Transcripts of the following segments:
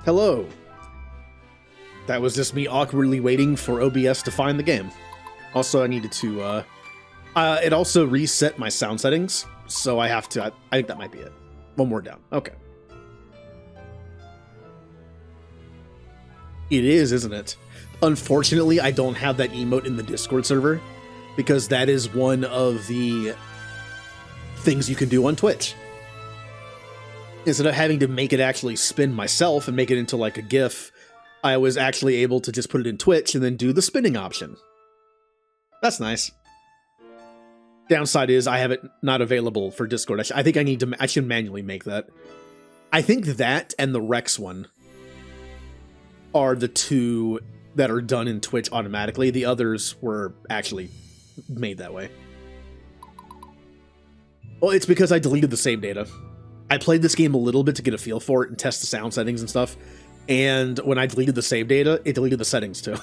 Hello. That was just me awkwardly waiting for OBS to find the game. Also, I needed to, it also reset my sound settings, so I have to, I think that might be it. One more down. Okay. It is, isn't it? Unfortunately, I don't have that emote in the Discord server, because that is one of the things you can do on Twitch. Instead of having to make it actually spin myself and make it into like a GIF, I was actually able to just put it in Twitch and then do the spinning option. That's nice. Downside is I have it not available for Discord. I think I should manually make that. I think that and the Rex one are the two that are done in Twitch automatically. The others were actually made that way. Well, it's because I deleted the save data. I played this game a little bit to get a feel for it and test the sound settings and stuff. And when I deleted the save data, it deleted the settings too.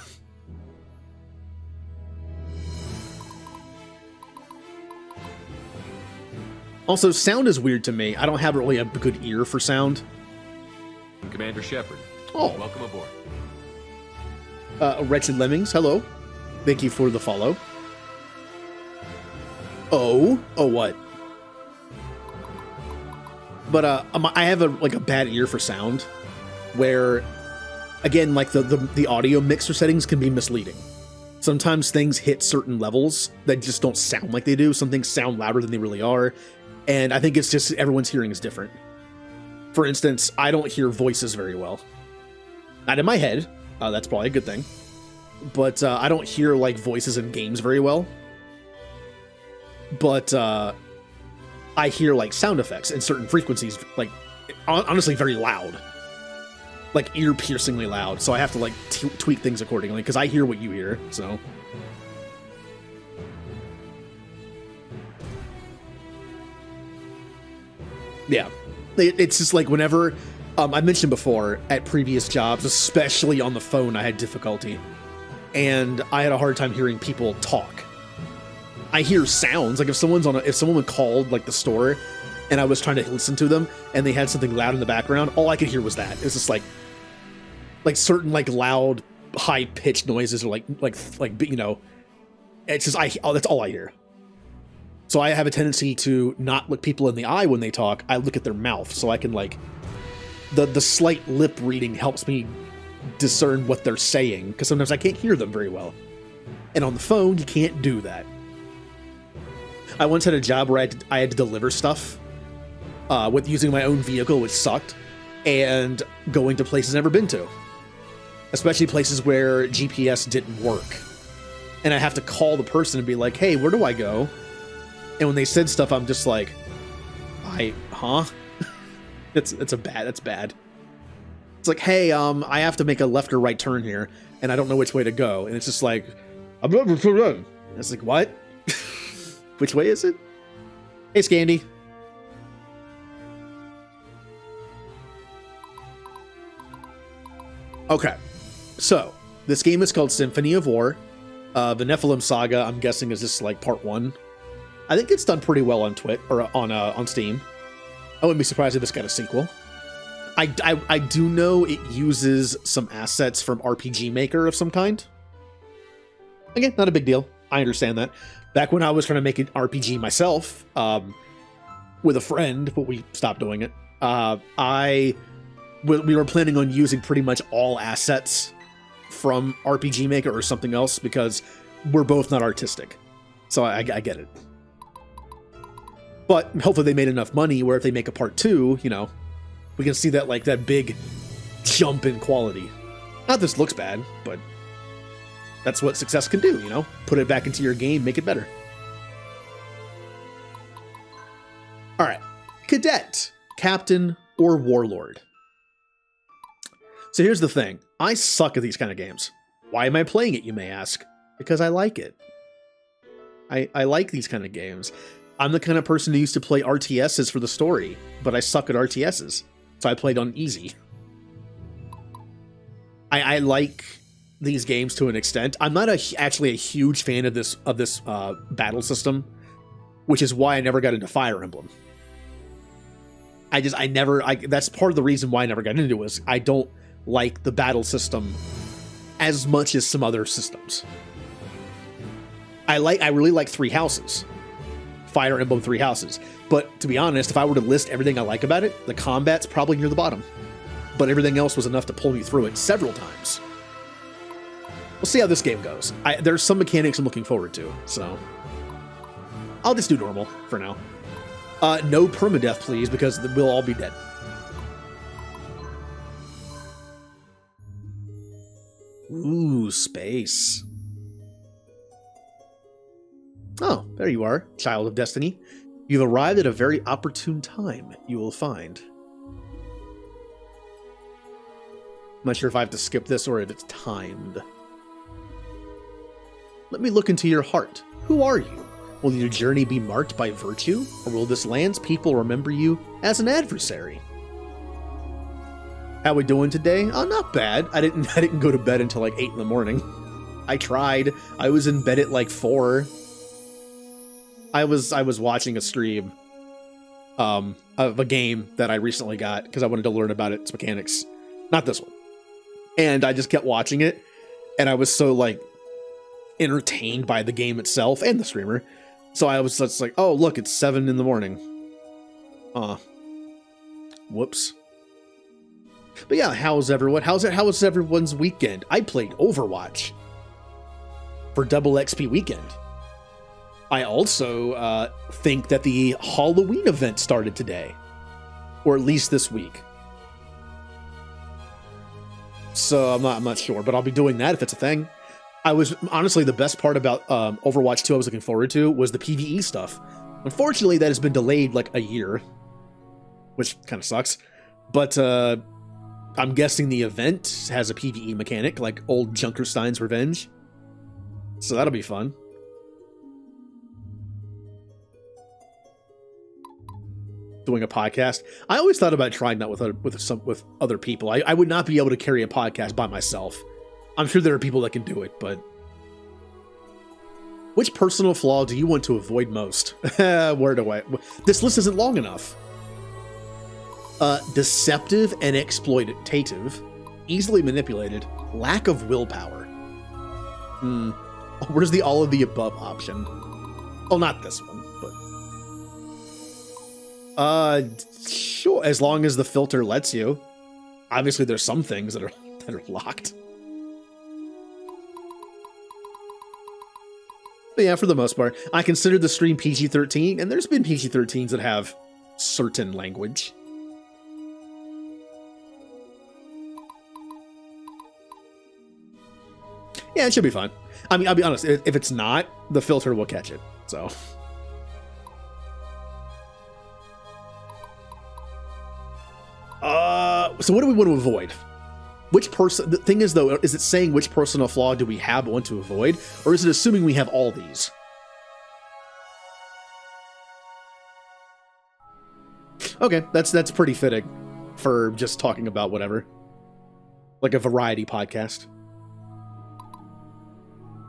Also, sound is weird to me. I don't have really a good ear for sound. Commander Shepard. Oh. Welcome aboard. Wretched Lemmings, hello. Thank you for the follow. Oh? Oh, what? But I have a bad ear for sound, where, again, like the audio mixer settings can be misleading. Sometimes things hit certain levels that just don't sound like they do. Some things sound louder than they really are, and I think it's just everyone's hearing is different. For instance, I don't hear voices very well. Not in my head. That's probably a good thing. But I don't hear like voices in games very well. But I hear like sound effects in certain frequencies, like honestly very loud, like ear-piercingly loud. So I have to like tweak things accordingly because I hear what you hear. So yeah, it's just like whenever I mentioned before at previous jobs, especially on the phone, I had difficulty, and I had a hard time hearing people talk. I hear sounds, like if someone called like the store and I was trying to listen to them and they had something loud in the background, all I could hear was that. It was just like certain like loud, high pitched noises or like you know, it's just that's all I hear. So I have a tendency to not look people in the eye when they talk. I look at their mouth so I can like the slight lip reading helps me discern what they're saying, because sometimes I can't hear them very well. And on the phone, you can't do that. I once had a job where I had to deliver stuff with using my own vehicle, which sucked, and going to places I've never been to, especially places where GPS didn't work. And I have to call the person and be like, "Hey, where do I go?" And when they said stuff, I'm just like, huh? That's bad. It's like, "Hey, I have to make a left or right turn here, and I don't know which way to go." And it's just like, it's like, what? Which way is it? Hey, Scandy. Okay, so this game is called Symphony of War. The Nephilim Saga, I'm guessing, is just like part 1. I think it's done pretty well on Twitch or on Steam. I wouldn't be surprised if this got a sequel. I do know it uses some assets from RPG Maker of some kind. Again, not a big deal. I understand that. Back when I was trying to make an RPG myself, with a friend, but we stopped doing it, we were planning on using pretty much all assets from RPG Maker or something else, because we're both not artistic. So I get it. But hopefully they made enough money where if they make a part 2, you know, we can see that big jump in quality. Not this looks bad, but that's what success can do, you know? Put it back into your game, make it better. Alright. Cadet, Captain, or Warlord. So here's the thing. I suck at these kind of games. Why am I playing it, you may ask? Because I like it. I like these kind of games. I'm the kind of person who used to play RTSs for the story, but I suck at RTSs. So I played on easy. I like these games to an extent. I'm not actually a huge fan of this battle system, which is why I never got into Fire Emblem. That's part of the reason why I never got into it, was I don't like the battle system as much as some other systems. I really like Three Houses. Fire Emblem Three Houses. But to be honest, if I were to list everything I like about it, the combat's probably near the bottom. But everything else was enough to pull me through it several times. We'll see how this game goes. There's some mechanics I'm looking forward to, so I'll just do normal for now. No permadeath, please, because we'll all be dead. Ooh, space. Oh, there you are, child of destiny. You've arrived at a very opportune time, you will find. I'm not sure if I have to skip this or if it's timed. Let me look into your heart. Who are you? Will your journey be marked by virtue, or will this land's people remember you as an adversary? How we doing today? Oh, not bad. I didn't go to bed until like 8 in the morning. I tried. I was in bed at like 4. I was watching a stream of a game that I recently got because I wanted to learn about its mechanics. Not this one. And I just kept watching it, and I was so like entertained by the game itself and the streamer. So I was just like, oh, look, it's 7 in the morning. Whoops. But yeah, how's everyone? How was everyone's weekend? I played Overwatch for Double XP weekend. I also think that the Halloween event started today, or at least this week. So I'm not sure, but I'll be doing that if it's a thing. I was honestly, the best part about Overwatch 2 I was looking forward to was the PvE stuff. Unfortunately, that has been delayed like a year, which kind of sucks. But I'm guessing the event has a PvE mechanic like old Junkerstein's Revenge. So that'll be fun. Doing a podcast. I always thought about trying that with other people. I would not be able to carry a podcast by myself. I'm sure there are people that can do it, but which personal flaw do you want to avoid most? Where do I? This list isn't long enough. Deceptive and exploitative, easily manipulated, lack of willpower. Where's the all of the above option? Oh, not this one, but sure, as long as the filter lets you. Obviously, there's some things that are locked. But yeah, for the most part, I consider the stream PG-13, and there's been PG-13s that have certain language. Yeah, it should be fun. I mean, I'll be honest, if it's not, the filter will catch it, so. So what do we want to avoid? Which person, the thing is though, is it saying which personal flaw do we have but want to avoid? Or is it assuming we have all these? Okay, that's pretty fitting for just talking about whatever. Like a variety podcast.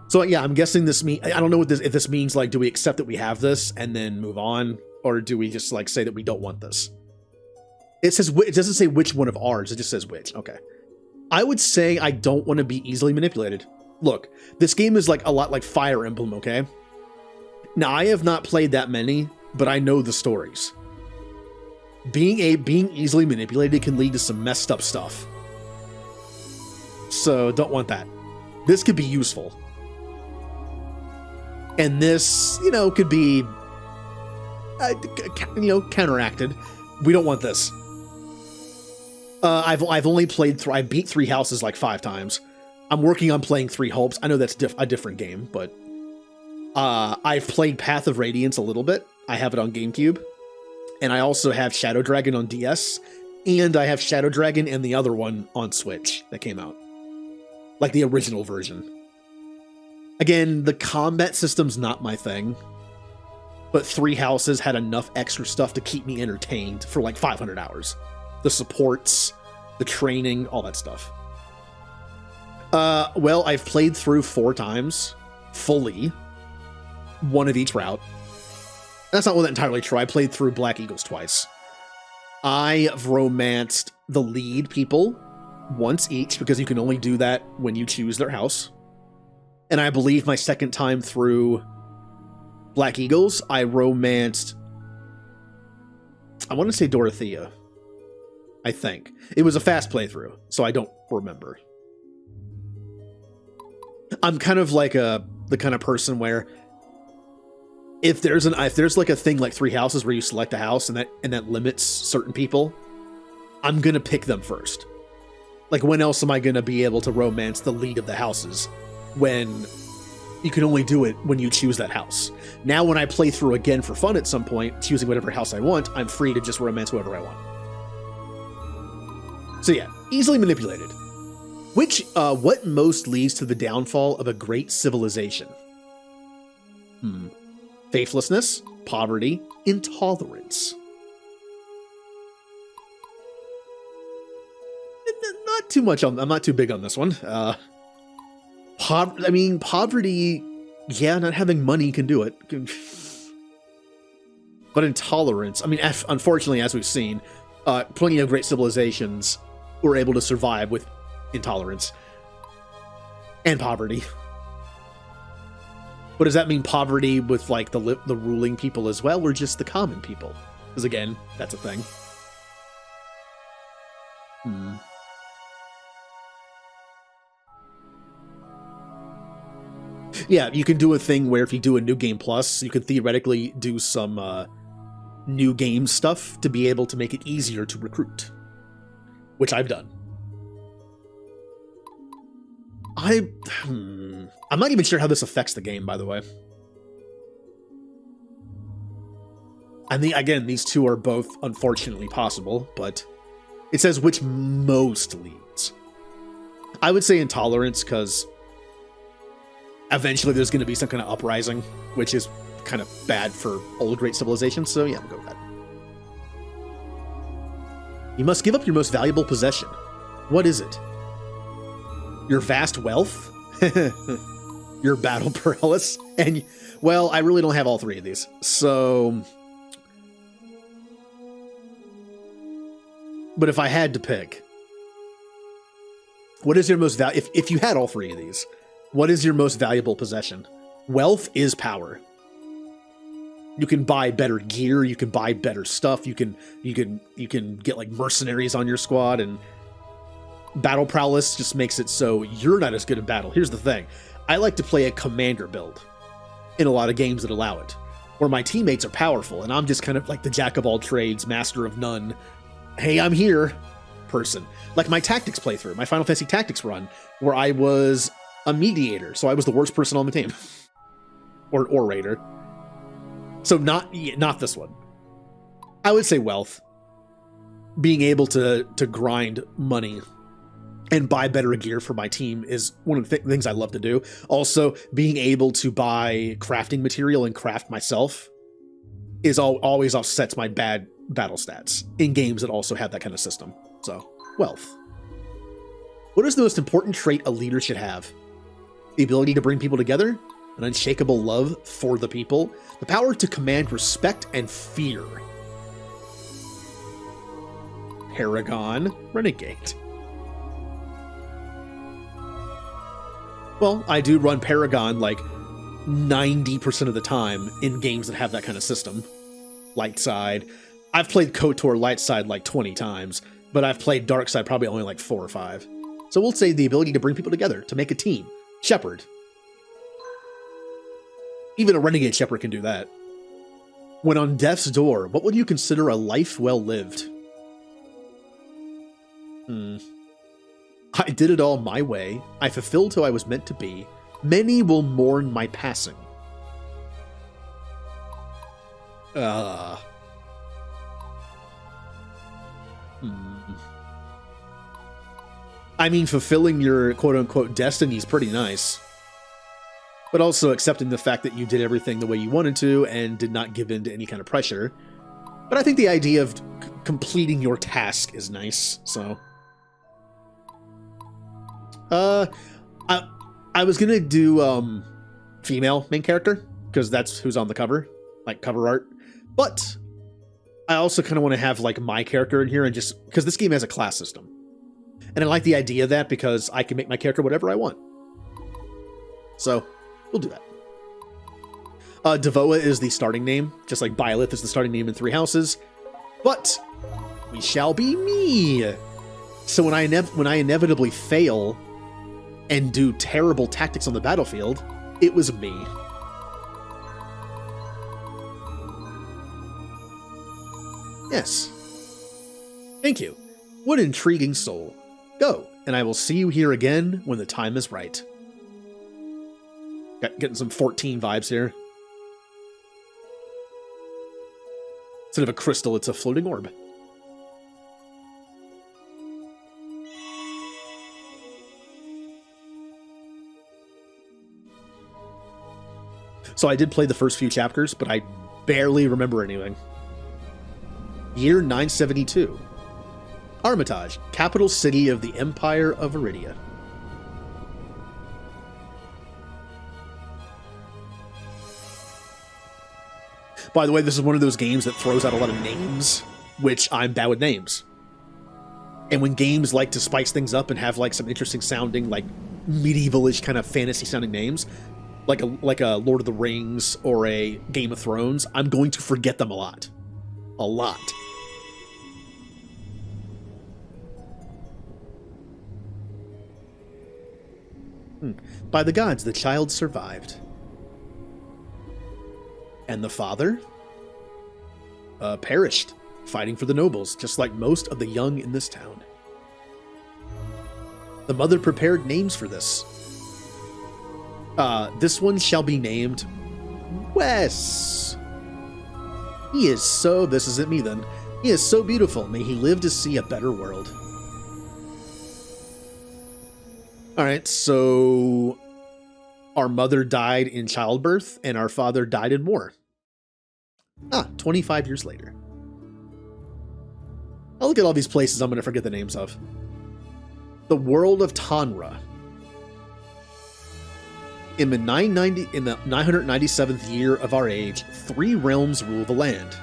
So yeah, I'm guessing this means, I don't know if this means like, do we accept that we have this and then move on? Or do we just like say that we don't want this? It doesn't say which one of ours, it just says which. Okay. I would say I don't want to be easily manipulated. Look, this game is like a lot like Fire Emblem, okay? Now, I have not played that many, but I know the stories. Being easily manipulated can lead to some messed up stuff. So, don't want that. This could be useful. And this, could be, counteracted. We don't want this. I've only played I beat Three Houses like 5 times. I'm working on playing Three Hopes. I know that's a different game, but I've played Path of Radiance a little bit. I have it on GameCube, and I also have Shadow Dragon on DS, and I have Shadow Dragon and the other one on Switch that came out, like the original version. Again, the combat system's not my thing, but Three Houses had enough extra stuff to keep me entertained for like 500 hours. The supports, the training, all that stuff. Well, I've played through 4 times, fully, one of each route. That's not entirely true. I played through Black Eagles twice. I've romanced the lead people once each, because you can only do that when you choose their house. And I believe my second time through Black Eagles, I romanced, I want to say Dorothea. I think. It was a fast playthrough, so I don't remember. I'm kind of like the kind of person where if there's like a thing like Three Houses where you select a house and that limits certain people, I'm gonna pick them first. Like, when else am I gonna be able to romance the lead of the houses when you can only do it when you choose that house? Now, when I play through again for fun at some point, choosing whatever house I want, I'm free to just romance whoever I want. So yeah, easily manipulated. What most leads to the downfall of a great civilization? Faithlessness, poverty, intolerance. Not too much I'm not too big on this one. Poverty, yeah, not having money can do it. But intolerance, unfortunately, as we've seen, plenty of great civilizations were able to survive with intolerance and poverty. But does that mean poverty with like the ruling people as well, or just the common people? Because again, that's a thing. Yeah, you can do a thing where if you do a New Game Plus, you could theoretically do some new game stuff to be able to make it easier to recruit, which I've done. I'm not even sure how this affects the game, by the way. I mean, again, these two are both unfortunately possible, but it says which most leads. I would say intolerance, because eventually there's going to be some kind of uprising, which is kind of bad for old great civilizations, so yeah, we'll go with that. You must give up your most valuable possession. What is it? Your vast wealth? Your battle prowess? And, well, I really don't have all three of these, so... But if I had to pick, what is your most if you had all three of these, what is your most valuable possession? Wealth is power. You can buy better gear, you can buy better stuff, you can get like mercenaries on your squad, and battle prowess just makes it so you're not as good in battle. Here's the thing. I like to play a commander build in a lot of games that allow it, where my teammates are powerful and I'm just kind of like the jack of all trades, master of none. Hey, I'm here person. Like my tactics playthrough, my Final Fantasy Tactics run, where I was a mediator, so I was the worst person on the team. or orator. So not this one. I would say wealth. Being able to grind money and buy better gear for my team is one of the things I love to do. Also, being able to buy crafting material and craft myself is always offsets my bad battle stats in games that also have that kind of system. So, wealth. What is the most important trait a leader should have? The ability to bring people together, an unshakable love for the people, the power to command respect and fear. Paragon, Renegade. Well, I do run Paragon like 90% of the time in games that have that kind of system. Light side. I've played KOTOR light side like 20 times, but I've played dark side probably only like 4 or 5. So we'll say the ability to bring people together, to make a team. Shepherd. Even a renegade shepherd can do that. When on death's door, what would you consider a life well lived? I did it all my way. I fulfilled who I was meant to be. Many will mourn my passing. I mean, fulfilling your quote-unquote destiny is pretty nice. But also accepting the fact that you did everything the way you wanted to and did not give in to any kind of pressure. But I think the idea of completing your task is nice, so... I was gonna do, female main character, because that's who's on the cover, like cover art. But I also kind of want to have like my character in here, and just because this game has a class system, And I like the idea of that because I can make my character whatever I want. So, we'll do that. Devoa is the starting name, just like Byleth is the starting name in Three Houses. But we shall be me. So when I inevitably fail and do terrible tactics on the battlefield, it was me. Yes. Thank you. What an intriguing soul. Go, and I will see you here again when the time is right. Getting some 14 vibes here. Instead of a crystal, it's a floating orb. So I did play the first few chapters, but I barely remember anything. Year 972. Armitage, capital city of the Empire of Iridia. By the way, this is one of those games that throws out a lot of names, which I'm bad with names. And when games like to spice things up and have like some interesting sounding, like medievalish kind of fantasy sounding names, like a Lord of the Rings or a Game of Thrones, I'm going to forget them a lot. A lot. By the gods, the child survived. And the father? Perished, fighting for the nobles, just like most of the young in this town. The mother prepared names for this. This one shall be named Wes. He is so... This isn't me then. He is so beautiful. May he live to see a better world. Alright, so... Our mother died in childbirth, and our father died in war. 25 years later. I'll look at all these places I'm going to forget the names of. The world of Tanra. In the 997th year of our age, 3 realms rule the land.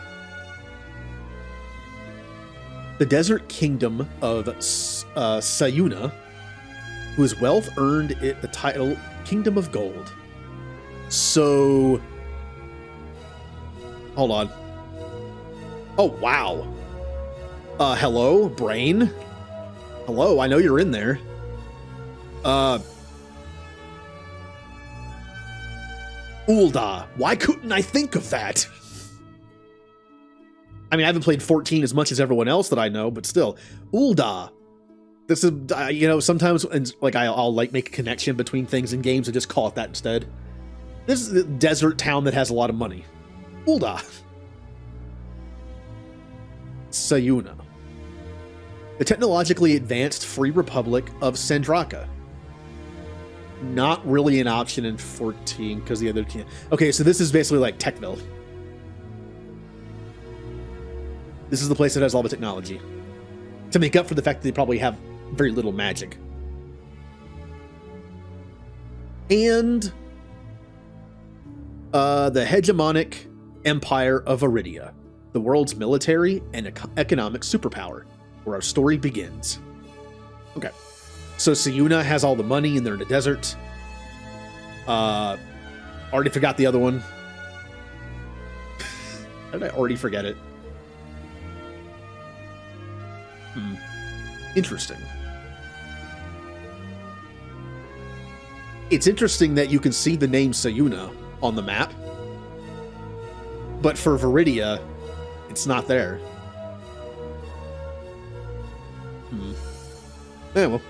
The desert kingdom of Sayuna, whose wealth earned it the title Kingdom of Gold. So... Hold on. Oh, wow. Hello, brain? Hello, I know you're in there. Ulda. Why couldn't I think of that? I mean, I haven't played 14 as much as everyone else that I know, but still. Ulda. This is, sometimes like I'll like make a connection between things in games and just call it that instead. This is a desert town that has a lot of money. Ulda. Sayuna. The technologically advanced Free Republic of Sandraka. Not really an option in 14 because the other can't. Okay, so this is basically like Techville. This is the place that has all the technology. To make up for the fact that they probably have very little magic. And the hegemonic empire of Iridia, the world's military and economic superpower, where our story begins. Okay, so Sayuna has all the money and they're in the desert. Already forgot the other one. How did I already forget it? Interesting. It's interesting that you can see the name Sayuna on the map, but for Viridia, it's not there. Yeah, well.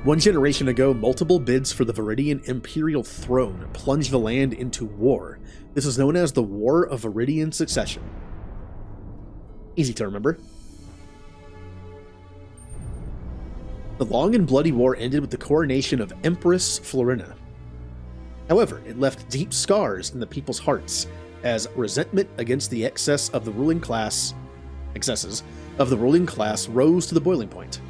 One generation ago, multiple bids for the Viridian Imperial Throne plunged the land into war. This is known as the War of Viridian Succession. Easy to remember. The long and bloody war ended with the coronation of Empress Florina. However, it left deep scars in the people's hearts as resentment against the excesses of the ruling class rose to the boiling point.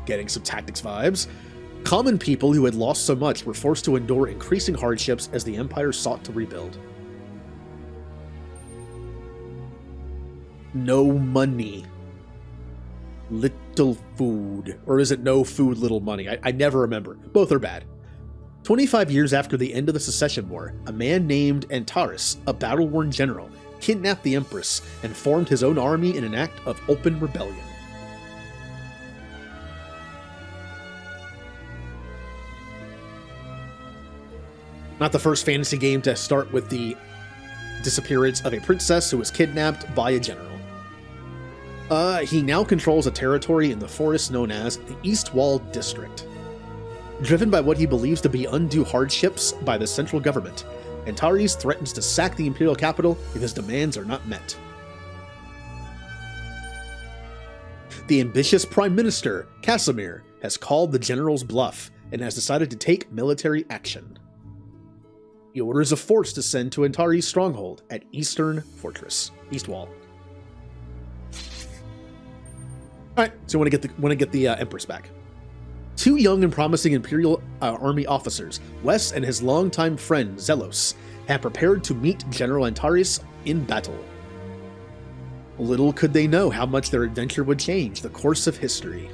Getting some tactics vibes, common people who had lost so much were forced to endure increasing hardships as the empire sought to rebuild. No money. Little Food. Or is it No Food, Little Money? I never remember. Both are bad. 25 years after the end of the Secession War, a man named Antares, a battle-worn general, kidnapped the Empress and formed his own army in an act of open rebellion. Not the first fantasy game to start with the disappearance of a princess who was kidnapped by a general. He now controls a territory in the forest known as the East Wall District. Driven by what he believes to be undue hardships by the central government, Antares threatens to sack the imperial capital if his demands are not met. The ambitious Prime Minister, Casimir, has called the general's bluff and has decided to take military action. He orders a force to send to Antares' stronghold at Eastern Fortress, East Wall. Alright, so want to get the Empress back. Two young and promising Imperial Army officers, Wes and his longtime friend Zelos, have prepared to meet General Antares in battle. Little could they know how much their adventure would change the course of history.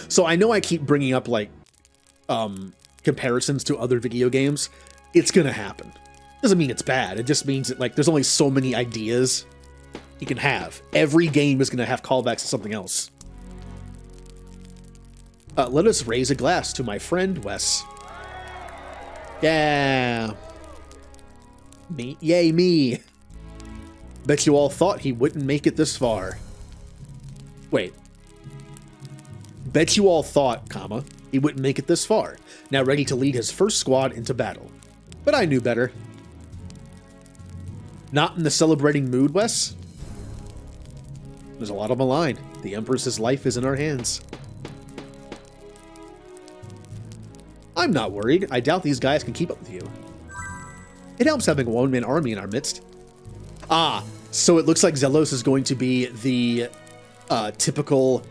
So I know I keep bringing up, like, comparisons to other video games. It's gonna happen. Doesn't mean it's bad. It just means that, like, there's only so many ideas you can have. Every game is gonna have callbacks to something else. Let us raise a glass to my friend Wes. Yeah. Me. Yay, me. Bet you all thought he wouldn't make it this far. Wait. Bet you all thought, comma, he wouldn't make it this far. Now ready to lead his first squad into battle. But I knew better. Not in the celebrating mood, Wes? There's a lot on the line. The Empress's life is in our hands. I'm not worried. I doubt these guys can keep up with you. It helps having a one-man army in our midst. Ah, so it looks like Zelos is going to be the typical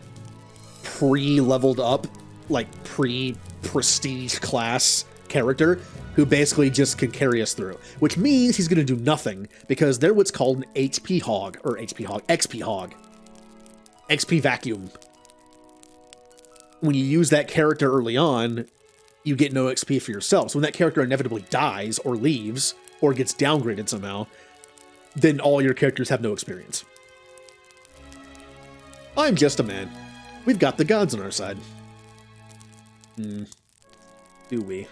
pre-leveled up, like pre-prestige class character who basically just can carry us through, which means he's going to do nothing because they're what's called an XP hog. XP vacuum. When you use that character early on, you get no XP for yourself. So when that character inevitably dies or leaves or gets downgraded somehow, then all your characters have no experience. I'm just a man. We've got the gods on our side. Do we?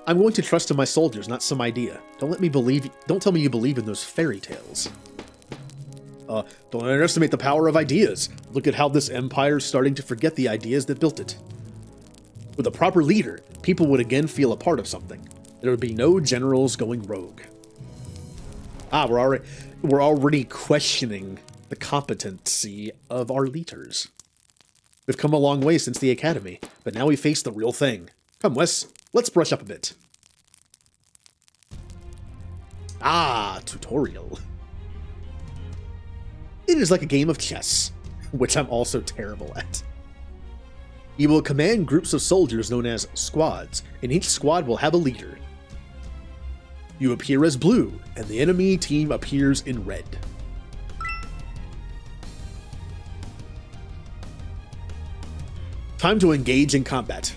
I'm going to trust in my soldiers, not some idea. Don't tell me you believe in those fairy tales. Don't underestimate the power of ideas. Look at how this empire's starting to forget the ideas that built it. With a proper leader, people would again feel a part of something. There would be no generals going rogue. We're already questioning the competency of our leaders. We've come a long way since the academy, but now we face the real thing. Come, Wes, let's brush up a bit. Tutorial. It is like a game of chess, which I'm also terrible at. You will command groups of soldiers known as squads, and each squad will have a leader. You appear as blue, and the enemy team appears in red. Time to engage in combat.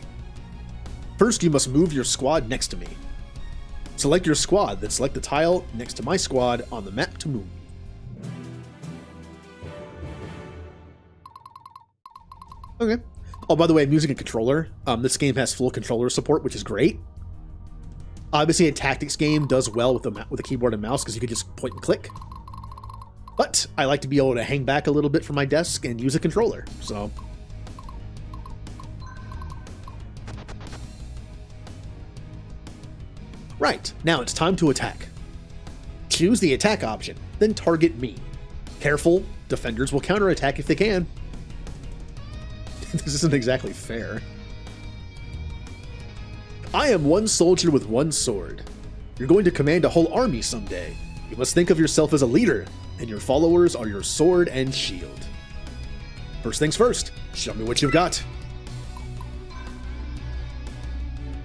First, you must move your squad next to me. Select your squad, then select the tile next to my squad on the map to move. Okay. Oh, by the way, I'm using a controller. This game has full controller support, which is great. Obviously, a tactics game does well with a keyboard and mouse because you can just point and click. But I like to be able to hang back a little bit from my desk and use a controller, so... Right, now it's time to attack. Choose the attack option, then target me. Careful, defenders will counterattack if they can. This isn't exactly fair. I am one soldier with one sword. You're going to command a whole army someday. You must think of yourself as a leader, and your followers are your sword and shield. First things first, show me what you've got.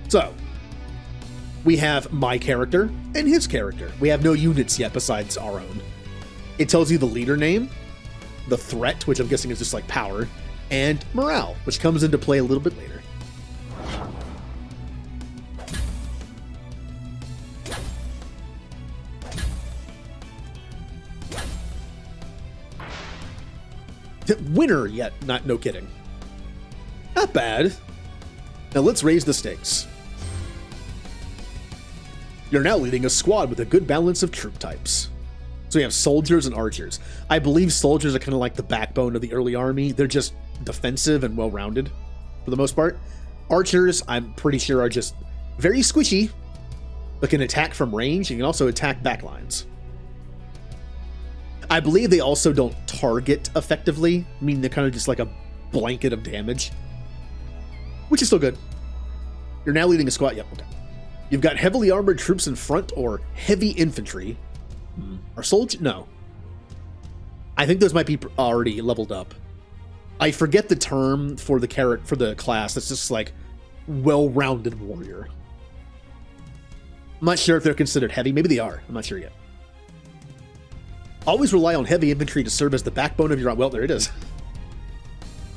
So, we have my character and his character. We have no units yet besides our own. It tells you the leader name, the threat, which I'm guessing is just like power, and morale, which comes into play a little bit later. Winner yet, no kidding. Not bad. Now let's raise the stakes. You're now leading a squad with a good balance of troop types. So we have soldiers and archers. I believe soldiers are kind of like the backbone of the early army. They're just defensive and well-rounded for the most part. Archers, I'm pretty sure, are just very squishy, but can attack from range and can also attack backlines. I believe they also don't target effectively, meaning they're kind of just like a blanket of damage, which is still good. You're now leading a squad. Yep, okay. You've got heavily armored troops in front or heavy infantry. Are soldiers? No. I think those might be already leveled up. I forget the term for the class that's just like well-rounded warrior. I'm not sure if they're considered heavy. Maybe they are. I'm not sure yet. Always rely on heavy infantry to serve as the backbone of your... Well, there it is.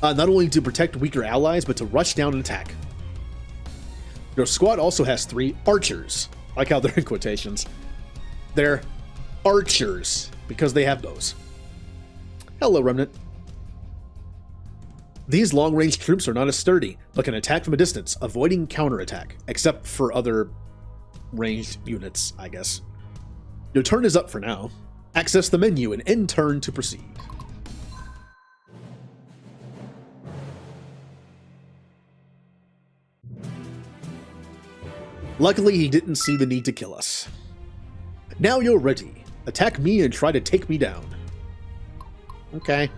Not only to protect weaker allies, but to rush down and attack. Your squad also has 3 archers. I like how they're in quotations. They're archers, because they have bows. Hello, Remnant. These long-range troops are not as sturdy, but can attack from a distance, avoiding counterattack, except for other ranged units, I guess. Your turn is up for now. Access the menu and end turn to proceed. Luckily, he didn't see the need to kill us. Now you're ready. Attack me and try to take me down. Okay.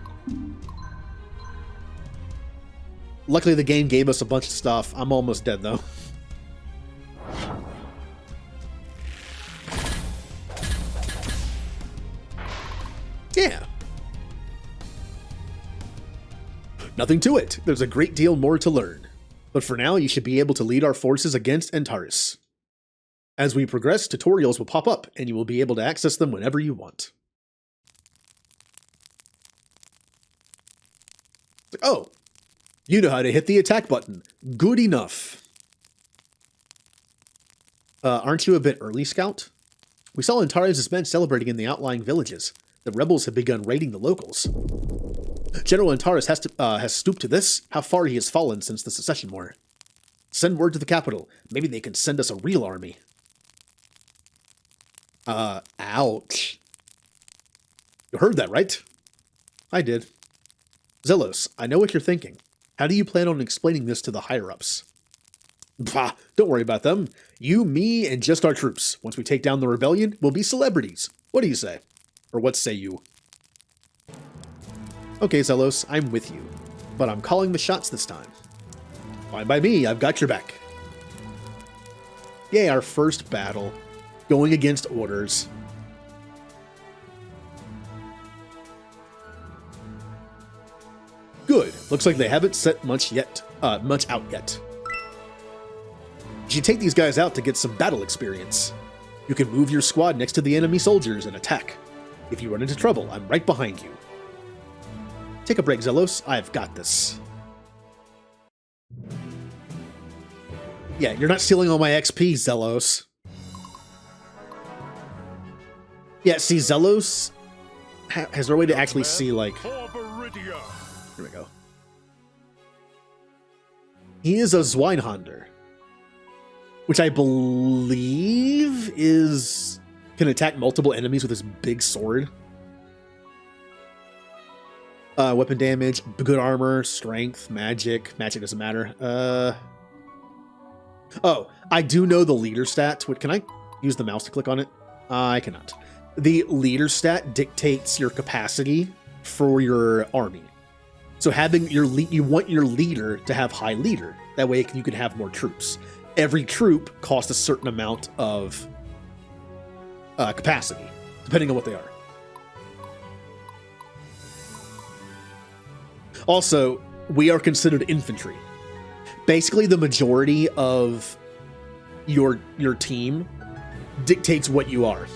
Luckily, the game gave us a bunch of stuff. I'm almost dead, though. Yeah. Nothing to it. There's a great deal more to learn. But for now, you should be able to lead our forces against Antares. As we progress, tutorials will pop up, and you will be able to access them whenever you want. Oh, you know how to hit the attack button. Good enough. Aren't you a bit early, Scout? We saw Antares' men celebrating in the outlying villages. The rebels have begun raiding the locals. General Antares has stooped to this. How far he has fallen since the Secession War. Send word to the capital. Maybe they can send us a real army. Ouch. You heard that, right? I did. Zelos, I know what you're thinking. How do you plan on explaining this to the higher-ups? Bah, don't worry about them. You, me, and just our troops. Once we take down the rebellion, we'll be celebrities. What do you say? Or what say you? Okay, Zelos, I'm with you. But I'm calling the shots this time. Fine by me, I've got your back. Yay, our first battle. Going against orders. Good. Looks like they haven't set much out yet. You should take these guys out to get some battle experience. You can move your squad next to the enemy soldiers and attack. If you run into trouble, I'm right behind you. Take a break, Zelos. I've got this. Yeah, you're not stealing all my XP, Zelos. Yeah, see, Zelos has no way to actually see, like... Here we go. He is a Zweinhander, which I believe can attack multiple enemies with his big sword. Weapon damage, good armor, strength, magic. Magic doesn't matter. Oh, I do know the leader stat. Can I use the mouse to click on it? I cannot. The leader stat dictates your capacity for your army. So having you want your leader to have high leader. That way you can have more troops. Every troop costs a certain amount of capacity, depending on what they are. Also, we are considered infantry. Basically, the majority of your team dictates what you are.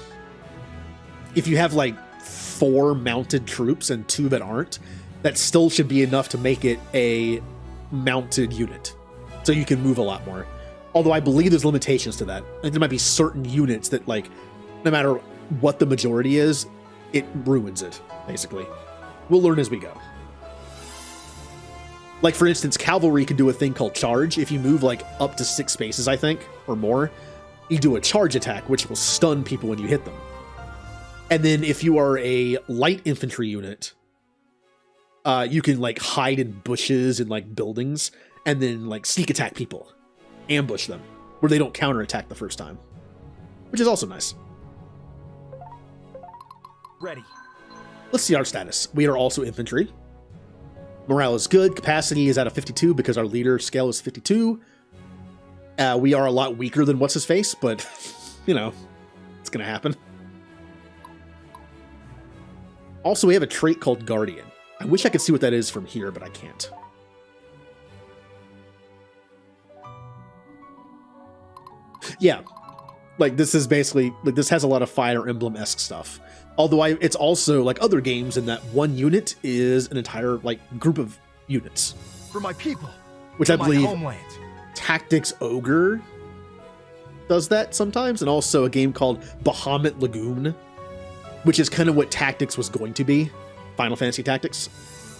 If you have, like, 4 mounted troops and 2 that aren't, that still should be enough to make it a mounted unit. So you can move a lot more. Although I believe there's limitations to that. Like there might be certain units that, like, no matter what the majority is, it ruins it, basically. We'll learn as we go. Like, for instance, cavalry can do a thing called charge. If you move, like, up to 6 spaces, I think, or more, you do a charge attack, which will stun people when you hit them. And then if you are a light infantry unit, you can, like, hide in bushes and, like, buildings, and then, like, sneak attack people. Ambush them, where they don't counterattack the first time. Which is also nice. Ready. Let's see our status. We are also infantry. Morale is good. Capacity is at a 52 because our leader scale is 52. We are a lot weaker than what's-his-face, but, you know, it's going to happen. Also, we have a trait called Guardian. I wish I could see what that is from here, but I can't. Yeah, like this is basically, like this has a lot of Fire Emblem-esque stuff. Although it's also, like other games, in that one unit is an entire, like, group of units. For my people. Which I believe homeland. Tactics Ogre does that sometimes, and also a game called Bahamut Lagoon, which is kind of what Tactics was going to be, Final Fantasy Tactics.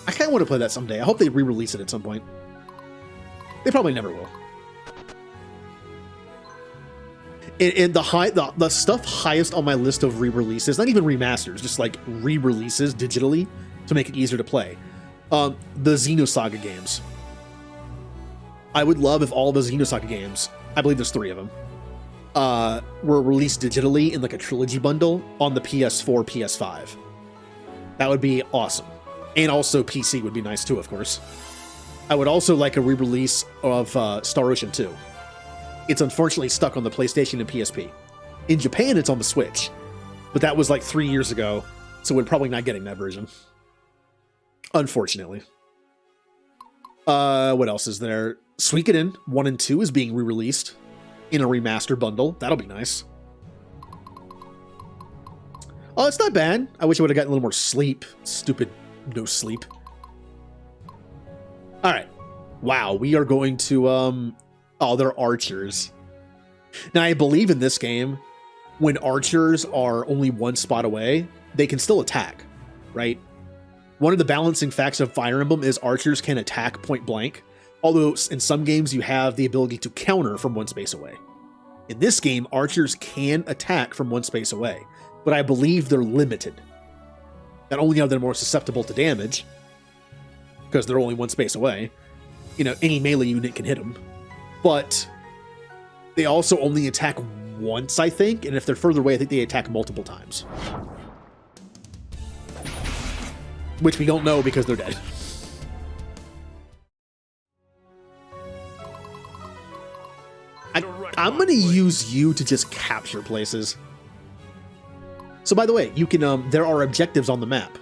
I kind of want to play that someday. I hope they re-release it at some point. They probably never will. And the stuff highest on my list of re-releases, not even remasters, just like re-releases digitally to make it easier to play. The Xenosaga games. I would love if all the Xenosaga games, I believe there's 3 of them, were released digitally in like a trilogy bundle on the PS4, PS5. That would be awesome. And also PC would be nice too, of course. I would also like a re-release of Star Ocean 2. It's unfortunately stuck on the PlayStation and PSP. In Japan, it's on the Switch, but that was like 3 years ago, so we're probably not getting that version. Unfortunately. What else is there? Suikoden 1 and 2 is being re-released in a remaster bundle. That'll be nice. Oh, it's not bad. I wish I would have gotten a little more sleep. Stupid no sleep. All right. Wow, we are going to... Oh, they're archers. Now, I believe in this game, when archers are only 1 spot away, they can still attack, right? One of the balancing facts of Fire Emblem is archers can attack point blank, although in some games you have the ability to counter from 1 space away. In this game, archers can attack from 1 space away, but I believe they're limited. Not only are they more susceptible to damage, because they're only 1 space away, you know, any melee unit can hit them, but they also only attack once, I think, and if they're further away, I think they attack multiple times. Which we don't know because they're dead. I'm going to use you to just capture places. So by the way, you can there are objectives on the map.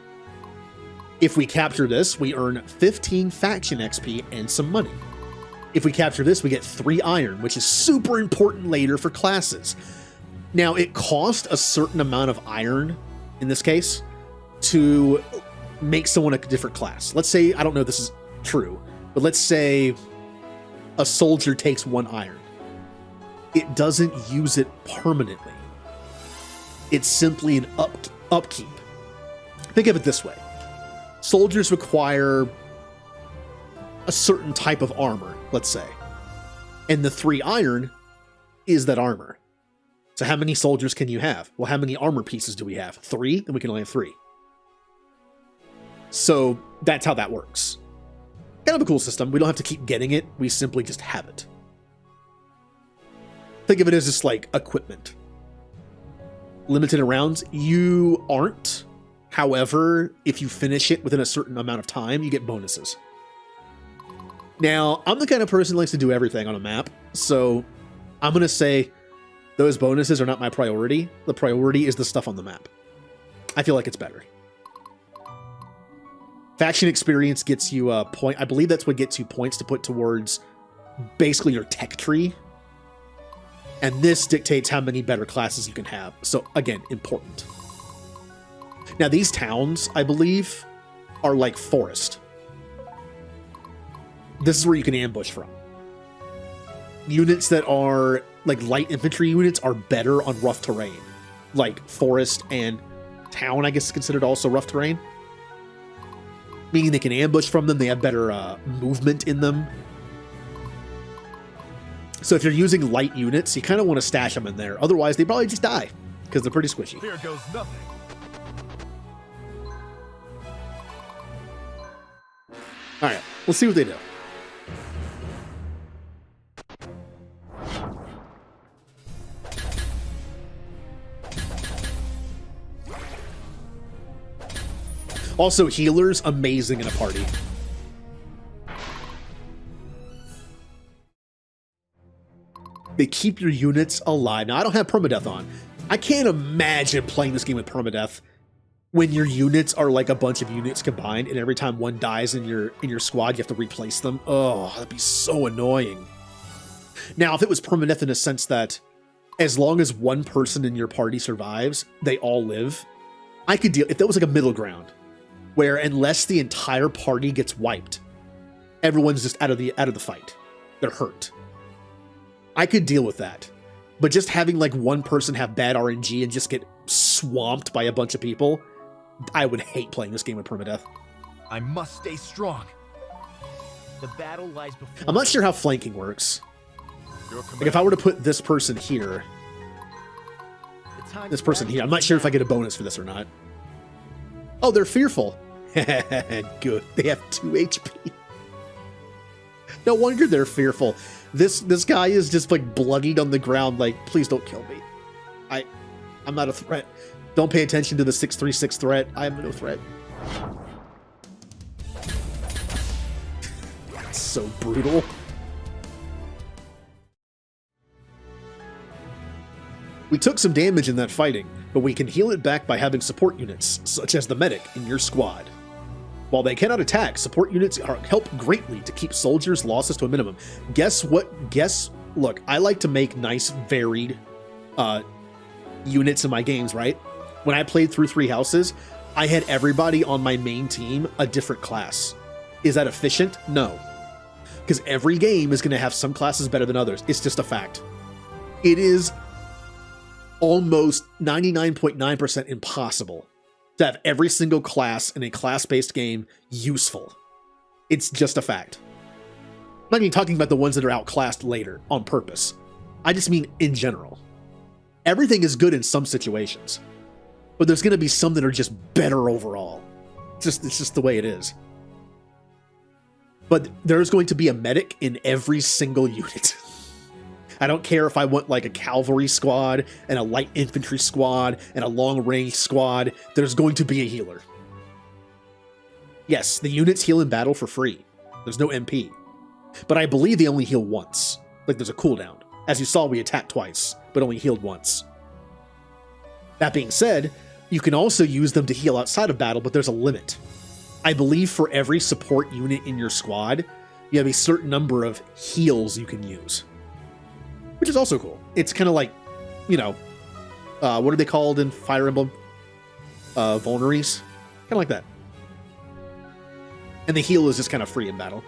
If we capture this, we earn 15 faction XP and some money. If we capture this, we get 3 iron, which is super important later for classes. Now, it costs a certain amount of iron, in this case, to make someone a different class. Let's say, I don't know if this is true, but let's say a soldier takes 1 iron. It doesn't use it permanently. It's simply an upkeep. Think of it this way. Soldiers require a certain type of armor, let's say. And the 3 iron is that armor. So how many soldiers can you have? Well, how many armor pieces do we have? 3? Then we can only have 3. So that's how that works. Kind of a cool system. We don't have to keep getting it. We simply just have it. Think of it as just like equipment. Limited rounds, you aren't. However, if you finish it within a certain amount of time, you get bonuses. Now, I'm the kind of person who likes to do everything on a map, so I'm going to say those bonuses are not my priority. The priority is the stuff on the map. I feel like it's better. Faction experience gets you a point. I believe that's what gets you points to put towards basically your tech tree. And this dictates how many better classes you can have. So again, important. Now, these towns, I believe, are like forest. This is where you can ambush from. Units that are like light infantry units are better on rough terrain. Like forest and town, I guess, is considered also rough terrain. Meaning they can ambush from them, they have better movement in them. So if you're using light units, you kind of want to stash them in there. Otherwise, they probably just die, because they're pretty squishy. Here goes nothing. Alright, let's see what they do. Also, healers, amazing in a party. They keep your units alive. Now, I don't have permadeath on. I can't imagine playing this game with permadeath when your units are like a bunch of units combined, and every time one dies in your squad, you have to replace them. Oh, that'd be so annoying. Now, if it was permadeath in a sense that as long as one person in your party survives, they all live, I could deal. If that was like a middle ground, where unless the entire party gets wiped, everyone's just out of the fight. They're hurt. I could deal with that. But just having like one person have bad RNG and just get swamped by a bunch of people, I would hate playing this game with permadeath. I must stay strong. The battle lies before. I'm not sure how flanking works. Like if I were to put this person here, I'm not sure if I get a bonus for this or not. Oh, they're fearful. Good. They have 2 HP. No wonder they're fearful. This guy is just like bloodied on the ground like, please don't kill me. I'm not a threat. Don't pay attention to the 636 threat. I am no threat. That's so brutal. We took some damage in that fighting, but we can heal it back by having support units, such as the medic, in your squad. While they cannot attack, support units help greatly to keep soldiers' losses to a minimum. Guess what? Look, I like to make nice, varied units in my games, right? When I played through 3 houses, I had everybody on my main team a different class. Is that efficient? No. Because every game is going to have some classes better than others. It's just a fact. It is almost 99.9% impossible to have every single class in a class-based game useful. It's just a fact. I'm not even talking about the ones that are outclassed later on purpose. I just mean in general. Everything is good in some situations, but there's going to be some that are just better overall. It's just the way it is. But there's going to be a medic in every single unit. I don't care if I want like a cavalry squad and a light infantry squad and a long range squad. There's going to be a healer. Yes, the units heal in battle for free. There's no MP. But I believe they only heal once. Like there's a cooldown. As you saw, we attacked twice, but only healed once. That being said, you can also use them to heal outside of battle, but there's a limit. I believe for every support unit in your squad, you have a certain number of heals you can use. Which is also cool. It's kind of like, you know, what are they called in Fire Emblem? Vulneries? Kind of like that. And the heal is just kind of free in battle.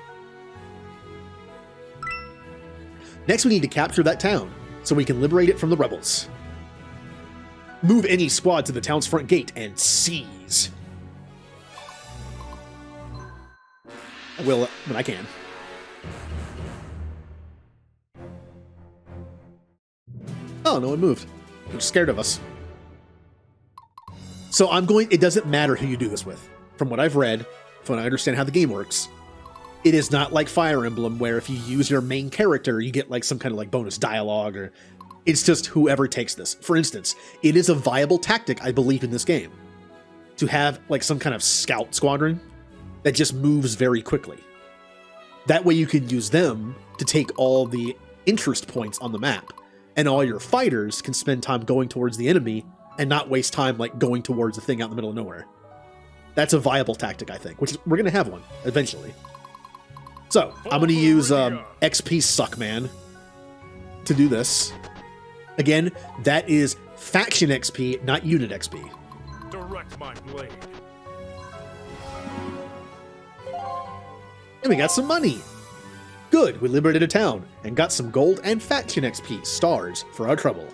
Next, we need to capture that town, so we can liberate it from the rebels. Move any squad to the town's front gate and seize. I will when I can. Oh, no one moved. They're scared of us. So it doesn't matter who you do this with. From what I've read, from what I understand how the game works, it is not like Fire Emblem where if you use your main character, you get like some kind of like bonus dialogue, or it's just whoever takes this. For instance, it is a viable tactic, I believe, in this game to have like some kind of scout squadron that just moves very quickly. That way you can use them to take all the interest points on the map. And all your fighters can spend time going towards the enemy and not waste time like going towards a thing out in the middle of nowhere. That's a viable tactic, I think, which we're going to have one eventually. So I'm going to use XP Suckman to do this. Again, that is faction XP, not unit XP. Direct my blade. And we got some money. Good, we liberated a town and got some gold and faction XP, stars, for our trouble.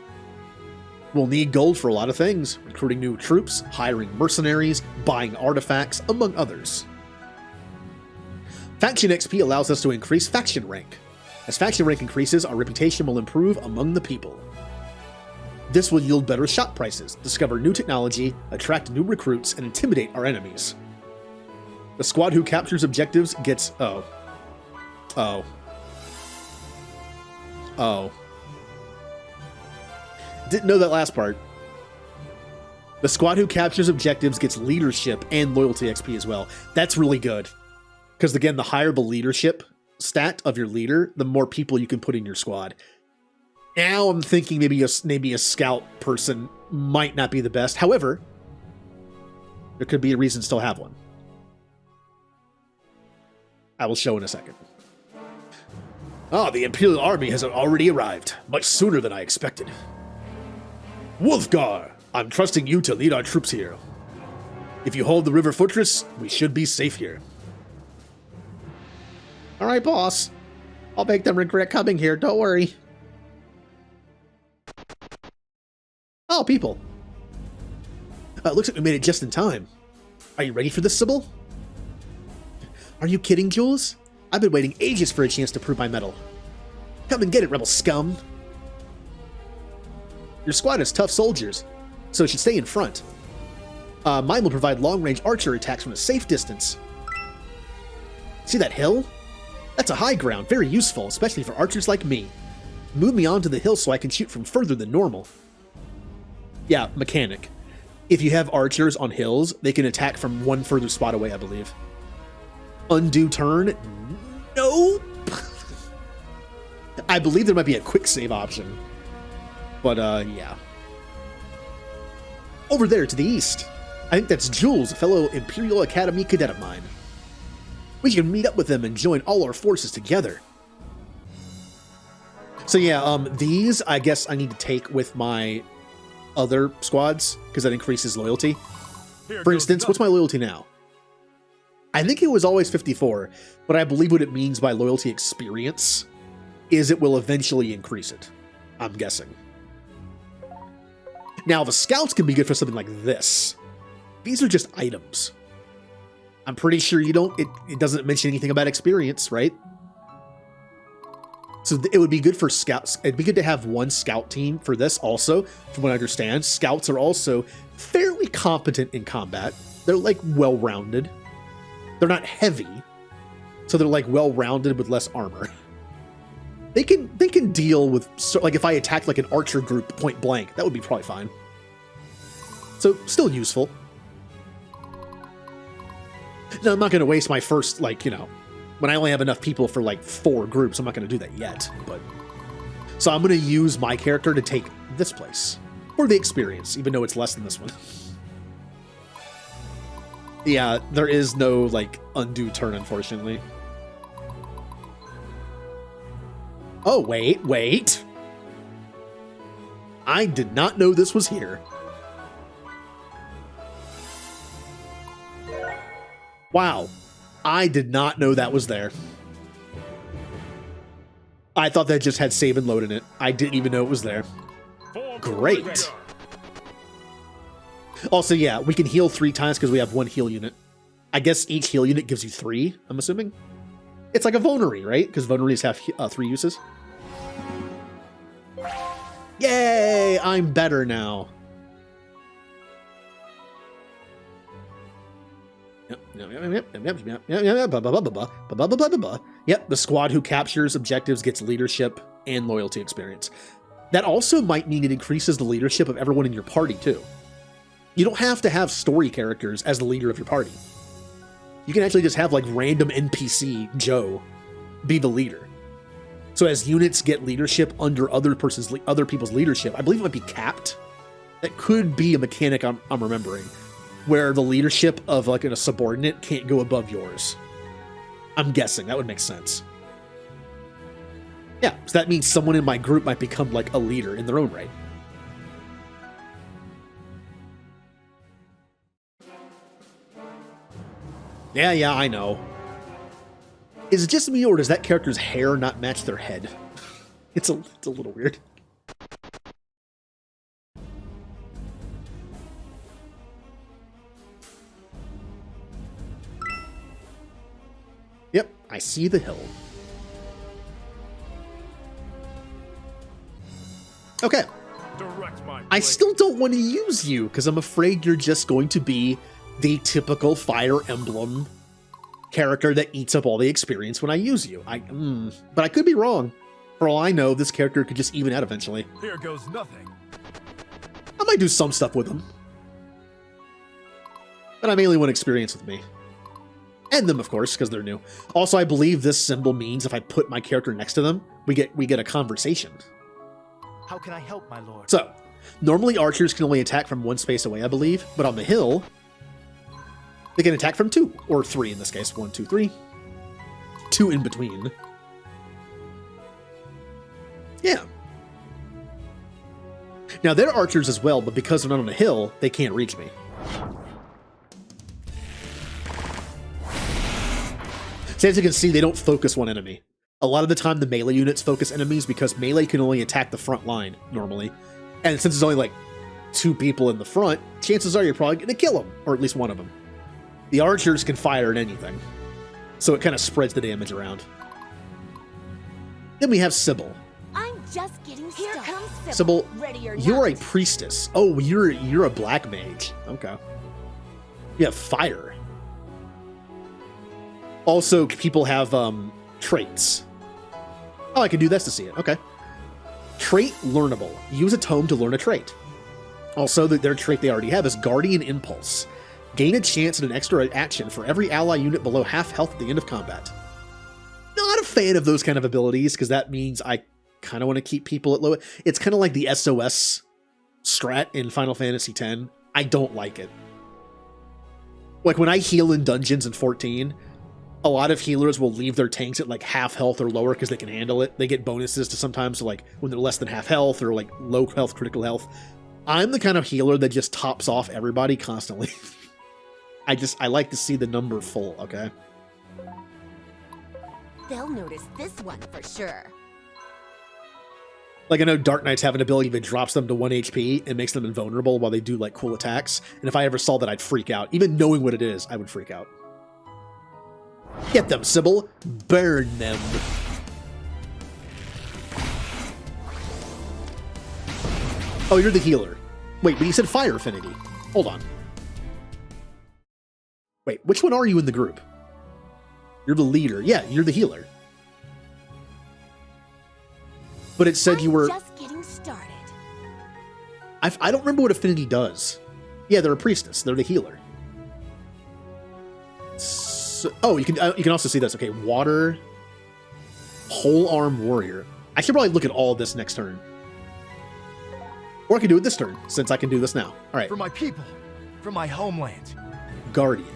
We'll need gold for a lot of things, recruiting new troops, hiring mercenaries, buying artifacts, among others. Faction XP allows us to increase faction rank. As faction rank increases, our reputation will improve among the people. This will yield better shop prices, discover new technology, attract new recruits, and intimidate our enemies. The squad who captures objectives gets... Oh. Didn't know that last part. The squad who captures objectives gets leadership and loyalty XP as well. That's really good. Because again, the higher the leadership stat of your leader, the more people you can put in your squad. Now I'm thinking maybe a scout person might not be the best. However, there could be a reason to still have one. I will show in a second. Ah, the Imperial Army has already arrived, much sooner than I expected. Wolfgar, I'm trusting you to lead our troops here. If you hold the river fortress, we should be safe here. All right, boss. I'll make them regret coming here, don't worry. Oh, people. Looks like we made it just in time. Are you ready for this, Sybil? Are you kidding, Jules? I've been waiting ages for a chance to prove my mettle. Come and get it, rebel scum. Your squad is tough soldiers, so it should stay in front. Mine will provide long-range archer attacks from a safe distance. See that hill? That's a high ground, very useful, especially for archers like me. Move me onto the hill so I can shoot from further than normal. Yeah, mechanic. If you have archers on hills, they can attack from one further spot away, I believe. Undo turn? Nope. I believe there might be a quick save option. But, yeah. Over there to the east. I think that's Jules, a fellow Imperial Academy cadet of mine. We can meet up with them and join all our forces together. So yeah, these I guess I need to take with my other squads, because that increases loyalty. For instance, what's my loyalty now? I think it was always 54, but I believe what it means by loyalty experience is it will eventually increase it. I'm guessing. Now, the scouts can be good for something like this. These are just items. I'm pretty sure you don't, it doesn't mention anything about experience, right? So it would be good for scouts. It'd be good to have one scout team for this also, from what I understand. Scouts are also fairly competent in combat. They're like well-rounded. They're not heavy, so they're like well-rounded with less armor. They can deal with, so like if I attacked like an archer group point blank, that would be probably fine. So still useful. Now, I'm not going to waste my first, like, you know, when I only have enough people for like 4 groups, I'm not going to do that yet. But so I'm going to use my character to take this place for the experience, even though it's less than this one. Yeah, there is no like undo turn, unfortunately. Oh, wait. I did not know this was here. Wow. I did not know that was there. I thought that just had save and load in it. I didn't even know it was there. Great. Also, yeah, we can heal 3 times because we have 1 heal unit. I guess each heal unit gives you 3, I'm assuming. It's like a Vulnerary, right? Because Vulneraries have 3 uses. Yay! I'm better now. Yep, the squad who captures objectives gets leadership and loyalty experience. That also might mean it increases the leadership of everyone in your party, too. You don't have to have story characters as the leader of your party. You can actually just have, like, random NPC Joe be the leader. So as units get leadership under other people's leadership, I believe it might be capped. That could be a mechanic I'm remembering, where the leadership of like a subordinate can't go above yours. I'm guessing that would make sense. Yeah, so that means someone in my group might become like a leader in their own right. Yeah, I know. Is it just me, or does that character's hair not match their head? It's a little weird. Yep, I see the hill. Okay. I still don't want to use you, because I'm afraid you're just going to be the typical Fire Emblem character that eats up all the experience when I use you. But I could be wrong. For all I know, this character could just even out eventually. Here goes nothing. I might do some stuff with them. But I mainly want experience with me. And them, of course, because they're new. Also, I believe this symbol means if I put my character next to them, we get a conversation. How can I help, my lord? So, normally archers can only attack from one space away, I believe. But on the hill, they can attack from 2, or 3 in this case. 1, 2, 3. 2 in between. Yeah. Now, they're archers as well, but because they're not on a hill, they can't reach me. So as you can see, they don't focus one enemy. A lot of the time, the melee units focus enemies because melee can only attack the front line, normally. And since there's only like 2 people in the front, chances are you're probably going to kill them, or at least one of them. The archers can fire at anything, so it kind of spreads the damage around. Then we have Sybil. I'm just getting started. Here comes Sybil, ready or you're a not. priestess. Oh, you're a black mage. Okay. You have fire. Also, people have traits. Oh, I can do this to see it. Okay. Trait learnable. Use a tome to learn a trait. Also, their trait they already have is Guardian Impulse. Gain a chance at an extra action for every ally unit below half health at the end of combat. Not a fan of those kind of abilities, because that means I kind of want to keep people at low. It's kind of like the SOS strat in Final Fantasy X. I don't like it. Like when I heal in dungeons in 14, a lot of healers will leave their tanks at like half health or lower because they can handle it. They get bonuses to sometimes like when they're less than half health or like low health, critical health. I'm the kind of healer that just tops off everybody constantly. I like to see the number full, okay? They'll notice this one for sure. Like I know Dark Knights have an ability that drops them to 1 HP and makes them invulnerable while they do like cool attacks. And if I ever saw that, I'd freak out. Even knowing what it is, I would freak out. Get them, Sybil. Burn them. Oh, you're the healer. Wait, but you said fire affinity. Hold on. Wait, which one are you in the group? You're the leader. Yeah, you're the healer. But it said you were... just getting started. I don't remember what affinity does. Yeah, they're a priestess. They're the healer. So, oh, you can also see this. Okay, water, whole arm warrior. I should probably look at all of this next turn. Or I can do it this turn, since I can do this now. All right. For my people, for my homeland. Guardian.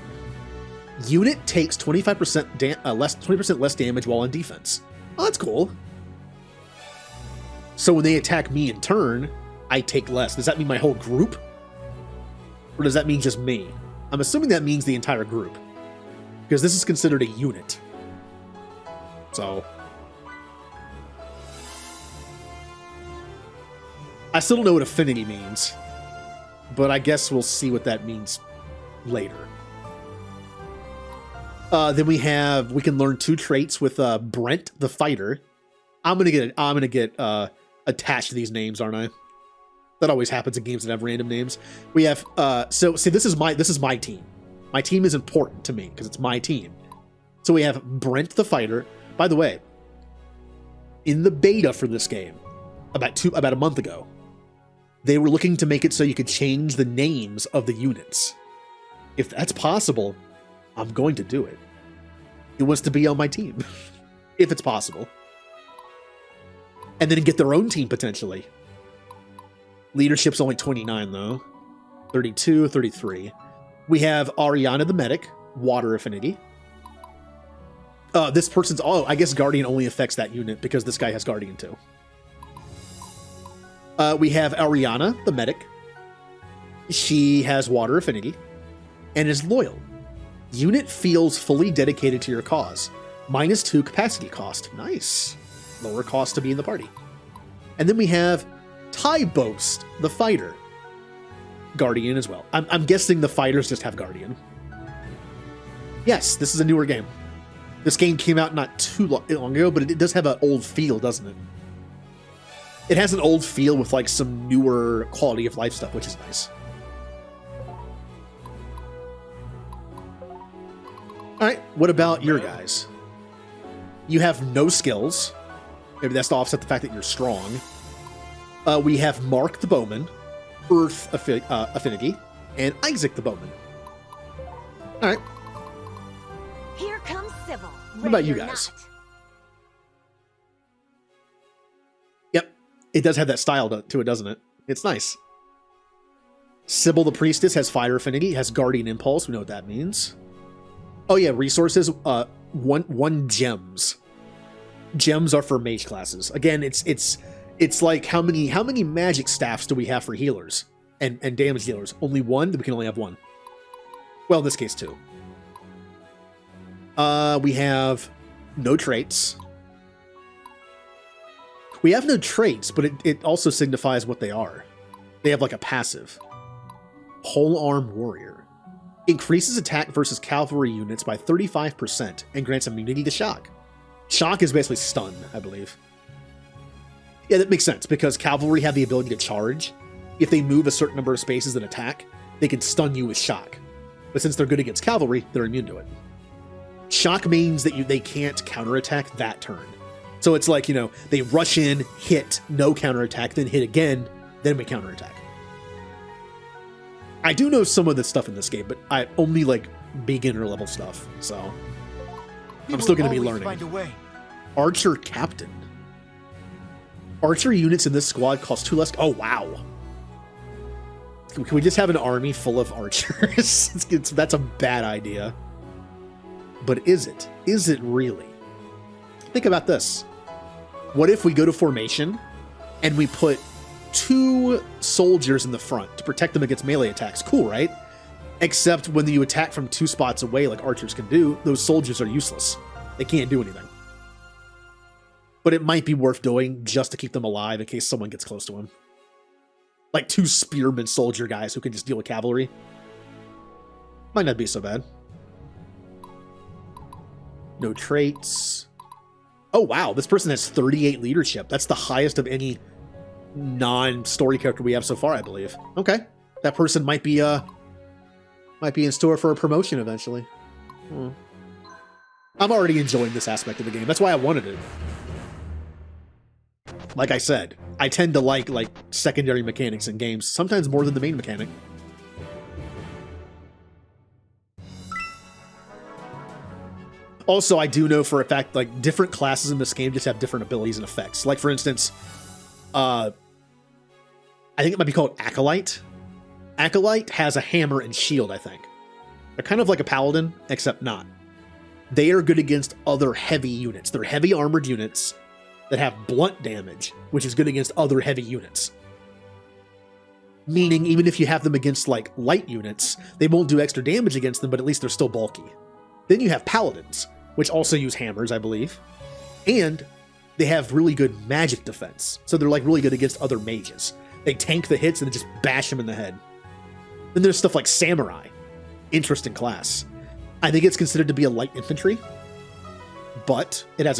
Unit takes 20% less damage while on defense. Oh, that's cool. So when they attack me in turn, I take less. Does that mean my whole group? Or does that mean just me? I'm assuming that means the entire group. Because this is considered a unit. So... I still don't know what affinity means. But I guess we'll see what that means later. Then we can learn 2 traits with Brent the fighter. I'm gonna get attached to these names, aren't I? That always happens in games that have random names. We have so see this is my team. My team is important to me because it's my team. So we have Brent the fighter. By the way, in the beta for this game, about a month ago, they were looking to make it so you could change the names of the units. If that's possible, I'm going to do it. It wants to be on my team. If it's possible. And then get their own team, potentially. Leadership's only 29, though. 32, 33. We have Ariana the medic, water affinity. This person's... Oh, I guess Guardian only affects that unit, because this guy has Guardian, too. We have Ariana the medic. She has water affinity. And is loyal. Unit feels fully dedicated to your cause. -2 capacity cost. Nice. Lower cost to be in the party. And then we have Tie Boast, the fighter. Guardian as well. I'm guessing the fighters just have Guardian. Yes, this is a newer game. This game came out not too long ago, but it does have an old feel, doesn't it? It has an old feel with like some newer quality of life stuff, which is nice. Alright, what about your guys? You have no skills. Maybe that's to offset the fact that you're strong. We have Mark the Bowman, Earth Affinity, and Isaac the Bowman. Alright. Here comes Sybil. What about you guys? Yep, it does have that style to it, doesn't it? It's nice. Sybil the Priestess has Fire Affinity, has Guardian Impulse. We know what that means. Oh yeah, resources. One gems. Gems are for mage classes. Again, it's like how many magic staffs do we have for healers and damage dealers? Only one. We can only have one. Well, in this case, two. We have no traits. We have no traits, but it also signifies what they are. They have like a passive. Polearm Warrior. Increases attack versus cavalry units by 35% and grants immunity to shock. Shock is basically stun, I believe. Yeah, that makes sense, because cavalry have the ability to charge. If they move a certain number of spaces and attack, they can stun you with shock. But since they're good against cavalry, they're immune to it. Shock means that they can't counterattack that turn. So it's like, they rush in, hit, no counterattack, then hit again, then we counterattack. I do know some of this stuff in this game, but I only like beginner level stuff, so I'm still going to be learning. Find a way. Archer Captain. Archer units in this squad cost 2 less. Oh, wow. Can we just have an army full of archers? That's a bad idea. But is it? Is it really? Think about this. What if we go to formation and we put 2 soldiers in the front to protect them against melee attacks? Cool, right? Except when you attack from 2 spots away like archers can do, those soldiers are useless. They can't do anything. But it might be worth doing just to keep them alive in case someone gets close to them. Like 2 spearman soldier guys who can just deal with cavalry. Might not be so bad. No traits. Oh wow, this person has 38 leadership. That's the highest of any non-story character we have so far, I believe. Okay. That person might be in store for a promotion eventually. I'm already enjoying this aspect of the game. That's why I wanted it. Like I said, I tend to like secondary mechanics in games, sometimes more than the main mechanic. Also, I do know for a fact, like, different classes in this game just have different abilities and effects. Like, for instance, I think it might be called Acolyte. Acolyte has a hammer and shield, I think. They're kind of like a paladin, except not. They are good against other heavy units. They're heavy armored units that have blunt damage, which is good against other heavy units. Meaning, even if you have them against, like, light units, they won't do extra damage against them, but at least they're still bulky. Then you have paladins, which also use hammers, I believe. And they have really good magic defense. So they're like really good against other mages. They tank the hits and then just bash them in the head. Then there's stuff like Samurai. Interesting class. I think it's considered to be a light infantry, but he has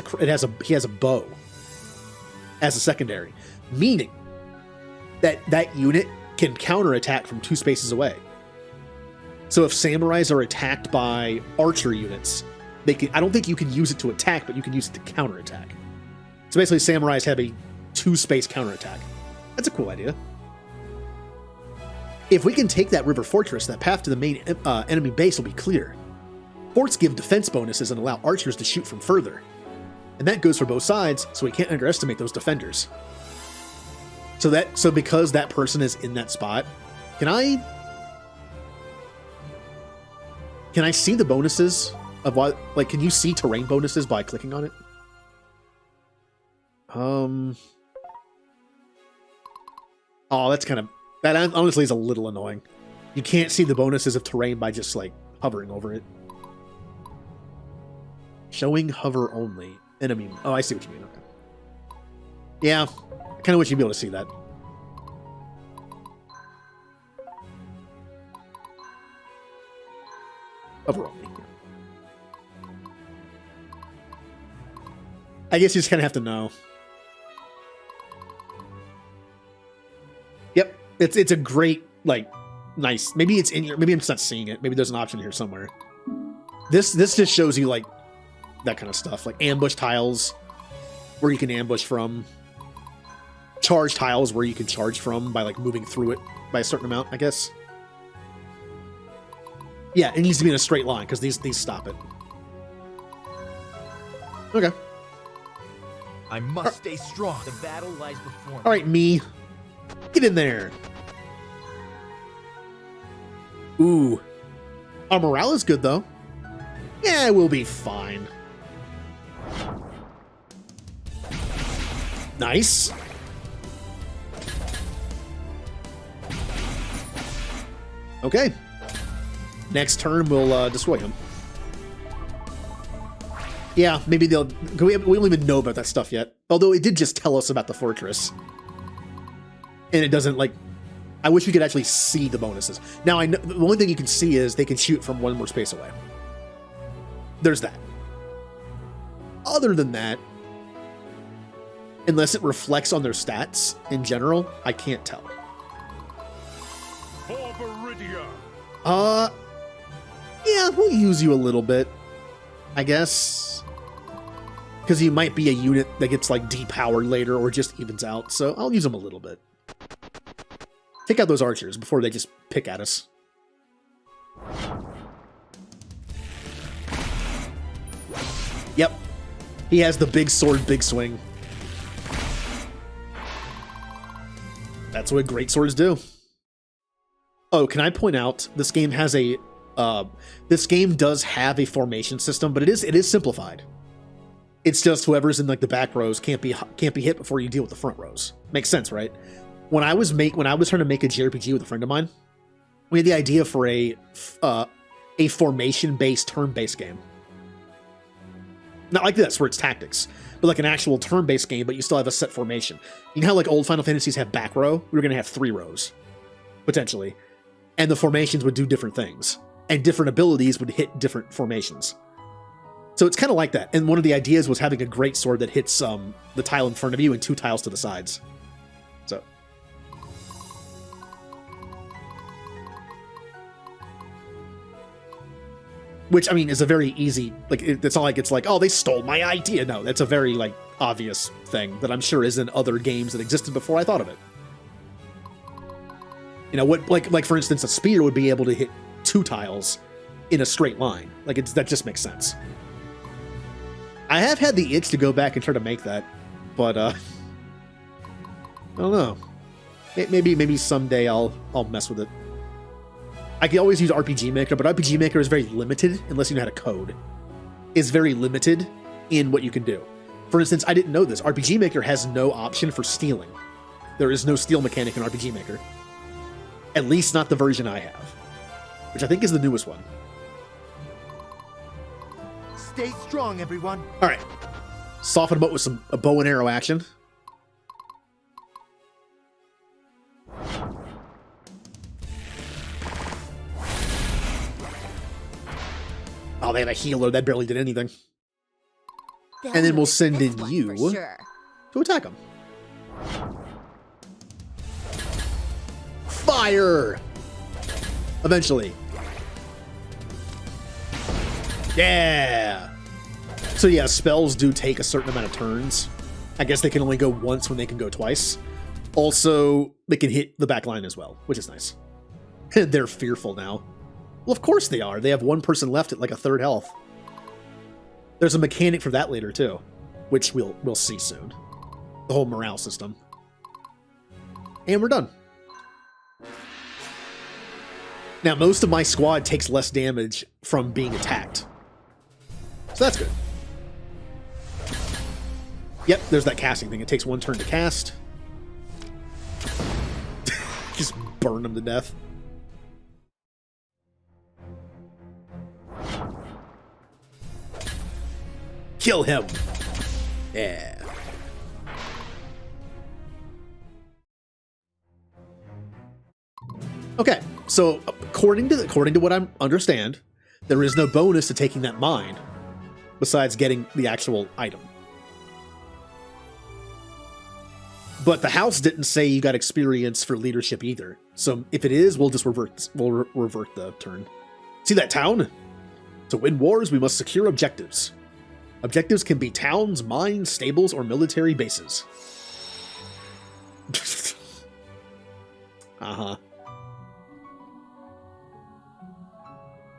a bow as a secondary, meaning that unit can counterattack from 2 spaces away. So if samurais are attacked by archer units, I don't think you can use it to attack, but you can use it to counterattack. So basically samurais have a 2-space counterattack. That's a cool idea. If we can take that river fortress, that path to the main enemy base will be clear. Forts give defense bonuses and allow archers to shoot from further. And that goes for both sides, so we can't underestimate those defenders. So because that person is in that spot, can I see the bonuses of what, like, can you see terrain bonuses by clicking on it? Oh, that honestly is a little annoying. You can't see the bonuses of terrain by just, like, hovering over it. Showing hover only. Enemy. Oh, I see what you mean. Okay. Yeah, I kind of wish you'd be able to see that. Hover only. I guess you just kind of have to know. Yep, it's a great, like, nice. Maybe it's in here. Maybe I'm just not seeing it. Maybe there's an option here somewhere. This just shows you, like, that kind of stuff, like ambush tiles where you can ambush from, charge tiles where you can charge from by, like, moving through it by a certain amount, I guess. Yeah, it needs to be in a straight line because these stop it. Okay. I must stay strong. The battle lies before me. All right, me. Get in there. Ooh. Our morale is good, though. Yeah, we'll be fine. Nice. Okay. Next turn, we'll destroy him. Yeah, maybe they'll... We don't even know about that stuff yet. Although it did just tell us about the fortress. And it doesn't, like... I wish we could actually see the bonuses. Now, I know the only thing you can see is they can shoot from one more space away. There's that. Other than that, unless it reflects on their stats in general, I can't tell. Yeah, we'll use you a little bit, I guess. Because you might be a unit that gets, like, depowered later or just evens out, so I'll use them a little bit. Take out those archers before they just pick at us. Yep. He has the big sword, big swing. That's what great swords do. Oh, can I point out, this game has a... this game does have a formation system, but it is simplified. It's just whoever's in, like, the back rows can't be hit before you deal with the front rows. Makes sense, right? When I was trying to make a JRPG with a friend of mine, we had the idea for a formation-based, turn-based game. Not like this, where it's tactics, but like an actual turn-based game, but you still have a set formation. You know how, like, old Final Fantasies have back row? We were going to have 3 rows, potentially. And the formations would do different things. And different abilities would hit different formations. So it's kind of like that. And one of the ideas was having a great sword that hits the tile in front of you and 2 tiles to the sides. So. Which, I mean, is a very easy, like, it's not like it's like, oh, they stole my idea. No, that's a very, like, obvious thing that I'm sure is in other games that existed before I thought of it. You know, what, like for instance, a spear would be able to hit 2 tiles in a straight line. Like, that just makes sense. I have had the itch to go back and try to make that, but, I don't know. Maybe someday I'll mess with it. I can always use RPG Maker, but RPG Maker is very limited unless you know how to code. It's very limited in what you can do. For instance, I didn't know this. RPG Maker has no option for stealing. There is no steal mechanic in RPG Maker. At least not the version I have, which I think is the newest one. Stay strong, everyone. All right. Soften them up with a bow and arrow action. Oh, they have a healer. That barely did anything. They'll And then we'll notice send this in one you for sure. to attack them. Fire! Eventually. Yeah! So yeah, spells do take a certain amount of turns. I guess they can only go once when they can go twice. Also, they can hit the back line as well, which is nice. They're fearful now. Well, of course they are. They have one person left at like a 3rd health. There's a mechanic for that later too, which we'll see soon. The whole morale system. And we're done. Now, most of my squad takes less damage from being attacked. So that's good. Yep, there's that casting thing. It takes 1 turn to cast. Just burn them to death. Kill him. Yeah. Okay, so according to what I understand, there is no bonus to taking that mine, besides getting the actual item. But the house didn't say you got experience for leadership either. So if it is, we'll just revert. We'll revert the turn. See that town? To win wars, we must secure objectives. Objectives can be towns, mines, stables, or military bases. Uh-huh.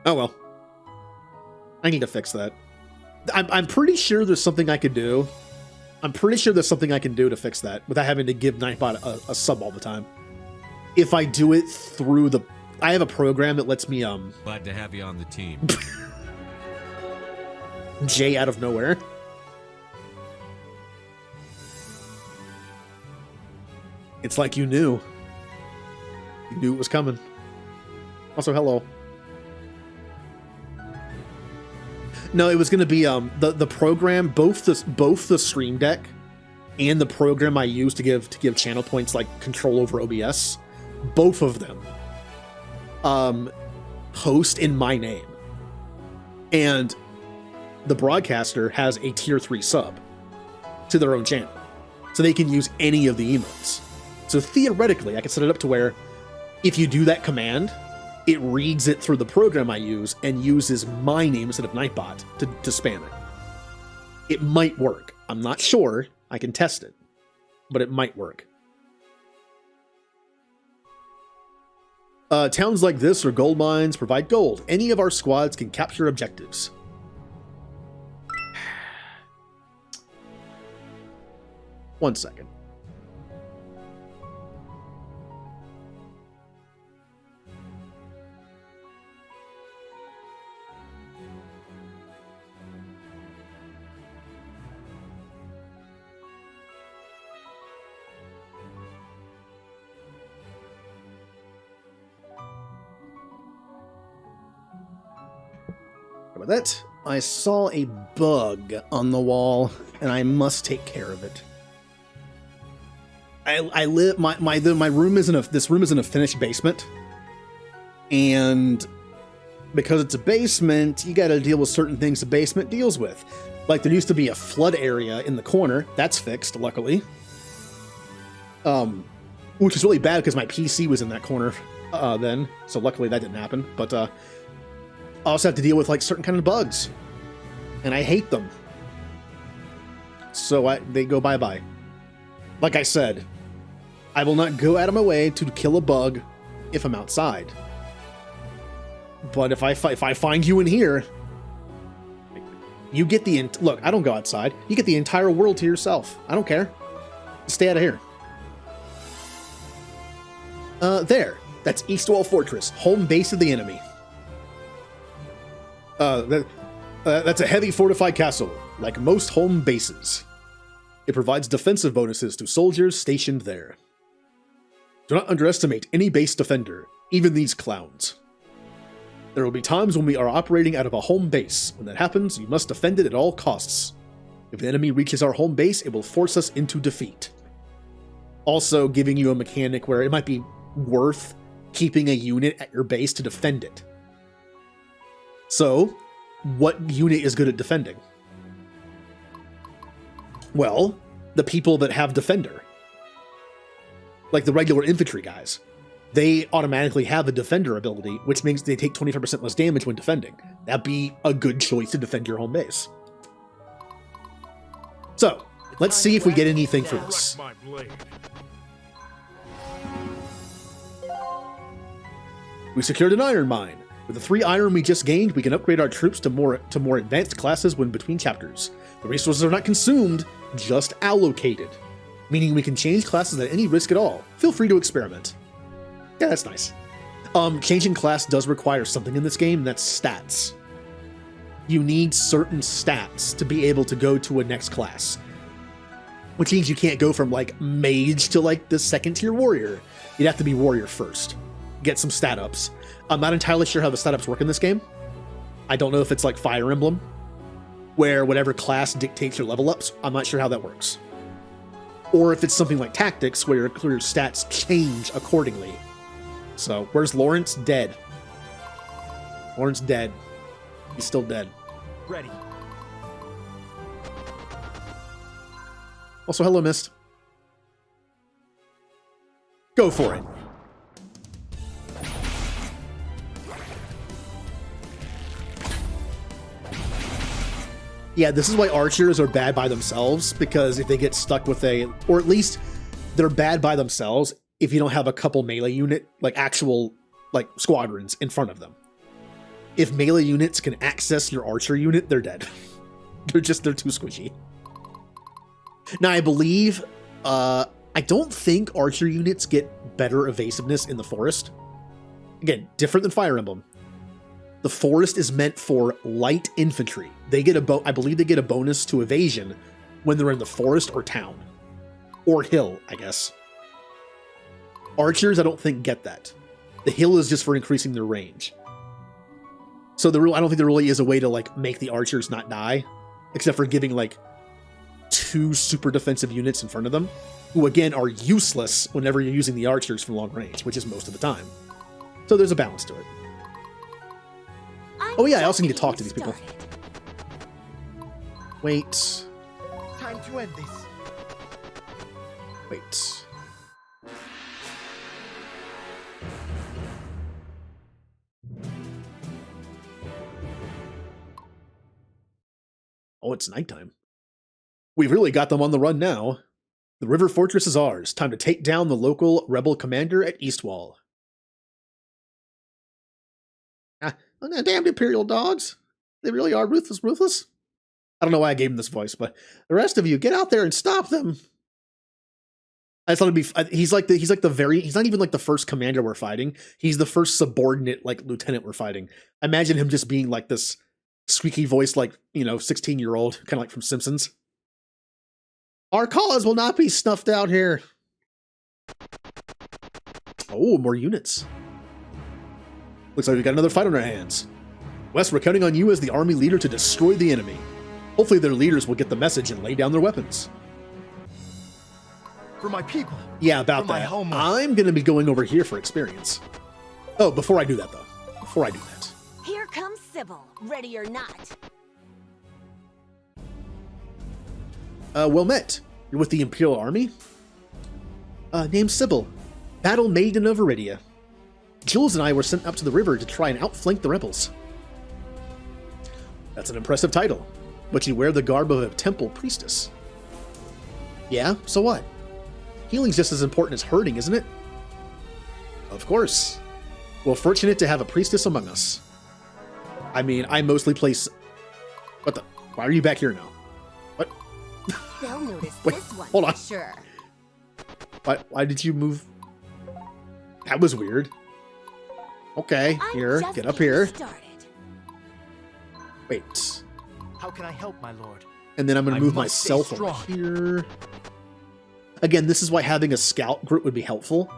Oh well. I need to fix that. I'm pretty sure there's something I could do. I'm pretty sure there's something I can do to fix that without having to give Nightbot a sub all the time. If I do it through the... I have a program that lets me... Glad to have you on the team. J out of nowhere. It's like you knew. You knew it was coming. Also, hello. No, it was going to be the program, both the Stream Deck and the program I use to give channel points like control over OBS. Both of them host in my name, and the broadcaster has a tier 3 sub to their own channel, so they can use any of the emotes. So theoretically, I can set it up to where if you do that command, it reads it through the program I use and uses my name instead of Nightbot to spam it. It might work. I'm not sure. I can test it, but it might work. Towns like this or gold mines provide gold. Any of our squads can capture objectives. One second. About that, I saw a bug on the wall, and I must take care of it. I live my room is this room is in a finished basement, and because it's a basement, you got to deal with certain things the basement deals with. Like there used to be a flood area in the corner. That's fixed, luckily. Which is really bad because my PC was in that corner then, so luckily that didn't happen. But I also have to deal with like certain kind of bugs, and I hate them. So they go bye-bye. Like I said, I will not go out of my way to kill a bug if I'm outside. But if I find you in here, you get the... Look, I don't go outside. You get the entire world to yourself. I don't care. Stay out of here. There. That's Eastwall Fortress, home base of the enemy. That's a heavy fortified castle, like most home bases. It provides defensive bonuses to soldiers stationed there. Do not underestimate any base defender, even these clowns. There will be times when we are operating out of a home base. When that happens, you must defend it at all costs. If the enemy reaches our home base, it will force us into defeat. Also giving you a mechanic where it might be worth keeping a unit at your base to defend it. So, what unit is good at defending? Well, the people that have defender. Like the regular infantry guys. They automatically have a defender ability, which means they take 25% less damage when defending. That'd be a good choice to defend your home base. So, let's see if we get anything for this. We secured an iron mine. With the 3 iron we just gained, we can upgrade our troops to more advanced classes when between chapters. The resources are not consumed, just allocated, meaning we can change classes at any risk at all. Feel free to experiment. Yeah, that's nice. Changing class does require something in this game, and that's stats. You need certain stats to be able to go to a next class, which means you can't go from like mage to like the 2nd tier warrior. You'd have to be warrior first. Get some stat ups. I'm not entirely sure how the stat ups work in this game. I don't know if it's like Fire Emblem, where whatever class dictates your level ups. I'm not sure how that works. Or if it's something like tactics, where your stats change accordingly. So, where's Lorenz? Dead. Lorenz dead. He's still dead. Ready. Also, hello, Mist. Go for it. Yeah, this is why archers are bad by themselves, because if they get stuck with or at least they're bad by themselves if you don't have a couple melee unit, like actual, like squadrons in front of them. If melee units can access your archer unit, they're dead. they're too squishy. Now, I believe, I don't think archer units get better evasiveness in the forest. Again, different than Fire Emblem. The forest is meant for light infantry. They get I believe they get a bonus to evasion when they're in the forest or town. Or hill, I guess. Archers, I don't think, get that. The hill is just for increasing their range. So I don't think there really is a way to like make the archers not die, except for giving like 2 super defensive units in front of them, who again are useless whenever you're using the archers for long range, which is most of the time. So there's a balance to it. Oh yeah, I also need to talk to these people. Wait. Time to end this. Wait. Oh, it's nighttime. We've really got them on the run now. The river fortress is ours. Time to take down the local rebel commander at Eastwall. Oh, damned Imperial dogs. They really are ruthless. I don't know why I gave him this voice, but the rest of you, get out there and stop them. I thought it'd be. He's not even like the first commander we're fighting. He's the first subordinate, like lieutenant we're fighting. I imagine him just being like this squeaky voice, like, 16-year-old, kind of like from Simpsons. Our cause will not be snuffed out here. Oh, more units. Looks like we got another fight on our hands. Wes, we're counting on you as the army leader to destroy the enemy. Hopefully their leaders will get the message and lay down their weapons. For my people. Yeah, about For my that. homeland. I'm going to be going over here for experience. Oh, before I do that, though. Here comes Sybil, ready or not. Well met. You're with the Imperial Army? Name's Sybil. Battle Maiden of Iridia. Jules and I were sent up to the river to try and outflank the rebels. That's an impressive title, but you wear the garb of a temple priestess. Yeah, so what? Healing's just as important as hurting, isn't it? Of course. Well, fortunate to have a priestess among us. I mean, I mostly place... What the... Why are you back here now? What? They'll notice Wait, this one, hold on. sure. Why did you move? That was weird. Okay, here, get up here. Started. Wait. How can I help, my lord? And then I'm going I to move must stay myself over strong. here. Again, this is why having a scout group would be helpful.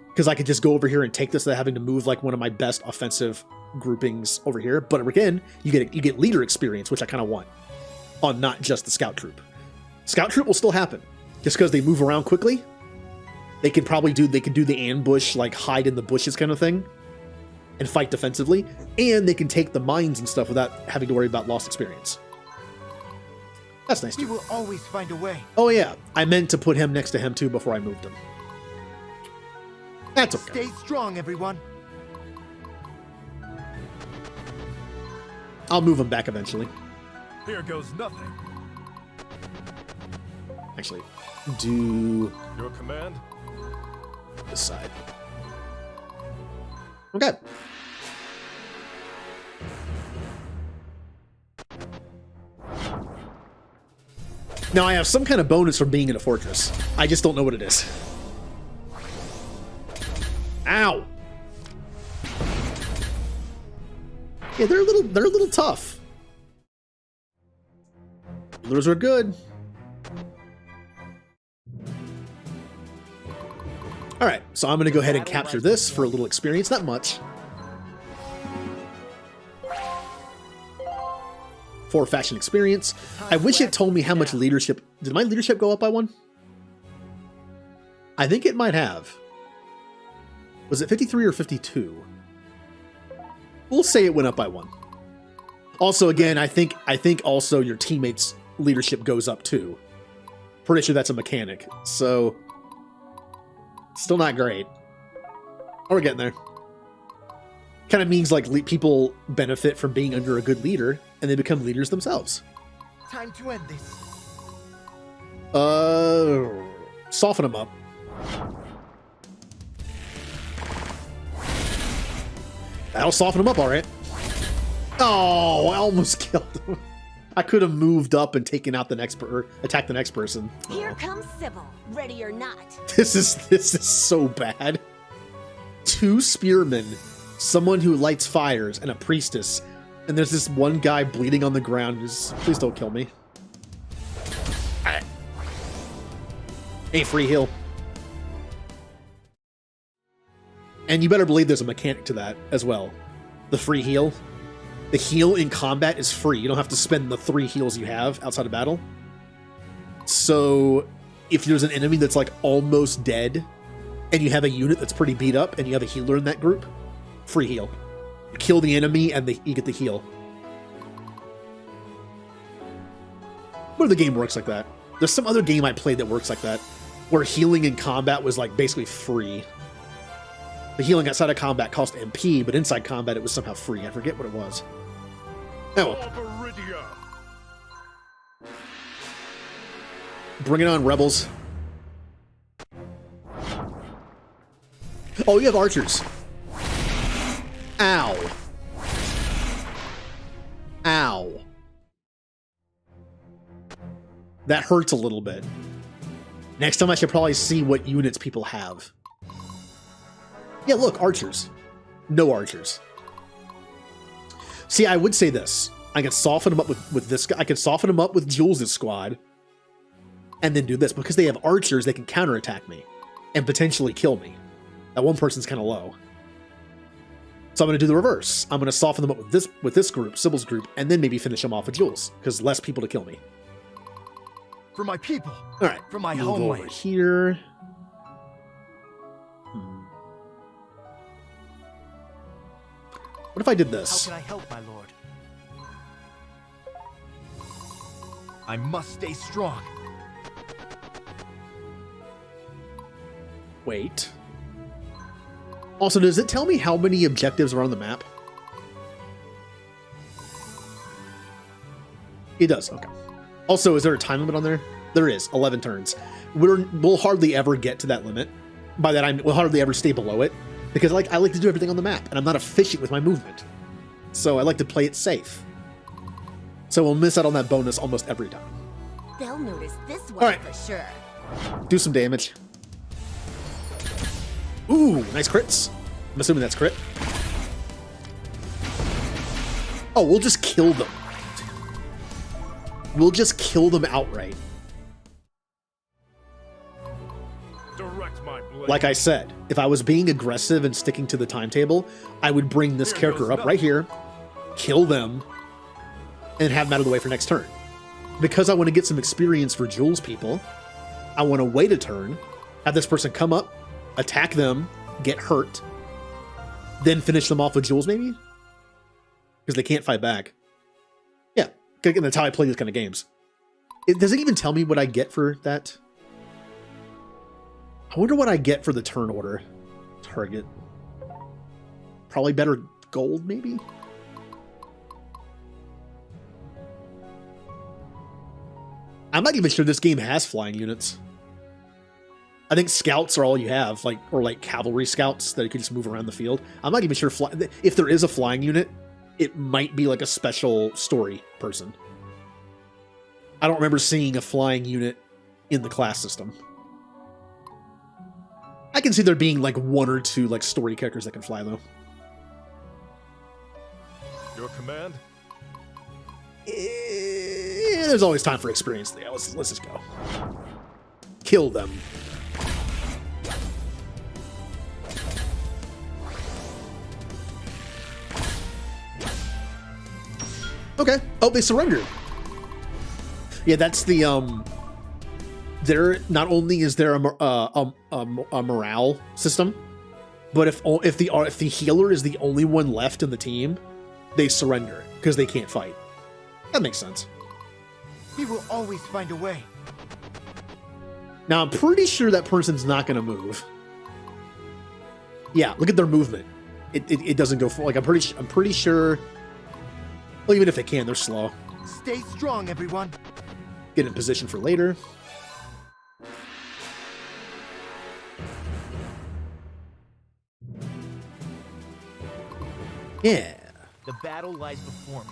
Because I could just go over here and take this without having to move like one of my best offensive groupings over here. But again, you get leader experience, which I kind of want. On not just the scout troop. Scout troop will still happen. Just because they move around quickly. They can do the ambush, like hide in the bushes kind of thing. And fight defensively. And they can take the mines and stuff without having to worry about lost experience. That's nice We too. will always find a way. Oh yeah, I meant to put him next to him too before I moved him. That's okay. Stay strong, everyone. I'll move him back eventually. Here goes nothing. Actually, do Your command? this side. Okay. Now I have some kind of bonus from being in a fortress. I just don't know what it is. Ow! Yeah, they're a little tough. Those are good. All right, so I'm going to go ahead and capture this for a little experience. Not much. 4 faction experience. I wish it told me how much leadership. Did my leadership go up by 1? I think it might have. Was it 53 or 52? We'll say it went up by 1. Also, again, I think also your teammates' leadership goes up too. Pretty sure that's a mechanic. So, still not great. We're getting there. Kind of means like people benefit from being under a good leader, and they become leaders themselves. Time to end this. Soften them up. That'll soften them up, all right. Oh, I almost killed him. I could have moved up and taken out the next or attacked the next person. Here comes Sybil, ready or not. This is so bad. 2 spearmen, someone who lights fires, and a priestess. And there's this one guy bleeding on the ground. Just, please don't kill me. Hey, free heal. And you better believe there's a mechanic to that as well. The free heal. The heal in combat is free. You don't have to spend the 3 heals you have outside of battle. So if there's an enemy that's like almost dead, and you have a unit that's pretty beat up, and you have a healer in that group, free heal. Kill the enemy, and you get the heal. What if the game works like that? There's some other game I played that works like that, where healing in combat was like basically free. The healing outside of combat cost MP, but inside combat it was somehow free. I forget what it was. Oh. Bring it on, rebels. Oh, you have archers. Ow. Ow. That hurts a little bit. Next time I should probably see what units people have. Yeah, look, archers. No archers. See, I would say this. I could soften them up with this guy. I could soften them up with Jules' squad. And then do this. Because they have archers, they can counterattack me. And potentially kill me. That one person's kind of low. So I'm going to do the reverse. I'm going to soften them up with this group, Sybil's group, and then maybe finish them off with Jules. Because less people to kill me. For my people. All right. For my Move homeland. over here. What if I did this? How can I help, my lord? I must stay strong. Wait. Also, does it tell me how many objectives are on the map? It does, okay. Also, is there a time limit on there? There is, 11 turns. We'll hardly ever get to that limit. By that, we'll hardly ever stay below it. Because I like to do everything on the map, and I'm not efficient with my movement. So I like to play it safe. So we'll miss out on that bonus almost every time. They'll notice this one for sure. Do some damage. Ooh, nice crits. I'm assuming that's crit. Oh, we'll just kill them. We'll just kill them outright. Like I said, if I was being aggressive and sticking to the timetable, I would bring this character up right here, kill them, and have them out of the way for next turn. Because I want to get some experience for Jules people, I want to wait a turn, have this person come up, attack them, get hurt, then finish them off with Jules maybe? Because they can't fight back. Yeah, that's how I play these kind of games. Does it even tell me what I get for that? I wonder what I get for the turn order target. Probably better gold, maybe? I'm not even sure this game has flying units. I think scouts are all you have, or cavalry scouts that you can just move around the field. I'm not even sure if there is a flying unit, it might be like a special story person. I don't remember seeing a flying unit in the class system. I can see there being like 1 or 2 story characters that can fly though. Your command? There's always time for experience. Yeah, let's just go. Kill them. Okay. Oh, they surrendered. Yeah, that's the there. Not only is there a morale system, but if the healer is the only one left in the team, they surrender because they can't fight. That makes sense. We will always find a way. Now I'm pretty sure that person's not going to move. Yeah, look at their movement. It doesn't go full. Like I'm pretty sure. Well, even if they can, they're slow. Stay strong, everyone. Get in position for later. Yeah. The battle lies before me.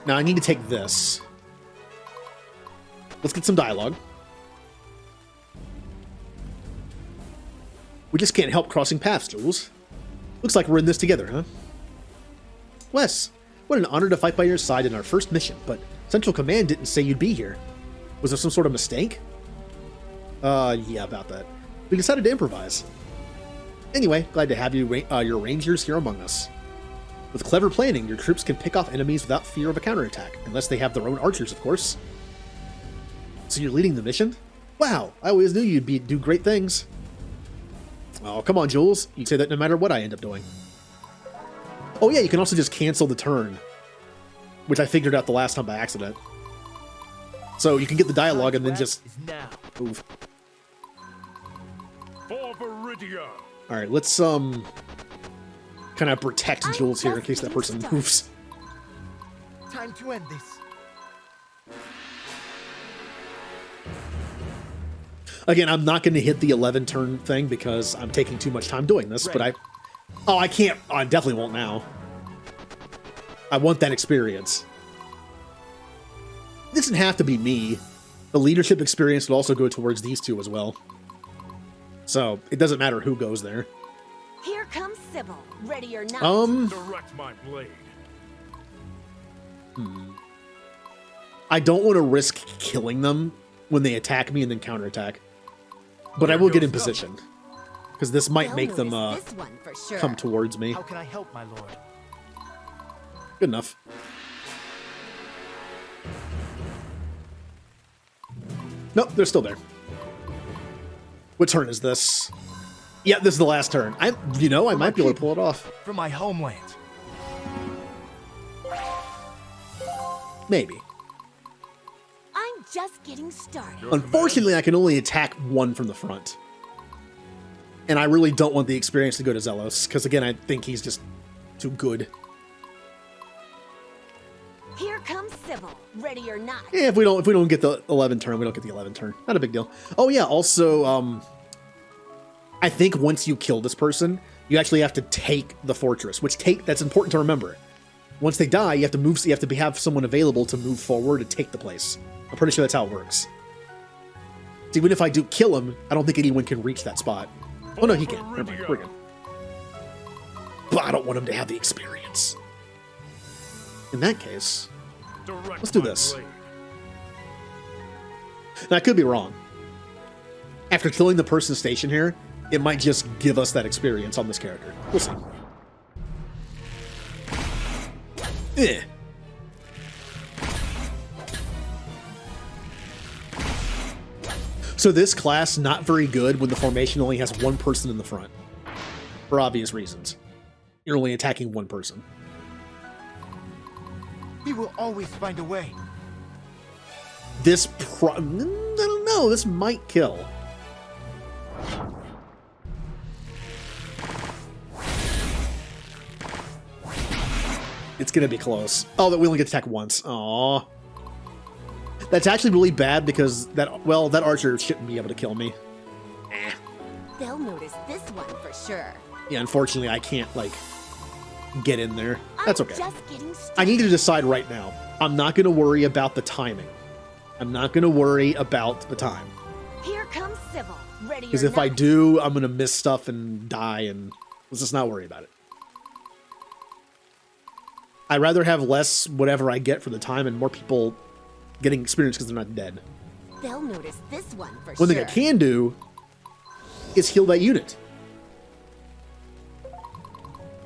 Now I need to take this. Let's get some dialogue. We just can't help crossing paths, Jules. Looks like we're in this together, huh? Wes, what an honor to fight by your side in our first mission, but Central Command didn't say you'd be here. Was there some sort of mistake? Yeah, about that. We decided to improvise. Anyway, glad to have you, your rangers here among us. With clever planning, your troops can pick off enemies without fear of a counterattack, unless they have their own archers, of course. So you're leading the mission? Wow, I always knew you'd do great things. Oh, come on, Jules. You'd say that no matter what I end up doing. Oh yeah, you can also just cancel the turn, which I figured out the last time by accident. So you can get the dialogue and then just move. For Viridia. All right, let's kind of protect Jules here in case that person moves. Time to end this. Again, I'm not going to hit the 11 turn thing because I'm taking too much time doing this, but I can't. I definitely won't now. I want that experience. It doesn't have to be me. The leadership experience would also go towards these two as well. So it doesn't matter who goes there. Here comes Sybil, ready or not. Direct my blade. I don't want to risk killing them when they attack me and then counterattack. But I will get in position. Because this might make them This one for sure. come towards me. How can I help, my lord? Good enough. Nope, they're still there. What turn is this? Yeah, this is the last turn. I might be able to pull it off. For my homeland. Maybe. I'm just getting started. Unfortunately, I can only attack one from the front. And I really don't want the experience to go to Zelos, because again, I think he's just too good. Here comes Sybil, ready or not. Yeah, if we don't get the 11 turn, we don't get the 11 turn. Not a big deal. Oh yeah, also, I think once you kill this person, you actually have to take the fortress, that's important to remember. Once they die, you have to move. So you have to have someone available to move forward and take the place. I'm pretty sure that's how it works. So even if I do kill him, I don't think anyone can reach that spot. Oh no, he can. Never mind. We're good. But I don't want him to have the experience. In that case, let's do this. Now, I could be wrong. After killing the person stationed here, it might just give us that experience on this character. We'll see. Eh. So this class, not very good when the formation only has one person in the front. For obvious reasons. You're only attacking one person. We will always find a way. This I don't know, this might kill. It's gonna be close. Oh, that we only get to attack once. Aww. That's actually really bad because that archer shouldn't be able to kill me. They'll notice this one for sure. Yeah, unfortunately, I can't, get in there. That's okay. I'm just getting started. I need to decide right now. I'm not going to worry about the timing. I'm not going to worry about the time. Here comes Sybil, ready or not. Because if I do, I'm going to miss stuff and die, and let's just not worry about it. I'd rather have less whatever I get for the time and more people getting experience because they're not dead. They'll notice this one for One sure. thing I can do is heal that unit.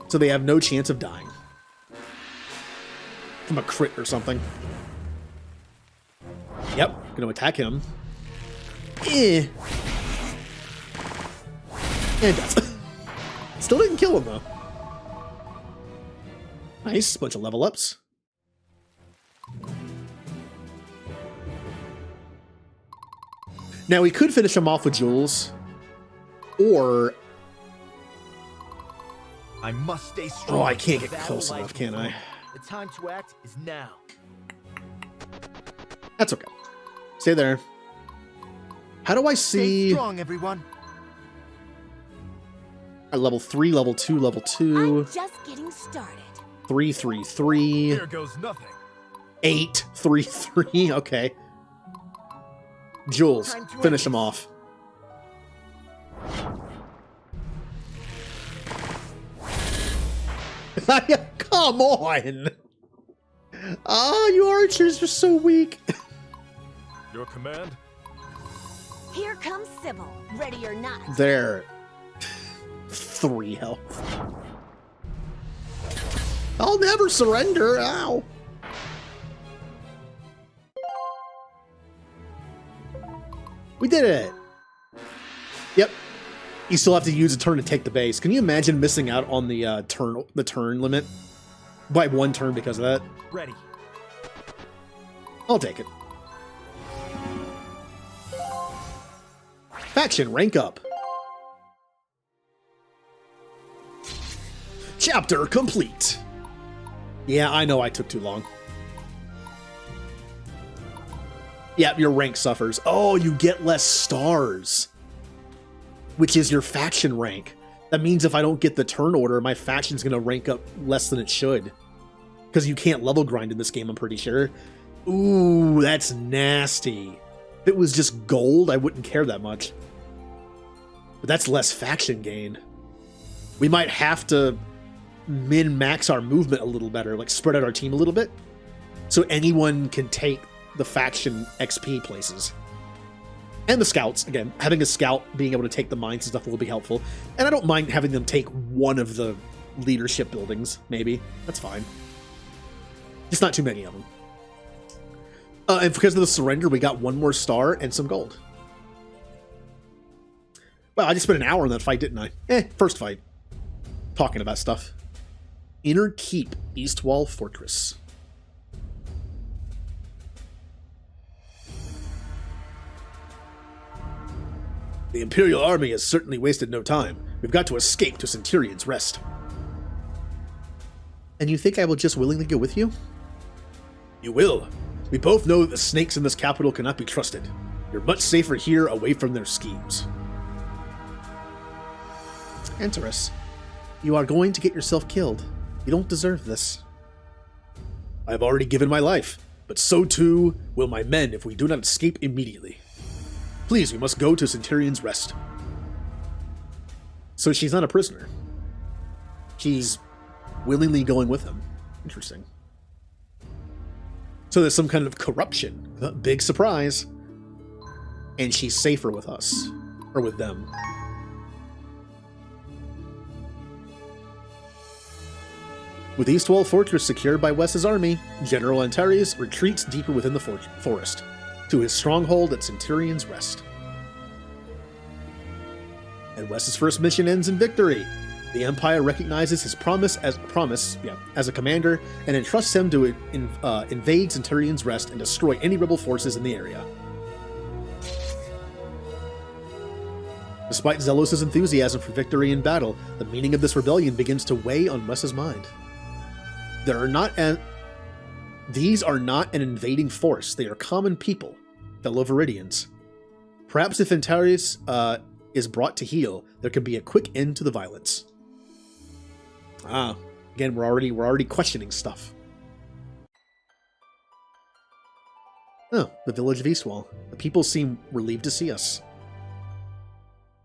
So they have no chance of dying. from a crit or something. Yep, gonna attack him. And death. Still didn't kill him though. Nice, bunch of level ups. Now we could finish him off with jewels, or I must stay strong. oh, I can't The get battle close lies enough, can I? before me. The time to act is now. That's okay. Stay there. How do I Stay see strong, everyone. at level 3, level 2, level 2, I'm just getting started. 3, 3, 3, Here goes nothing. 8, 3, 3. Okay. Jules, Time to finish end him this. off. Come on! Ah, you archers are so weak. Your command? Here comes Sybil, ready or not. There. 3 health. I'll never surrender. Ow. We did it. Yep. You still have to use a turn to take the base. Can you imagine missing out on the turn limit by 1 turn because of that? Ready. I'll take it. Faction rank up. Chapter complete. Yeah, I know I took too long. Yeah, your rank suffers. Oh, you get less stars, which is your faction rank. That means if I don't get the turn order, my faction's going to rank up less than it should. Because you can't level grind in this game, I'm pretty sure. Ooh, that's nasty. If it was just gold, I wouldn't care that much. But that's less faction gain. We might have to min-max our movement a little better, like spread out our team a little bit, so anyone can take the faction XP places. And the scouts, again, having a scout being able to take the mines and stuff will be helpful. And I don't mind having them take one of the leadership buildings, maybe. That's fine. Just not too many of them. And because of the surrender, we got 1 more star and some gold. Well, I just spent an hour on that fight, didn't I? First fight. Talking about stuff. Inner Keep, East Wall Fortress. The Imperial Army has certainly wasted no time. We've got to escape to Centurion's Rest. And you think I will just willingly go with you? You will. We both know that the snakes in this capital cannot be trusted. You're much safer here, away from their schemes. Antares, you are going to get yourself killed. You don't deserve this. I've already given my life, but so too will my men if we do not escape immediately. Please, we must go to Centurion's Rest. So she's not a prisoner. She's willingly going with him. Interesting. So there's some kind of corruption. Big surprise. And she's safer with us. Or with them. With Eastwall Fortress secured by Wes's army, General Antares retreats deeper within the forest, to his stronghold at Centurion's Rest. And Wes's first mission ends in victory. The Empire recognizes his promise as a commander and entrusts him to invade Centurion's Rest and destroy any rebel forces in the area. Despite Zelos' enthusiasm for victory in battle, the meaning of this rebellion begins to weigh on Wes's mind. These are not an invading force, they are common people, fellow Viridians. Perhaps if Antares is brought to heel, there can be a quick end to the violence. Again, we're already questioning stuff. Oh, the village of Eastwall. The people seem relieved to see us.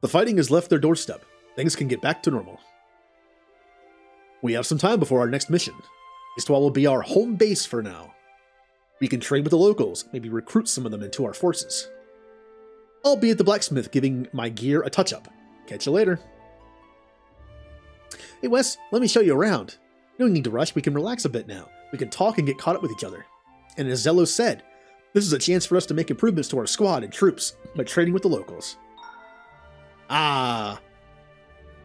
The fighting has left their doorstep. Things can get back to normal. We have some time before our next mission. Eastwall will be our home base for now. We can trade with the locals, maybe recruit some of them into our forces. I'll be at the blacksmith giving my gear a touch-up. Catch you later. Hey Wes, let me show you around. No need to rush, we can relax a bit now. We can talk and get caught up with each other. And as Zello said, this is a chance for us to make improvements to our squad and troops by trading with the locals. Ah.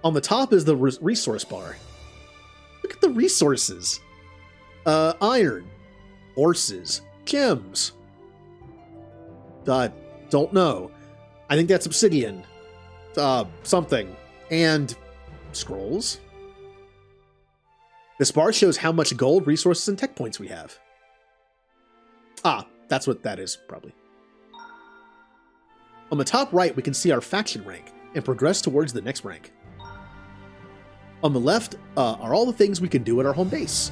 On the top is the resource bar. Look at the resources. Iron, horses, gems. Don't know. I think that's obsidian. Something. And scrolls. This bar shows how much gold, resources, and tech points we have. Ah, that's what that is, probably. On the top right, we can see our faction rank and progress towards the next rank. On the left are all the things we can do at our home base.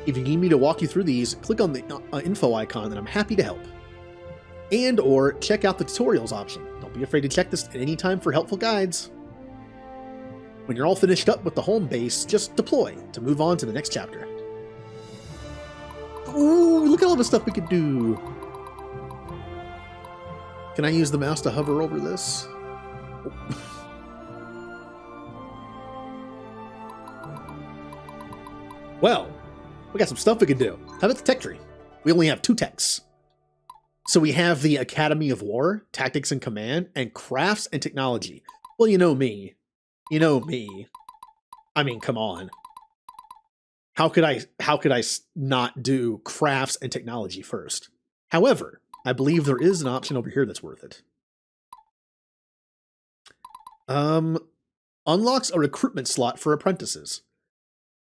If you need me to walk you through these, click on the info icon and I'm happy to help. And or check out the tutorials option. Don't be afraid to check this at any time for helpful guides. When you're all finished up with the home base, just deploy to move on to the next chapter. Ooh, look at all the stuff we can do. Can I use the mouse to hover over this? Oh. Well, we got some stuff we can do. How about the tech tree? We only have 2 techs. So we have the Academy of War, Tactics and Command, and Crafts and Technology. Well, you know me. You know me. I mean, come on. How could I not do Crafts and Technology first? However, I believe there is an option over here that's worth it. Unlocks a recruitment slot for apprentices.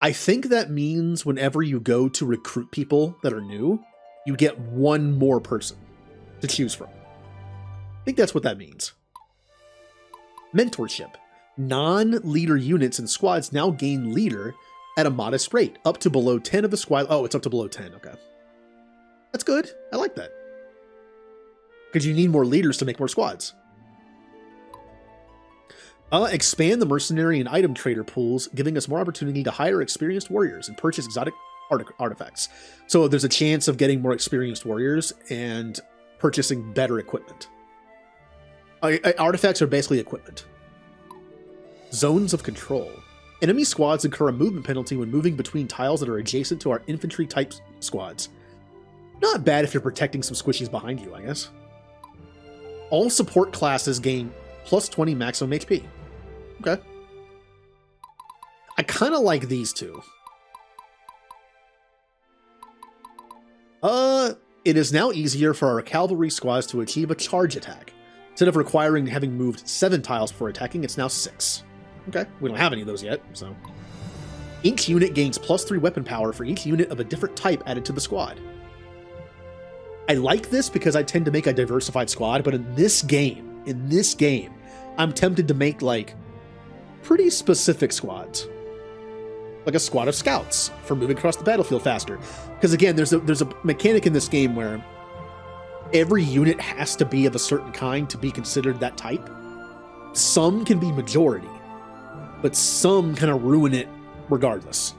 I think that means whenever you go to recruit people that are new, you get 1 more person to choose from. I think that's what that means. Mentorship. Non-leader units and squads now gain leader at a modest rate, up to below 10 of the squad. Oh, it's up to below 10. Okay. That's good. I like that. Because you need more leaders to make more squads. Expand the mercenary and item trader pools, giving us more opportunity to hire experienced warriors and purchase exotic artifacts. So there's a chance of getting more experienced warriors and purchasing better equipment. Artifacts are basically equipment. Zones of control. Enemy squads incur a movement penalty when moving between tiles that are adjacent to our infantry type squads. Not bad if you're protecting some squishies behind you, I guess. All support classes gain plus 20 maximum HP. Okay. I kind of like these 2. It is now easier for our cavalry squads to achieve a charge attack. Instead of requiring having moved 7 tiles before attacking, it's now 6. Okay, we don't have any of those yet, so. Each unit gains plus 3 weapon power for each unit of a different type added to the squad. I like this because I tend to make a diversified squad, but in this game, I'm tempted to make, like, pretty specific squads. Like a squad of scouts for moving across the battlefield faster. Because again, there's a mechanic in this game where every unit has to be of a certain kind to be considered that type. Some can be majority, but some kind of ruin it regardless.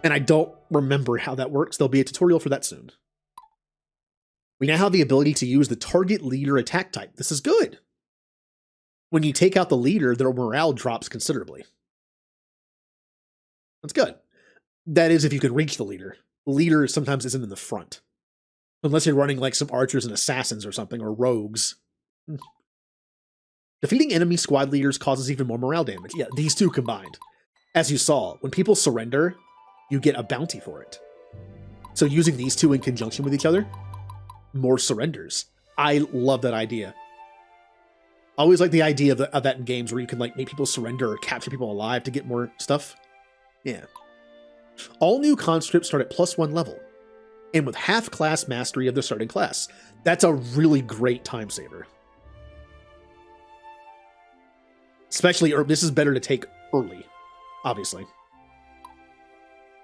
And I don't remember how that works. There'll be a tutorial for that soon. We now have the ability to use the target leader attack type. This is good. When you take out the leader, their morale drops considerably. That's good. That is if you can reach the leader. The leader sometimes isn't in the front. Unless you're running like some archers and assassins or something, or rogues. Defeating enemy squad leaders causes even more morale damage. Yeah, these 2 combined. As you saw, when people surrender, you get a bounty for it. So using these 2 in conjunction with each other, more surrenders. I love that idea. I always like the idea of that in games where you can like make people surrender or capture people alive to get more stuff. Yeah. All new conscripts start at plus 1 level, and with half class mastery of the starting class. That's a really great time saver. Especially, or this is better to take early, obviously.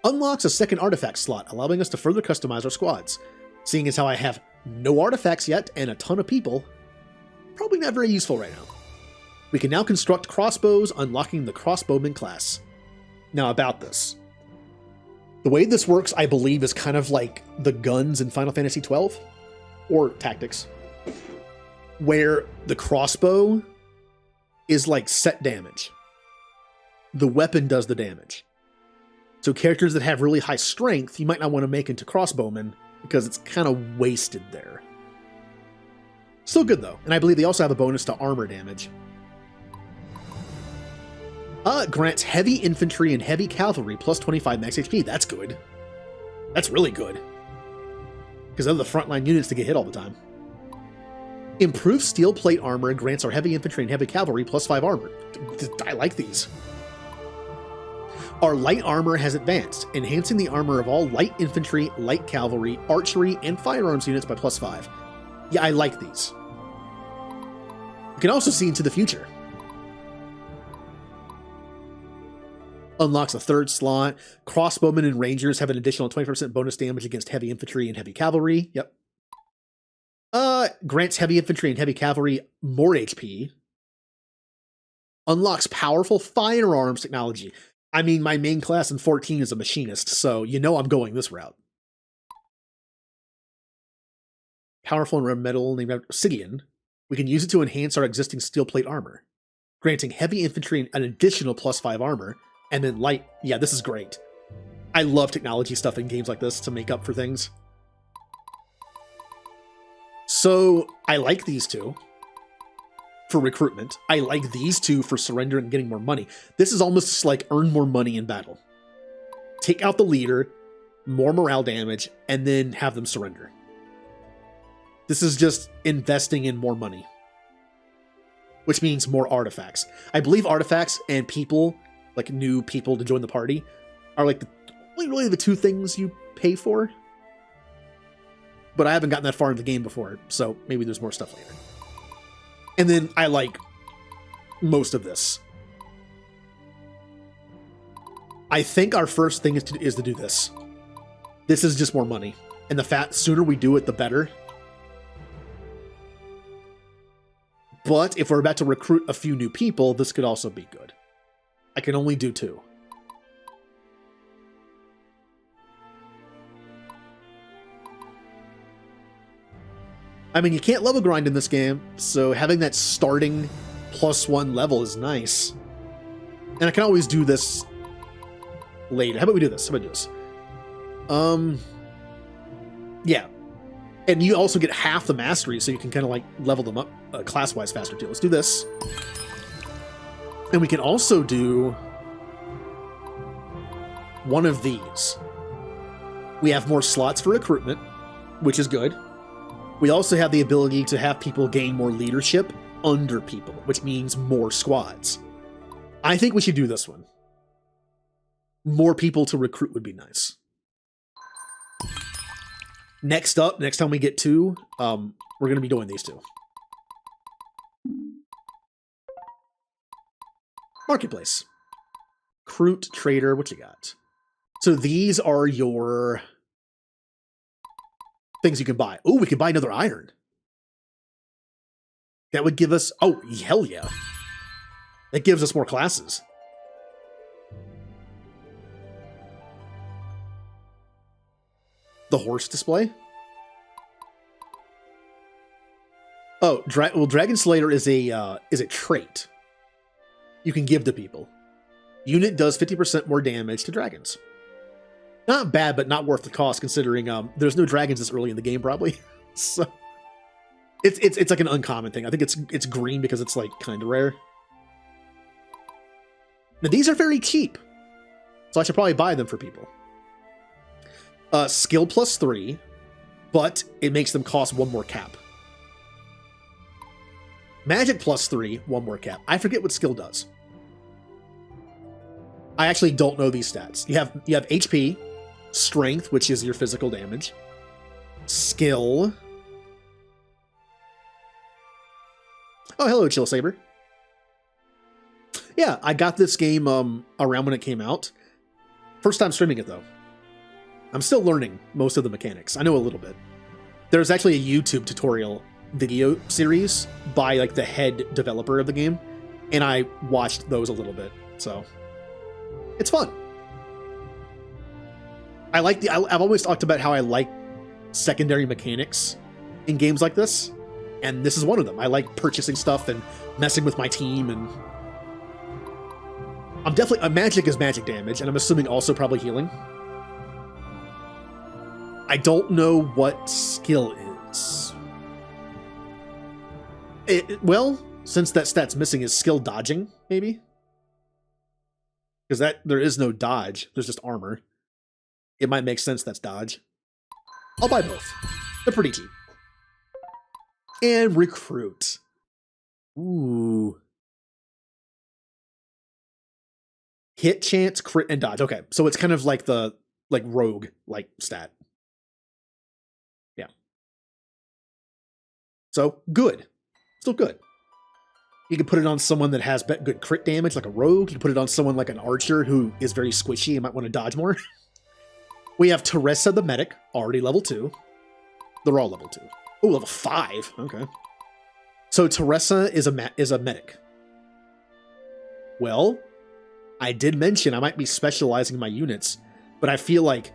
Unlocks a second artifact slot, allowing us to further customize our squads. Seeing as how I have no artifacts yet and a ton of people, probably not very useful right now. We can now construct crossbows, unlocking the crossbowman class. Now about this. The way this works, I believe, is kind of like the guns in Final Fantasy XII, or Tactics, where the crossbow is like set damage. The weapon does the damage. So characters that have really high strength, you might not want to make into crossbowmen because it's kind of wasted there. Still good though, and I believe they also have a bonus to armor damage. Grants heavy infantry and heavy cavalry plus 25 max HP. That's good. That's really good. Because they're the frontline units to get hit all the time. Improved steel plate armor grants our heavy infantry and heavy cavalry plus 5 armor. I like these. Our light armor has advanced, enhancing the armor of all light infantry, light cavalry, archery, and firearms units by plus 5. Yeah, I like these. You can also see into the future. Unlocks a third slot. Crossbowmen and rangers have an additional 20% bonus damage against heavy infantry and heavy cavalry. Yep. Grants heavy infantry and heavy cavalry more HP. Unlocks powerful firearms technology. I mean, my main class in 14 is a machinist, so you know I'm going this route. Powerful and rare metal named Obsidian. We can use it to enhance our existing steel plate armor, granting heavy infantry an additional plus 5 armor, and then light. Yeah, this is great. I love technology stuff in games like this to make up for things. So I like these two for recruitment. I like these two for surrender and getting more money. This is almost just like earn more money in battle. Take out the leader, more morale damage, and then have them surrender. This is just investing in more money, which means more artifacts. I believe artifacts and people, like new people to join the party, are like really the two things you pay for. But I haven't gotten that far in the game before, so maybe there's more stuff later. And then I like most of this. I think our first thing is to do this. This is just more money. And the sooner we do it, the better. But if we're about to recruit a few new people, this could also be good. I can only do 2. I mean, you can't level grind in this game, so having that starting +1 level is nice. And I can always do this later. How about we do this? Yeah. And you also get half the mastery, so you can kind of like level them up class-wise faster too. Let's do this. And we can also do one of these. We have more slots for recruitment, which is good. We also have the ability to have people gain more leadership under people, which means more squads. I think we should do this one. More people to recruit would be nice. Next time we get 2, we're going to be doing these 2. Marketplace. Recruit, trader, what you got? So these are your things you can buy. Oh, we can buy another iron. That would give us... Oh, hell yeah. That gives us more classes. The horse display? Oh, well, Dragon Slayer is a trait you can give to people. Unit does 50% more damage to dragons. Not bad, but not worth the cost considering there's no dragons this early in the game probably. So it's like an uncommon thing. I think it's green because it's like kind of rare. Now these are very cheap, so I should probably buy them for people. Skill +3, but it makes them cost 1 more cap. Magic +3, 1 more cap. I forget what skill does. I actually don't know these stats. You have HP, strength, which is your physical damage, skill. Oh, hello, Chill Saber. Yeah, I got this game around when it came out. First time streaming it though. I'm still learning most of the mechanics. I know a little bit. There's actually a YouTube tutorial video series by like the head developer of the game, and I watched those a little bit, so it's fun. I've always talked about how I like secondary mechanics in games like this, and this is one of them. I like purchasing stuff and messing with my team, and I'm definitely magic is magic damage, and I'm assuming also probably healing. I don't know what skill is. Well, since that stat's missing, is skill dodging, maybe? Because there is no dodge, there's just armor. It might make sense that's dodge. I'll buy both. They're pretty cheap. And recruit. Ooh. Hit chance, crit, and dodge. Okay, so it's kind of like the rogue stat. Yeah. So good. Still good. You can put it on someone that has good crit damage, like a rogue. You can put it on someone like an archer who is very squishy and might want to dodge more. We have Teresa the medic, already level 2. They're all level 2. Oh, level 5. Okay. So Teresa is a medic. Well, I did mention I might be specializing my units, but I feel like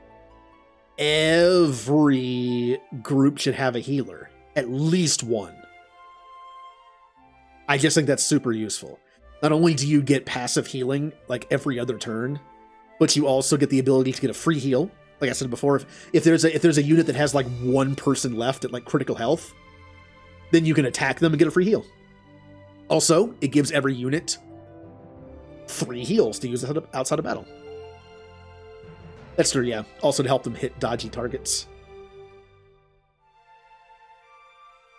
every group should have a healer. At least one. I just think that's super useful. Not only do you get passive healing like every other turn, but you also get the ability to get a free heal. Like I said before, if there's a unit that has like one person left at like critical health, then you can attack them and get a free heal. Also, it gives every unit 3 heals to use outside of battle. That's true, yeah. Also to help them hit dodgy targets.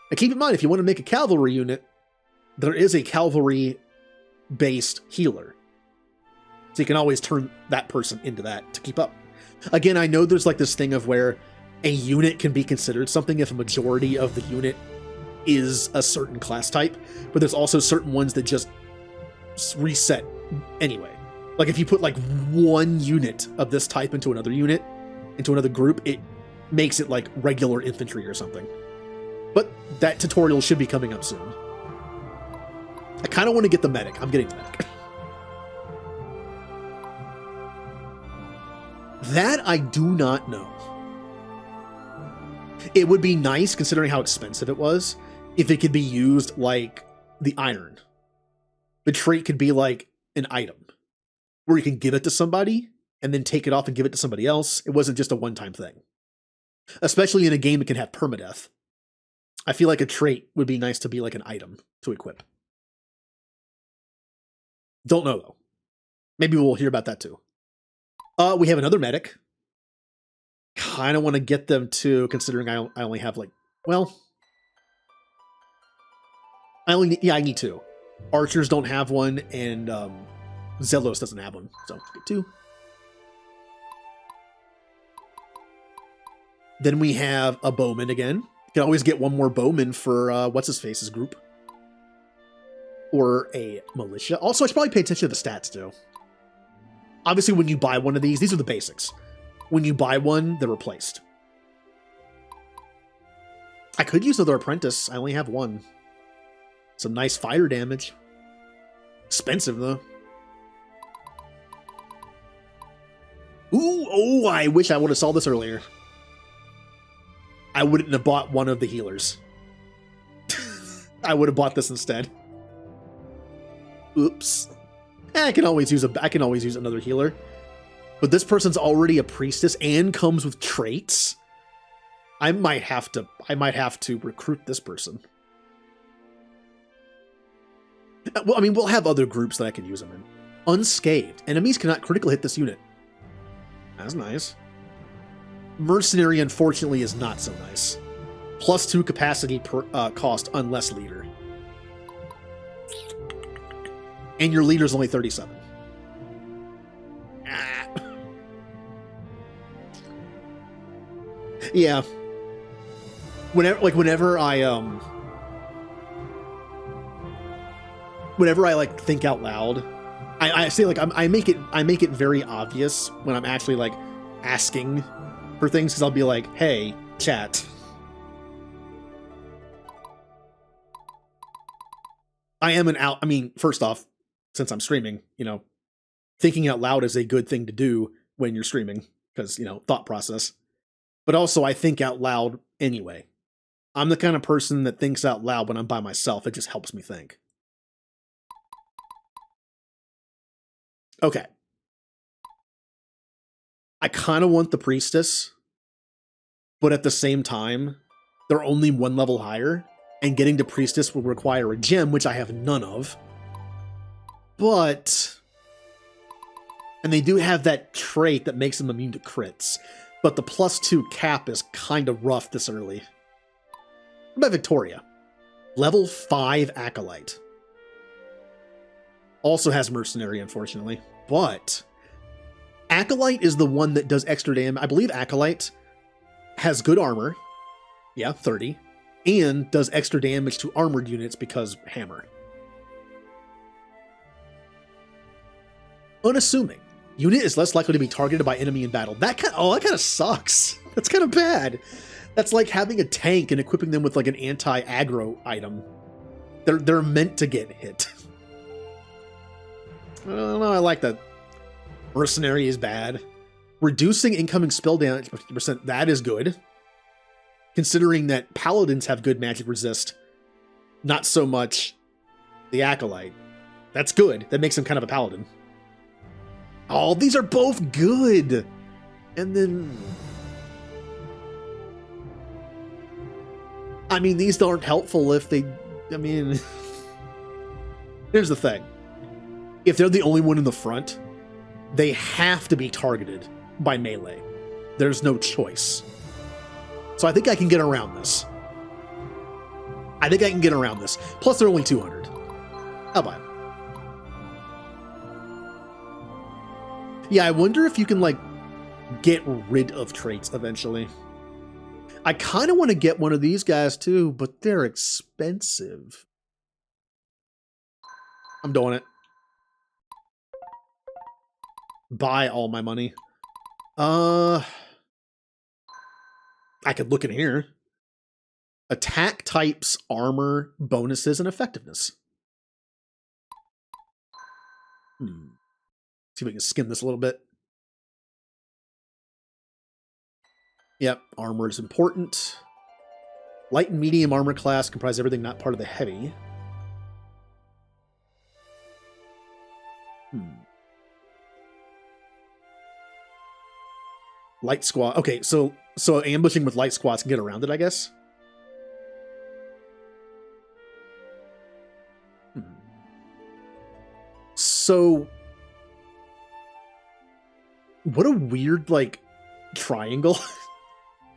And keep in mind, if you want to make a cavalry unit, there is a cavalry-based healer. So you can always turn that person into that to keep up. Again, I know there's like this thing of where a unit can be considered something if a majority of the unit is a certain class type, but there's also certain ones that just reset anyway. Like if you put like one unit of this type into another unit, into another group, it makes it like regular infantry or something. But that tutorial should be coming up soon. I kind of want to get the medic. I'm getting the medic. That I do not know. It would be nice, considering how expensive it was, if it could be used like the iron. The trait could be like an item, where you can give it to somebody, and then take it off and give it to somebody else. It wasn't just a one-time thing. Especially in a game that can have permadeath. I feel like a trait would be nice to be like an item to equip. Don't know, though. Maybe we'll hear about that, too. We have another medic. Kind of want to get them, too, considering I only have, like... Well... I need 2. Archers don't have one, and Zelos doesn't have one, so get 2. Then we have a bowman again. You can always get one more bowman for what's-his-face's group. Or a militia. Also, I should probably pay attention to the stats, too. Obviously, when you buy one of these are the basics. When you buy one, they're replaced. I could use another apprentice. I only have one. Some nice fire damage. Expensive, though. Ooh, oh, I wish I would have saw this earlier. I wouldn't have bought one of the healers. I would have bought this instead. Oops. I can always use another healer. But this person's already a priestess and comes with traits. I might have to recruit this person. Well, I mean, we'll have other groups that I can use them in. Unscathed. Enemies cannot critically hit this unit. That's nice. Mercenary, unfortunately, is not so nice. +2 capacity per cost unless leader. And your leader's only 37. Ah. Yeah. Whenever I like think out loud, I say like I make it very obvious when I'm actually like asking for things, because I'll be like, hey, chat. First off, since I'm streaming, thinking out loud is a good thing to do when you're streaming, because, thought process. But also, I think out loud anyway. I'm the kind of person that thinks out loud when I'm by myself. It just helps me think. Okay. I kind of want the Priestess, but at the same time, they're only one level higher, and getting to Priestess will require a gem, which I have none of. But... And they do have that trait that makes them immune to crits. But the +2 cap is kind of rough this early. What about Victoria? Level 5 Acolyte. Also has Mercenary, unfortunately. But Acolyte is the one that does extra damage. I believe Acolyte has good armor. Yeah, 30. And does extra damage to armored units because hammer. Unassuming. Unit is less likely to be targeted by enemy in battle. That kind of sucks. That's kind of bad. That's like having a tank and equipping them with like an anti-aggro item. They're meant to get hit. I don't know, I like that. Mercenary is bad. Reducing incoming spell damage by 50%, that is good. Considering that paladins have good magic resist, not so much the Acolyte. That's good. That makes him kind of a paladin. Oh, these are both good. And then... I mean, these aren't helpful if they... I mean... Here's the thing. If they're the only one in the front, they have to be targeted by melee. There's no choice. So I think I can get around this. Plus, they're only 200. I'll buy them. Yeah, I wonder if you can, like, get rid of traits eventually. I kind of want to get one of these guys, too, but they're expensive. I'm doing it. Buy all my money. I could look in here. Attack types, armor, bonuses, and effectiveness. See if we can skim this a little bit. Yep, armor is important. Light and medium armor class comprise everything not part of the heavy. Light squad. Okay, so ambushing with light squads can get around it, I guess. So, what a weird, like, triangle.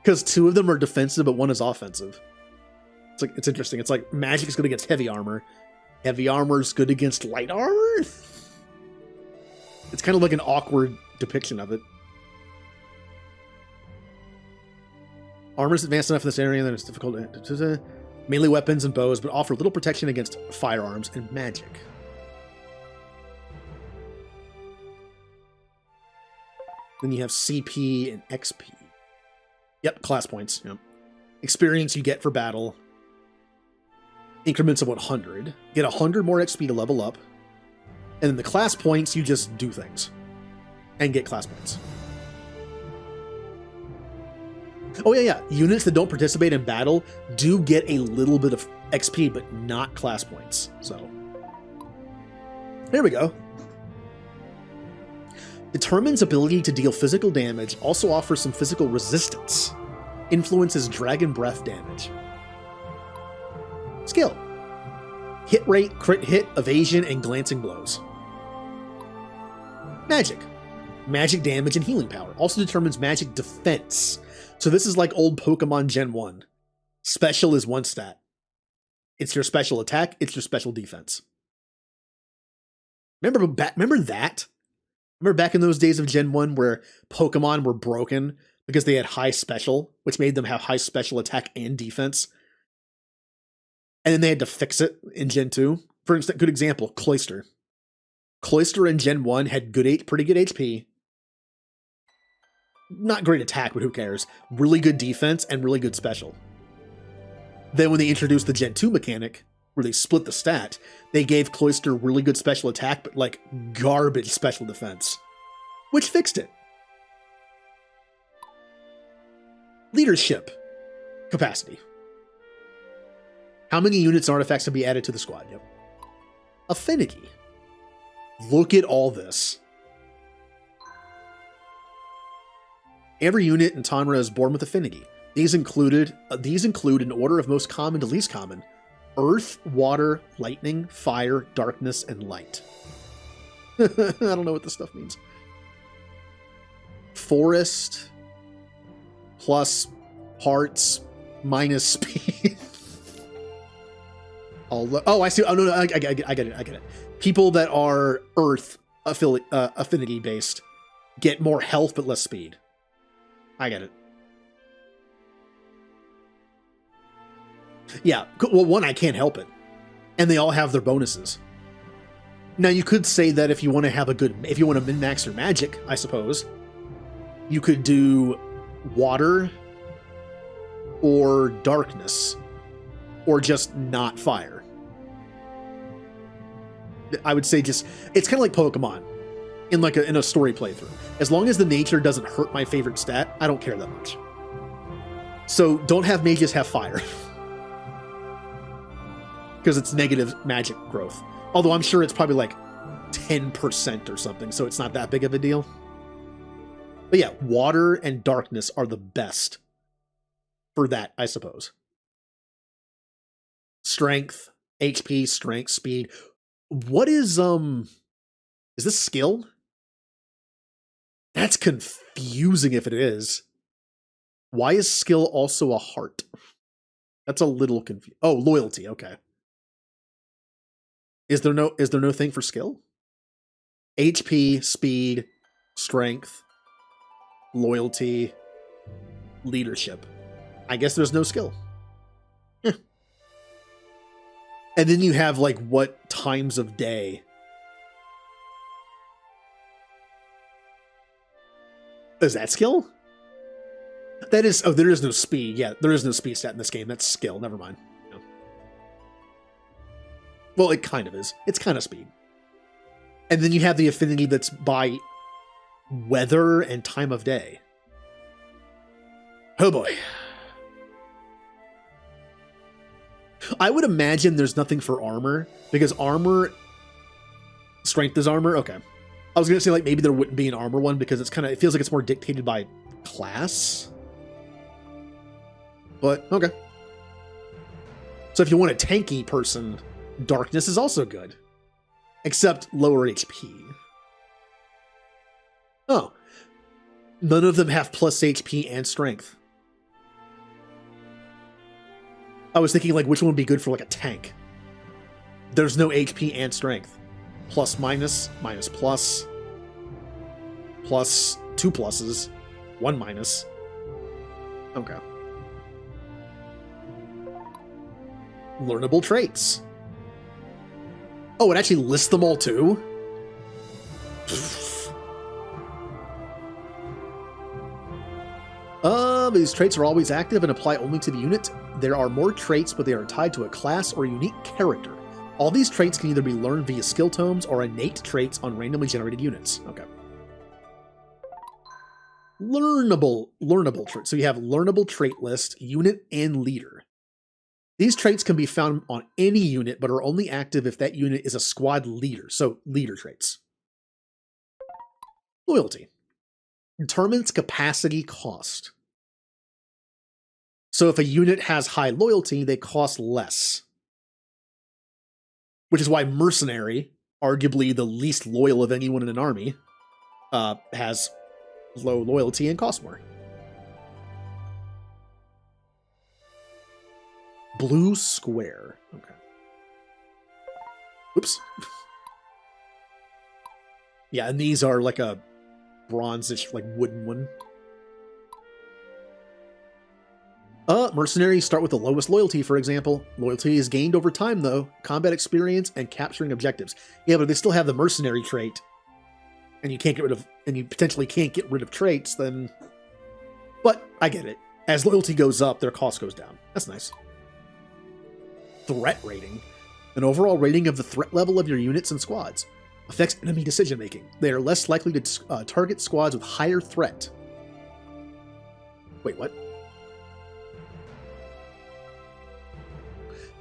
Because 2 of them are defensive, but 1 is offensive. It's interesting. It's like magic is good against heavy armor. Heavy armor is good against light armor? It's kind of like an awkward depiction of it. Armor is advanced enough in this area that it's difficult to... Melee weapons and bows, but offer little protection against firearms and magic. Then you have CP and XP. Yep, class points. Yep. Experience you get for battle. Increments of 100. Get 100 more XP to level up. And then the class points, you just do things. And get class points. Oh, yeah. Units that don't participate in battle do get a little bit of XP, but not class points. So, there we go. Determines ability to deal physical damage, also offers some physical resistance. Influences dragon breath damage. Skill. Hit rate, crit hit, evasion, and glancing blows. Magic. Magic damage and healing power. Also determines magic defense. So this is like old Pokemon Gen 1. Special is 1 stat. It's your special attack, it's your special defense. Remember that? Remember back in those days of Gen 1 where Pokemon were broken because they had high special, which made them have high special attack and defense? And then they had to fix it in Gen 2. For instance, good example, Cloyster. Cloyster in Gen 1 had pretty good HP. Not great attack, but who cares? Really good defense and really good special. Then when they introduced the Gen 2 mechanic, where they split the stat, they gave Cloyster really good special attack, but like garbage special defense, which fixed it. Leadership capacity. How many units and artifacts can be added to the squad? Yep. Affinity. Look at all this. Every unit in Tanra is born with affinity. These include in order of most common to least common: earth, water, lightning, fire, darkness, and light. I don't know what this stuff means. Forest plus hearts minus speed. Oh, I see. Oh, no, I get it. People that are earth affinity based get more health but less speed. I get it. Yeah, well, one, I can't help it. And they all have their bonuses. Now, you could say that if you want to min-max your magic, I suppose, you could do water or darkness, or just not fire. I would say it's kind of like Pokemon in a story playthrough. As long as the nature doesn't hurt my favorite stat, I don't care that much. So don't have mages have fire. Because it's negative magic growth. Although I'm sure it's probably like 10% or something, so it's not that big of a deal. But yeah, water and darkness are the best for that, I suppose. Strength, HP, strength, speed. What is this skill? That's confusing if it is. Why is skill also a heart? That's a little confusing. Oh, loyalty, okay. Is there no thing for skill? HP, speed, strength, loyalty, leadership. I guess there's no skill. And then you have like what times of day. Is that skill? That is, oh, there is no speed. Yeah, there is no speed stat in this game. That's skill. Never mind. No. Well, it kind of is. It's kind of speed. And then you have the affinity that's by weather and time of day. Oh boy. I would imagine there's nothing for armor, because armor, strength is armor. Okay. I was going to say like maybe there wouldn't be an armor one because it feels like it's more dictated by class. But okay. So if you want a tanky person, darkness is also good. Except lower HP. Oh. None of them have plus HP and strength. I was thinking like which one would be good for like a tank. There's no HP and strength. Plus minus, minus plus. Plus 2 pluses. 1 minus. Okay. Learnable traits. Oh, it actually lists them all too? These traits are always active and apply only to the unit. There are more traits, but they are tied to a class or unique character. All these traits can either be learned via skill tomes or innate traits on randomly generated units. Okay. Learnable traits. So you have learnable trait list, unit, and leader. These traits can be found on any unit, but are only active if that unit is a squad leader. So leader traits. Loyalty. Determines capacity cost. So if a unit has high loyalty, they cost less. Which is why mercenary, arguably the least loyal of anyone in an army, has low loyalty and costs more. Blue square. Okay. Oops. Yeah, and these are like a bronzish, like wooden one. Mercenaries start with the lowest loyalty, for example. Loyalty is gained over time, though. Combat experience and capturing objectives. Yeah, but if they still have the mercenary trait, and you potentially can't get rid of traits, then... But, I get it. As loyalty goes up, their cost goes down. That's nice. Threat rating. An overall rating of the threat level of your units and squads. Affects enemy decision-making. They are less likely to target squads with higher threat. Wait, what?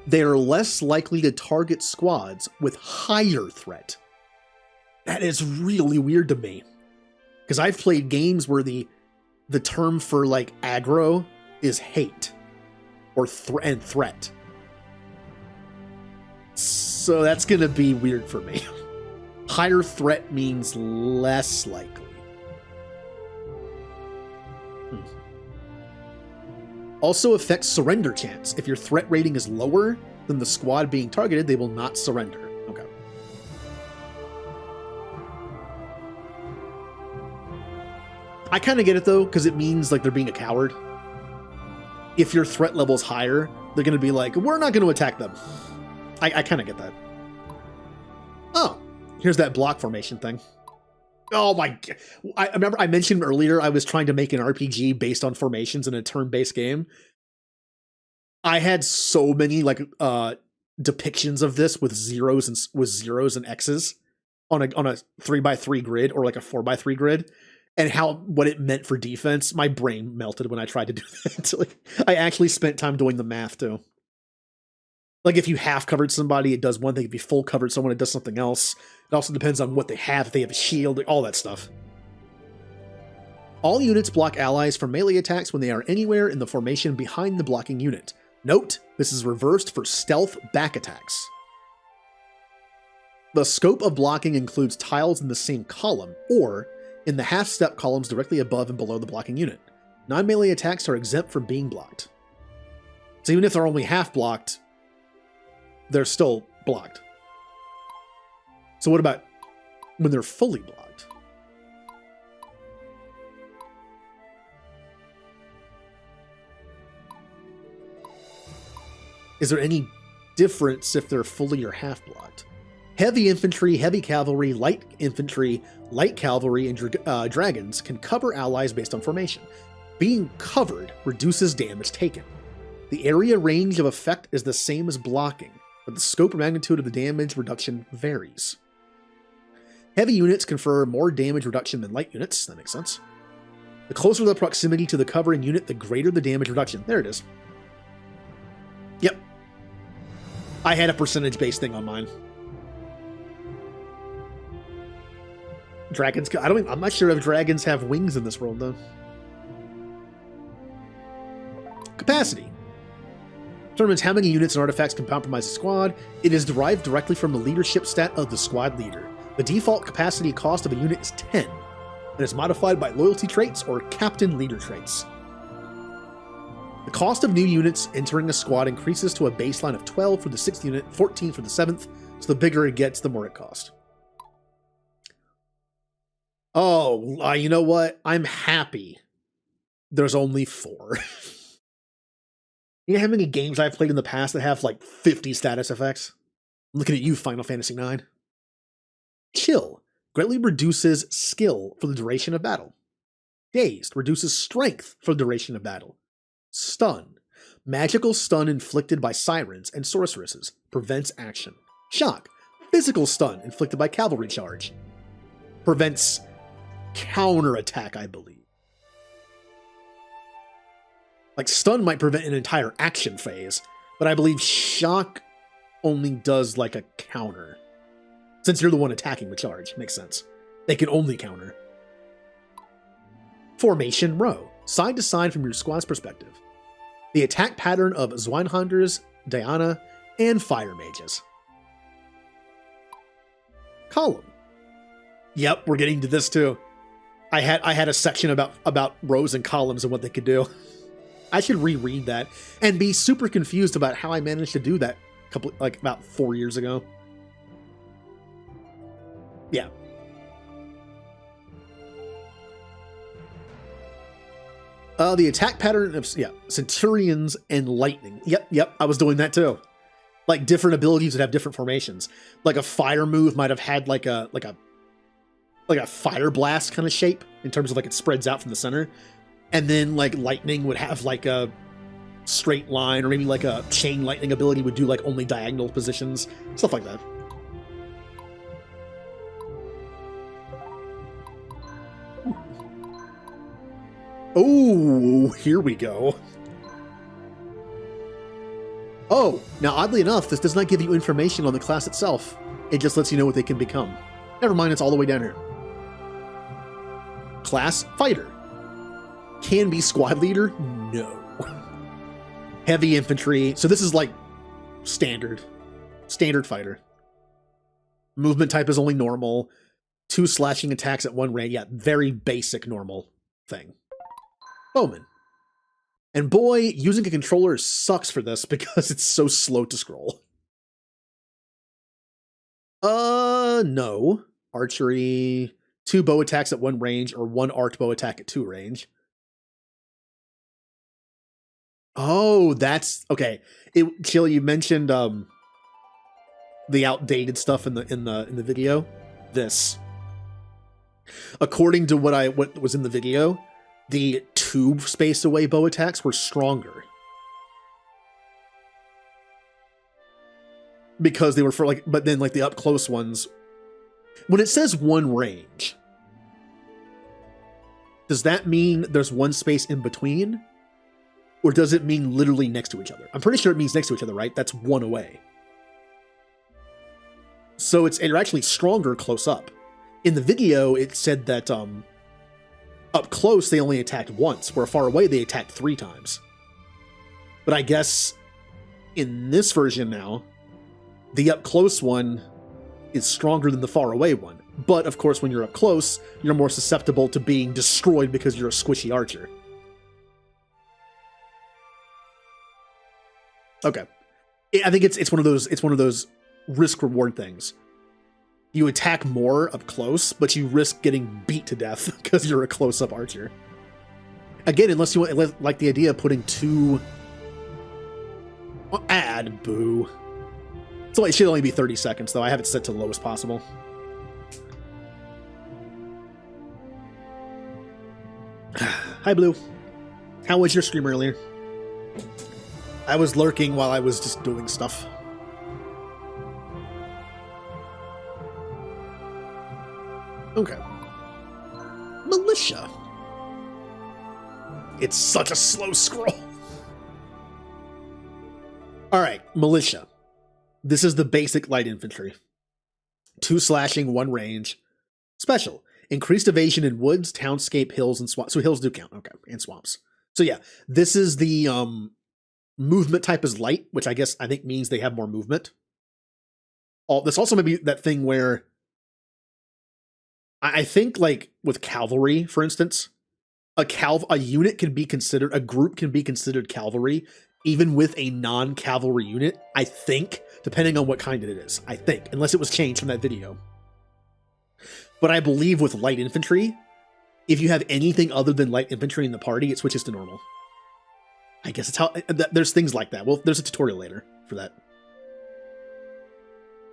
They are less likely to target squads with higher threat. That is really weird to me. Because I've played games where the the term for like aggro is hate or and threat. So that's going to be weird for me. Higher threat means less likely. Also affects surrender chance. If your threat rating is lower than the squad being targeted, they will not surrender. Okay. I kind of get it though, because it means like they're being a coward. If your threat level is higher, they're going to be like, we're not going to attack them. I kind of get that. Oh, here's that block formation thing. Oh my god. I remember I mentioned earlier I was trying to make an RPG based on formations in a turn-based game. I had so many like depictions of this with zeros and X's on a 3x3 grid or like a 4x3 grid, and what it meant for defense. My brain melted when I tried to do that. Like, I actually spent time doing the math too. Like if you half covered somebody, it does one thing. If you full covered someone, it does something else. It also depends on what they have. If they have a shield, all that stuff. All units block allies from melee attacks when they are anywhere in the formation behind the blocking unit. Note, this is reversed for stealth back attacks. The scope of blocking includes tiles in the same column, or in the half-step columns directly above and below the blocking unit. Non-melee attacks are exempt from being blocked. So even if they're only half blocked, they're still blocked. So what about when they're fully blocked? Is there any difference if they're fully or half blocked? Heavy infantry, heavy cavalry, light infantry, light cavalry, and dragons can cover allies based on formation. Being covered reduces damage taken. The area range of effect is the same as blocking, but the scope and magnitude of the damage reduction varies. Heavy units confer more damage reduction than light units. That makes sense. The closer the proximity to the covering unit, the greater the damage reduction. There it is. Yep. I had a percentage-based thing on mine. Dragons, I'm not sure if dragons have wings in this world, though. Capacity determines how many units and artifacts can compromise a squad. It is derived directly from the leadership stat of the squad leader. The default capacity cost of a unit is 10, and is modified by loyalty traits or captain leader traits. The cost of new units entering a squad increases to a baseline of 12 for the 6th unit, 14 for the 7th, so the bigger it gets, the more it costs. Oh, you know what? I'm happy there's only 4. You know how many games I've played in the past that have like 50 status effects? I'm looking at you, Final Fantasy IX. Chill greatly reduces skill for the duration of battle. Dazed reduces strength for the duration of battle. Stun. Magical stun inflicted by sirens and sorceresses. Prevents action. Shock. Physical stun inflicted by cavalry charge. Prevents counterattack, I believe. Like, stun might prevent an entire action phase, but I believe shock only does like a counter. Since you're the one attacking with charge, makes sense. They can only counter. Formation row. Side to side from your squad's perspective. The attack pattern of Zweinhanders, Diana, and Fire Mages. Column. Yep, we're getting to this too. I had a section about rows and columns and what they could do. I should reread that and be super confused about how I managed to do that about 4 years ago. Yeah. The attack pattern of Centurions and Lightning. Yep, I was doing that too. Like different abilities that have different formations. Like a fire move might have had like a fire blast kind of shape in terms of like it spreads out from the center. And then like lightning would have like a straight line, or maybe like a chain lightning ability would do like only diagonal positions, stuff like that. Oh, here we go. Oh, now oddly enough, this does not give you information on the class itself. It just lets you know what they can become. Never mind, it's all the way down here. Class Fighter. Can be squad leader? No. Heavy infantry. So this is like standard fighter. Movement type is only normal. 2 slashing attacks at 1 range. Yeah, very basic normal thing. Bowman. And boy, using a controller sucks for this because it's so slow to scroll. No. Archery. 2 bow attacks at 1 range or 1 arc bow attack at 2 range. Oh, that's okay. Chill, you mentioned the outdated stuff in the video. This, according to what was in the video, the 2 space away bow attacks were stronger because they were for like. But then like the up close ones, when it says 1 range, does that mean there's 1 space in between? Or does it mean literally next to each other? I'm pretty sure it means next to each other, right? That's 1 away. So they're actually stronger close up. In the video, it said that up close they only attacked once, where far away they attacked 3 times. But I guess in this version now, the up close one is stronger than the far away one. But of course, when you're up close, you're more susceptible to being destroyed because you're a squishy archer. Okay, I think it's one of those risk reward things. You attack more up close, but you risk getting beat to death because you're a close up archer. Again, unless you like the idea of putting 2. Boo. So it should only be 30 seconds though. I have it set to the lowest possible. Hi Blue. How was your stream earlier? I was lurking while I was just doing stuff. Okay. Militia. It's such a slow scroll. Alright, militia. This is the basic light infantry. 2 slashing, 1 range. Special. Increased evasion in woods, townscape, hills, and swamps. So hills do count, okay, and swamps. So yeah, this is the movement type is light, which I think means they have more movement. This also may be that thing where I think like with cavalry, for instance, a unit can be considered, a group can be considered cavalry, even with a non-cavalry unit, I think, depending on what kind it is, I think, unless it was changed from that video. But I believe with light infantry, if you have anything other than light infantry in the party, it switches to normal. I guess it's how, there's things like that. Well, there's a tutorial later for that.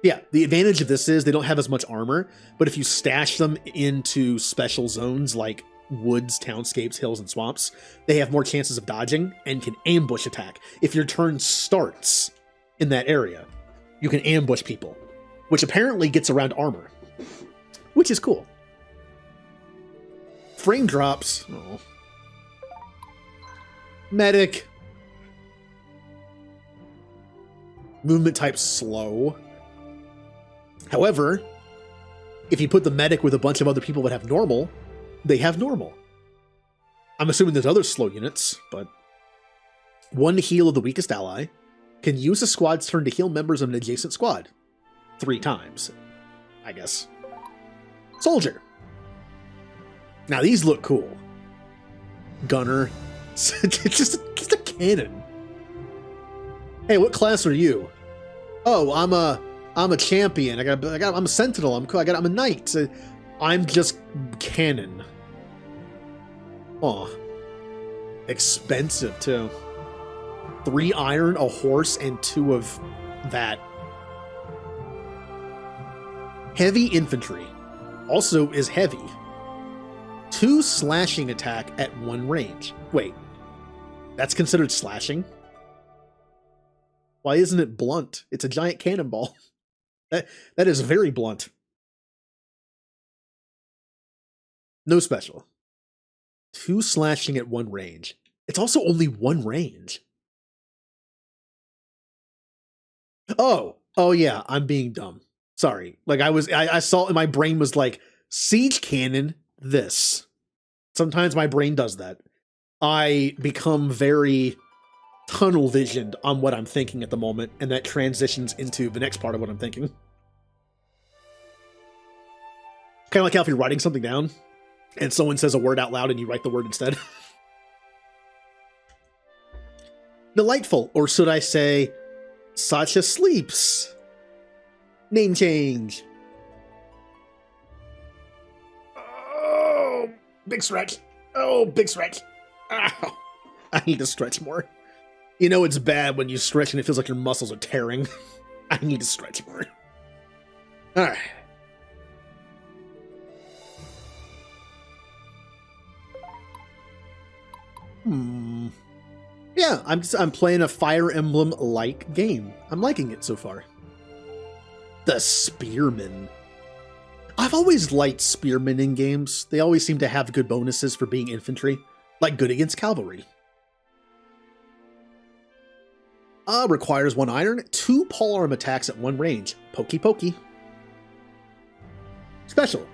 Yeah, the advantage of this is they don't have as much armor, but if you stash them into special zones like woods, townscapes, hills, and swamps, they have more chances of dodging and can ambush attack. If your turn starts in that area, you can ambush people, which apparently gets around armor, which is cool. Frame drops. Oh. Medic. Movement type slow. However, if you put the medic with a bunch of other people that have normal, they have normal. I'm assuming there's other slow units, but 1 heal of the weakest ally. Can use a squad's turn to heal members of an adjacent squad. 3 times, I guess. Soldier. Now these look cool. Gunner. It's just a cannon. Hey, what class are you? Oh, I'm a champion. I'm a sentinel. I'm a knight. I'm just cannon. Oh, expensive too. 3 iron, a horse, and 2 of that. Heavy infantry also is heavy. 2 slashing attack at 1 range. Wait, that's considered slashing? Why isn't it blunt? It's a giant cannonball. That is very blunt. No special. 2 slashing at 1 range. It's also only 1 range. Oh yeah, I'm being dumb. Sorry. Like I saw, my brain was like, siege cannon, this. Sometimes my brain does that. I become very tunnel visioned on what I'm thinking at the moment, and that transitions into the next part of what I'm thinking. Kind of like how if you're writing something down and someone says a word out loud and you write the word instead. Delightful, or should I say, Sasha sleeps. Name change. Oh, big stretch. Oh, big stretch. Ow. I need to stretch more. You know it's bad when you stretch and it feels like your muscles are tearing. I need to stretch more. Alright. Yeah, I'm playing a Fire Emblem-like game. I'm liking it so far. The Spearman. I've always liked Spearmen in games. They always seem to have good bonuses for being infantry, like good against cavalry. Requires 1 iron, 2 polearm attacks at 1 range. Pokey pokey. Special.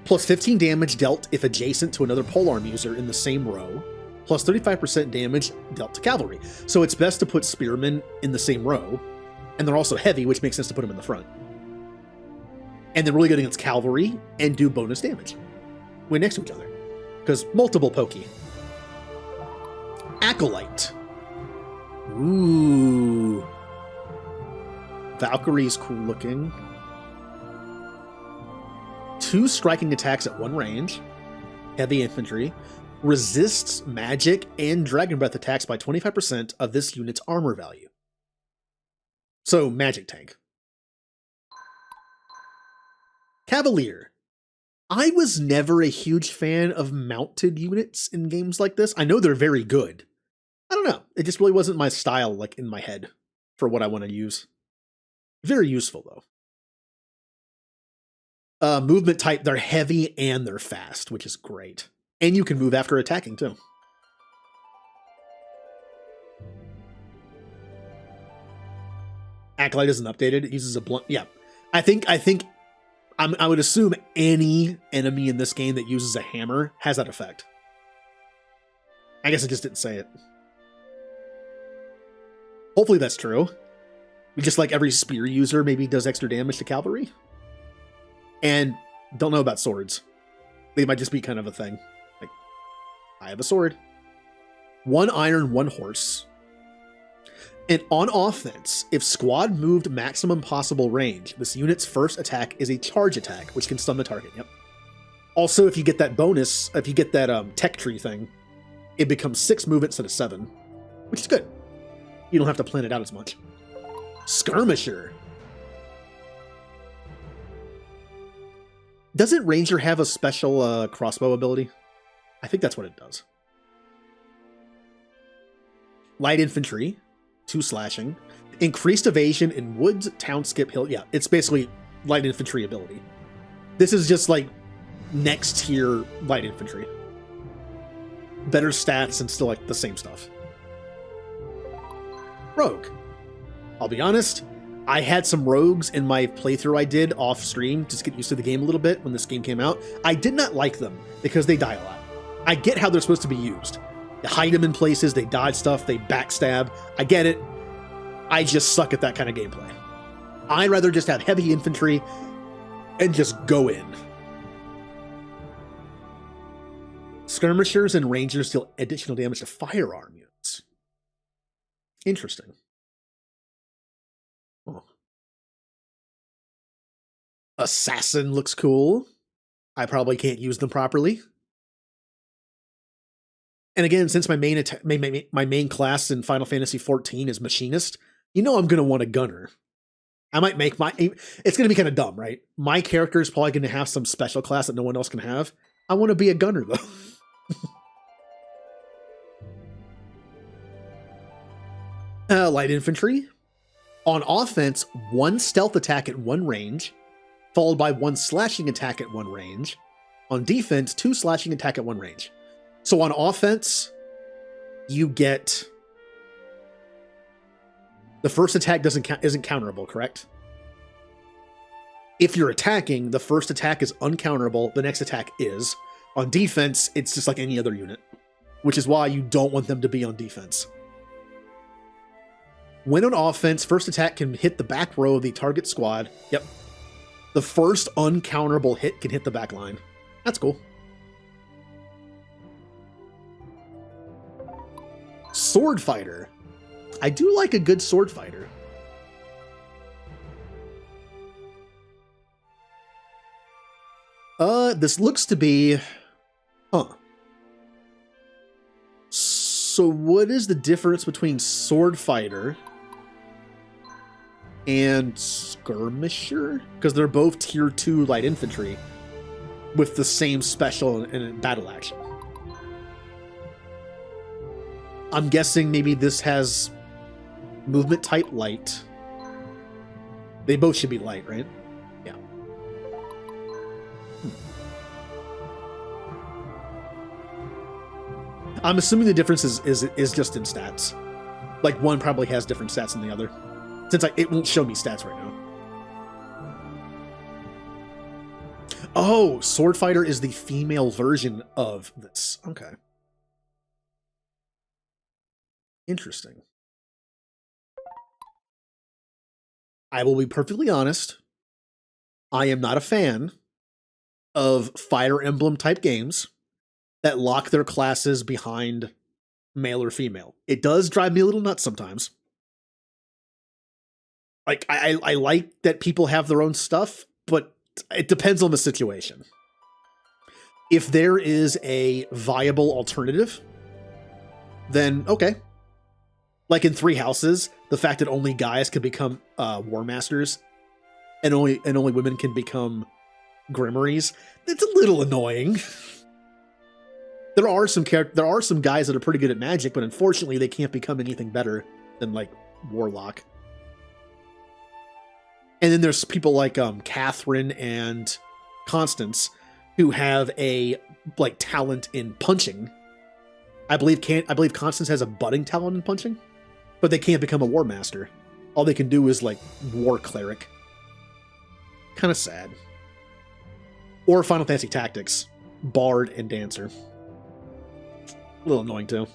Plus 15 damage dealt if adjacent to another polearm user in the same row. Plus 35% damage dealt to cavalry. So it's best to put spearmen in the same row. And they're also heavy, which makes sense to put them in the front. And they're really good against cavalry and do bonus damage when next to each other. Because multiple pokey. Acolyte. Ooh. Valkyrie's cool looking. 2 striking attacks at 1 range. Heavy infantry. Resists magic and dragon breath attacks by 25% of this unit's armor value. So, magic tank. Cavalier. I was never a huge fan of mounted units in games like this. I know they're very good. I don't know. It just really wasn't my style, like, in my head for what I want to use. Very useful, though. Movement type, they're heavy and they're fast, which is great. And you can move after attacking, too. Acolyte isn't updated. It uses a blunt. Yeah. I would assume any enemy in this game that uses a hammer has that effect. I guess I just didn't say it. Hopefully that's true. Just like every spear user maybe does extra damage to cavalry. And don't know about swords. They might just be kind of a thing. Like, I have a sword. 1 iron, 1 horse. And on offense, if squad moved maximum possible range, this unit's first attack is a charge attack, which can stun the target. Yep. Also, if you get that bonus, if you get that tech tree thing, it becomes 6 movement instead of 7, which is good. You don't have to plan it out as much. Skirmisher. Doesn't Ranger have a special crossbow ability? I think that's what it does. Light infantry. 2 slashing. Increased evasion in woods, town, skip, hill. Yeah, it's basically light infantry ability. This is just like next tier light infantry. Better stats and still like the same stuff. Rogue. I'll be honest, I had some rogues in my playthrough I did off stream just to get used to the game a little bit when this game came out. I did not like them because they die a lot. I get how they're supposed to be used. They hide them in places, they dodge stuff, they backstab. I get it. I just suck at that kind of gameplay. I'd rather just have heavy infantry and just go in. Skirmishers and rangers deal additional damage to firearm units. Interesting. Oh. Assassin looks cool. I probably can't use them properly. And again, since my main class in Final Fantasy XIV is Machinist, you know I'm going to want a gunner. I might make it's going to be kind of dumb, right? My character is probably going to have some special class that no one else can have. I want to be a gunner, though. Light infantry. On offense, 1 stealth attack at 1 range, followed by 1 slashing attack at 1 range. On defense, 2 slashing attack at 1 range. So on offense, you get the first attack isn't counterable, correct? If you're attacking, the first attack is uncounterable, the next attack is. On defense, it's just like any other unit. which is why you don't want them to be on defense. When on offense, first attack can hit the back row of the target squad. Yep. The first uncounterable hit can hit the back line. That's cool. Sword fighter. I do like a good sword fighter. This looks to be... Huh. So what is the difference between sword fighter and skirmisher? Because they're both tier 2 light infantry with the same special and battle action. I'm guessing maybe this has movement type light. They both should be light, right? Yeah. I'm assuming the difference is just in stats. Like one probably has different stats than the other. Since it won't show me stats right now. Oh, Sword Fighter is the female version of this. Okay. Interesting. I will be perfectly honest. I am not a fan of Fire Emblem type games that lock their classes behind male or female. It does drive me a little nuts sometimes. Like, I like that people have their own stuff, but it depends on the situation. If there is a viable alternative, then okay. Like in Three Houses, the fact that only guys can become War Masters and only women can become Grimoires, it's a little annoying. There are some guys that are pretty good at magic, but unfortunately they can't become anything better than like Warlock. And then there's people like Catherine and Constance who have a like talent in punching. I believe Constance has a budding talent in punching, but they can't become a War Master. All they can do is like War Cleric. Kind of sad. Or Final Fantasy Tactics, Bard and Dancer. A little annoying too.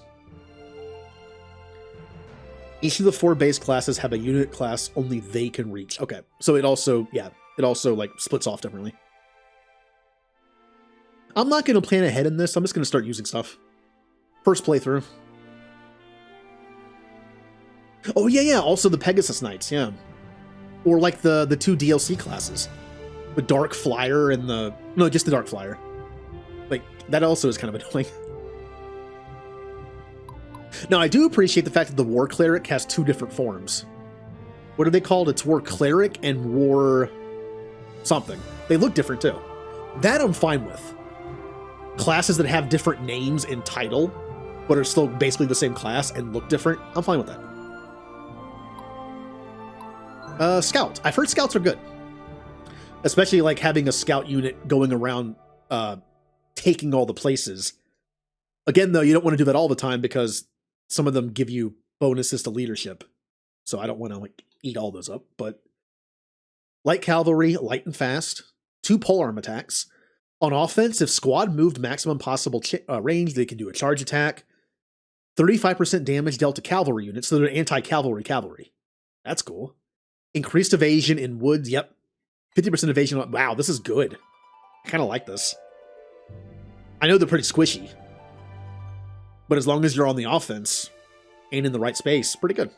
Each of the 4 base classes have a unit class only they can reach. Okay, so it also like splits off differently. I'm not going to plan ahead in this. I'm just going to start using stuff. First playthrough. Oh yeah. Also the Pegasus Knights, yeah. Or like the 2 DLC classes, the Dark Flyer and just the Dark Flyer. Like that also is kind of annoying. Now, I do appreciate the fact that the War Cleric has 2 different forms. What are they called? It's War Cleric and War something. They look different too. That I'm fine with. Classes that have different names in title, but are still basically the same class and look different, I'm fine with that. Scout. I've heard scouts are good. Especially like having a scout unit going around taking all the places. Again, though, you don't want to do that all the time because some of them give you bonuses to leadership. So I don't want to like eat all those up, but light cavalry, light and fast, 2 polearm attacks. On offense, if squad moved maximum possible range, they can do a charge attack. 35% damage dealt to cavalry units, so they're anti-cavalry cavalry. That's cool. Increased evasion in woods, yep. 50% evasion. Wow, this is good. I kind of like this. I know they're pretty squishy, but as long as you're on the offense and in the right space, pretty good.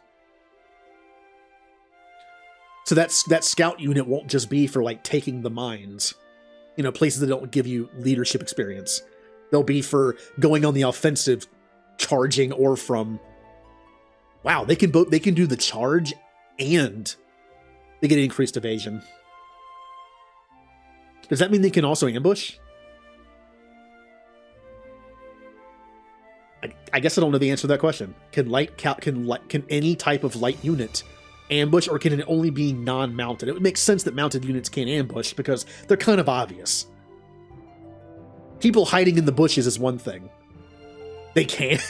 So that scout unit won't just be for like taking the mines, places that don't give you leadership experience. They'll be for going on the offensive, charging, or from. Wow, they can do the charge and they get increased evasion. Does that mean they can also ambush? I guess I don't know the answer to that question. Can any type of light unit ambush, or can it only be non-mounted? It would make sense that mounted units can't ambush because they're kind of obvious. People hiding in the bushes is one thing. They can't.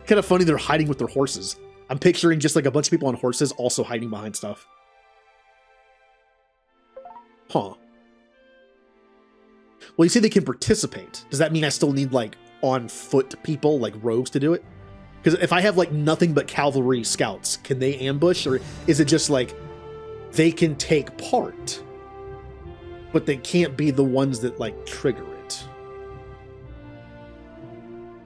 Kind of funny they're hiding with their horses. I'm picturing just like a bunch of people on horses also hiding behind stuff. Huh. Well, you say they can participate. Does that mean I still need like on foot people, like rogues, to do it? Because if I have like nothing but cavalry scouts, can they ambush, or is it just like they can take part, but they can't be the ones that like trigger it?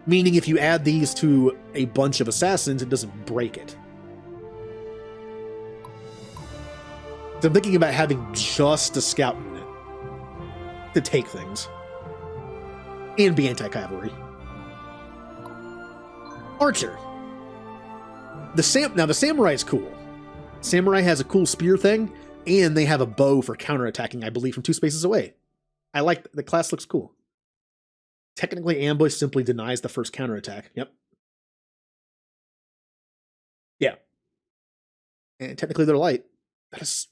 Meaning if you add these to a bunch of assassins, it doesn't break it. So I'm thinking about having just a scout unit to take things and be anti-cavalry. Archer. The samurai is cool. Samurai has a cool spear thing, and they have a bow for counterattacking, I believe, from 2 spaces away. I like the class, looks cool. Technically, ambush simply denies the first counterattack. Yep. Yeah. And technically, they're light. It's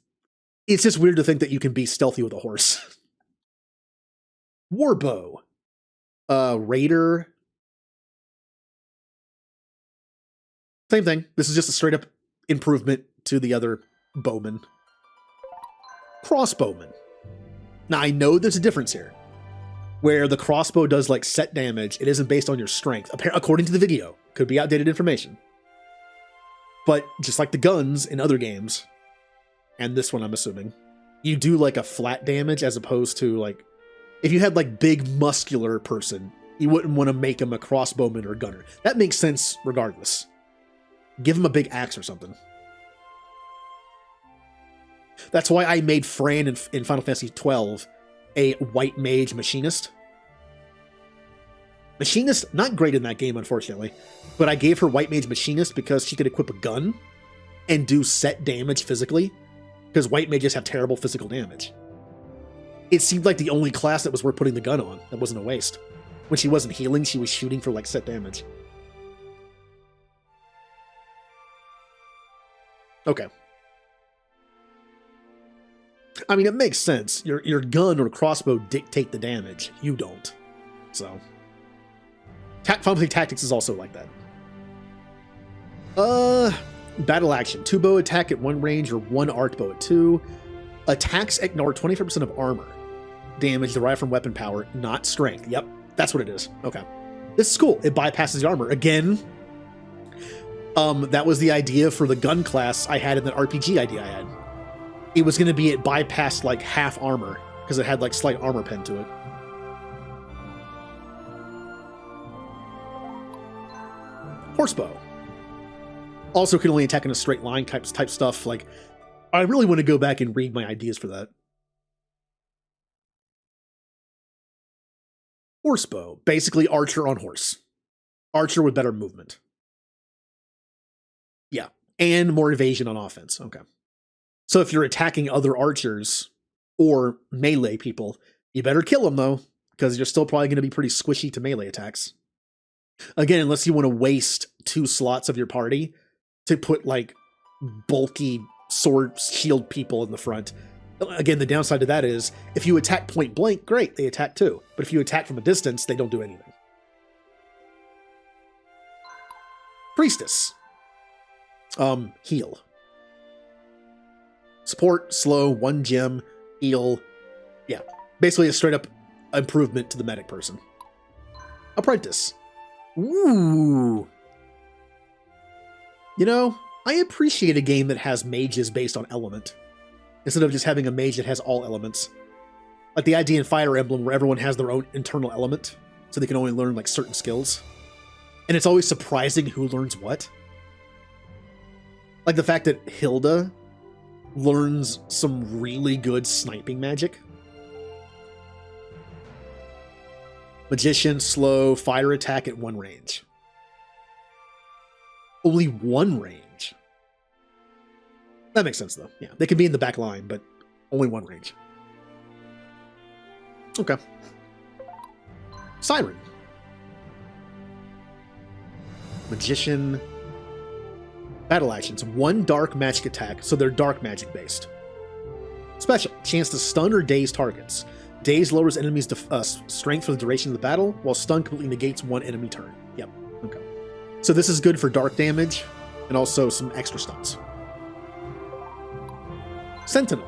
just weird to think that you can be stealthy with a horse. Warbow. Raider. Same thing. This is just a straight up improvement to the other bowman. Crossbowman. Now, I know there's a difference here. Where the crossbow does like set damage, it isn't based on your strength. According to the video. Could be outdated information. But just like the guns in other games, and this one I'm assuming, you do like a flat damage as opposed to like, if you had like big muscular person, you wouldn't want to make him a crossbowman or a gunner. That makes sense regardless. Give him a big axe or something. That's why I made Fran in Final Fantasy XII a white mage machinist. Machinist, not great in that game, unfortunately, but I gave her white mage machinist because she could equip a gun and do set damage physically, because white mages have terrible physical damage. It seemed like the only class that was worth putting the gun on. That wasn't a waste. When she wasn't healing, she was shooting for like set damage. Okay. I mean, it makes sense. Your gun or crossbow dictate the damage. You don't. So. Final Fantasy Tactics is also like that. Battle action. 2 bow attack at 1 range or 1 arc bow at 2. Attacks ignore 25% of armor damage derived from weapon power, not strength. Yep, that's what it is. Okay. This is cool. It bypasses the armor. Again, that was the idea for the gun class I had in the RPG idea I had. It was going to be it bypassed like half armor because it had like slight armor pen to it. Horsebow. Also can only attack in a straight line type stuff. Like, I really want to go back and read my ideas for that. Horsebow. Basically archer on horse. Archer with better movement. Yeah. And more evasion on offense. Okay. So if you're attacking other archers or melee people, you better kill them though, because you're still probably going to be pretty squishy to melee attacks. Again, unless you want to waste 2 slots of your party to put like bulky sword shield people in the front. Again, the downside to that is if you attack point blank, great, they attack too. But if you attack from a distance, they don't do anything. Priestess. Heal. Support, slow, 1 gem, heal. Yeah, basically a straight up improvement to the medic person. Apprentice. Ooh. You know, I appreciate a game that has mages based on element, instead of just having a mage that has all elements. Like the idea in Fire Emblem where everyone has their own internal element, so they can only learn like certain skills. And it's always surprising who learns what. Like the fact that Hilda learns some really good sniping magic. Magician, slow, fire attack at 1 range. Only 1 range. That makes sense though. Yeah, they can be in the back line, but only 1 range. Okay. Siren. Magician. Battle actions. 1 dark magic attack, so they're dark magic based. Special. Chance to stun or daze targets. Daze lowers enemies' strength for the duration of the battle, while stun completely negates 1 enemy turn. Yep. Okay. So this is good for dark damage, and also some extra stuns. Sentinel.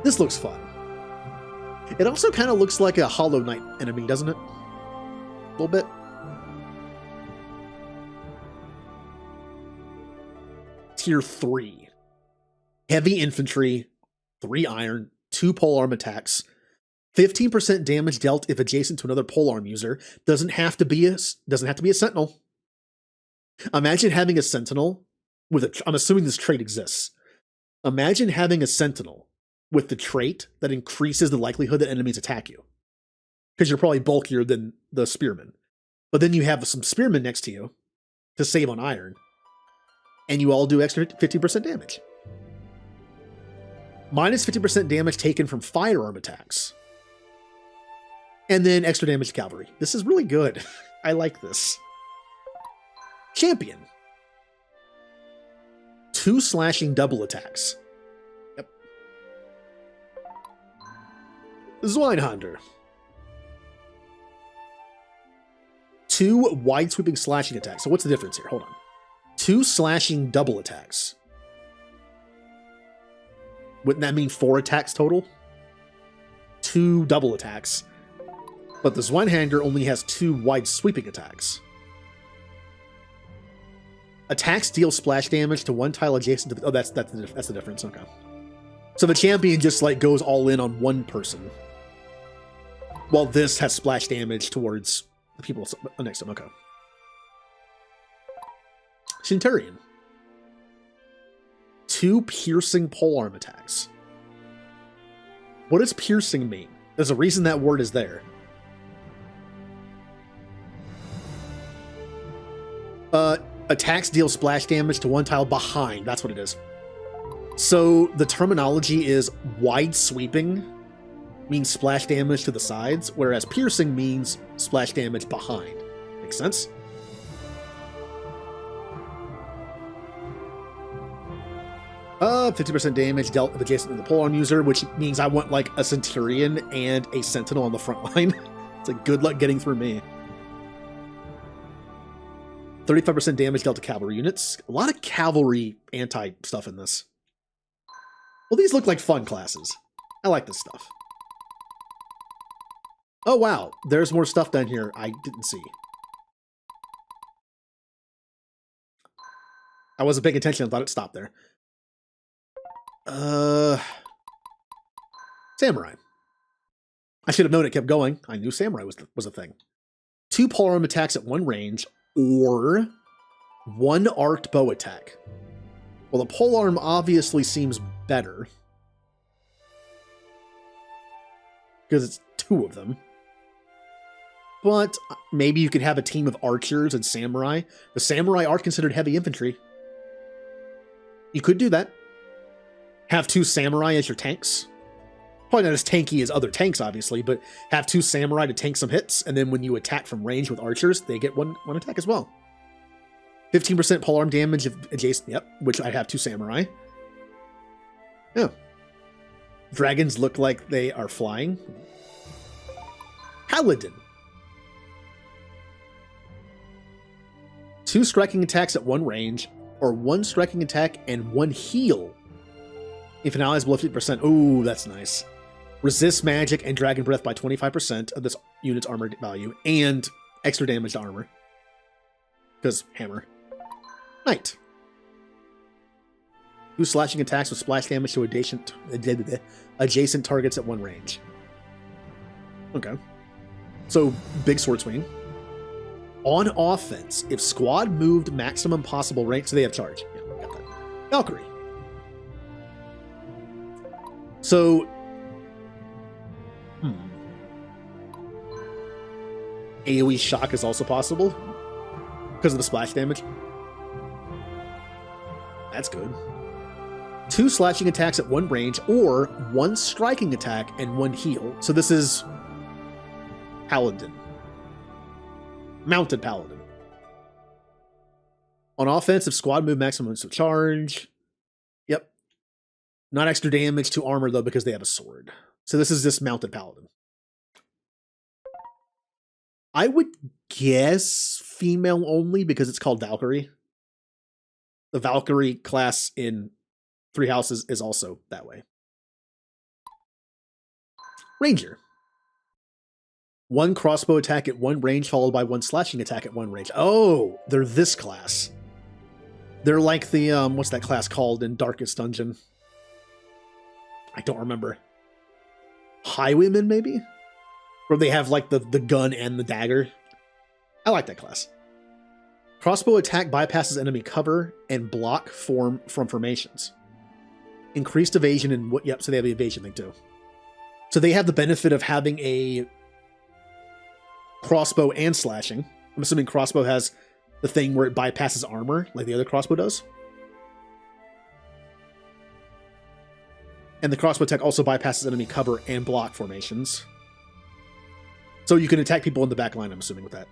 This looks fun. It also kind of looks like a Hollow Knight enemy, doesn't it? A little bit. tier 3. Heavy infantry, 3 iron, 2 polearm attacks, 15% damage dealt if adjacent to another polearm user. Doesn't have to be a sentinel. Imagine having a sentinel with a. I'm assuming this trait exists. Imagine having a sentinel with the trait that increases the likelihood that enemies attack you, because you're probably bulkier than the spearman. But then you have some spearmen next to you to save on iron, and you all do extra 50% damage. Minus 50% damage taken from firearm attacks. And then extra damage to cavalry. This is really good. I like this. Champion. 2 slashing double attacks. Yep. Zweinhander. 2 wide sweeping slashing attacks. So what's the difference here? Hold on. 2 slashing double attacks. Wouldn't that mean 4 attacks total? 2 double attacks. But the Zweinhander only has 2 wide sweeping attacks. Attacks deal splash damage to 1 tile adjacent to... Oh, that's the difference. Okay. So the champion just like goes all in on one person, while this has splash damage towards the people next to him. Okay. Centurion. 2 piercing polearm attacks. What does piercing mean? There's a reason that word is there. Attacks deal splash damage to 1 tile behind. That's what it is. So the terminology is wide sweeping means splash damage to the sides, whereas piercing means splash damage behind. Makes sense? Uh, 50% damage dealt if adjacent to the polearm user, which means I want like a centurion and a sentinel on the front line. It's like good luck getting through me. 35% damage dealt to cavalry units. A lot of cavalry anti-stuff in this. Well, these look like fun classes. I like this stuff. Oh, wow. There's more stuff down here I didn't see. I wasn't paying attention. I thought it stopped there. Samurai. I should have known it kept going. I knew samurai was a thing. 2 polearm attacks at 1 range, or 1 arced bow attack. Well, the polearm obviously seems better, because it's 2 of them. But maybe you could have a team of archers and samurai. The samurai are considered heavy infantry. You could do that. Have 2 samurai as your tanks. Probably not as tanky as other tanks, obviously, but have 2 samurai to tank some hits, and then when you attack from range with archers, they get one attack as well. 15% polearm damage if adjacent, yep, which I have 2 samurai. Yeah. Dragons look like they are flying. Paladin. 2 striking attacks at 1 range, or 1 striking attack and 1 heal. If an ally is below 50%, ooh, that's nice. Resist magic and dragon breath by 25% of this unit's armor value, and extra damage to armor. Because hammer. Knight. 2 slashing attacks with splash damage to adjacent targets at 1 range. Okay. So, big sword swing. On offense, if squad moved maximum possible range, so they have charge. Yeah, got that. Valkyrie. So, AoE shock is also possible because of the splash damage. That's good. 2 slashing attacks at 1 range, or 1 striking attack and 1 heal. So this is Paladin. Mounted Paladin. On offensive, squad move maximum to charge. Yep. Not extra damage to armor, though, because they have a sword. So this is this Mounted Paladin. I would guess female only because it's called Valkyrie. The Valkyrie class in 3 Houses is also that way. Ranger. 1 crossbow attack at 1 range, followed by 1 slashing attack at 1 range. Oh, they're this class. They're like the, what's that class called in Darkest Dungeon? I don't remember. Highwaymen, maybe? Where they have like the gun and the dagger. I like that class. Crossbow attack bypasses enemy cover and block from formations. Increased evasion and what? Yep, so they have the evasion thing too. So they have the benefit of having a crossbow and slashing. I'm assuming crossbow has the thing where it bypasses armor, like the other crossbow does. And the crossbow attack also bypasses enemy cover and block formations. So you can attack people in the back line, I'm assuming, with that.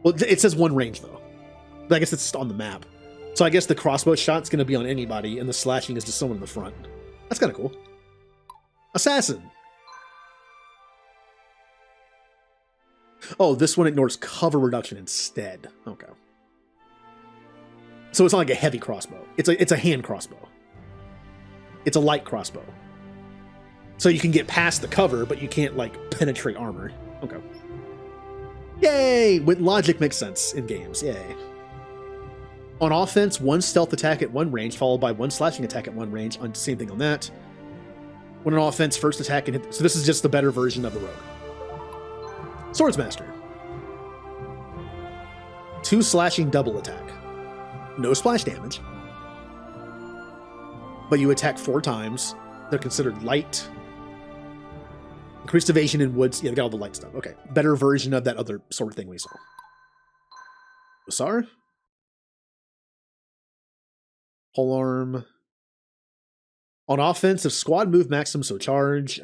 Well, it says one range, though. But I guess it's on the map. So I guess the crossbow shot's going to be on anybody, and the slashing is just someone in the front. That's kind of cool. Assassin. Oh, this one ignores cover reduction instead. Okay. So it's not like a heavy crossbow. It's a hand crossbow. It's a light crossbow. So you can get past the cover, but you can't, like, penetrate armor. Okay. Yay! When logic makes sense in games. Yay. On offense, one stealth attack at one range, followed by one slashing attack at one range. Same thing on that. When an offense, first attack can hit... So this is just the better version of the rogue. Swordsmaster. 2 slashing double attack. No splash damage. But you attack 4 times. They're considered light. Increased evasion in woods. Yeah, they got all the light stuff. Okay. Better version of that other sort of thing we saw. Hussar. Polearm. On offense, if squad move maximum, so charge,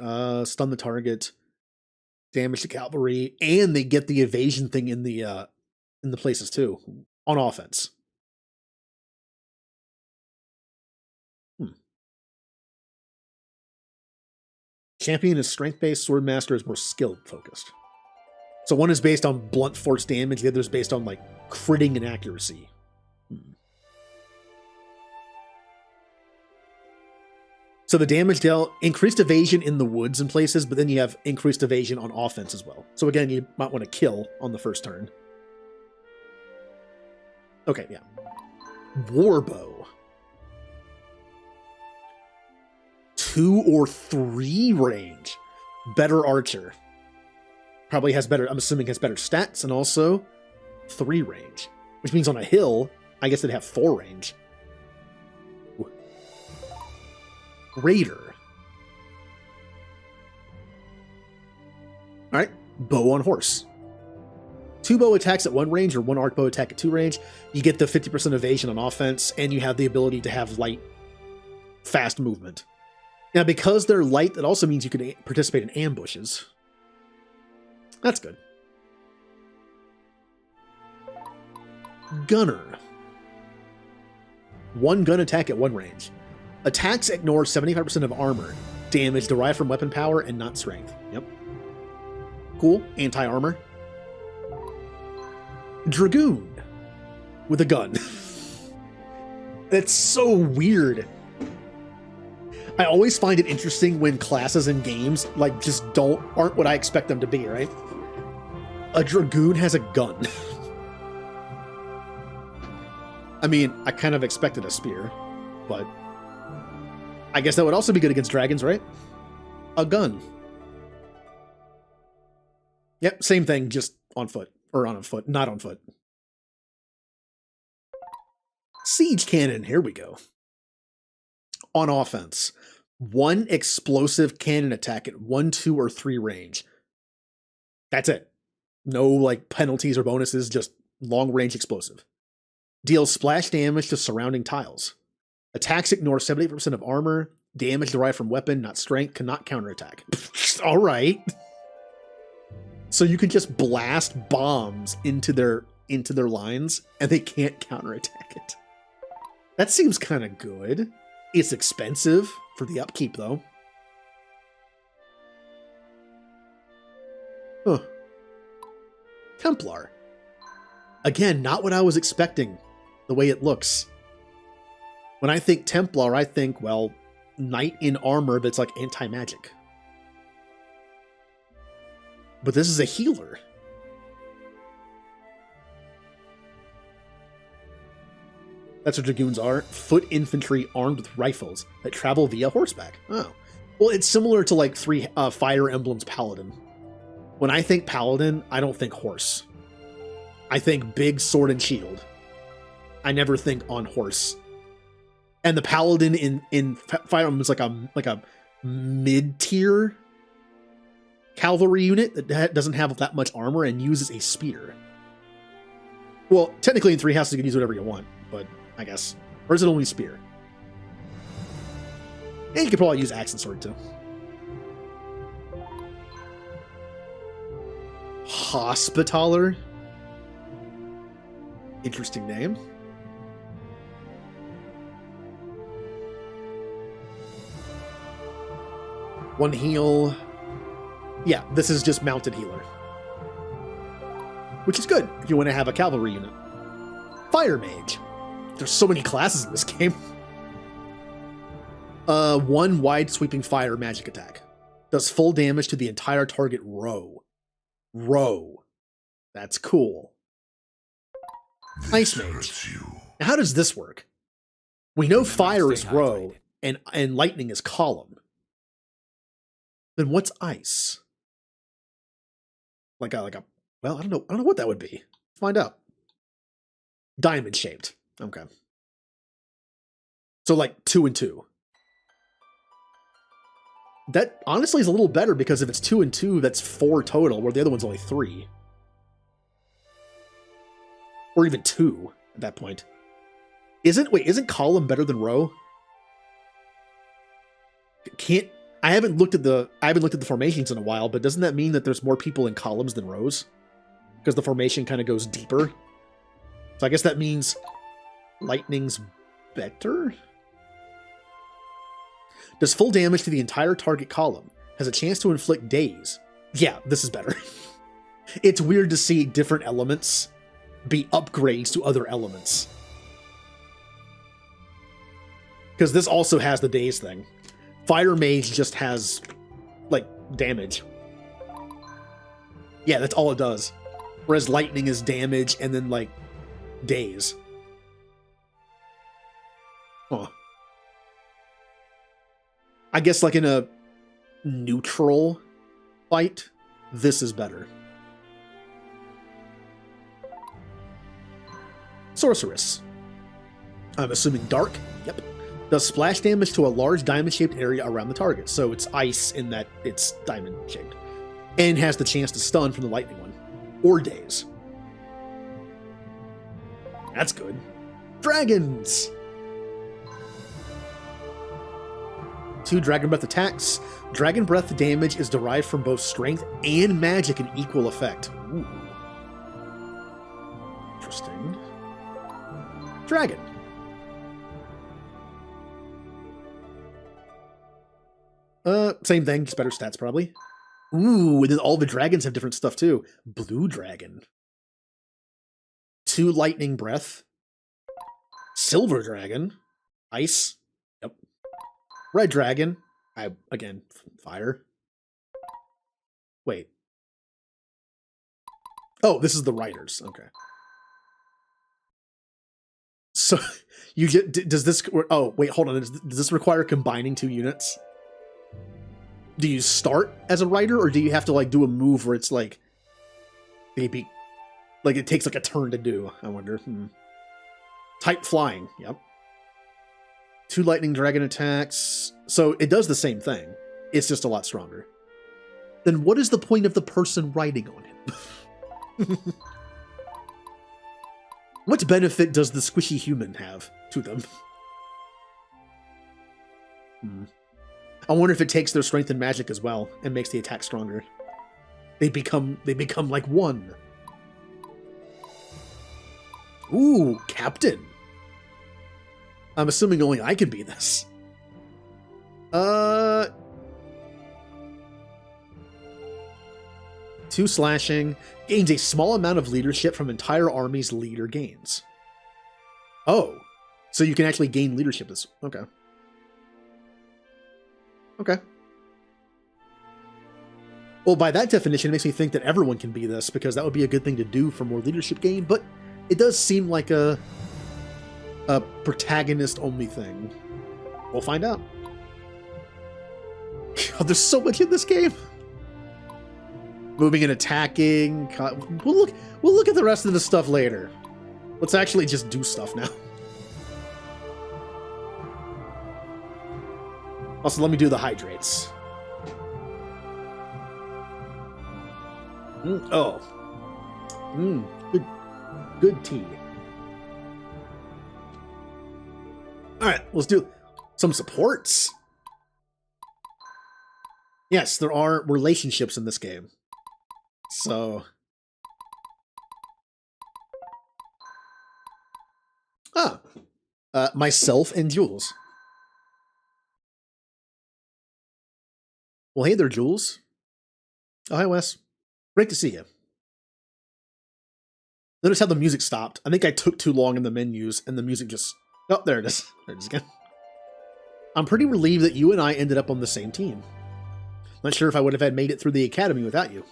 stun the target, damage to cavalry, and they get the evasion thing in the places too. On offense. Champion is strength-based, Swordmaster is more skill-focused. So one is based on blunt force damage, the other is based on, like, critting and accuracy. So the damage dealt, increased evasion in the woods and places, but then you have increased evasion on offense as well. So again, you might want to kill on the first turn. Okay, yeah. Warbow. 2 or 3 range. Better archer. Probably has better, I'm assuming has better stats, and also 3 range. Which means on a hill, I guess they'd have 4 range. Raider. Alright, bow on horse. 2 bow attacks at 1 range or 1 arc bow attack at 2 range. You get the 50% evasion on offense, and you have the ability to have light, fast movement. Now, because they're light, that also means you can participate in ambushes. That's good. Gunner. 1 gun attack at 1 range. Attacks ignore 75% of armor, damage derived from weapon power, and not strength. Yep. Cool. Anti-armor. Dragoon. With a gun. That's so weird. I always find it interesting when classes in games, like, just aren't what I expect them to be, right? A Dragoon has a gun. I mean, I kind of expected a spear, but I guess that would also be good against dragons, right? A gun. Yep, same thing, just on foot. Or on foot, not on foot. Siege cannon, here we go. On offense, 1 explosive cannon attack at 1, 2, or 3 range. That's it. No, like, penalties or bonuses, just long-range explosive. Deals splash damage to surrounding tiles. Attacks ignore 70% of armor. Damage derived from weapon, not strength. Cannot counterattack. All right. So you can just blast bombs into their lines, and they can't counterattack it. That seems kind of good. It's expensive for the upkeep, though. Huh. Templar. Again, not what I was expecting, the way it looks. When I think Templar, I think, well, knight in armor that's like anti-magic. But this is a healer. That's what dragoons are. Foot infantry armed with rifles that travel via horseback. Oh. Well, it's similar to like Fire Emblem's Paladin. When I think Paladin, I don't think horse. I think big sword and shield. I never think on horse. And the Paladin in Fire Emblem is like a mid-tier cavalry unit that doesn't have that much armor and uses a spear. Well, technically in Three Houses you can use whatever you want, but I guess. Or is it only spear? And you could probably use axe and sword too. Hospitaller. Interesting name. One heal. Yeah, this is just mounted healer. Which is good if you want to have a cavalry unit. Fire Mage. There's so many classes in this game. One wide sweeping fire magic attack. Does full damage to the entire target row. That's cool. Ice Mage. Now, how does this work? We know fire is row and lightning is column. Then what's ice? Well, I don't know what that would be. Let's find out. Diamond shaped. Okay. So like 2 and 2. That honestly is a little better because if it's 2 and 2, that's 4 total, where the other one's only 3. Or even 2 at that point. Isn't column better than row? I haven't looked at the formations in a while, but doesn't that mean that there's more people in columns than rows? Because the formation kind of goes deeper. So I guess that means lightning's better? Does full damage to the entire target column. Has a chance to inflict daze. Yeah, this is better. It's weird to see different elements be upgrades to other elements. Because this also has the daze thing. Fire Mage just has, like, damage. Yeah, that's all it does. Whereas lightning is damage and then, like, daze. Huh. I guess, like, in a neutral fight, this is better. Sorceress. I'm assuming dark. Yep. Does splash damage to a large diamond-shaped area around the target. So it's ice in that it's diamond-shaped. And has the chance to stun from the lightning one. Or daze. That's good. Dragons! 2 Dragon Breath attacks. Dragon Breath damage is derived from both strength and magic in equal effect. Ooh. Interesting. Dragon. Same thing, just better stats probably. Ooh, and then all the dragons have different stuff too. Blue Dragon. 2 Lightning Breath. Silver Dragon. Ice. Yep. Red Dragon. Again, fire. Wait. Oh, this is the writers. Okay. So, you get, does this, oh, wait, hold on. Does this require combining 2 units? Do you start as a writer, or do you have to, like, do a move where it's, like, maybe, like, it takes, like, a turn to do? I wonder. Type Flying. Yep. 2 Lightning Dragon attacks. So, it does the same thing. It's just a lot stronger. Then what is the point of the person riding on him? What benefit does the squishy human have to them? I wonder if it takes their strength and magic as well and makes the attack stronger. They become like one. Ooh, Captain. I'm assuming only I can be this. 2 slashing. Gains a small amount of leadership from entire army's leader gains. Oh. So you can actually gain leadership this. Okay. Okay. Well, by that definition, it makes me think that everyone can be this, because that would be a good thing to do for more leadership gain, but it does seem like a a protagonist-only thing? We'll find out. God, there's so much in this game. Moving and attacking. We'll look at the rest of the stuff later. Let's actually just do stuff now. Also, let me do the hydrates. Good tea. All right, let's do some supports. Yes, there are relationships in this game. So... myself and Jules. Well, hey there, Jules. Oh, hi, Wes. Great to see you. Notice how the music stopped. I think I took too long in the menus, and the music just... Oh, there it is. There it is again. I'm pretty relieved that you and I ended up on the same team. Not sure if I would have had made it through the academy without you.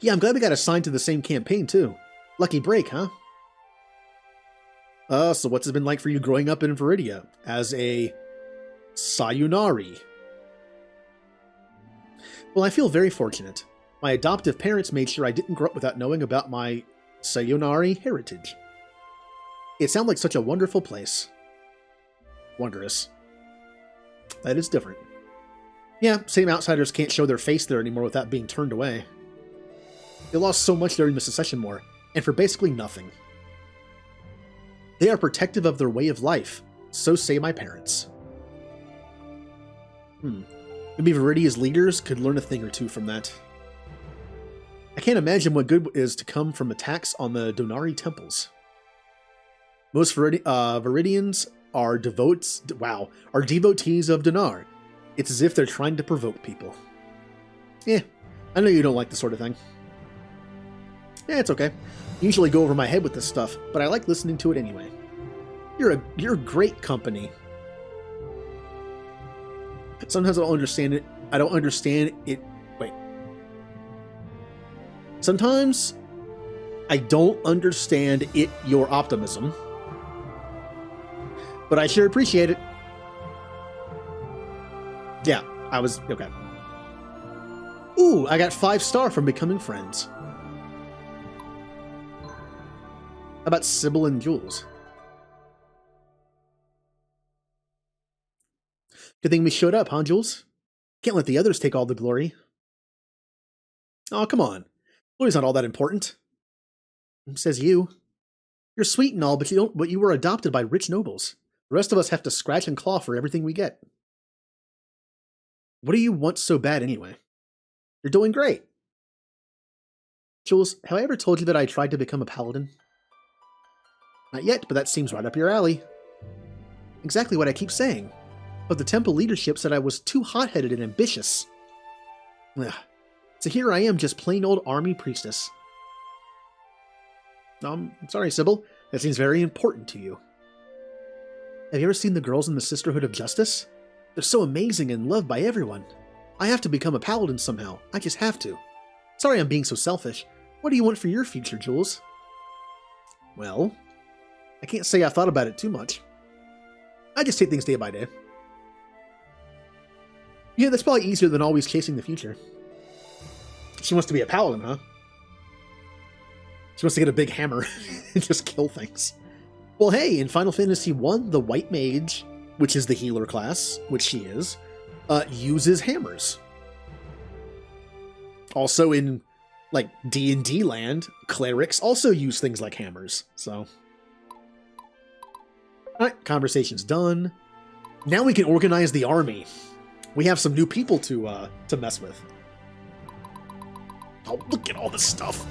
Yeah, I'm glad we got assigned to the same campaign, too. Lucky break, huh? So what's it been like for you growing up in Viridia as a Sayonari? Well, I feel very fortunate. My adoptive parents made sure I didn't grow up without knowing about my Sayonari heritage. It sounds like such a wonderful place. Wondrous. That is different. Yeah, same outsiders can't show their face there anymore without being turned away. They lost so much during the Secession War, and for basically nothing. They are protective of their way of life, so say my parents. Maybe Viridia's leaders could learn a thing or two from that. I can't imagine what good is to come from attacks on the Donari temples. Most Viridians are devotees of Donar. It's as if they're trying to provoke people. I know you don't like this sort of thing. It's okay. Usually go over my head with this stuff, but I like listening to it anyway. You're a great company. Sometimes I don't understand it. I don't understand it. Wait. Sometimes I don't understand your optimism, but I sure appreciate it. Yeah, I was okay. Ooh, I got 5-star from becoming friends. How about Sybil and Jules? Good thing we showed up, huh, Jules? Can't let the others take all the glory. Oh, come on. Glory's not all that important. Says you. You're sweet and all, but you were adopted by rich nobles. The rest of us have to scratch and claw for everything we get. What do you want so bad anyway? You're doing great. Jules, have I ever told you that I tried to become a paladin? Not yet, but that seems right up your alley. Exactly what I keep saying. But the temple leadership said I was too hot-headed and ambitious. Ugh. So here I am, just plain old army priestess. I'm sorry, Sybil. That seems very important to you. Have you ever seen the girls in the Sisterhood of Justice? They're so amazing and loved by everyone. I have to become a paladin somehow. I just have to. Sorry I'm being so selfish. What do you want for your future, Jules? Well, I can't say I've thought about it too much. I just take things day by day. Yeah, that's probably easier than always chasing the future. She wants to be a paladin, huh? She wants to get a big hammer and just kill things. Well, hey, in Final Fantasy I, the White Mage, which is the healer class, which she is, uses hammers. Also in, like, D&D land, clerics also use things like hammers, so... Alright, conversation's done. Now we can organize the army. We have some new people to mess with. Oh, look at all this stuff.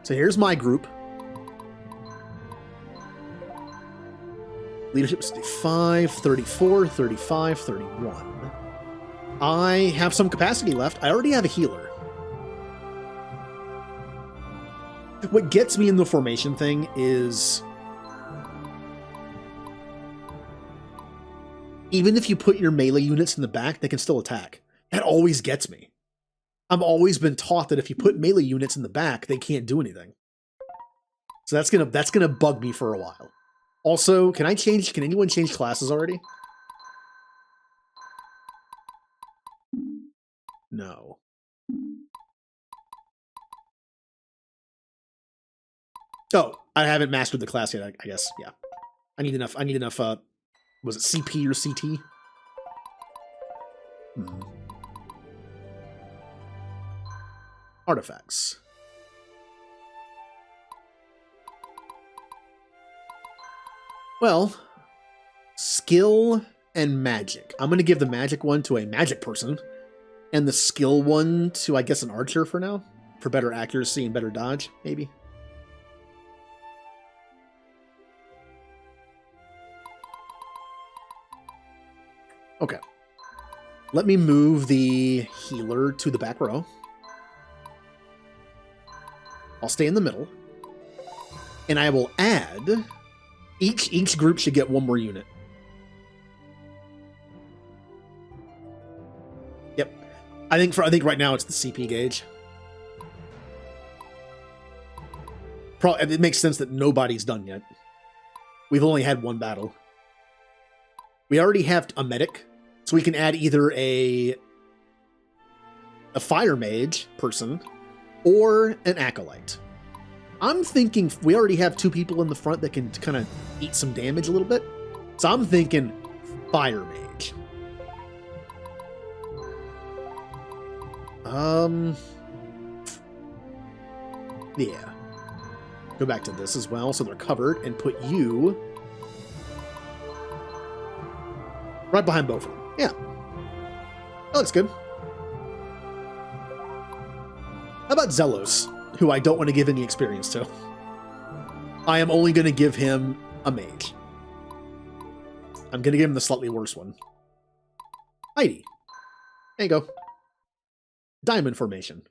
So here's my group. Leadership 65, 34, 35, 31. I have some capacity left. I already have a healer. What gets me in the formation thing is... even if you put your melee units in the back, they can still attack. That always gets me. I've always been taught that if you put melee units in the back, they can't do anything. So that's gonna bug me for a while. Also, can anyone change classes already? No. Oh, I haven't mastered the class yet, I guess. Yeah. I need enough, was it CP or CT? Artifacts. Well, skill and magic. I'm going to give the magic one to a magic person, and the skill one to, I guess, an archer for now, for better accuracy and better dodge, maybe. Okay. Let me move the healer to the back row. I'll stay in the middle. And I will add... Each group should get one more unit. Yep. I think right now it's the CP gauge. Probably, it makes sense that nobody's done yet. We've only had one battle. We already have a medic, so we can add either a fire mage person or an acolyte. I'm thinking we already have two people in the front that can kind of eat some damage a little bit. So I'm thinking fire mage. Yeah. Go back to this as well, so they're covered, and put you right behind both of them. Yeah. That looks good. How about Zelos, who I don't want to give any experience to? I am only going to give him a mage. I'm going to give him the slightly worse one. Heidi. There you go. Diamond formation.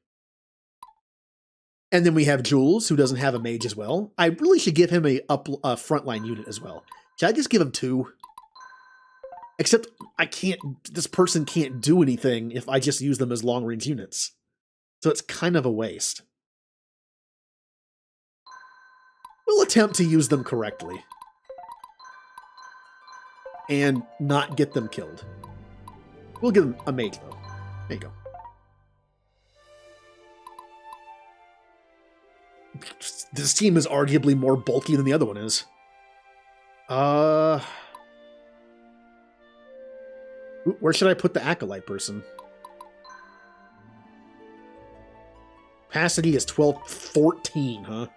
And then we have Jules, who doesn't have a mage as well. I really should give him a frontline unit as well. Should I just give him two? Except I can't, this person can't do anything if I just use them as long-range units. So it's kind of a waste. We'll attempt to use them correctly. And not get them killed. We'll give them a mage, though. There you go. This team is arguably more bulky than the other one is. Where should I put the acolyte person? Capacity is 14, huh?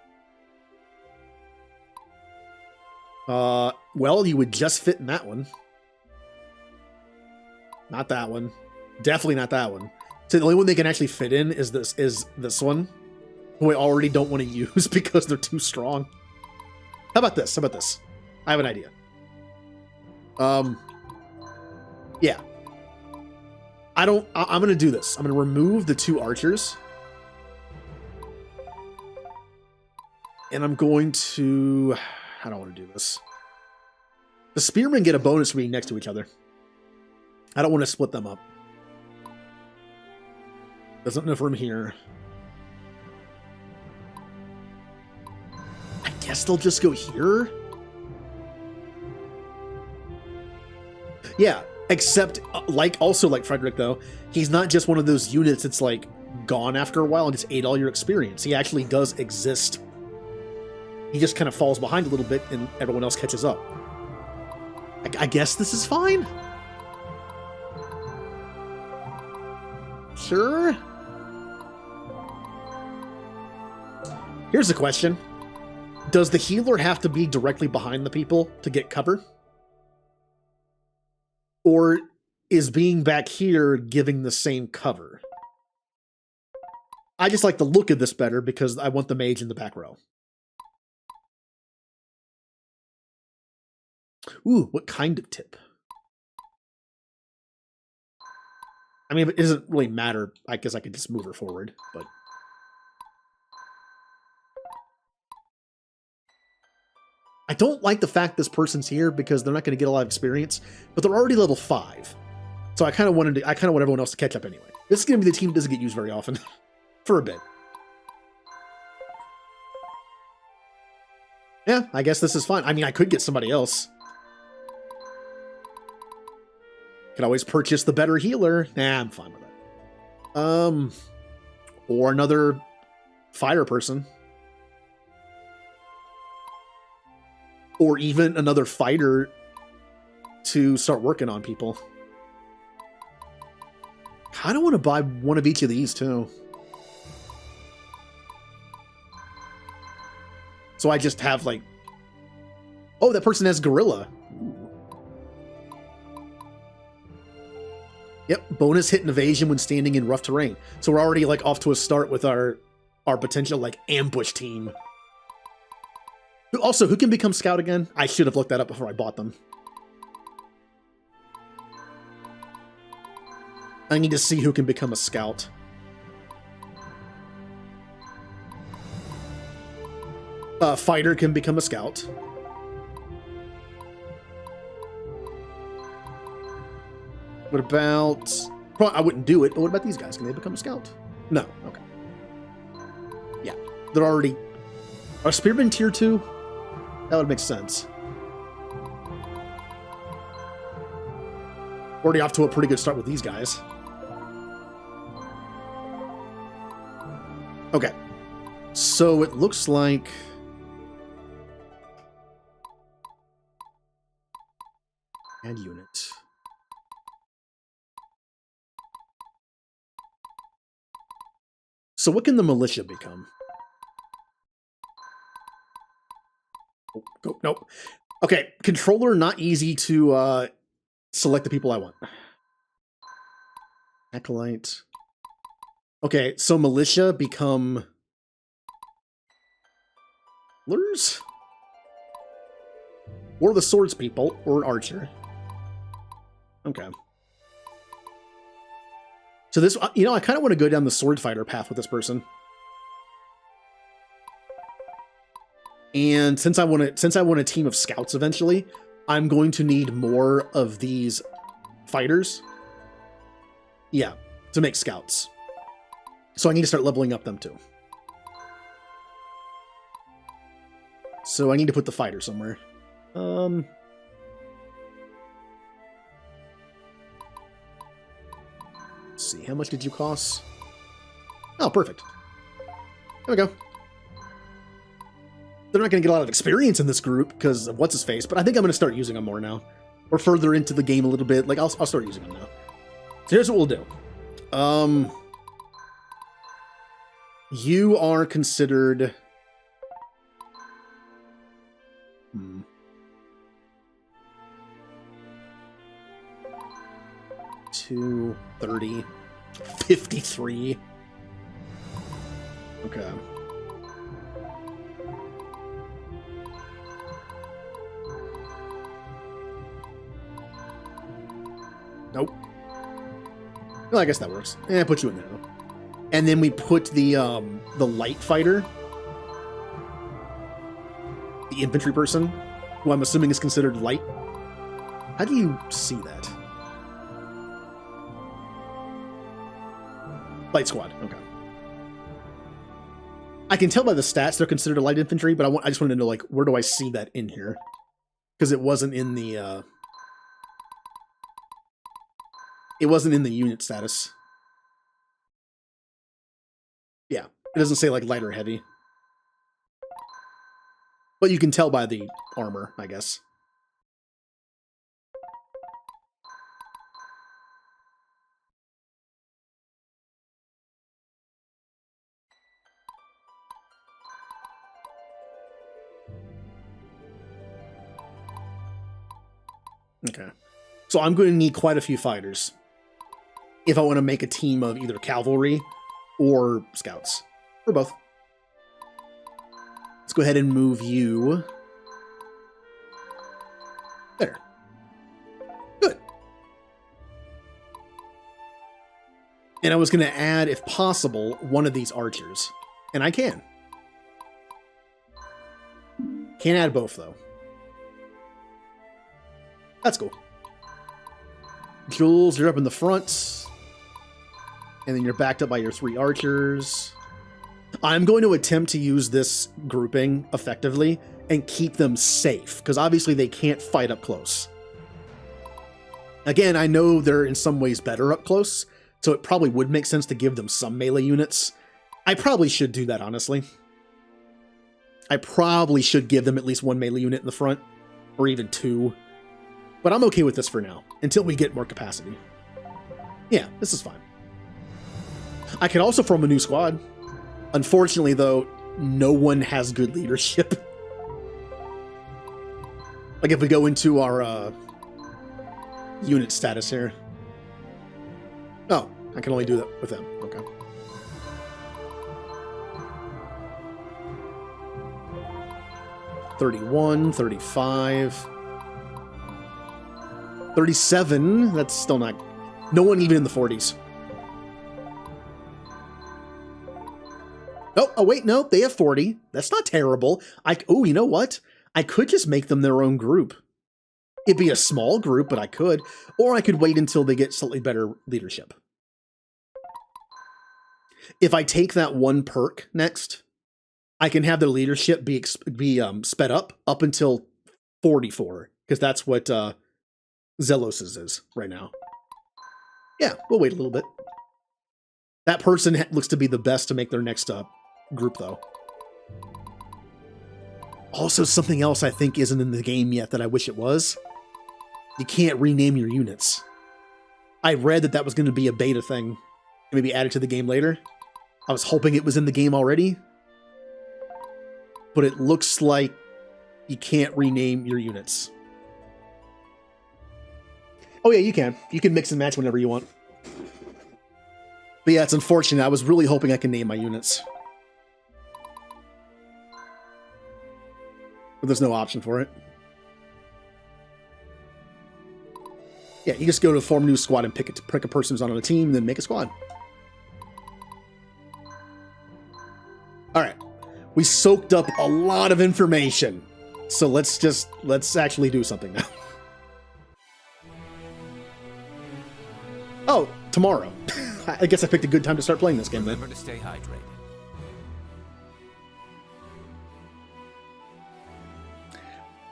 Well, you would just fit in that one. Not that one. Definitely not that one. So the only one they can actually fit in is this one, who I already don't want to use because they're too strong. How about this? How about this? I have an idea. Yeah. I'm going to do this. I'm going to remove the two archers. And I'm going to... How do I want to do this? The spearmen get a bonus for being next to each other. I don't want to split them up. There's not enough room here. I guess they'll just go here? Yeah, except, like Frederick, though, he's not just one of those units that's, like, gone after a while and just ate all your experience. He actually does exist. He just kind of falls behind a little bit and everyone else catches up. I guess this is fine? Sure? Here's a question. Does the healer have to be directly behind the people to get cover? Or is being back here giving the same cover? I just like the look of this better because I want the mage in the back row. Ooh, what kind of tip? I mean, it doesn't really matter. I guess I could just move her forward, but... I don't like the fact this person's here because they're not going to get a lot of experience, but they're already level 5. So I kind of want everyone else to catch up anyway. This is going to be the team that doesn't get used very often for a bit. Yeah, I guess this is fine. I mean, I could get somebody else. Could always purchase the better healer. Nah, I'm fine with that. Or another fire person. Or even another fighter to start working on people. Kind of want to buy one of each of these too. So I just have like, oh, that person has gorilla. Yep, bonus hit and evasion when standing in rough terrain. So we're already like off to a start with our potential like ambush team. Also, who can become scout again? I should have looked that up before I bought them. I need to see who can become a scout. Fighter can become a scout. What about... I wouldn't do it, but what about these guys? Can they become a scout? No. Okay. Yeah. They're already... Are Spearmen tier 2? That would make sense. Already off to a pretty good start with these guys. Okay. So it looks like... Add unit. So what can the militia become? Oh, go, nope. Okay, controller, not easy to select the people I want. Acolyte. Okay, so militia become... Lurs? Or the swords people, or an archer. Okay. So this, you know, I kind of want to go down the sword fighter path with this person. And since I want a team of scouts eventually, I'm going to need more of these fighters. Yeah, to make scouts. So I need to start leveling up them too. So I need to put the fighter somewhere. Let's see, how much did you cost? Oh, perfect. There we go. They're not going to get a lot of experience in this group because of what's-his-face, but I think I'm going to start using them more now. Or further into the game a little bit. Like, I'll start using them now. So here's what we'll do. You are considered... 230, 53. Okay. Nope. Well, I guess that works. Yeah, put you in there though. And then we put the light fighter, the infantry person, who I'm assuming is considered light. How do you see that? Light squad. Okay. I can tell by the stats they're considered a light infantry, but I just wanted to know, like, where do I see that in here? Because it wasn't in the unit status. Yeah, it doesn't say like light or heavy. But you can tell by the armor, I guess. Okay. So I'm going to need quite a few fighters if I want to make a team of either cavalry or scouts, or both. Let's go ahead and move you there. Good. And I was going to add, if possible, one of these archers. And I can. Can't add both, though. That's cool. Jules, you're up in the front. And then you're backed up by your 3 archers. I'm going to attempt to use this grouping effectively and keep them safe, because obviously they can't fight up close. Again, I know they're in some ways better up close, so it probably would make sense to give them some melee units. I probably should do that, honestly. I probably should give them at least 1 melee unit in the front, or even 2. But I'm okay with this for now, until we get more capacity. Yeah, this is fine. I can also form a new squad. Unfortunately, though, no one has good leadership. Like, if we go into our unit status here. Oh, I can only do that with them. Okay. $31, $35, $37. That's still not... No one even in the 40s. Oh, wait, no, they have 40. That's not terrible. Oh, you know what? I could just make them their own group. It'd be a small group, but I could. Or I could wait until they get slightly better leadership. If I take that 1 perk next, I can have their leadership be sped up until 44, because that's what Zelos's is right now. Yeah, we'll wait a little bit. That person looks to be the best to make their next group, though. Also, something else I think isn't in the game yet that I wish it was. You can't rename your units. I read that was going to be a beta thing, maybe added to the game later. I was hoping it was in the game already. But it looks like you can't rename your units. Oh yeah, you can. You can mix and match whenever you want. But yeah, it's unfortunate. I was really hoping I could name my units. But there's no option for it. Yeah, you just go to form a new squad and pick a person who's on a team, and then make a squad. Alright. We soaked up a lot of information. So let's actually do something now. Oh, tomorrow. I guess I picked a good time to start playing this game then. Remember to stay hydrated.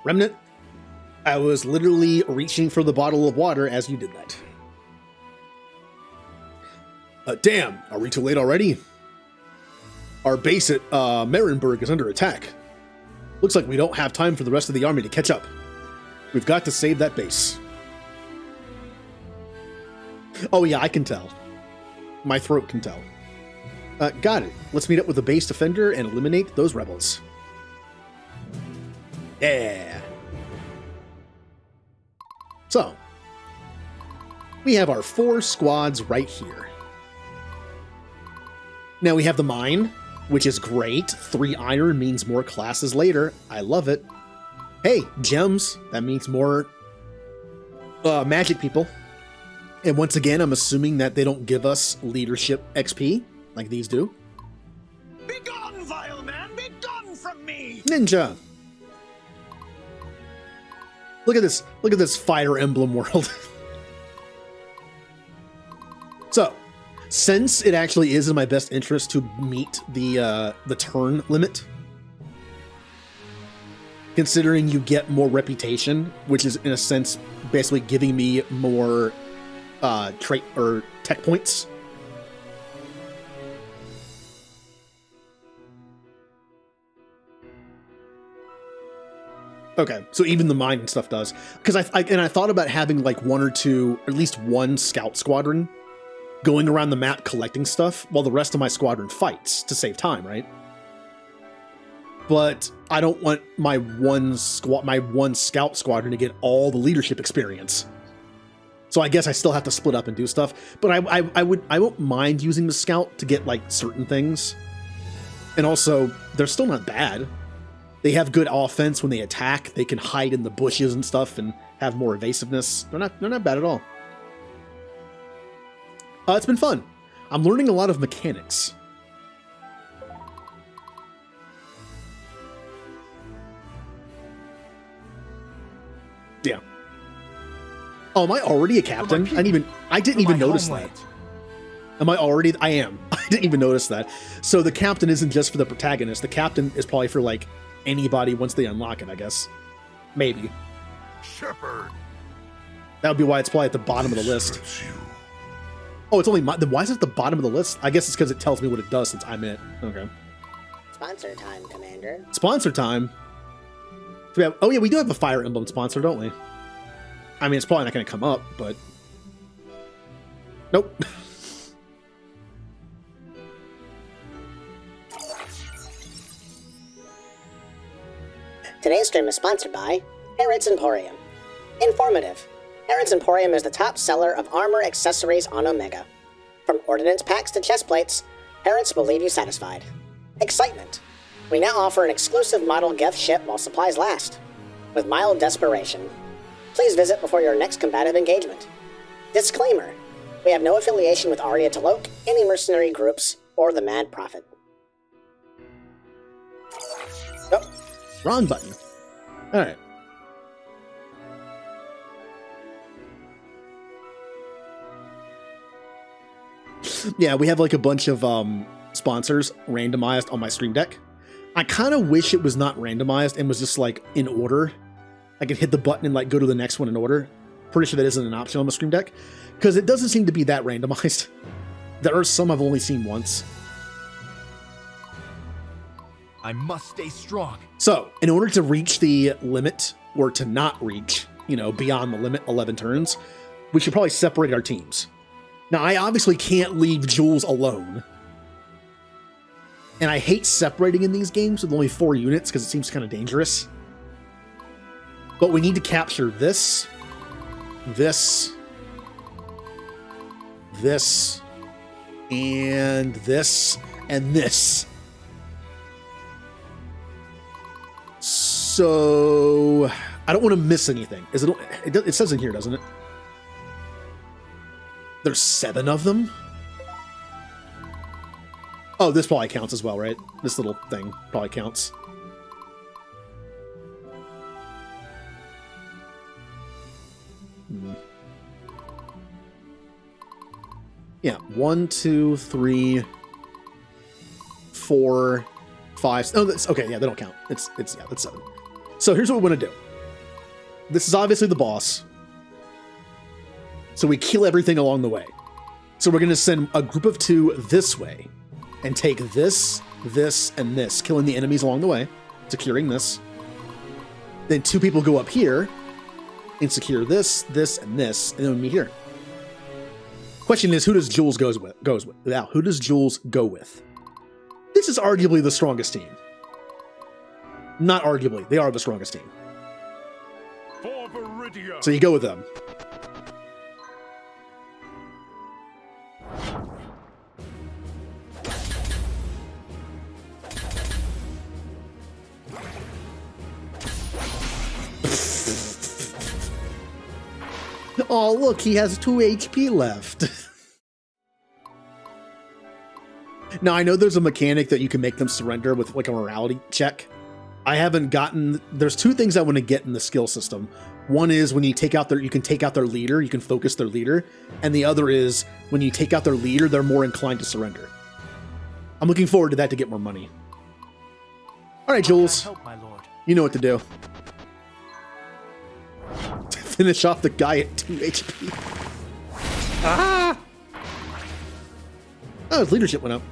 Remnant, I was literally reaching for the bottle of water as you did that. Damn, are we too late already? Our base at Marienburg is under attack. Looks like we don't have time for the rest of the army to catch up. We've got to save that base. Oh yeah, I can tell. My throat can tell. Got it. Let's meet up with the base defender and eliminate those rebels. Yeah. So, we have our 4 squads right here. Now we have the mine, which is great. 3 iron means more classes later. I love it. Hey, gems. That means more magic people. And once again, I'm assuming that they don't give us leadership XP like these do. Begone, vile man! Begone from me! Ninja! Look at this Fire Emblem world. So, since it actually is in my best interest to meet the turn limit, considering you get more reputation, which is in a sense basically giving me more trait or tech points. Okay, so even the mine and stuff does. Because I thought about having like 1 or 2, or at least 1 scout squadron going around the map collecting stuff while the rest of my squadron fights to save time, right? But I don't want my one scout squadron to get all the leadership experience. So I guess I still have to split up and do stuff. But I won't mind using the scout to get like certain things. And also, they're still not bad. They have good offense when they attack. They can hide in the bushes and stuff and have more evasiveness. They're not bad at all. It's been fun. I'm learning a lot of mechanics. Yeah. Oh, am I already a captain? I didn't even notice that. Am I already? I am. I didn't even notice that. So the captain isn't just for the protagonist. The captain is probably for like anybody once they unlock it, I guess. Maybe. Shepherd. That would be why it's probably at the bottom of the list. Oh, it's only then why is it at the bottom of the list? I guess it's because it tells me what it does since I'm it. Okay. Sponsor time, Commander. Sponsor time. Oh yeah, we do have a Fire Emblem sponsor, don't we? I mean, it's probably not going to come up, but nope. Today's stream is sponsored by Harrods Emporium. Informative. Harrods Emporium is the top seller of armor accessories on Omega. From ordnance packs to chest plates, Harrods will leave you satisfied. Excitement. We now offer an exclusive model gift ship while supplies last, with mild desperation. Please visit before your next combative engagement. Disclaimer. We have no affiliation with Arya Talok, any mercenary groups, or the Mad Prophet. Oh. Wrong button. All right. Yeah, we have like a bunch of sponsors randomized on my stream deck. I kind of wish it was not randomized and was just like in order. I could hit the button and like go to the next one in order. Pretty sure that isn't an option on the stream deck because it doesn't seem to be that randomized. There are some I've only seen once. I must stay strong. So, in order to reach the limit, or to not reach, beyond the limit, 11 turns, we should probably separate our teams. Now, I obviously can't leave Jules alone. And I hate separating in these games with only 4 units, because it seems kind of dangerous. But we need to capture this, this, and this, and this. So I don't want to miss anything. It says in here, doesn't it? There's 7 of them. Oh, this probably counts as well, right? This little thing probably counts. Yeah, 1, 2, 3, 4, 5. Oh, that's okay. Yeah, they don't count. It's 7. So here's what we want to do. This is obviously the boss. So we kill everything along the way. So we're going to send a group of 2 this way and take this, this, and this, killing the enemies along the way, securing this. Then 2 people go up here and secure this, this, and this, and then we meet here. Question is, who does Jules goes with? Now, who does Jules go with? This is arguably the strongest team. Not arguably, they are the strongest team. For Viridia. So you go with them. Oh, look, he has 2 HP left. Now, I know there's a mechanic that you can make them surrender with like a morality check. I haven't gotten... There's 2 things I want to get in the skill system. One is when you take out you can take out their leader, you can focus their leader. And the other is when you take out their leader, they're more inclined to surrender. I'm looking forward to that to get more money. All right, Jules. Help, my lord. You know what to do. Finish off the guy at 2 HP. Ah! Oh, his leadership went up.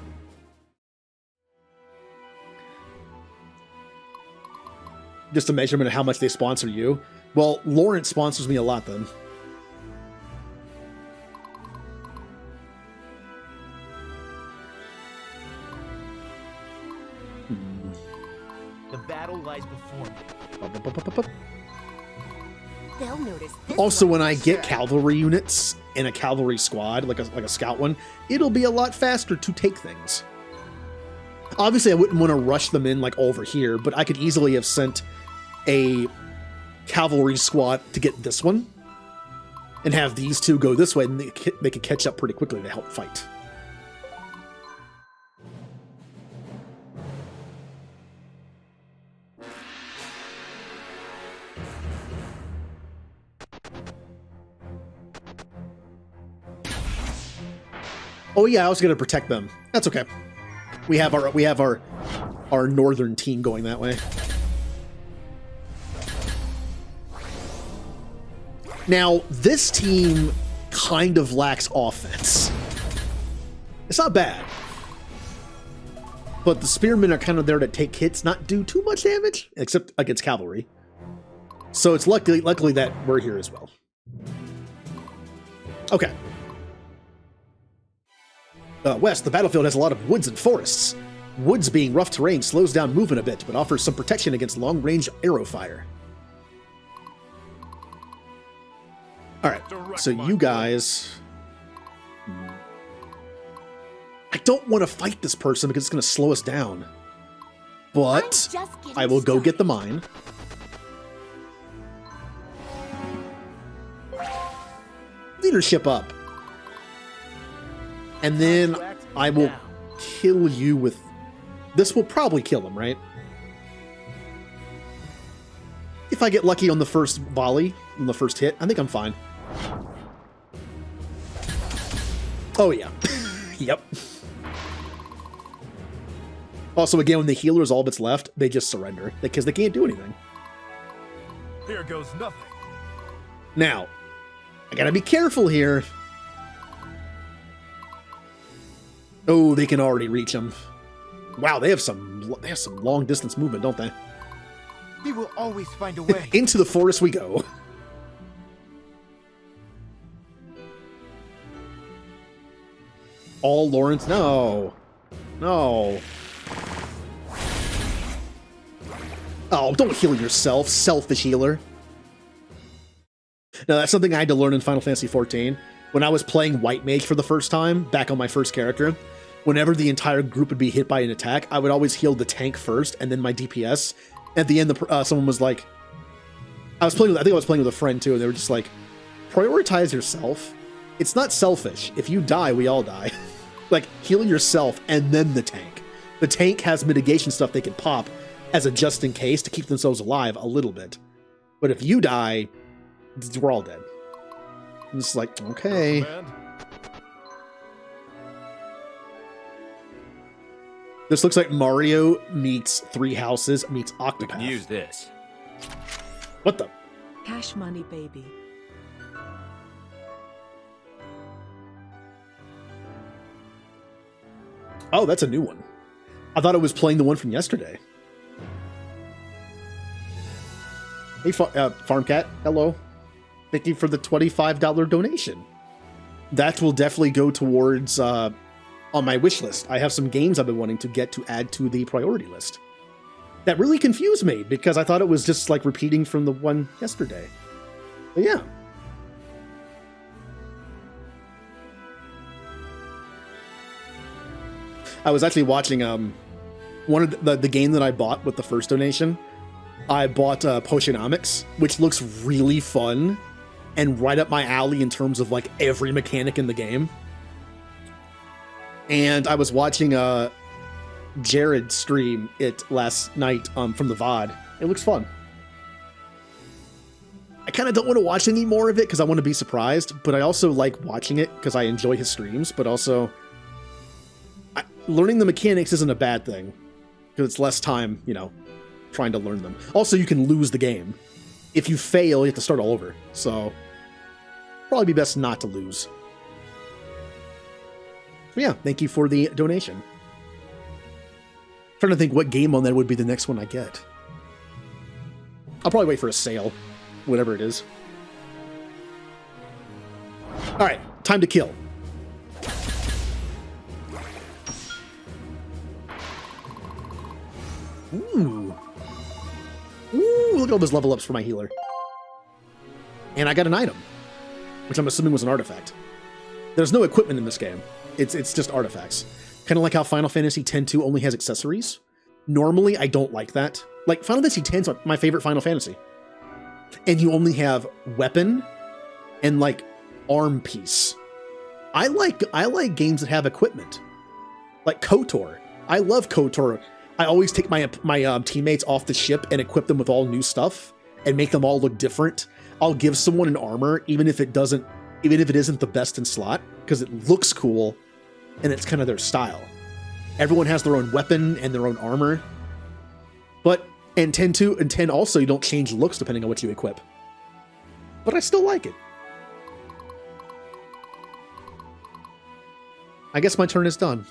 Just a measurement of how much they sponsor you. Well, Lorenz sponsors me a lot then. The battle lies before me. They'll notice this Also, one when I for get sure. cavalry units in a cavalry squad, like a scout one, it'll be a lot faster to take things. Obviously, I wouldn't want to rush them in like over here, but I could easily have sent a cavalry squad to get this one and have these 2 go this way, and they could catch up pretty quickly to help fight. Oh yeah, I was gonna protect them. That's okay. We have our northern team going that way. Now, this team kind of lacks offense. It's not bad. But the spearmen are kind of there to take hits, not do too much damage, except against cavalry. So it's luckily that we're here as well. Okay. West, the battlefield has a lot of woods and forests. Woods being rough terrain slows down movement a bit, but offers some protection against long-range arrow fire. Alright, so you guys... I don't want to fight this person because it's going to slow us down. But I will go get the mine. Leadership up. And then I will kill you with... This will probably kill him, right? If I get lucky on the first volley, on the first hit, I think I'm fine. Oh, yeah. Yep. Also, again, when the healer is all that's left, they just surrender because they can't do anything. Here goes nothing. Now, I gotta be careful here. Oh, they can already reach him. Wow, they have some long distance movement, don't they? We will always find a way. Into the forest we go. All Lorenz? No. No. Oh, don't heal yourself, selfish healer. Now, that's something I had to learn in Final Fantasy XIV. When I was playing White Mage for the first time, back on my first character, whenever the entire group would be hit by an attack, I would always heal the tank first and then my DPS. At the end, someone was like... I think I was playing with a friend too, and they were just like, prioritize yourself. It's not selfish. If you die, we all die. Like, heal yourself and then the tank. The tank has mitigation stuff they can pop as a just in case to keep themselves alive a little bit. But if you die, we're all dead. I'm just like, okay. This looks like Mario meets Three Houses meets Octopath. We can use this. What the? Cash money, baby. Oh, that's a new one. I thought it was playing the one from yesterday. Hey, Farm Cat, hello. Thank you for the $25 donation. That will definitely go towards on my wish list. I have some games I've been wanting to get to add to the priority list. That really confused me because I thought it was just like repeating from the one yesterday. But yeah. I was actually watching one of the game that I bought with the first donation. I bought Potionomics, which looks really fun and right up my alley in terms of like every mechanic in the game. And I was watching Jared stream it last night from the VOD. It looks fun. I kind of don't want to watch any more of it because I want to be surprised, but I also like watching it because I enjoy his streams, but also learning the mechanics isn't a bad thing because it's less time, you know, trying to learn them. Also, you can lose the game. If you fail, you have to start all over. So, probably be best not to lose. But yeah, thank you for the donation. Trying to think what game on that would be the next one I get. I'll probably wait for a sale, whatever it is. All right, time to kill. Ooh. Ooh, look at all those level ups for my healer. And I got an item, which I'm assuming was an artifact. There's no equipment in this game. It's just artifacts. Kind of like how Final Fantasy X-2 only has accessories. Normally, I don't like that. Like, Final Fantasy X is my favorite Final Fantasy. And you only have weapon and, like, arm piece. I like games that have equipment. Like KOTOR. I love KOTOR. I always take my teammates off the ship and equip them with all new stuff and make them all look different. I'll give someone an armor, even if it isn't the best in slot, because it looks cool and it's kind of their style. Everyone has their own weapon and their own armor. But in 10-2 and 10 also, you don't change looks depending on what you equip. But I still like it. I guess my turn is done.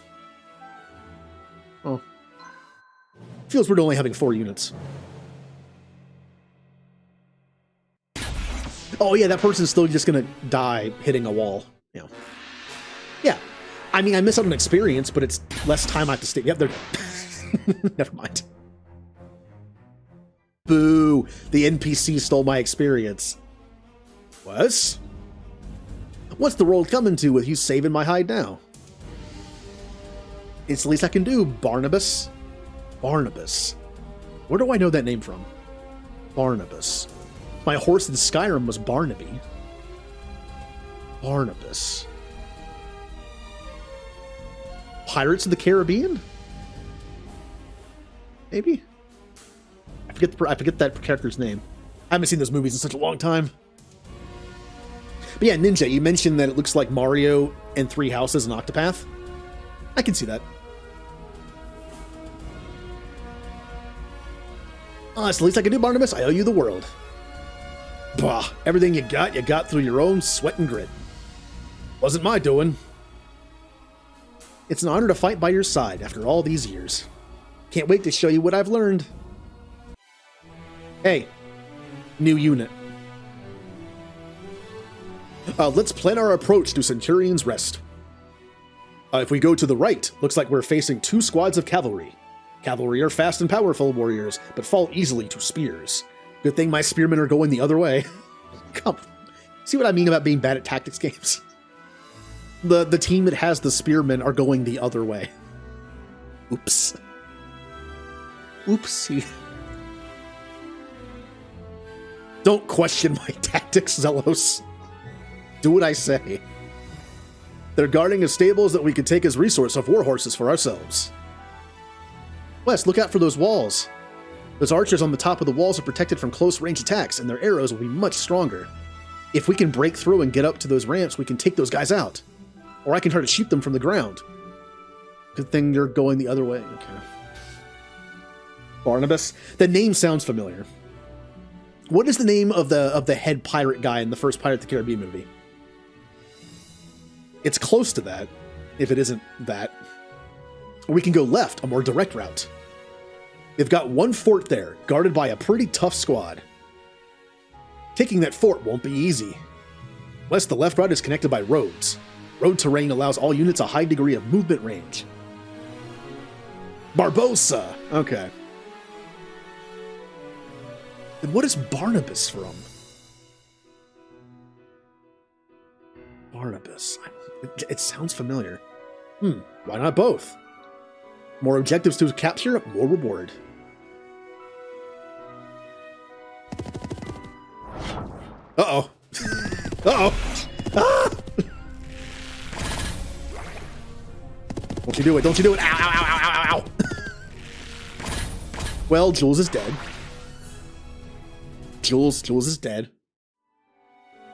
Oh. Feels weird only having 4 units. Oh yeah, that person's still just gonna die hitting a wall. Yeah. Yeah. I mean, I miss out on experience, but it's less time I have to stay. Yep, they're... Never mind. Boo! The NPC stole my experience. What? What's the world coming to with you saving my hide now? It's the least I can do, Barnabas. Barnabas. Where do I know that name from? Barnabas. My horse in Skyrim was Barnaby. Barnabas. Pirates of the Caribbean? Maybe? I forget that character's name. I haven't seen those movies in such a long time. But yeah, Ninja, you mentioned that it looks like Mario and Three Houses and Octopath. I can see that. It's the least I can do, Barnabas. I owe you the world. Bah, everything you got through your own sweat and grit. Wasn't my doing. It's an honor to fight by your side after all these years. Can't wait to show you what I've learned. Hey, new unit. Let's plan our approach to Centurion's Rest. If we go to the right, looks like we're facing 2 squads of cavalry. Cavalry are fast and powerful warriors, but fall easily to spears. Good thing my spearmen are going the other way. Come, see what I mean about being bad at tactics games? The team that has the spearmen are going the other way. Oops. Oopsie. Don't question my tactics, Zelos. Do what I say. They're guarding a stables that we could take as resource of war horses for ourselves. Wes, look out for those walls. Those archers on the top of the walls are protected from close-range attacks, and their arrows will be much stronger. If we can break through and get up to those ramps, we can take those guys out. Or I can try to shoot them from the ground. Good thing you're going the other way. Okay. Barnabas? The name sounds familiar. What is the name of the head pirate guy in the first Pirate of the Caribbean movie? It's close to that, if it isn't that. Or we can go left, a more direct route. They've got 1 fort there, guarded by a pretty tough squad. Taking that fort won't be easy. West, the left route is connected by roads. Road terrain allows all units a high degree of movement range. Barbosa! Okay. And what is Barnabas from? Barnabas. It sounds familiar. Why not both? More objectives to capture, more reward. Uh-oh. Uh-oh. Ah! Don't you do it. Don't you do it. Ow, ow, ow, ow, ow, ow. Well, Jules is dead. Jules is dead.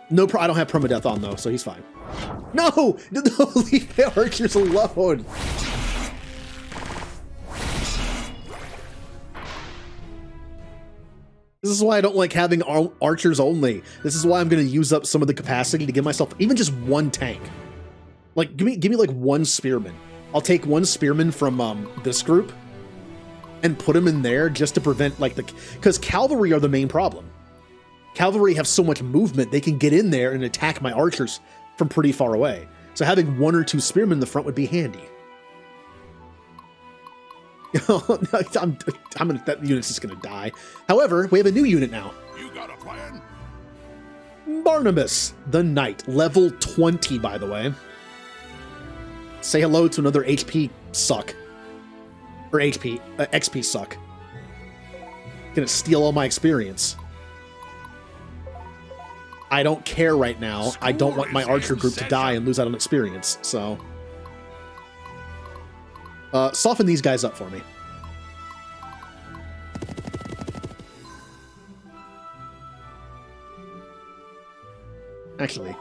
No, I don't have permadeath on, though, so he's fine. No! No, leave the archers alone! This is why I don't like having archers only. This is why I'm going to use up some of the capacity to give myself even just 1 tank. Like, give me like 1 spearman. I'll take 1 spearman from this group and put him in there just to prevent like because cavalry are the main problem. Cavalry have so much movement, they can get in there and attack my archers from pretty far away. So having 1 or 2 spearmen in the front would be handy. That unit's just gonna die. However, we have a new unit now. You got a plan? Barnabas, the Knight, level 20, by the way. Say hello to another HP suck. Or XP suck. Gonna steal all my experience. I don't care right now. I don't want my archer group to die and lose out on experience, so... soften these guys up for me. Actually,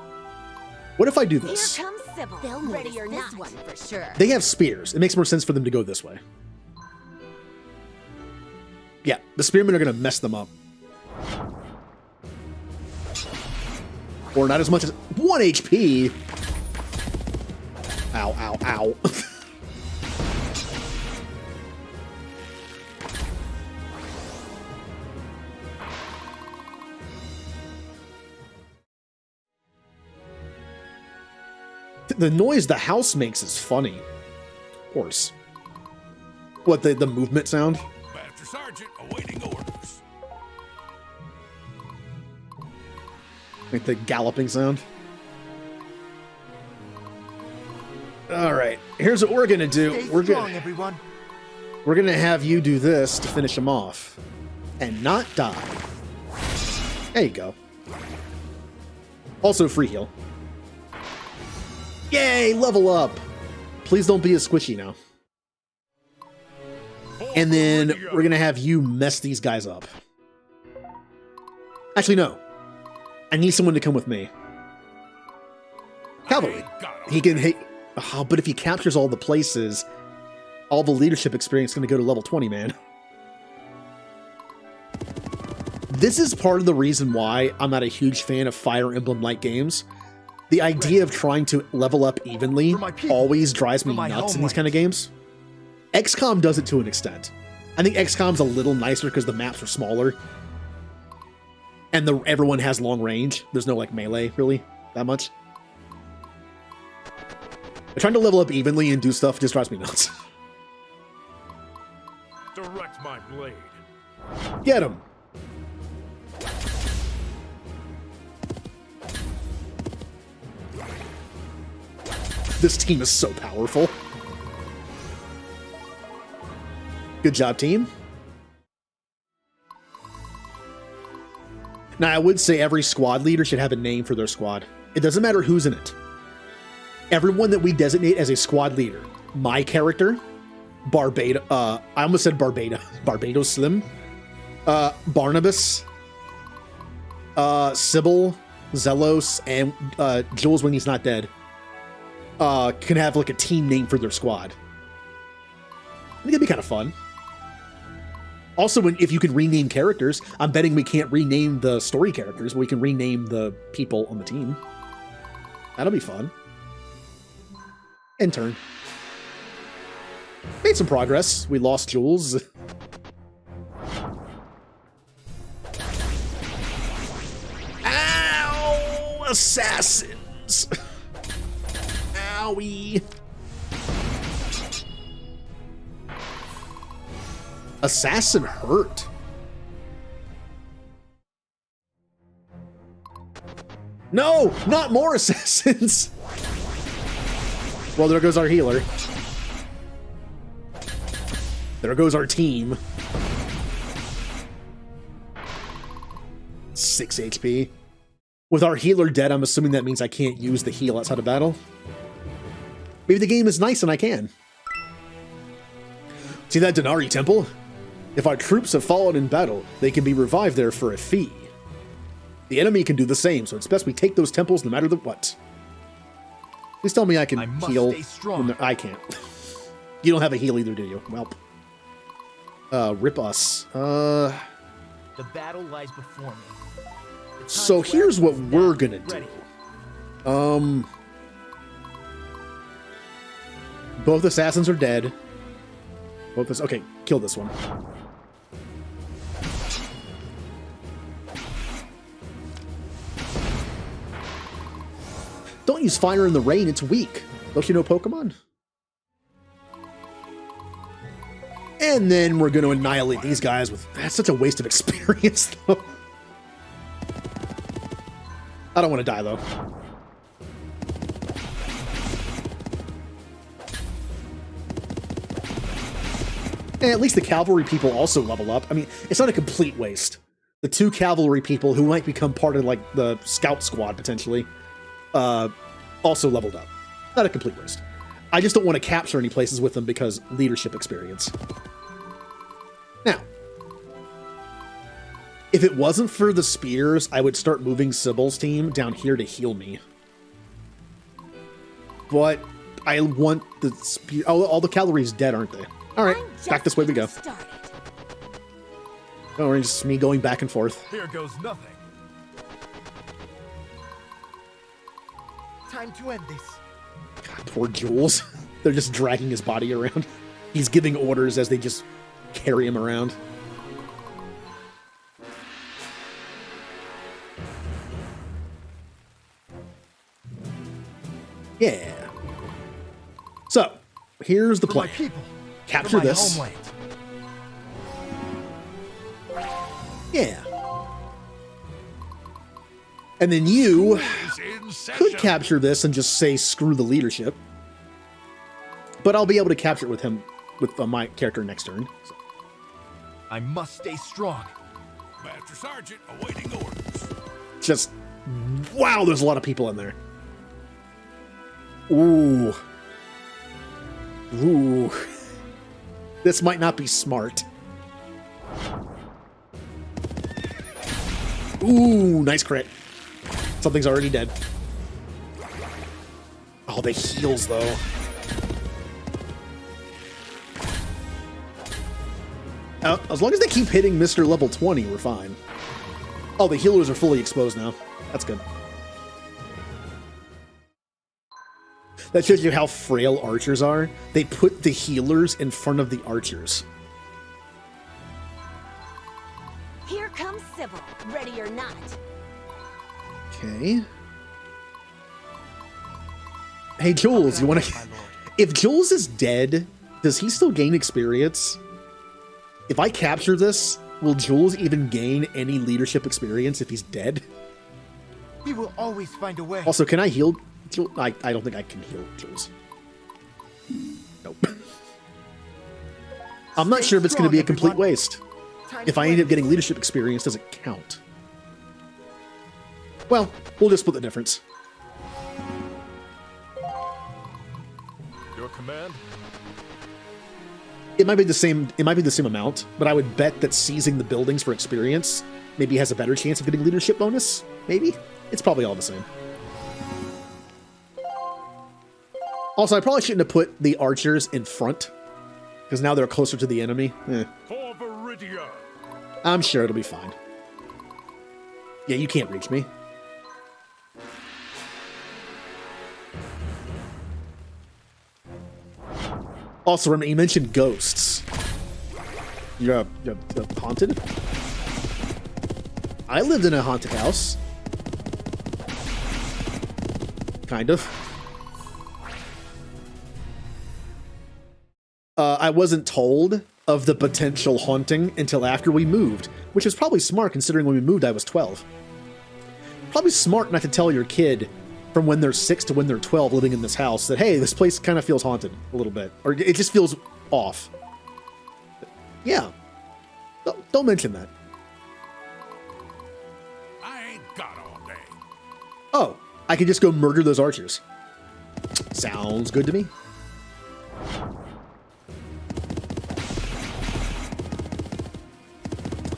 What if I do Here this? comes Sybil. They'll Ready notice or this not. one for sure. They have spears. It makes more sense for them to go this way. Yeah, the spearmen are going to mess them up. Or not as much as 1 HP. Ow, ow, ow. The noise the house makes is funny. Of course. What, the movement sound? Master Sergeant awaiting orders. Like the galloping sound? Alright, here's what we're gonna do. Stay We're strong, gonna everyone. have you do this to finish him off. And not die. There you go. Also free heal. Yay, level up! Please don't be a squishy now. And then we're gonna have you mess these guys up. Actually, no. I need someone to come with me. Cavalry. He can hit. Oh, but if he captures all the places, all the leadership experience is gonna go to level 20, man. This is part of the reason why I'm not a huge fan of Fire Emblem-like games. The idea of trying to level up evenly always drives me nuts in these kind of games. XCOM does it to an extent. I think XCOM's a little nicer because the maps are smaller. And everyone has long range. There's no like melee, really, that much. But trying to level up evenly and do stuff just drives me nuts. Direct my blade. Get him! This team is so powerful. Good job, team. Now, I would say every squad leader should have a name for their squad. It doesn't matter who's in it. Everyone that we designate as a squad leader. My character, Barbados, I almost said Barbados Slim, Barnabas, Sybil, Zelos, and Jules when he's not dead. Can have like a team name for their squad. I think it'd be kind of fun. Also, if you can rename characters, I'm betting we can't rename the story characters, but we can rename the people on the team. That'll be fun. End turn. Made some progress. We lost Jules. Ow! Assassins! Owie! Assassin hurt. No! Not more assassins! Well, there goes our healer. There goes our team. 6 HP. With our healer dead, I'm assuming that means I can't use the heal outside of battle. Maybe the game is nice and I can. See that Denari temple? If our troops have fallen in battle, they can be revived there for a fee. The enemy can do the same, so it's best we take those temples no matter the what. Please tell me I can heal. I can't. You don't have a heal either, do you? Well. Rip us. The battle lies before me. So here's what we're gonna do. Both assassins are dead. Okay, kill this one. Don't use fire in the rain, it's weak. Don't you know Pokemon? And then we're going to annihilate these guys with... That's such a waste of experience, though. I don't want to die, though. And at least the cavalry people also level up. I mean, it's not a complete waste. The 2 cavalry people who might become part of, like, the scout squad, potentially, also leveled up. Not a complete waste. I just don't want to capture any places with them because leadership experience. Now, if it wasn't for the spears, I would start moving Sybil's team down here to heal me. but I want the speed. Oh, all the cavalry's dead, aren't they? All right, I'm just back this way we go. getting started. Oh, it's just me going back and forth. Here goes nothing. Time to end this. God, poor Jules. They're just dragging his body around. He's giving orders as they just carry him around. Yeah. So, here's the For my plan. people. Capture For my this. homeland. Yeah. And then you Is in could session. capture this and just say screw the leadership. But I'll be able to capture it with him, with my character next turn. So. I must stay strong. Master Sergeant awaiting orders. Just, wow, there's a lot of people in there. Ooh. Ooh. This might not be smart. Ooh, nice crit. Something's already dead. Oh, the heals, though. As long as they keep hitting Mr. Level 20, we're fine. Oh, the healers are fully exposed now. That's good. That shows you how frail archers are. They put the healers in front of the archers. Here comes Sybil, ready or not. Okay. Hey, Jules, you want to... If Jules is dead, does he still gain experience? If I capture this, will Jules even gain any leadership experience if he's dead? We will always find a way. Also, can I heal Jules? I don't think I can heal Jules. Nope. I'm not sure if it's going to be a complete waste. If I end up getting leadership experience, does it count? Well, we'll just split the difference. Your command? It might be the same. It might be the same amount, but I would bet that seizing the buildings for experience maybe has a better chance of getting leadership bonus. Maybe it's probably all the same. Also, I probably shouldn't have put the archers in front because now they're closer to the enemy. For Viridia. I'm sure it'll be fine. Yeah, you can't reach me. Also, remember, you mentioned ghosts. You're haunted? I lived in a haunted house. Kind of. I wasn't told of the potential haunting until after we moved, which is probably smart considering when we moved I was 12. Probably smart not to tell your kid from when they're 6 to when they're 12 living in this house that, hey, this place kind of feels haunted a little bit. Or it just feels off. Yeah. Don't mention that. I ain't got all day. Oh, I could just go murder those archers. Sounds good to me.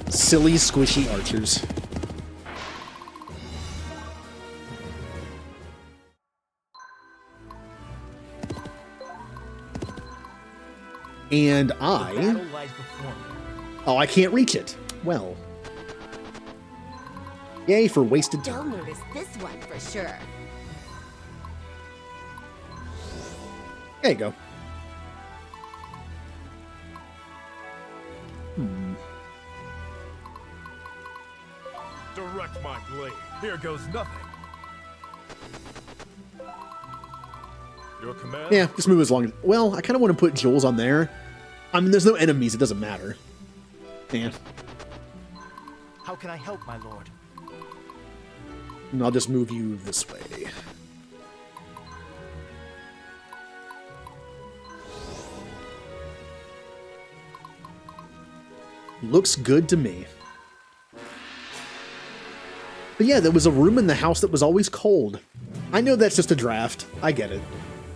Silly, squishy archers. And The battle I... lies before me. Oh, I can't reach it. Well. Yay for wasted They'll time. notice this one for sure. There you go. Direct my blade. Here goes nothing. Your command? Yeah, just move as long as... Well, I kind of want to put Jules on there. I mean, there's no enemies. It doesn't matter. Yeah. How can I help, my lord? And I'll just move you this way. Looks good to me. But yeah, there was a room in the house that was always cold. I know that's just a draft. I get it.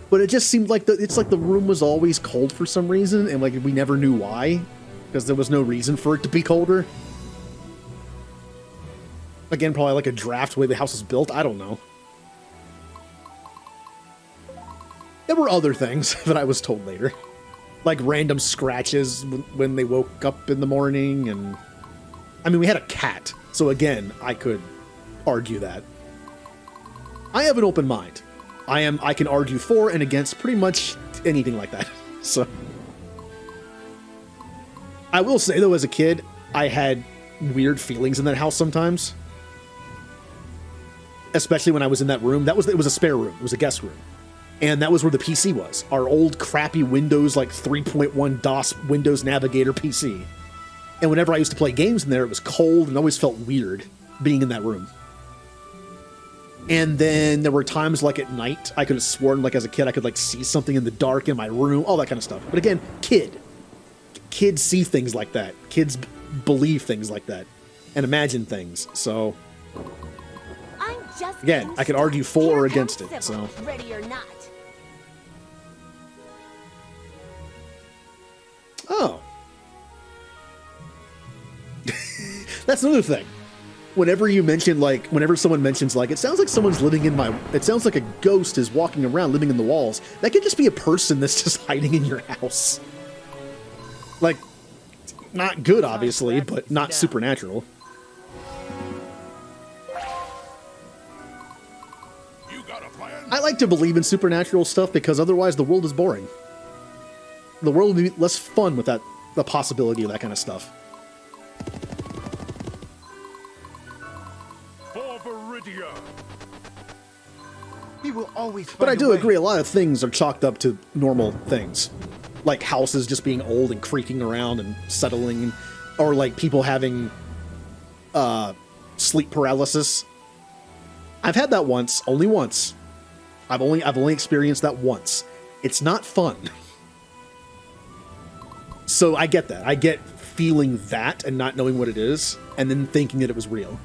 But it just seemed like it's like the room was always cold for some reason, and like we never knew why, because there was no reason for it to be colder. Again, probably like a draft way the house is built. I don't know. There were other things that I was told later. Like random scratches when they woke up in the morning, and... I mean, we had a cat, so again, I could argue that. I have an open mind. I can argue for and against pretty much anything like that. So... I will say, though, as a kid, I had weird feelings in that house sometimes. Especially when I was in that room. It was a spare room. It was a guest room. And that was where the PC was. Our old crappy Windows, like 3.1 DOS Windows Navigator PC. And whenever I used to play games in there, it was cold and always felt weird being in that room. And then there were times like at night, I could have sworn like as a kid, I could like see something in the dark in my room, all that kind of stuff. But again, kids see things like that. Kids believe things like that and imagine things. So I'm just again, I could argue for or against it. So ready or not. oh, that's another thing. Whenever someone mentions like, it sounds like someone's living in it sounds like a ghost is walking around living in the walls. That could just be a person that's just hiding in your house. Like, not good, obviously, but not supernatural. You got a plan? I like to believe in supernatural stuff because otherwise the world is boring. The world would be less fun without the possibility of that kind of stuff. For Viridia. We will always find But I do a way. agree, a lot of things are chalked up to normal things. Like houses just being old and creaking around and settling, or like people having sleep paralysis. I've had that once, only once. I've only experienced that once. It's not fun. So I get that. I get feeling that and not knowing what it is, and then thinking that it was real.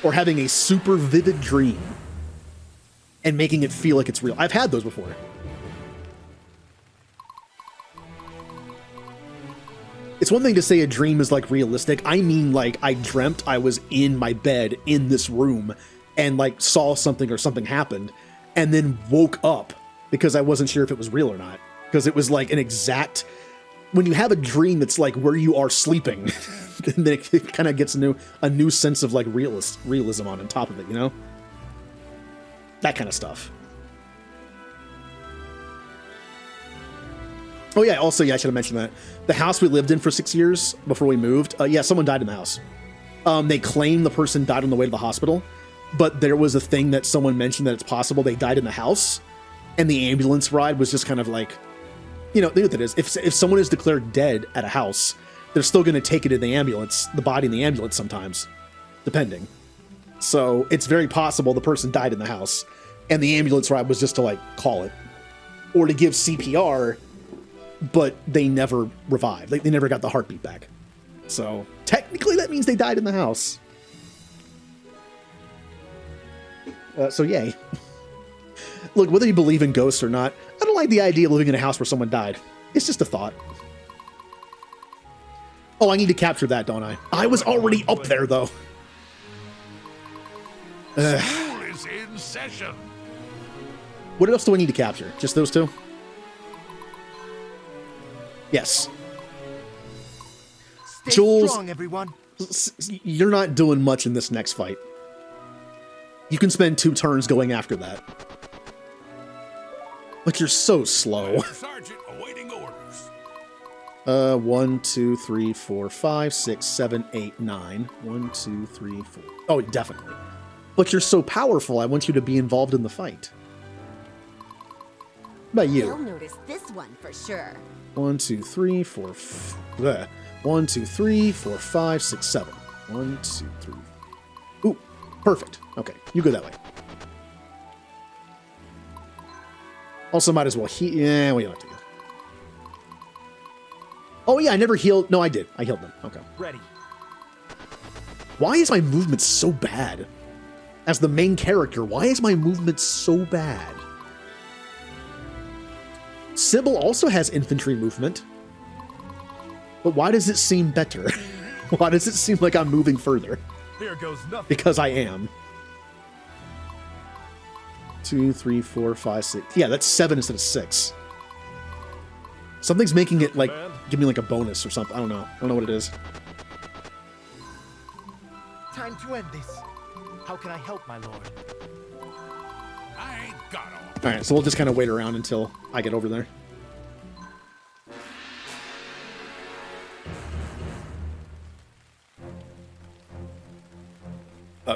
Or having a super vivid dream and making it feel like it's real. I've had those before. It's one thing to say a dream is like realistic. I mean, like I dreamt I was in my bed in this room and like saw something or something happened and then woke up because I wasn't sure if it was real or not. Because it was like an exact, when you have a dream that's like where you are sleeping, then it kind of gets a new sense of like realism on top of it, you know? That kind of stuff. Oh yeah, also, yeah, I should have mentioned that. The house we lived in for 6 years before we moved, someone died in the house. They claim the person died on the way to the hospital, but there was a thing that someone mentioned that it's possible they died in the house, and the ambulance ride was just kind of like, you know what that is. If someone is declared dead at a house, they're still going to take it in the ambulance, the body in the ambulance sometimes, depending. So it's very possible the person died in the house, and the ambulance ride was just to like call it, or to give CPR, but they never revived. Like they never got the heartbeat back. So technically that means they died in the house. So yay. Look, whether you believe in ghosts or not, I don't like the idea of living in a house where someone died. It's just a thought. Oh, I need to capture that, don't I? I was already up there, though. School is in session. What else do I need to capture? Just those two? Yes. Stay Jules- strong, everyone. You're not doing much in this next fight. You can spend 2 turns going after that. But you're so slow. Sergeant awaiting orders. 1, 2, 3, 4, 5, 6, 7, 8, 9. 1, 2, 3, 4. Oh, definitely. But you're so powerful, I want you to be involved in the fight. What about You'll you? notice this one for sure. 1, 2, 3, 4, 1, 2, 3, 4, 5, 6, 7. 1, 2, 3. Ooh, perfect. Okay, you go that way. Also, might as well yeah, we don't have to go. Oh yeah, I never healed. No, I did. I healed them. Okay. Ready. Why is my movement so bad? As the main character, why is my movement so bad? Sybil also has infantry movement. But why does it seem better? Why does it seem like I'm moving further? Here goes nothing. Because I am. 2, 3, 4, 5, 6. Yeah, that's 7 instead of 6. Something's making it, like, give me, like, a bonus or something. I don't know. I don't know what it is. Time to end this. How can I help, my lord? I ain't got all. Alright, so we'll just kind of wait around until I get over there.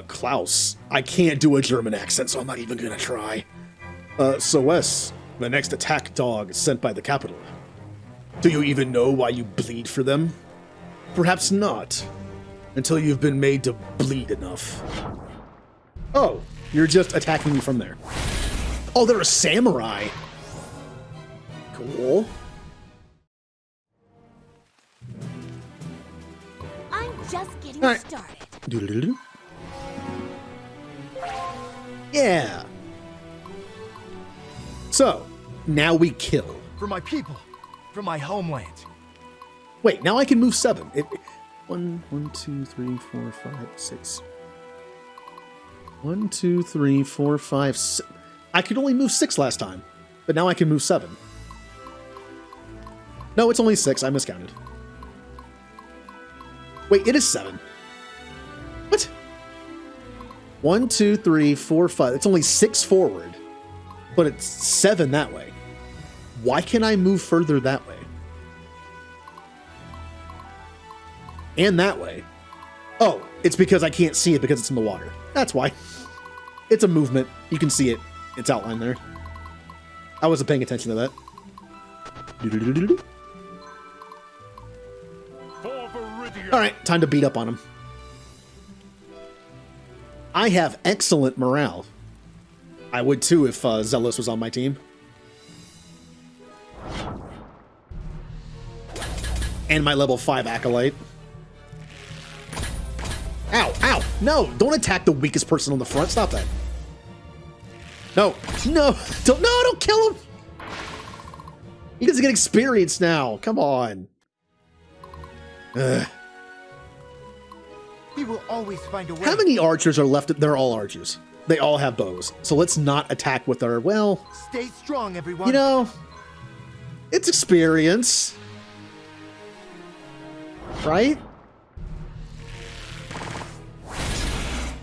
Klaus. I can't do a German accent, so I'm not even gonna try. So Wes, the next attack dog is sent by the capital. Do you even know why you bleed for them? Perhaps not, until you've been made to bleed enough. Oh, you're just attacking me from there. Oh, they're a samurai. Cool. I'm just getting All right. started. Doodle-doodle. Yeah. So, now we kill. For my people. For my homeland. Wait, now I can move 7. 1, 2, 3, 4, 5, 6. 1, 2, 3, 4, 5, 6. I could only move 6 last time, but now I can move 7. No, it's only 6. I miscounted. Wait, it is 7. What? 1, 2, 3, 4, 5. It's only 6 forward, but it's 7 that way. Why can I move further that way? And that way. Oh, it's because I can't see it because it's in the water. That's why. It's a movement. You can see it. It's outlined there. I wasn't paying attention to that. For Viridian. All right, time to beat up on him. I have excellent morale. I would too if Zealous was on my team. And my level 5 Acolyte. Ow, ow, no, don't attack the weakest person on the front. Stop that. No, don't kill him. He doesn't get experience now. Come on. Ugh. We will always find a way. How many archers are left? They're all archers. They all have bows. So let's not attack with our, well, Stay strong, everyone. you know, it's experience. Right?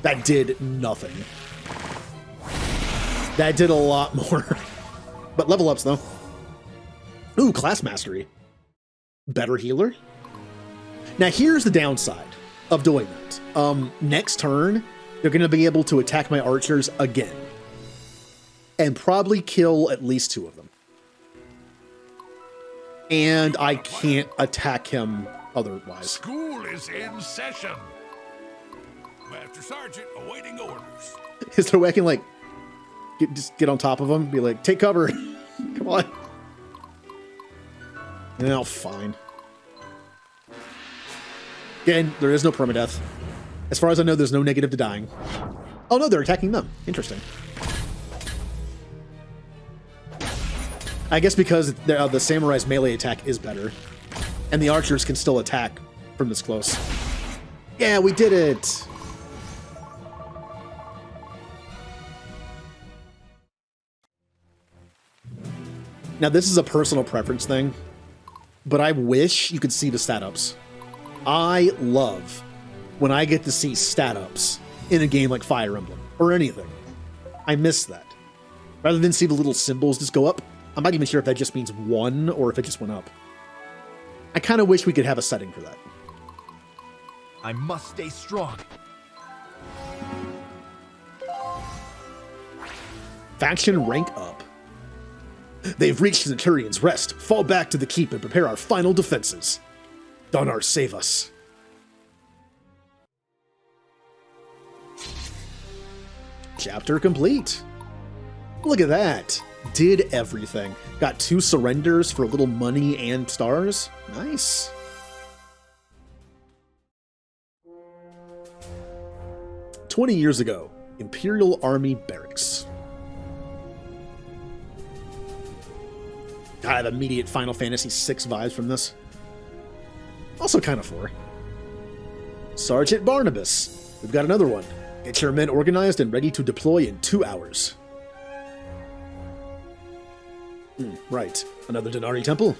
That did nothing. That did a lot more. But level ups, though. Ooh, class mastery. Better healer? Now, here's the downside of doing that. Next turn, they're going to be able to attack my archers again. And probably kill at least 2 of them. And I can't attack him otherwise. School is in session. Master Sergeant awaiting orders. Is there a way I can, like, just get on top of him? Be like, take cover. Come on. No, fine. Again, there is no permadeath. As far as I know, there's no negative to dying. Oh no, they're attacking them. Interesting. I guess because the samurai's melee attack is better. And the archers can still attack from this close. Yeah, we did it! Now, this is a personal preference thing, but I wish you could see the stat ups. I love when I get to see stat ups in a game like Fire Emblem, or anything. I miss that. Rather than see the little symbols just go up, I'm not even sure if that just means 1 or if it just went up. I kind of wish we could have a setting for that. I must stay strong. Faction rank up. They've reached Centurion's Rest. Fall back to the keep and prepare our final defenses. Donar, save us. Chapter complete. Look at that. Did everything. Got 2 surrenders for a little money and stars. Nice. "20 years ago, Imperial Army Barracks." I have immediate Final Fantasy VI vibes from this. Also kind of 4. Sergeant Barnabas. We've got another one. Get your men organized and ready to deploy in 2 hours. Right. Another Denari temple?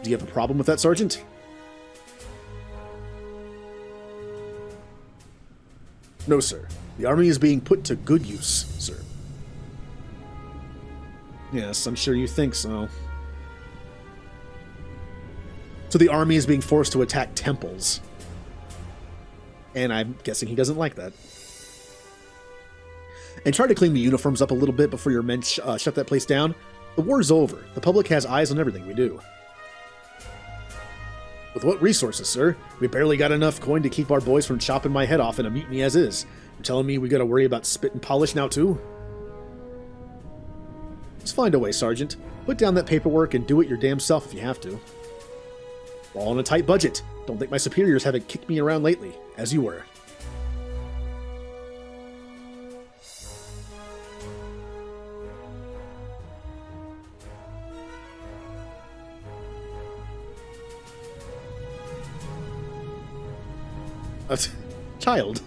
Do you have a problem with that, Sergeant? No, sir. The army is being put to good use, sir. Yes, I'm sure you think so. So the army is being forced to attack temples. And I'm guessing he doesn't like that. And try to clean the uniforms up a little bit before your men shut that place down. The war's over. The public has eyes on everything we do. With what resources, sir? We barely got enough coin to keep our boys from chopping my head off in a mutiny as is. You're telling me we gotta worry about spit and polish now too? Just find a way, Sergeant. Put down that paperwork and do it your damn self if you have to. We're all on a tight budget. Don't think my superiors haven't kicked me around lately, as you were. Child.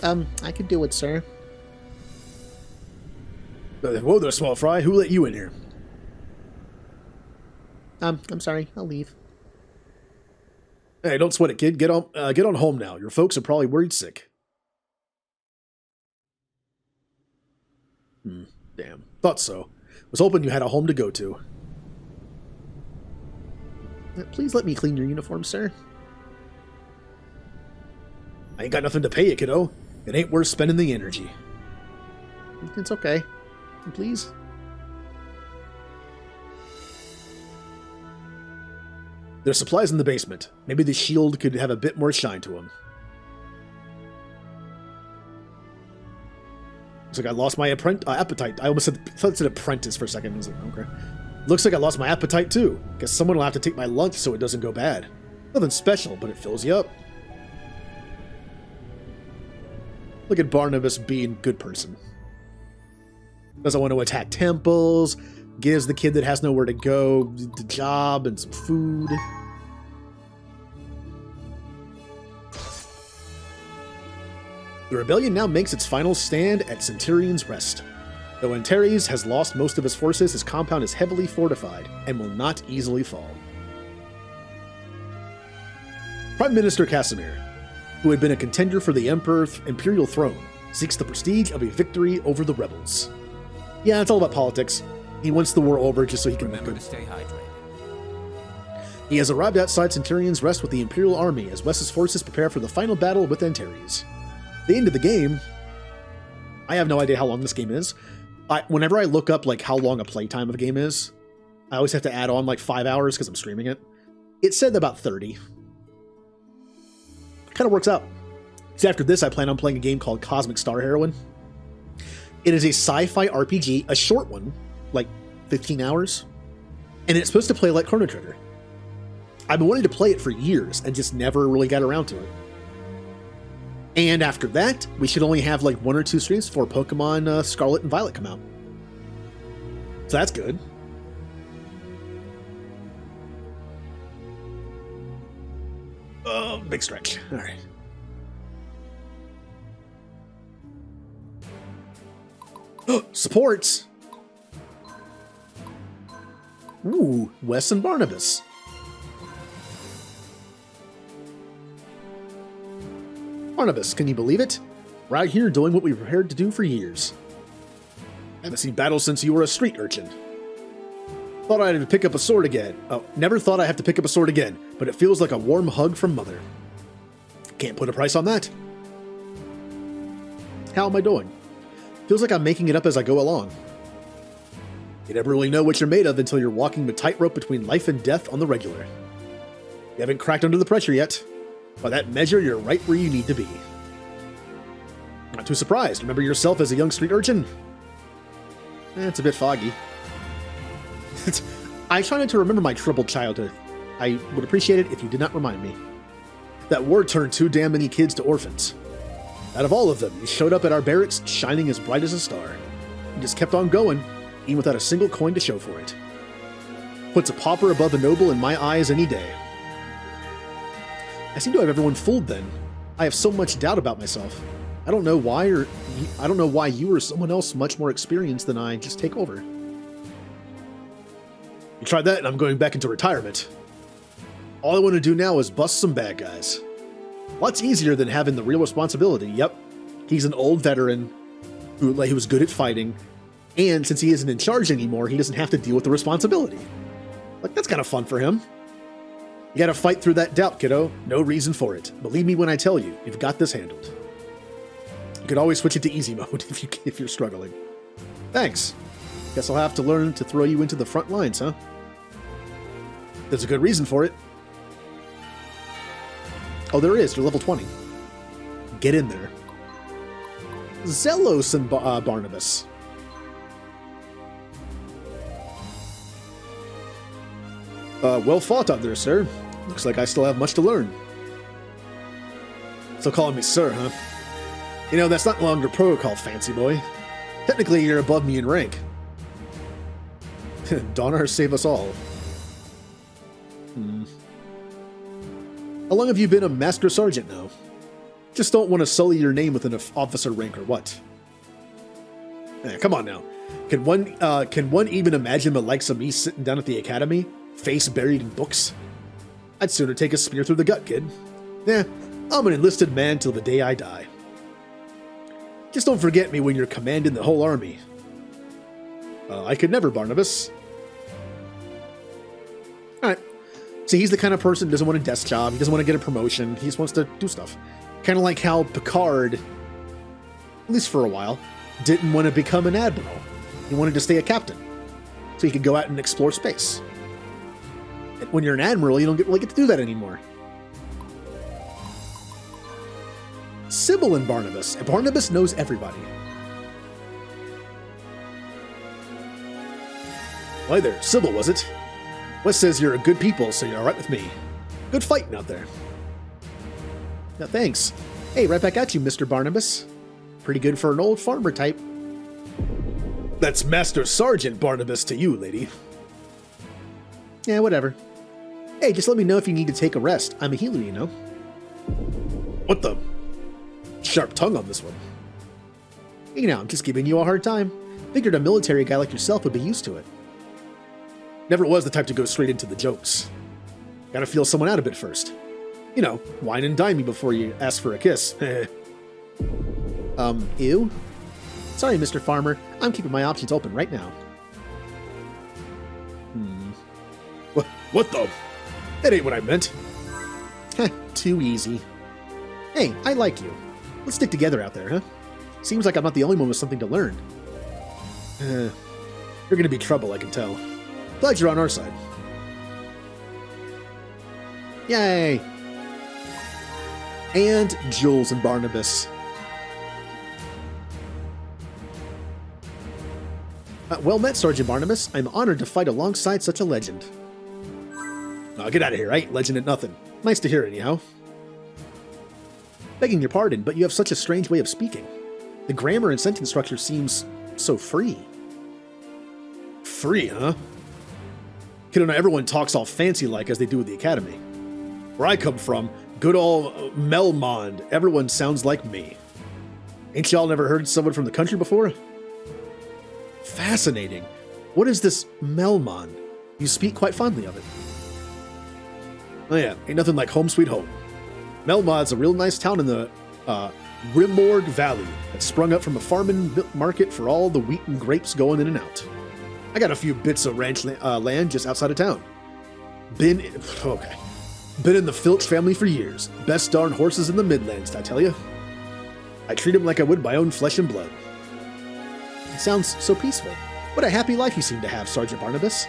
I could do it, sir. Whoa there, small fry. Who let you in here? I'm sorry. I'll leave. Hey, don't sweat it, kid. Get on home now. Your folks are probably worried sick. Damn. Thought so. Was hoping you had a home to go to. Please let me clean your uniform, sir. I ain't got nothing to pay you, kiddo. It ain't worth spending the energy. It's okay. Please. There's supplies in the basement. Maybe the shield could have a bit more shine to them. Looks like I lost my appetite. I almost thought it said apprentice for a second. I was like, okay. Looks like I lost my appetite too. Guess someone will have to take my lunch so it doesn't go bad. Nothing special, but it fills you up. Look at Barnabas being a good person. Doesn't want to attack temples, gives the kid that has nowhere to go the job and some food. The rebellion now makes its final stand at Centurion's Rest. Though Antares has lost most of his forces, his compound is heavily fortified and will not easily fall. Prime Minister Casimir, who had been a contender for the imperial throne, seeks the prestige of a victory over the rebels. Yeah, it's all about politics. He wants the war over just so he can Remember to stay hydrated. He has arrived outside Centurion's Rest with the Imperial Army as Wes's forces prepare for the final battle with Antares. The end of the game, I have no idea how long this game is. Whenever I look up like how long a playtime of a game is, I always have to add on like 5 hours because I'm streaming it. It said about 30. Kind of works out. So after this, I plan on playing a game called Cosmic Star Heroine. It is a sci-fi RPG, a short one, like 15 hours, and it's supposed to play like Chrono Trigger. I've been wanting to play it for years and just never really got around to it. And after that, we should only have like 1 or 2 streams before Pokemon Scarlet and Violet come out. So that's good. Oh, big stretch. All right. Supports. Ooh, Wes and Barnabas. Barnabas, can you believe it? We're out here doing what we prepared to do for years. I haven't seen battle since you were a street urchin. Thought I'd have to pick up a sword again. Oh, never thought I'd have to pick up a sword again, but it feels like a warm hug from Mother. Can't put a price on that. How am I doing? Feels like I'm making it up as I go along. You never really know what you're made of until you're walking the tightrope between life and death on the regular. You haven't cracked under the pressure yet. By that measure, you're right where you need to be. Not too surprised. Remember yourself as a young street urchin? It's a bit foggy. I try not to remember my troubled childhood. I would appreciate it if you did not remind me. That war turned too damn many kids to orphans. Out of all of them, you showed up at our barracks shining as bright as a star. You just kept on going, even without a single coin to show for it. Puts a pauper above a noble in my eyes any day. I seem to have everyone fooled then. I have so much doubt about myself. I don't know why you or someone else much more experienced than I just take over. You tried that and I'm going back into retirement. All I want to do now is bust some bad guys. Lots easier than having the real responsibility. Yep, he's an old veteran who was good at fighting, and since he isn't in charge anymore, he doesn't have to deal with the responsibility. Like, that's kind of fun for him. You gotta fight through that doubt, kiddo. No reason for it. Believe me when I tell you, you've got this handled. You can always switch it to easy mode if you're struggling. Thanks. Guess I'll have to learn to throw you into the front lines, huh? There's a good reason for it. Oh, there is. You're level 20. Get in there. Zelos and Barnabas. Well fought out there, sir. Looks like I still have much to learn. So calling me sir, huh? You know, that's not longer protocol, fancy boy. Technically, you're above me in rank. Donner save us all. How long have you been a Master Sergeant now? Just don't want to sully your name with an officer rank or what? Come on now. Can one even imagine the likes of me sitting down at the academy, face buried in books? I'd sooner take a spear through the gut, kid. I'm an enlisted man till the day I die. Just don't forget me when you're commanding the whole army. I could never, Barnabas. Alright. See, he's the kind of person who doesn't want a desk job, he doesn't want to get a promotion, he just wants to do stuff. Kind of like how Picard, at least for a while, didn't want to become an admiral. He wanted to stay a captain, so he could go out and explore space. And when you're an admiral, you don't really get to do that anymore. Sybil and Barnabas. And Barnabas knows everybody. Why there, Sybil, was it? Wes says you're a good people, so you're alright with me. Good fighting out there. No, thanks. Hey, right back at you, Mr. Barnabas. Pretty good for an old farmer type. That's Master Sergeant Barnabas to you, lady. Yeah, whatever. Hey, just let me know if you need to take a rest. I'm a healer, you know. What the? Sharp tongue on this one. You know, I'm just giving you a hard time. Figured a military guy like yourself would be used to it. Never was the type to go straight into the jokes. Gotta feel someone out a bit first. You know, wine and dine me before you ask for a kiss. Ew? Sorry, Mr. Farmer. I'm keeping my options open right now. What the? That ain't what I meant. Too easy. Hey, I like you. Let's stick together out there, huh? Seems like I'm not the only one with something to learn. You're gonna be trouble, I can tell. Glad you're on our side. Yay! And Jules and Barnabas. Well met, Sergeant Barnabas. I'm honored to fight alongside such a legend. Oh, get out of here. I ain't legend at nothing. Nice to hear anyhow. Begging your pardon, but you have such a strange way of speaking. The grammar and sentence structure seems so free. Free, huh? Kiddo, not everyone talks all fancy-like as they do at the academy. Where I come from, good old Melmond, everyone sounds like me. Ain't y'all never heard someone from the country before? Fascinating. What is this Melmond? You speak quite fondly of it. Oh yeah, ain't nothing like home sweet home. Melmond's a real nice town in the Rimorg Valley that sprung up from a farming market for all the wheat and grapes going in and out. I got a few bits of ranch land just outside of town. Been in the Filch family for years. Best darn horses in the Midlands, I tell you. I treat them like I would my own flesh and blood. It sounds so peaceful. What a happy life you seem to have, Sergeant Barnabas.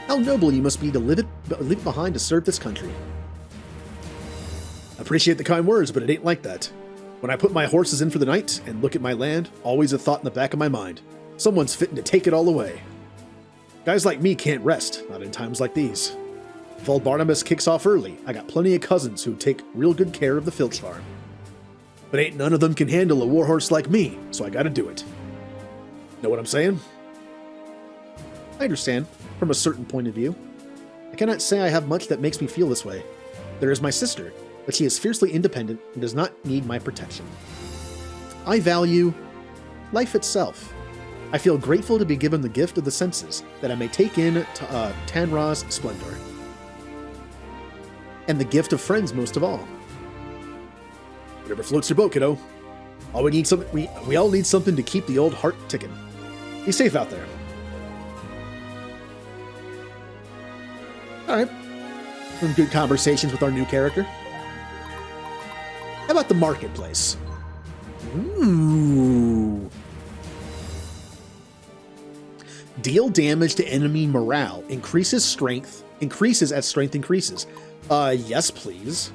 How noble you must be to leave it behind to serve this country. Appreciate the kind words, but it ain't like that. When I put my horses in for the night and look at my land, always a thought in the back of my mind. Someone's fitting to take it all away. Guys like me can't rest, not in times like these. If old Barnabas kicks off early, I got plenty of cousins who take real good care of the Filch farm. But ain't none of them can handle a warhorse like me, so I gotta do it. Know what I'm saying? I understand, from a certain point of view. I cannot say I have much that makes me feel this way. There is my sister, but she is fiercely independent and does not need my protection. I value life itself. I feel grateful to be given the gift of the senses, that I may take in Tanra's splendor. And the gift of friends most of all. Whatever floats your boat, kiddo. We all need something to keep the old heart ticking. Be safe out there. Alright. Some good conversations with our new character. How about the marketplace? Ooh. Deal damage to enemy morale. Increases as strength increases. Yes, please.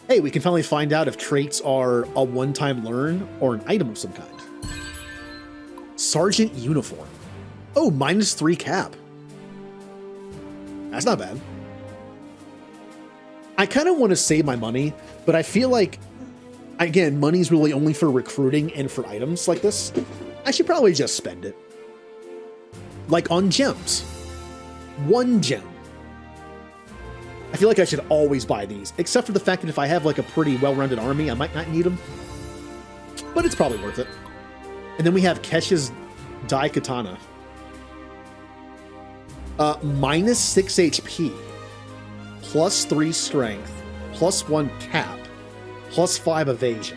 Hey, we can finally find out if traits are a one-time learn or an item of some kind. Sergeant uniform. Oh, -3 cap. That's not bad. I kind of want to save my money, but I feel like, again, money's really only for recruiting and for items like this. I should probably just spend it. Like on gems. 1 gem. I feel like I should always buy these, except for the fact that if I have like a pretty well-rounded army, I might not need them. But it's probably worth it. And then we have Kesh's Dai Katana. -6 HP, +3 strength, +1 cap, +5 evasion.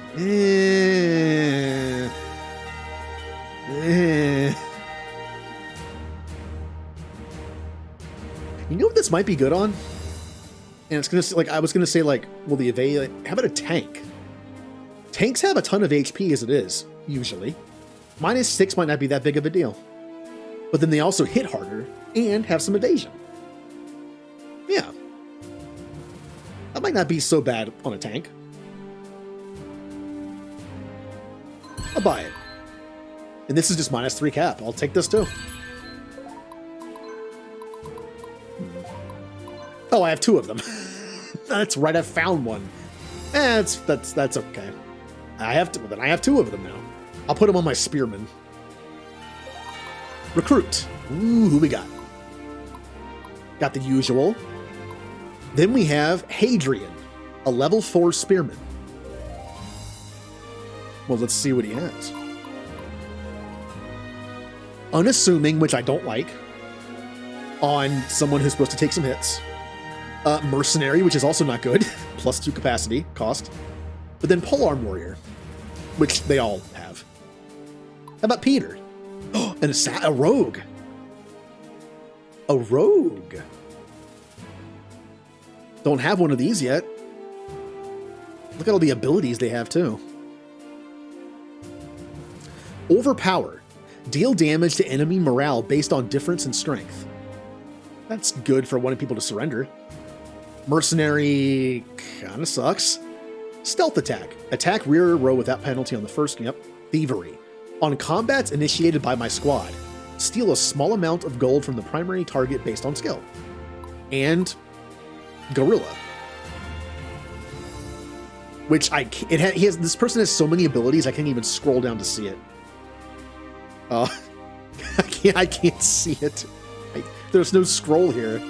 You know what this might be good on? And it's gonna like I was gonna say like, well, the evade. How about a tank? Tanks have a ton of HP as it is usually. -6 might not be that big of a deal, but then they also hit harder and have some evasion. Yeah, that might not be so bad on a tank. I'll buy it. And this is just -3 cap. I'll take this too. Oh, I have 2 of them. That's right, I found one. That's okay. I have to. Well, then I have 2 of them now. I'll put them on my spearman. Recruit. Ooh, who we got? Got the usual. Then we have Hadrian, a level 4 spearman. Well, let's see what he has. Unassuming, which I don't like, on someone who's supposed to take some hits. Mercenary, which is also not good, +2 capacity cost. But then Polearm Warrior, which they all have. How about Peter? Oh, and a rogue. A rogue. Don't have one of these yet. Look at all the abilities they have too. Overpower. Deal damage to enemy morale based on difference in strength. That's good for wanting people to surrender. Mercenary kinda sucks. Stealth attack. Attack rear row without penalty on the first. Yep. Thievery. On combats initiated by my squad, steal a small amount of gold from the primary target based on skill. And Gorilla. Which this person has so many abilities I can't even scroll down to see it. I can't see it. There's no scroll here.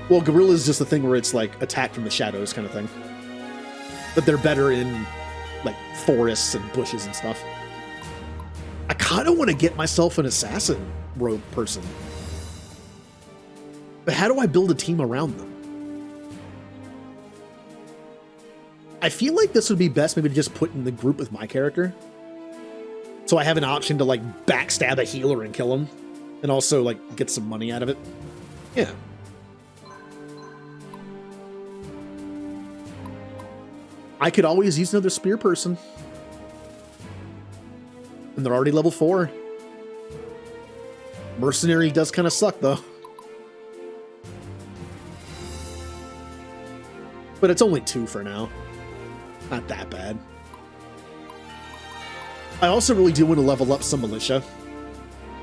Well, Gorilla is just the thing where it's like attack from the shadows kind of thing. But they're better in like forests and bushes and stuff. I kind of want to get myself an assassin rogue person. But how do I build a team around them? I feel like this would be best maybe to just put in the group with my character. So I have an option to like backstab a healer and kill him. And also like get some money out of it. Yeah. I could always use another spear person. And they're already level 4. Mercenary does kind of suck though. But it's only 2 for now. Not that bad. I also really do want to level up some militia.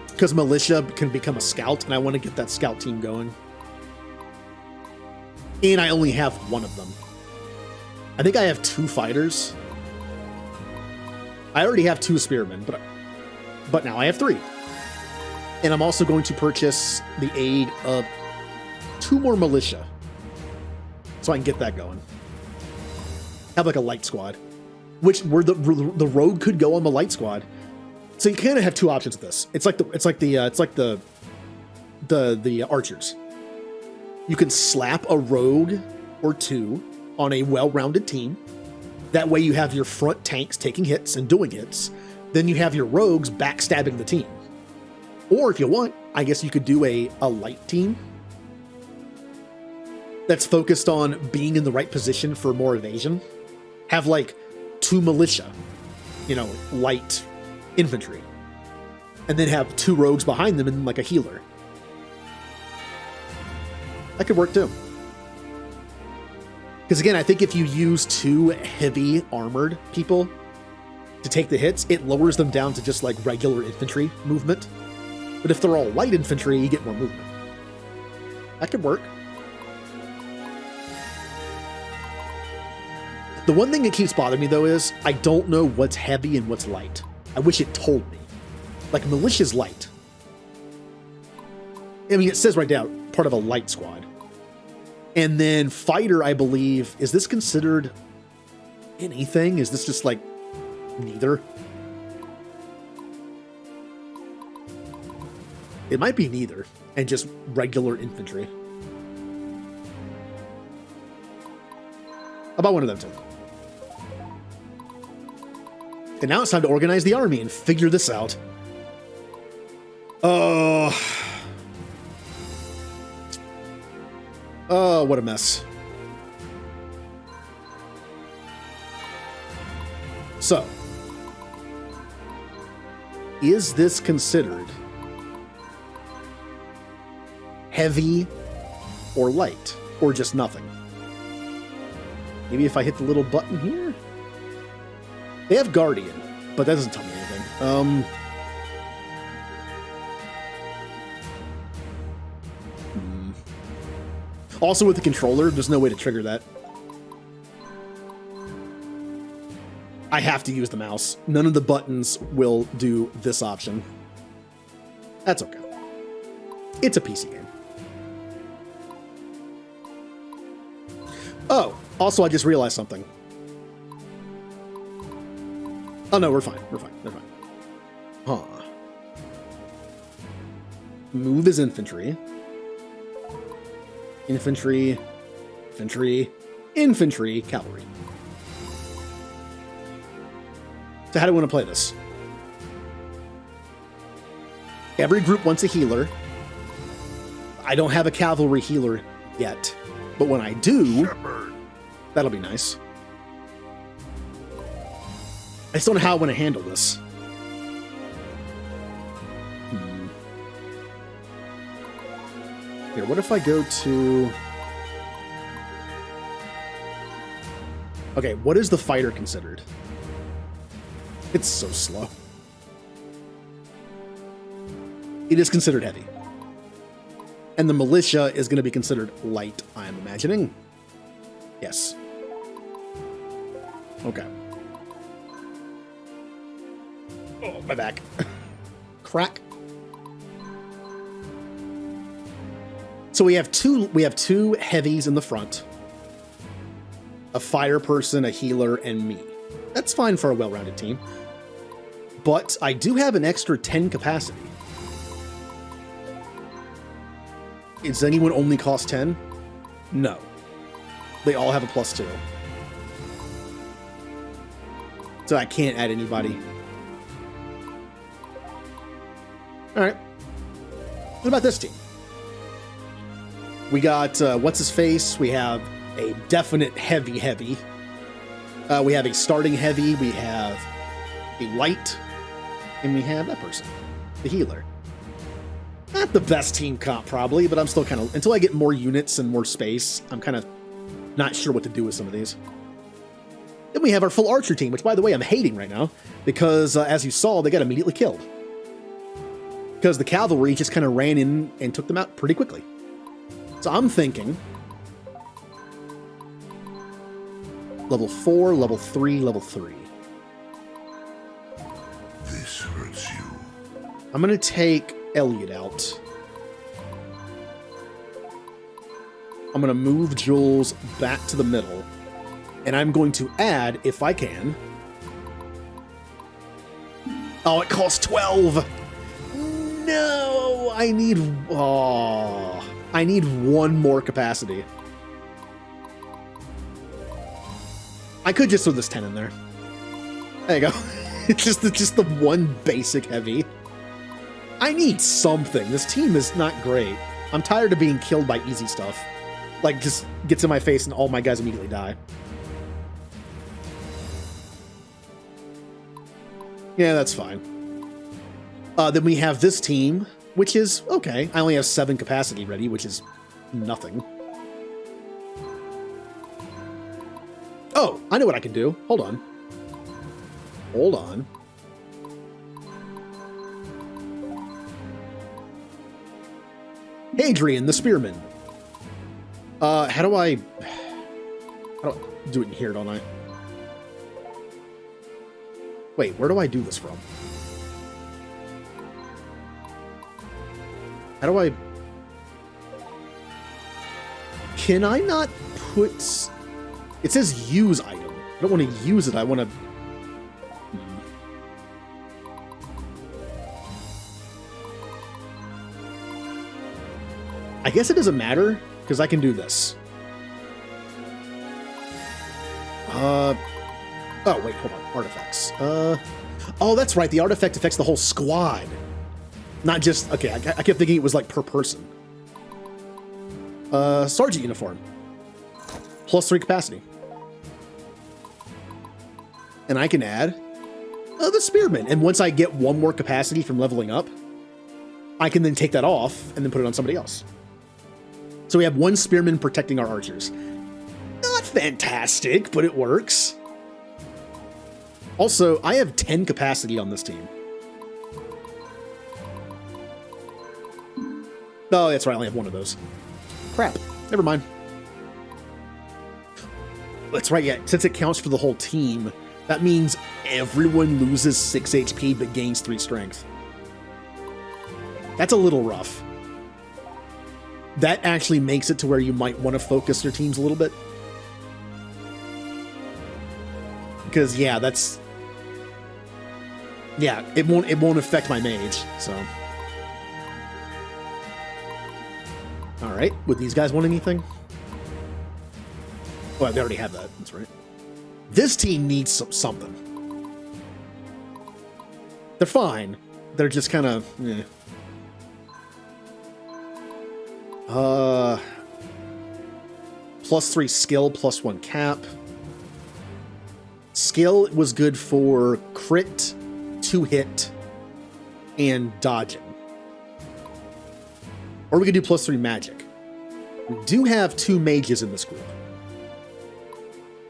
Because militia can become a scout, and I want to get that scout team going. And I only have 1 of them. I think I have 2 fighters. I already have 2 spearmen, but now I have 3. And I'm also going to purchase the aid of 2 more militia. So I can get that going. Have like a light squad. Which the rogue could go on the light squad. So you kind of have two options with this. It's like the archers. You can slap a rogue or two on a well-rounded team. That way you have your front tanks taking hits and doing hits. Then you have your rogues backstabbing the team. Or if you want, I guess you could do a light team that's focused on being in the right position for more evasion. Have like 2 militia, light infantry. And then have 2 rogues behind them and like a healer. That could work too. Because again, I think if you use 2 heavy armored people to take the hits, it lowers them down to just like regular infantry movement. But if they're all light infantry, you get more movement. That could work. The one thing that keeps bothering me though is I don't know what's heavy and what's light. I wish it told me. Like militia's light. I mean, it says right down, part of a light squad. And then fighter, I believe, is this considered anything? Is this just like neither? It might be neither, and just regular infantry. How about one of them two? And now it's time to organize the army and figure this out. Oh, what a mess. So, is this considered heavy or light, or just nothing? Maybe if I hit the little button here? They have Guardian, but that doesn't tell me anything. Also with the controller, there's no way to trigger that. I have to use the mouse. None of the buttons will do this option. That's okay. It's a PC game. Oh, also I just realized something. Oh no, we're fine. We're fine. We're fine. Huh. Move is infantry. Infantry, infantry, infantry, cavalry. So how do we want to play this? Every group wants a healer. I don't have a cavalry healer yet, but when I do, that'll be nice. I still don't know how I want to handle this. Here, what if I go to... Okay, what is the fighter considered? It's so slow. It is considered heavy. And the militia is going to be considered light, I'm imagining. Yes. Okay. Oh, my back. Crack. So we have two heavies in the front. A fire person, a healer, and me. That's fine for a well-rounded team. But I do have an extra 10 capacity. Does anyone only cost 10? No. They all have a +2. So I can't add anybody. Alright. What about this team? We got, what's-his-face? We have a definite heavy. We have a starting heavy. We have a light. And we have that person, the healer. Not the best team comp, probably, but I'm still kind of... Until I get more units and more space, I'm kind of not sure what to do with some of these. Then we have our full archer team, which, by the way, I'm hating right now. Because, as you saw, they got immediately killed. Because the cavalry just kind of ran in and took them out pretty quickly. So I'm thinking level 4, level 3, level 3. This hurts you. I'm going to take Elliot out. I'm going to move Jules back to the middle. And I'm going to add, if I can, Oh, it costs 12. No, I need one more capacity. I could just throw this 10 in there. There you go. It's just the one basic heavy. I need something. This team is not great. I'm tired of being killed by easy stuff. Like, just gets in my face and all my guys immediately die. Yeah, that's fine. Then we have this team, which is okay. I only have 7 capacity ready, which is nothing. Oh, I know what I can do. Hold on. Hold on. Adrian, the Spearman. How do I do it in here, don't I? Wait, where do I do this from? How do I... Can I not put... It says use item. I don't want to use it. I want to... I guess it doesn't matter, because I can do this. Oh, wait, hold on. Artifacts. Oh, that's right. The artifact affects the whole squad. Not just... Okay, I kept thinking it was, like, per person. Sergeant uniform. +3 capacity. And I can add the Spearman. And once I get 1 more capacity from leveling up, I can then take that off and then put it on somebody else. So we have 1 Spearman protecting our archers. Not fantastic, but it works. Also, I have 10 capacity on this team. Oh, that's right, I only have 1 of those. Crap, never mind. That's right, yeah, since it counts for the whole team, that means everyone loses 6 HP but gains 3 strength. That's a little rough. That actually makes it to where you might want to focus your teams a little bit. Because, yeah, that's... Yeah, it won't affect my mage, so... Alright, would these guys want anything? Well, they already have that, that's right. This team needs something. They're fine. They're just kind of... Eh. +3 skill, +1 cap. Skill was good for crit, 2-hit, and dodging. Or we could do +3 magic. We do have 2 mages in this group.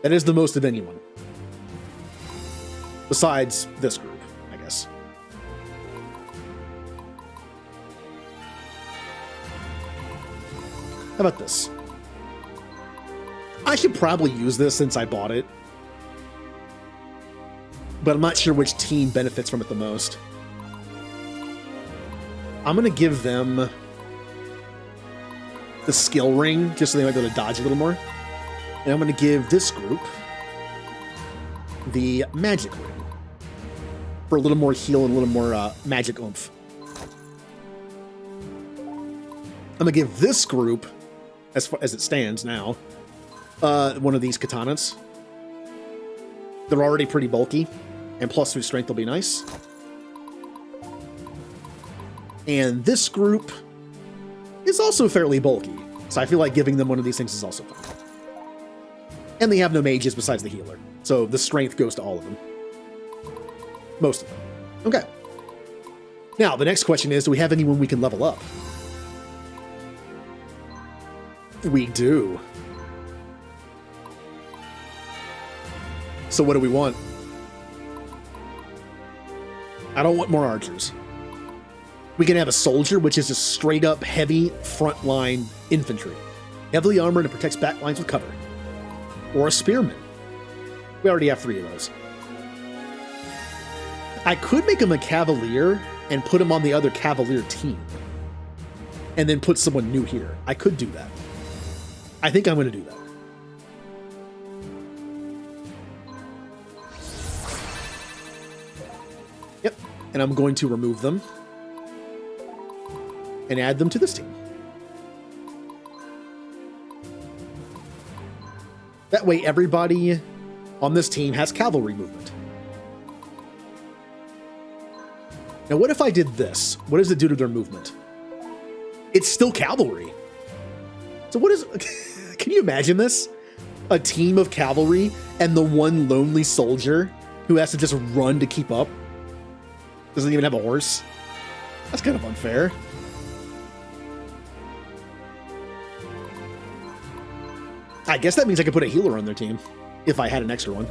That is the most of anyone. Besides this group, I guess. How about this? I should probably use this since I bought it. But I'm not sure which team benefits from it the most. I'm going to give them the skill ring, just so they might be able to dodge a little more. And I'm going to give this group the magic ring for a little more heal and a little more magic oomph. I'm going to give this group, as far as it stands now, one of these katanas. They're already pretty bulky, and +3 strength will be nice. And this group is also fairly bulky, so I feel like giving them one of these things is also fun. And they have no mages besides the healer, so the strength goes to all of them. Most of them. Okay. Now, the next question is, do we have anyone we can level up? We do. So what do we want? I don't want more archers. We can have a soldier, which is just straight up heavy frontline infantry. Heavily armored and protects back lines with cover. Or a spearman. We already have 3 of those. I could make him a cavalier and put him on the other cavalier team. And then put someone new here. I could do that. I think I'm going to do that. Yep. And and I'm going to remove them and add them to this team. That way everybody on this team has cavalry movement. Now, what if I did this? What does it do to their movement? It's still cavalry. So what is... Can you imagine this? A team of cavalry and the one lonely soldier who has to just run to keep up? Doesn't even have a horse? That's kind of unfair. I guess that means I could put a healer on their team if I had an extra one.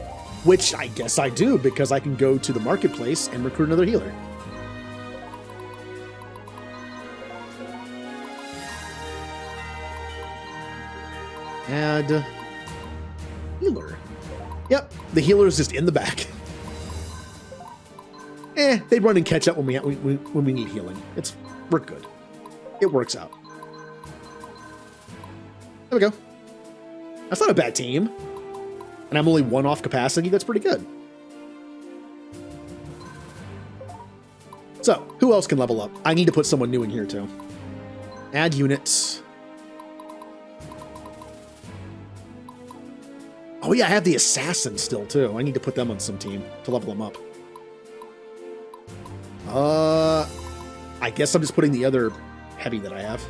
Which I guess I do, because I can go to the marketplace and recruit another healer. Add healer. Yep, the healer is just in the back. They run and catch up when we need healing. We're good. It works out. There we go. That's not a bad team. And I'm only 1 off capacity. That's pretty good. So, who else can level up? I need to put someone new in here too. Add units. Oh yeah, I have the assassin still too. I need to put them on some team to level them up. I guess I'm just putting the other heavy that I have.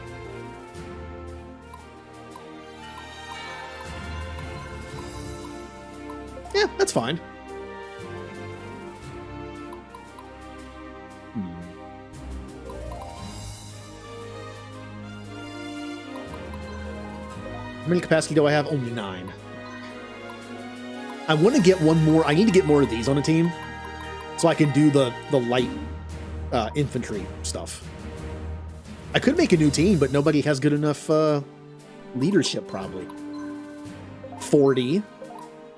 Yeah, that's fine. How many capacity do I have? Only 9. I want to get one more. I need to get more of these on a team so I can do the light infantry stuff. I could make a new team, but nobody has good enough leadership probably. 40,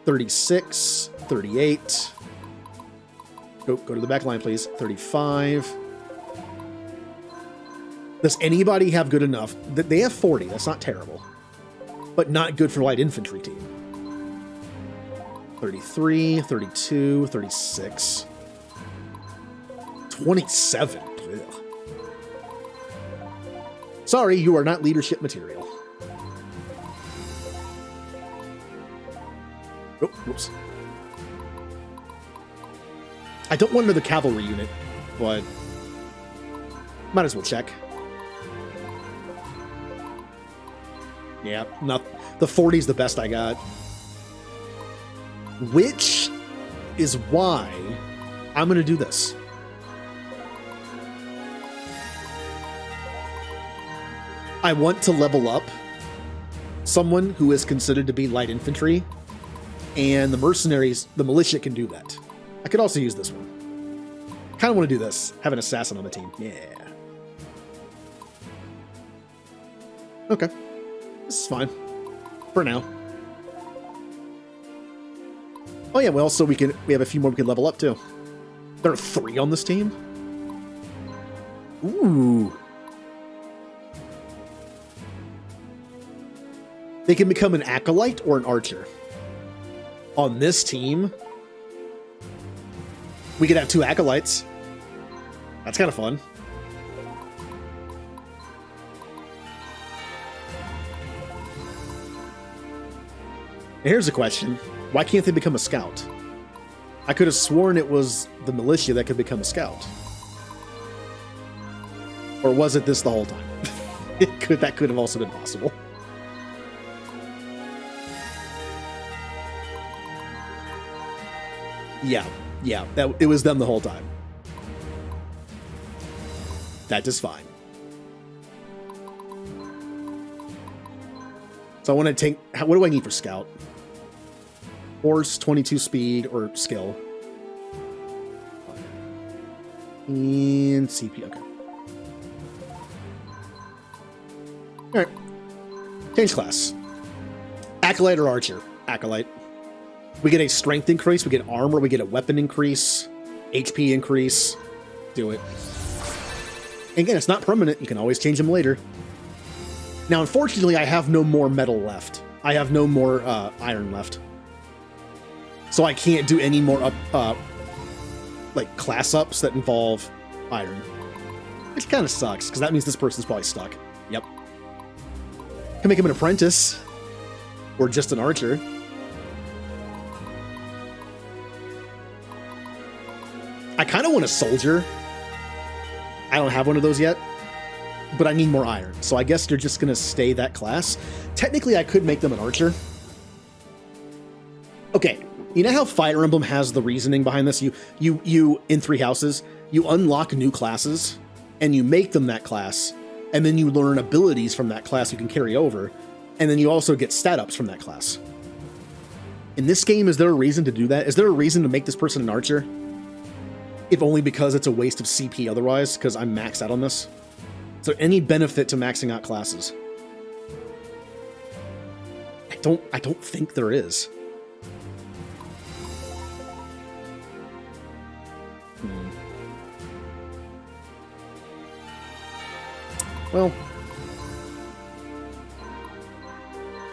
36, 38. Go to the back line, please. 35. Does anybody have good enough? They have 40. That's not terrible. But not good for light infantry team. 33, 32, 36. 27. Ugh. Sorry, you are not leadership material. Oh, whoops. I don't want another cavalry unit, but might as well check. Yeah, not the 40 is the best I got. Which is why I'm going to do this. I want to level up someone who is considered to be light infantry, and the mercenaries, the militia can do that. I could also use this one. Kind of want to do this. Have an assassin on the team. Yeah. Okay. This is fine. For now. Oh yeah, well, so we have a few more we can level up too. There are 3 on this team? Ooh. They can become an acolyte or an archer. On this team, we could have 2 acolytes. That's kind of fun. Here's a question. Why can't they become a scout? I could have sworn it was the militia that could become a scout. Or was it this the whole time? That could have also been possible. Yeah, it was them the whole time. That is fine. So I want to take... What do I need for scout? Horse, 22 speed, or skill. And CP, okay. Alright. Change class. Acolyte or archer? Acolyte. We get a strength increase, we get armor, we get a weapon increase, HP increase. Do it. And again, it's not permanent. You can always change them later. Now, unfortunately, I have no more metal left. I have no more iron left. So I can't do any more like class ups that involve iron, which kind of sucks because that means this person's probably stuck. Yep. Can make him an apprentice or just an archer. I kind of want a soldier. I don't have one of those yet, but I need more iron. So I guess they're just going to stay that class. Technically, I could make them an archer. Okay, you know how Fire Emblem has the reasoning behind this? You in 3 houses, you unlock new classes, and you make them that class, and then you learn abilities from that class you can carry over, and then you also get stat ups from that class. In this game, is there a reason to do that? Is there a reason to make this person an archer? If only because it's a waste of CP otherwise, because I'm maxed out on this. Is there any benefit to maxing out classes? I don't think there is. Well,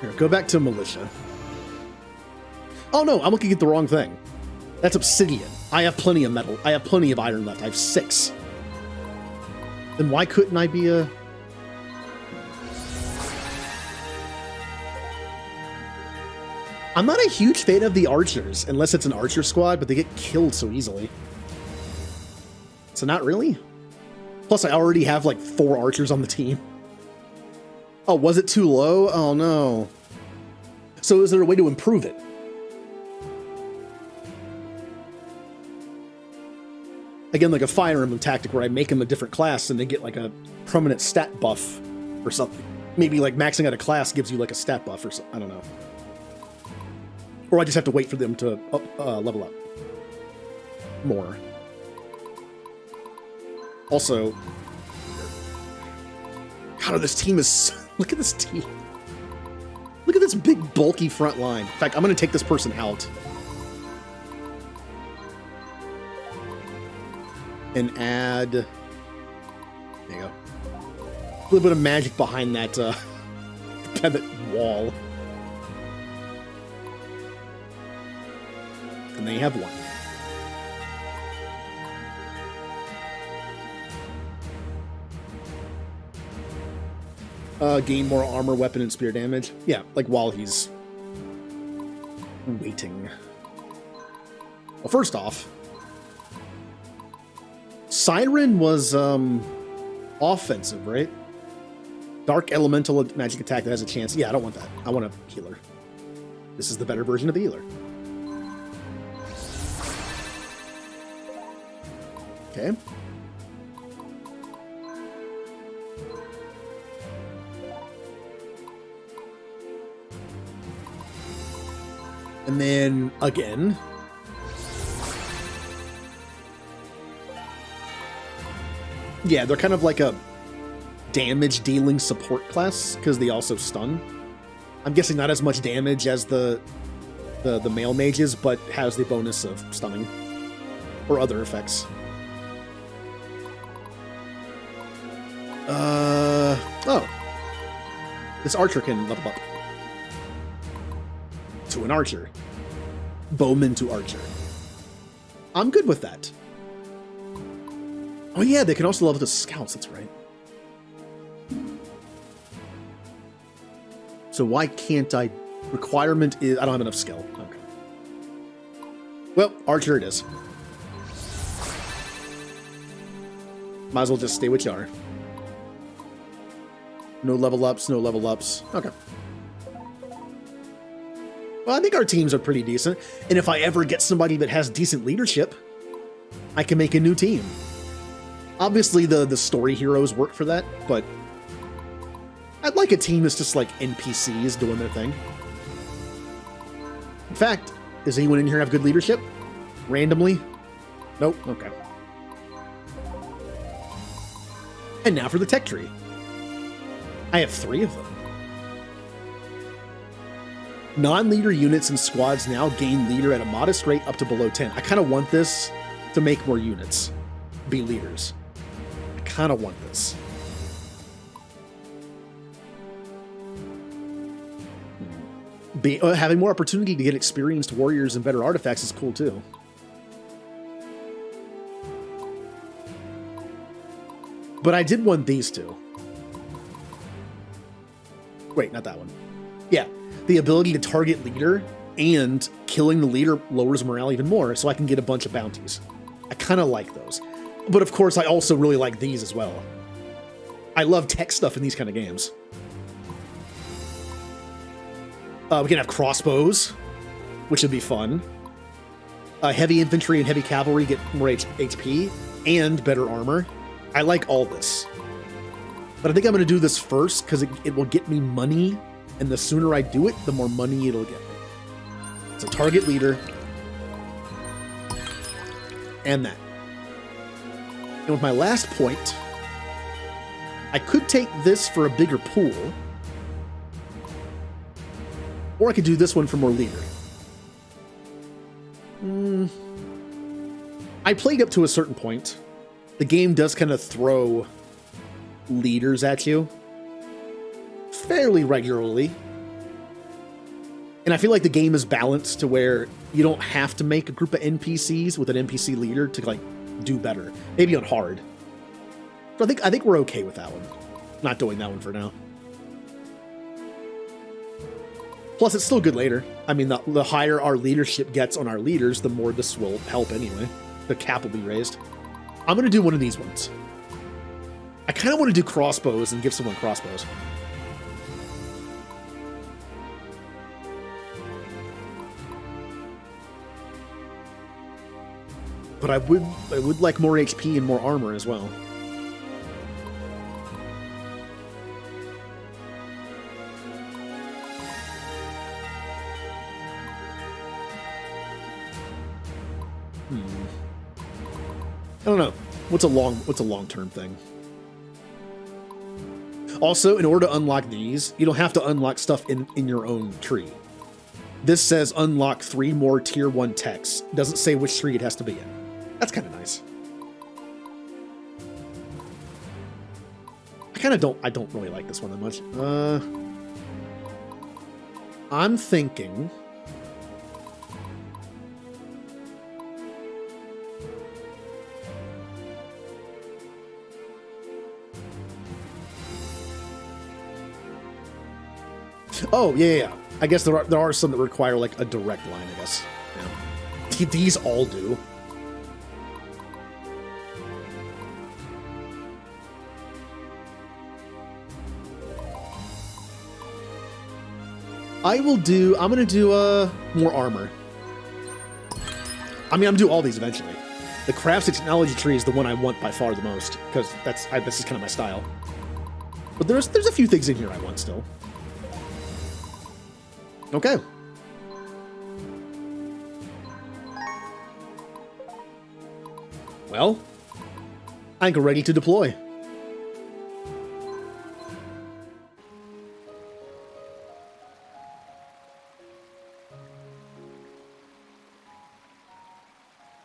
here, go back to militia. Oh no, I'm looking at the wrong thing. That's obsidian. I have plenty of metal. I have plenty of iron left. I have 6. Then why couldn't I be a... I'm not a huge fan of the archers, unless it's an archer squad, but they get killed so easily. So not really? Plus, I already have like 4 archers on the team. Oh, was it too low? Oh no. So is there a way to improve it? Again, like a Fire Emblem tactic where I make them a different class and they get like a permanent stat buff or something. Maybe like maxing out a class gives you like a stat buff or something. I don't know. Or I just have to wait for them to level up more. Also, God, this team is... Look at this team. Look at this big, bulky front line. In fact, I'm going to take this person out. And add... There you go. A little bit of magic behind that, that wall. And then you have 1. Gain more armor, weapon, and spear damage. Yeah, like while he's waiting. Well, first off, Siren was offensive, right? Dark elemental magic attack that has a chance. Yeah, I don't want that. I want a healer. This is the better version of the healer. Okay. And then, again... Yeah, they're kind of like a damage-dealing support class, because they also stun. I'm guessing not as much damage as the male mages, but has the bonus of stunning. Or other effects. Oh. This archer can level up. To an archer. Bowman to archer. I'm good with that. Oh yeah, they can also level to scouts, that's right. So why can't I... Requirement is... I don't have enough skill. Okay. Well, archer it is. Might as well just stay with you are. No level ups, no level ups. Okay. Well, I think our teams are pretty decent. And if I ever get somebody that has decent leadership, I can make a new team. Obviously, the story heroes work for that, but I'd like a team that's just like NPCs doing their thing. In fact, does anyone in here have good leadership? Randomly? Nope. Okay. And now for the tech tree. I have 3 of them. Non-leader units and squads now gain leader at a modest rate up to below 10. I kind of want this to make more units be leaders. I kind of want this. Having more opportunity to get experienced warriors and better artifacts is cool too. But I did want these two. Wait, not that one. Yeah, the ability to target leader and killing the leader lowers morale even more, so I can get a bunch of bounties. I kind of like those. But of course, I also really like these as well. I love tech stuff in these kind of games. We can have crossbows, which would be fun. Heavy infantry and heavy cavalry get more HP and better armor. I like all this. But I think I'm going to do this first because it will get me money, and the sooner I do it, the more money it'll get me. So target leader. And that. And with my last point, I could take this for a bigger pool. Or I could do this one for more leader. I played up to a certain point. The game does kind of throw leaders at you fairly regularly. And I feel like the game is balanced to where you don't have to make a group of NPCs with an NPC leader to like do better. Maybe on hard. So I think we're okay with that one. Not doing that one for now. Plus, it's still good later. I mean, the higher our leadership gets on our leaders, the more this will help anyway. The cap will be raised. I'm going to do one of these ones. I kind of want to do crossbows and give someone crossbows. But I would like more HP and more armor as well. I don't know. What's a long-term thing? Also, in order to unlock these, you don't have to unlock stuff in your own tree. This says unlock 3 more tier 1 techs. It doesn't say which tree it has to be in. That's kind of nice. I don't really like this one that much. I'm thinking oh, yeah. I guess there are some that require, like, a direct line, I guess. Yeah. These all do. I'm going to do more armor. I mean, I'm going to do all these eventually. The crafts technology tree is the one I want by far the most, because this is kind of my style. But there's a few things in here I want still. Okay. Well, I think we're ready to deploy.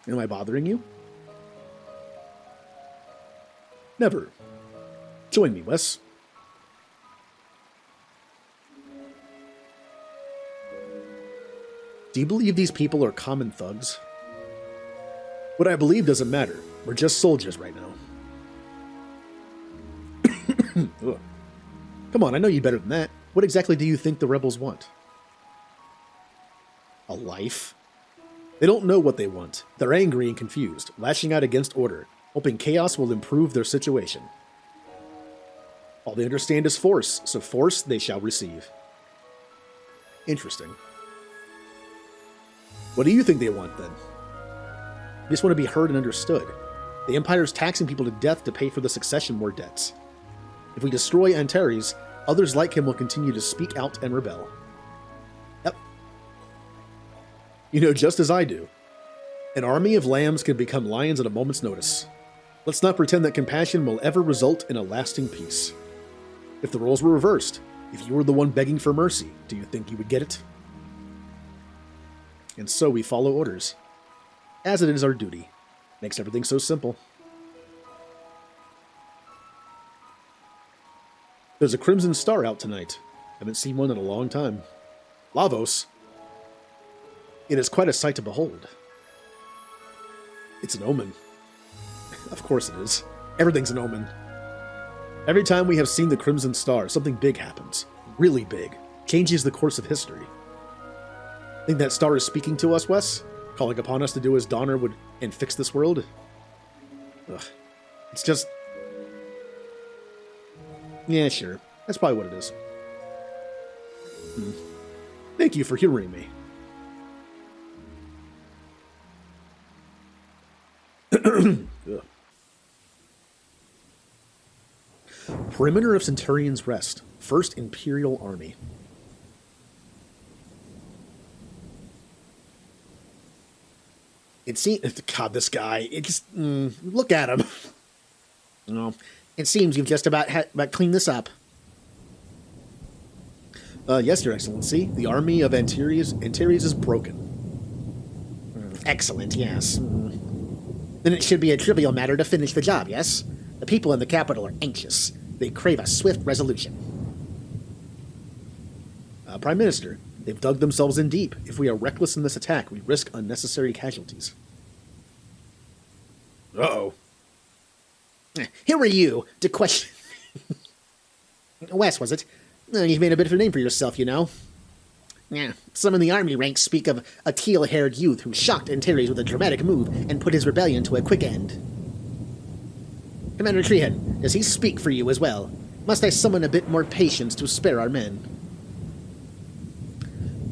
Am I bothering you? Never. Join me, Wes. Do you believe these people are common thugs? What I believe doesn't matter. We're just soldiers right now. Come on, I know you better than that. What exactly do you think the rebels want? A life? They don't know what they want. They're angry and confused, lashing out against order, hoping chaos will improve their situation. All they understand is force, so force they shall receive. Interesting. What do you think they want, then? They just want to be heard and understood. The Empire's taxing people to death to pay for the Succession War debts. If we destroy Antares, others like him will continue to speak out and rebel. Yep. You know just as I do. An army of lambs can become lions at a moment's notice. Let's not pretend that compassion will ever result in a lasting peace. If the roles were reversed, if you were the one begging for mercy, do you think you would get it? And so we follow orders, as it is our duty. Makes everything so simple. There's a crimson star out tonight. Haven't seen one in a long time. Lavos. It is quite a sight to behold. It's an omen. Of course it is. Everything's an omen. Every time we have seen the Crimson Star, something big happens. Really big. Changes the course of history. Think that star is speaking to us, Wes? Calling upon us to do as Donner would and fix this world? Ugh. It's just... Yeah, sure. That's probably what it is. Thank you for humoring me. Ugh. Perimeter of Centurion's Rest. 1st Imperial Army. It seems... God, this guy. It just... look at him. No. It seems you've just about cleaned this up. Yes, Your Excellency. The army of Antares is broken. Excellent, yes. Then it should be a trivial matter to finish the job, yes? The people in the capital are anxious. They crave a swift resolution. Prime Minister, they've dug themselves in deep. If we are reckless in this attack, we risk unnecessary casualties. Uh-oh. Who are you to question... Wes, was it? You've made a bit of a name for yourself, you know. Yeah, some in the army ranks speak of a teal-haired youth who shocked Antares with a dramatic move and put his rebellion to a quick end. Commander Trehan, does he speak for you as well? Must I summon a bit more patience to spare our men?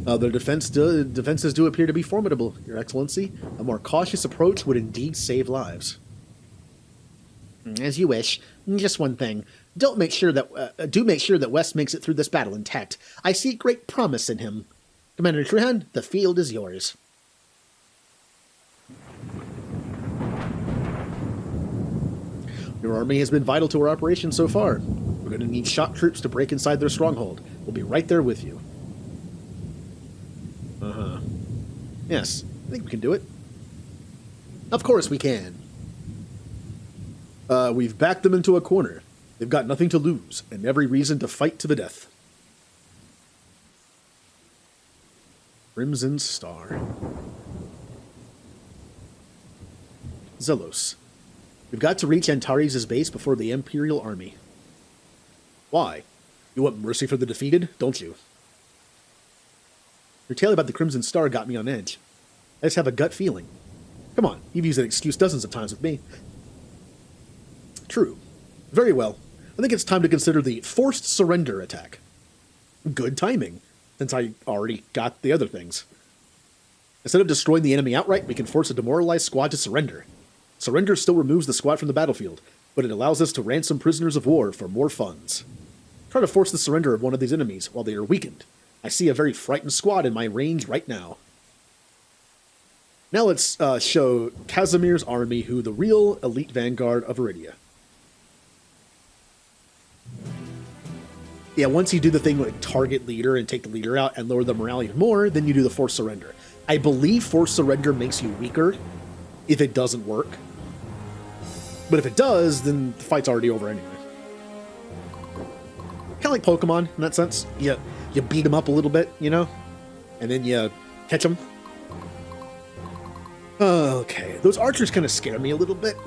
Their defenses do appear to be formidable, Your Excellency. A more cautious approach would indeed save lives. As you wish. Just one thing. Do make sure that West makes it through this battle intact. I see great promise in him. Commander Trehan, the field is yours. Your army has been vital to our operation so far. We're going to need shock troops to break inside their stronghold. We'll be right there with you. Uh-huh. Yes, I think we can do it. Of course we can. We've backed them into a corner. They've got nothing to lose, and every reason to fight to the death. Crimson Star. Zelos. We've got to reach Antares' base before the Imperial Army. Why? You want mercy for the defeated, don't you? Your tale about the Crimson Star got me on edge. I just have a gut feeling. Come on, you've used that excuse dozens of times with me. True. Very well. I think it's time to consider the forced surrender attack. Good timing, since I already got the other things. Instead of destroying the enemy outright, we can force a demoralized squad to surrender. Surrender still removes the squad from the battlefield, but it allows us to ransom prisoners of war for more funds. Try to force the surrender of one of these enemies while they are weakened. I see a very frightened squad in my range right now. Now let's show Casimir's army who the real elite vanguard of Iridia. Yeah, once you do the thing like target leader and take the leader out and lower the morale even more, then you do the forced surrender. I believe forced surrender makes you weaker if it doesn't work. But if it does, then the fight's already over anyway. Kind of like Pokemon in that sense. You beat them up a little bit, you know? And then you catch them. Okay, those archers kind of scare me a little bit.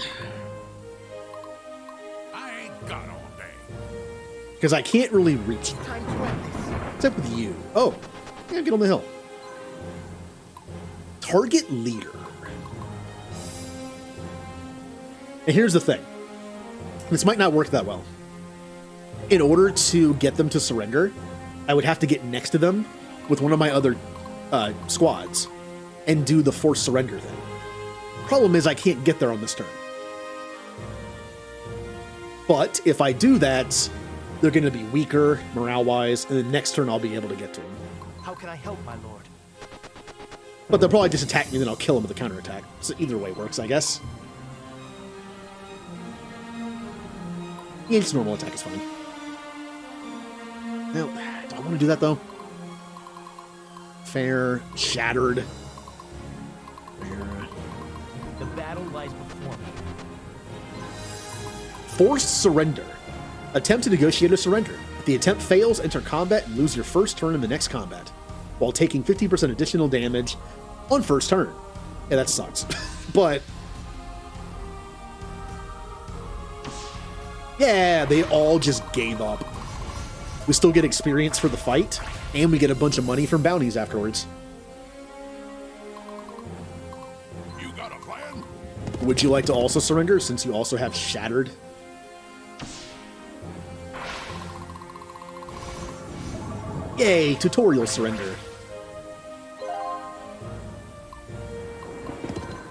I ain't got all day. Because I can't really reach them. Except with you. Oh, yeah, get on the hill. Target leader. And here's the thing. This might not work that well. In order to get them to surrender, I would have to get next to them with one of my other squads and do the forced surrender thing. Problem is I can't get there on this turn. But if I do that, they're going to be weaker morale-wise, and the next turn I'll be able to get to them. How can I help, my lord? But they'll probably just attack me, and then I'll kill them with a counterattack. So either way works, I guess. Yeah, just normal attack is fine. No, do I want to do that, though? Fair, shattered. Fair. The battle lies before me. Forced surrender. Attempt to negotiate a surrender. If the attempt fails, enter combat and lose your first turn in the next combat, while taking 50% additional damage on first turn. Yeah, that sucks. But Yeah, they all just gave up. We still get experience for the fight, and we get a bunch of money from bounties afterwards. You got a plan? Would you like to also surrender, since you also have Shattered? Yay, tutorial surrender.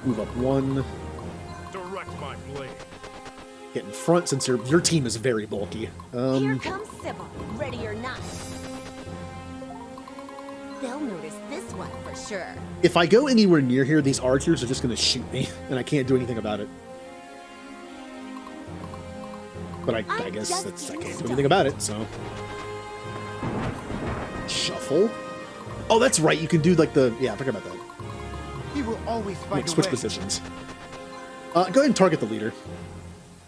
Move up 1. Direct my blade. Get in front, since your team is very bulky. Here comes Sybil, ready or not. They'll notice this one for sure. If I go anywhere near here, these archers are just going to shoot me, and I can't do anything about it. But I guess I can't do anything about it, so... Shuffle? Oh, that's right, you can do like the... Yeah, I forgot about that. He will always find Like, a switch way. positions. Go ahead and target the leader.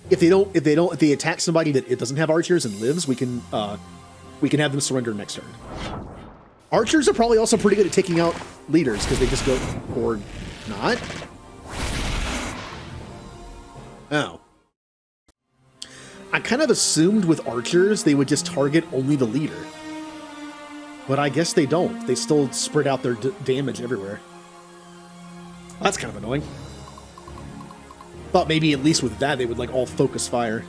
If they attack somebody that it doesn't have archers and lives, we can have them surrender next turn. Archers are probably also pretty good at taking out leaders because they just go, or not. Oh. I kind of assumed with archers they would just target only the leader. But I guess they don't. They still spread out their damage everywhere. That's kind of annoying. Thought maybe at least with that they would like all focus fire.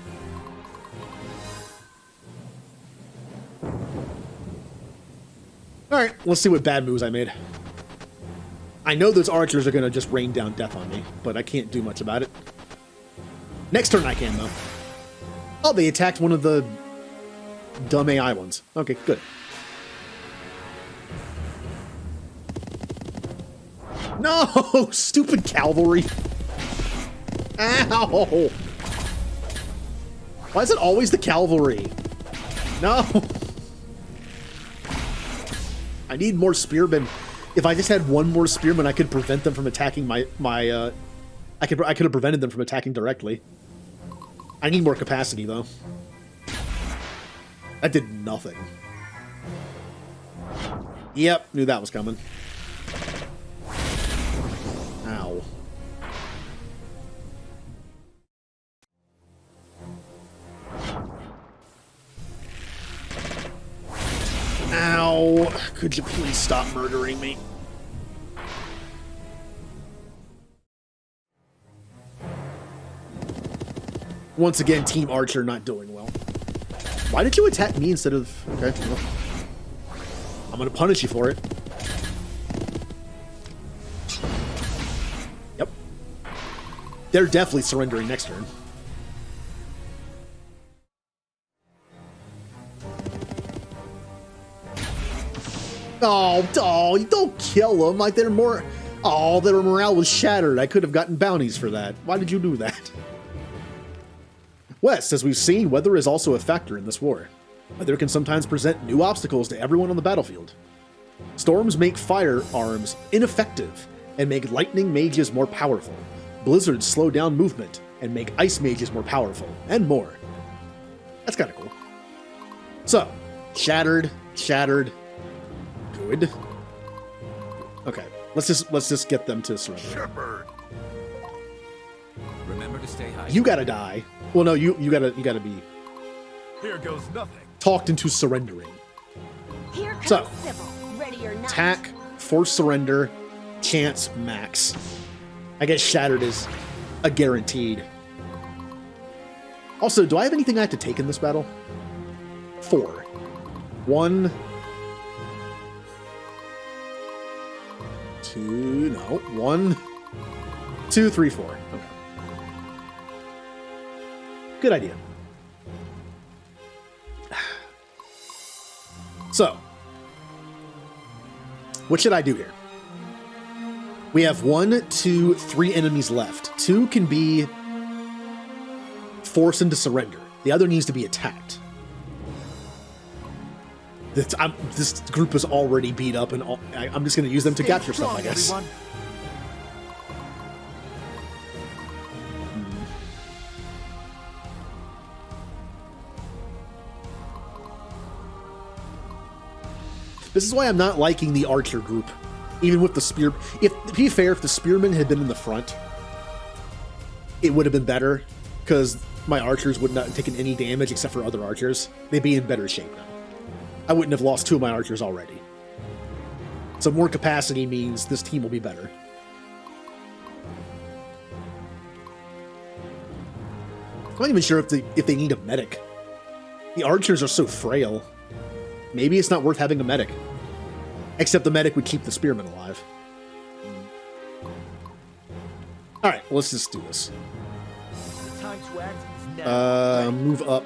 Alright, let's see what bad moves I made. I know those archers are going to just rain down death on me, but I can't do much about it. Next turn I can, though. Oh, they attacked one of the dumb AI ones. Okay, good. No! Stupid cavalry! Ow! Why is it always the cavalry? No! I need more spearmen. If I just had one more spearman, I could prevent them from attacking I could have prevented them from attacking directly. I need more capacity, though. That did nothing. Yep, knew that was coming. Ow. Ow. Could you please stop murdering me? Once again, Team Archer not doing well. Why did you attack me instead of... Okay, well, I'm gonna punish you for it. Yep. They're definitely surrendering next turn. Oh, you don't kill them. Like, they're more... Oh, their morale was shattered. I could have gotten bounties for that. Why did you do that? West, as we've seen, weather is also a factor in this war. Weather can sometimes present new obstacles to everyone on the battlefield. Storms make firearms ineffective and make lightning mages more powerful. Blizzards slow down movement and make ice mages more powerful, and more. That's kind of cool. So, shattered. Good. Okay, let's just get them to surrender. Shepherd. Remember to stay high. You gotta die. Well, no, you gotta be Here goes nothing. talked into surrendering. Here comes So, Sybil, ready or not. Attack, force surrender, chance max. I guess shattered is a guaranteed. Also, do I have anything I have to take in this battle? 4. 1, 2, no, 1, 2, 3, 4. Okay. Good idea. So, what should I do here? We have 1, 2, 3 enemies left. 2 can be forced into surrender. The other needs to be attacked. This group is already beat up, and I'm just going to use them to capture stuff, I guess. Everyone. This is why I'm not liking the archer group, even with the spear. To be fair, if the spearmen had been in the front, it would have been better, because my archers would not have taken any damage except for other archers, they'd be in better shape now. I wouldn't have lost 2 of my archers already. So more capacity means this team will be better. I'm not even sure if they need a medic. The archers are so frail. Maybe it's not worth having a medic. Except the medic would keep the spearmen alive. Alright, well, let's just do this. The time to act is now. Move up.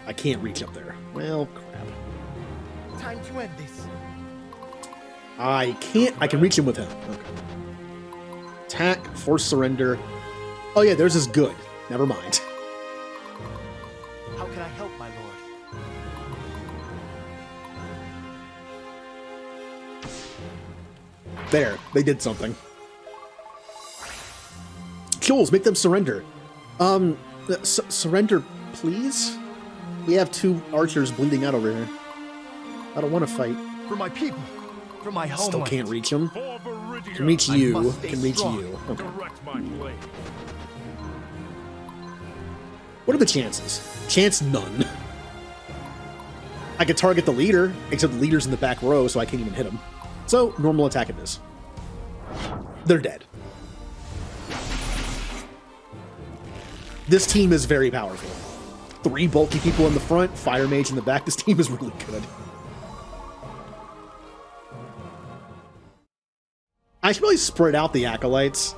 I can't reach up there. Well, crap. Time to end this. I can't. I can reach him with him. Okay. Attack, force surrender. Oh yeah, theirs is good. Never mind. How can I help, my lord? There, they did something. Jules, make them surrender. Surrender, please? We have 2 archers bleeding out over here. I don't want to fight. For my people. For my homeland. Still can't reach them. For Viridian. Can reach I you. must stay Can reach strong. you. Okay. Direct my blade. What are the chances? Chance none. I could target the leader, except the leader's in the back row, so I can't even hit him. So, normal attack it is. They're dead. This team is very powerful. 3 bulky people in the front, fire mage in the back. This team is really good. I should probably spread out the acolytes.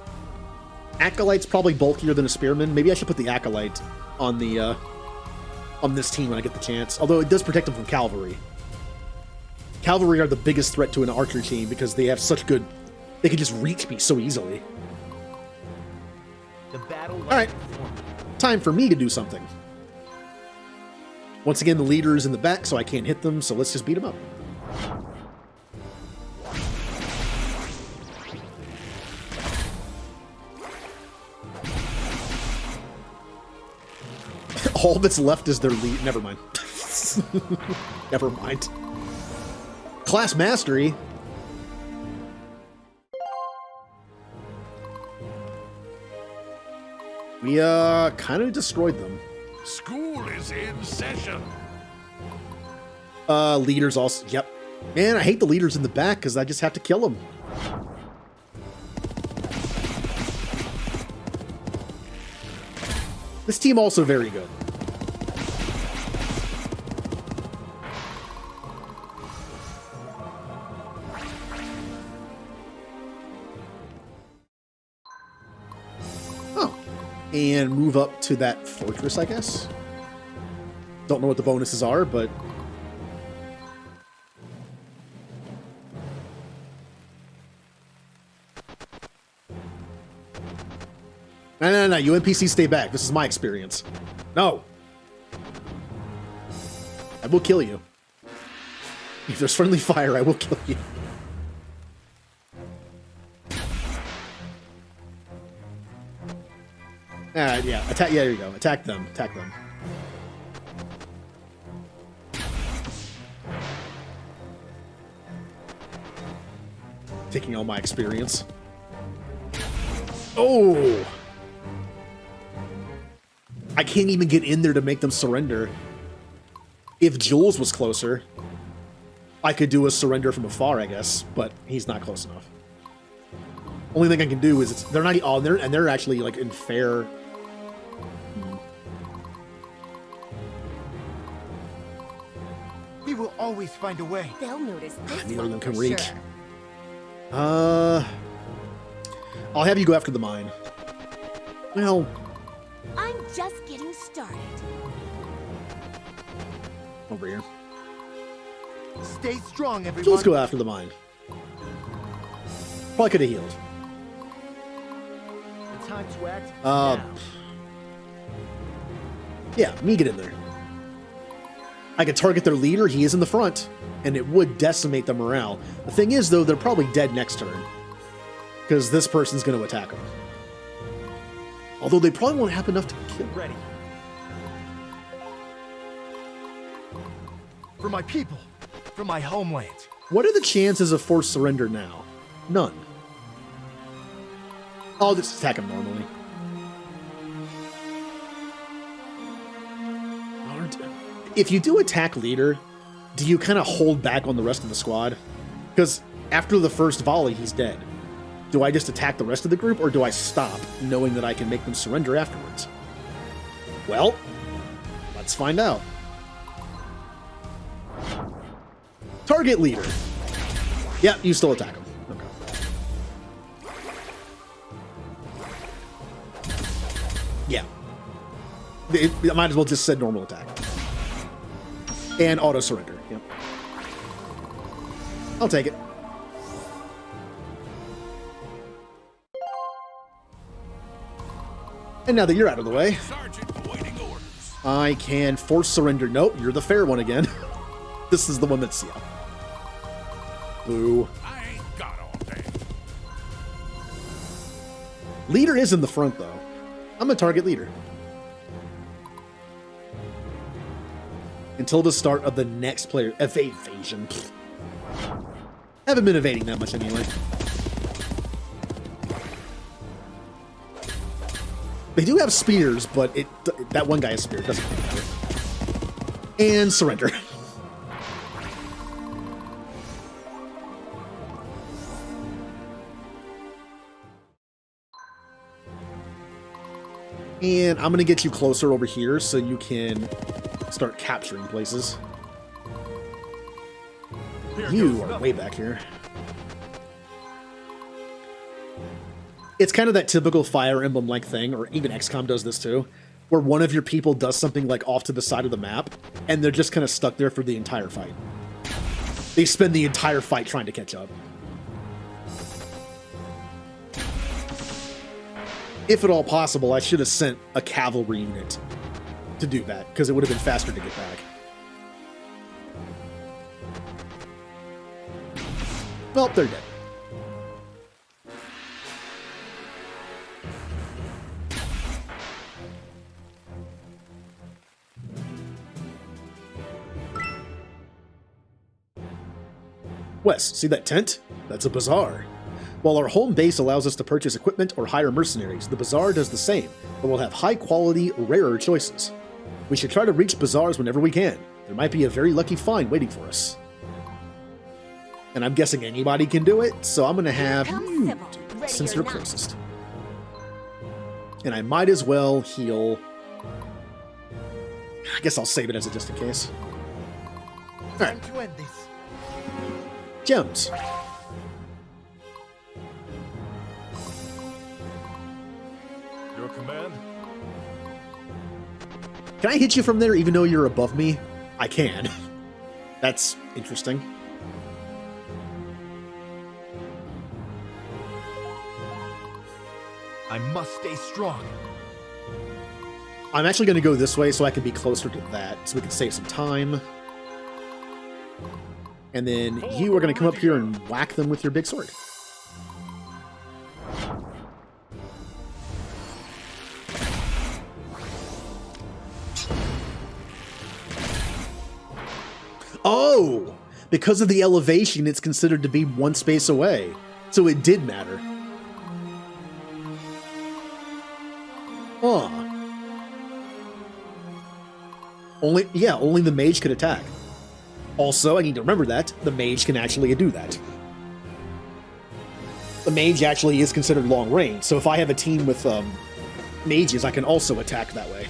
Acolyte's probably bulkier than a spearman. Maybe I should put the acolyte on the on this team when I get the chance. Although it does protect them from cavalry. Cavalry are the biggest threat to an archer team because they have such good. They can just reach me so easily. The battle. All right, time for me to do something. Once again, the leader is in the back, so I can't hit them. So let's just beat them up. All that's left is their lead. Never mind. Never mind. Class mastery. We kind of destroyed them. School is in session. Leaders also. Yep. Man, I hate the leaders in the back because I just have to kill them. This team also very good. Oh. And move up to that fortress, I guess. Don't know what the bonuses are, but... No, you NPCs stay back. This is my experience. No. I will kill you. If there's friendly fire, I will kill you. Yeah, attack. Yeah, there you go. Attack them. Attack them. Taking all my experience. Oh! I can't even get in there to make them surrender. If Jules was closer, I could do a surrender from afar, I guess, but he's not close enough. Only thing I can do is they're not. Oh, they're actually like in fair. We will always find a way. They'll notice this Neither of them one can for reach. sure. I'll have you go after the mine. Well, I'm just getting started. over here. Stay strong, everyone. Jules, go after the mine. Probably could have healed. The time to act is Uh, now. Yeah, me get in there. I could target their leader. He is in the front, and it would decimate the morale. The thing is, though, they're probably dead next turn because this person's going to attack them. Although they probably won't have enough to kill. Ready. For my people. For my homeland. What are the chances of forced surrender now? None. I'll just attack him normally. If you do attack leader, do you kind of hold back on the rest of the squad? Because after the first volley, he's dead. Do I just attack the rest of the group, or do I stop, knowing that I can make them surrender afterwards? Well, let's find out. Target leader. Yeah, you still attack him. Okay. Yeah. I might as well just said normal attack. And auto surrender. Yep. I'll take it. And now that you're out of the way, Sergeant awaiting orders. I can force surrender. Nope, you're the fair one again. This is the one that's, yeah. Boo. I ain't got all day. Leader is in the front, though. I'm a target leader. Until the start of the next player. Evasion. Pfft. Haven't been evading that much anyway. They do have spears, but that one guy has spear. Doesn't matter. And surrender. And I'm going to get you closer over here so you can start capturing places. You are way back here. It's kind of that typical Fire Emblem-like thing, or even XCOM does this too, where one of your people does something like off to the side of the map, and they're just kind of stuck there for the entire fight. They spend the entire fight trying to catch up. If at all possible, I should have sent a cavalry unit to do that, because it would have been faster to get back. Well, they're dead. Wes, see that tent? That's a bazaar. While our home base allows us to purchase equipment or hire mercenaries, the bazaar does the same, but will have high-quality, rarer choices. We should try to reach bazaars whenever we can. There might be a very lucky find waiting for us. And I'm guessing anybody can do it, so I'm going to have you do it, since you're closest. And I might as well heal... I guess I'll save it as a just in case. Alright. Time to end this. Gems. Your command? Can I hit you from there even though you're above me? I can. That's interesting. I must stay strong. I'm actually going to go this way so I can be closer to that, so we can save some time. And then you are going to come up here and whack them with your big sword. Oh! Because of the elevation, it's considered to be one space away. So it did matter. Huh. Only the mage could attack. Also, I need to remember that the mage can actually do that. The mage actually is considered long range, so if I have a team with mages, I can also attack that way.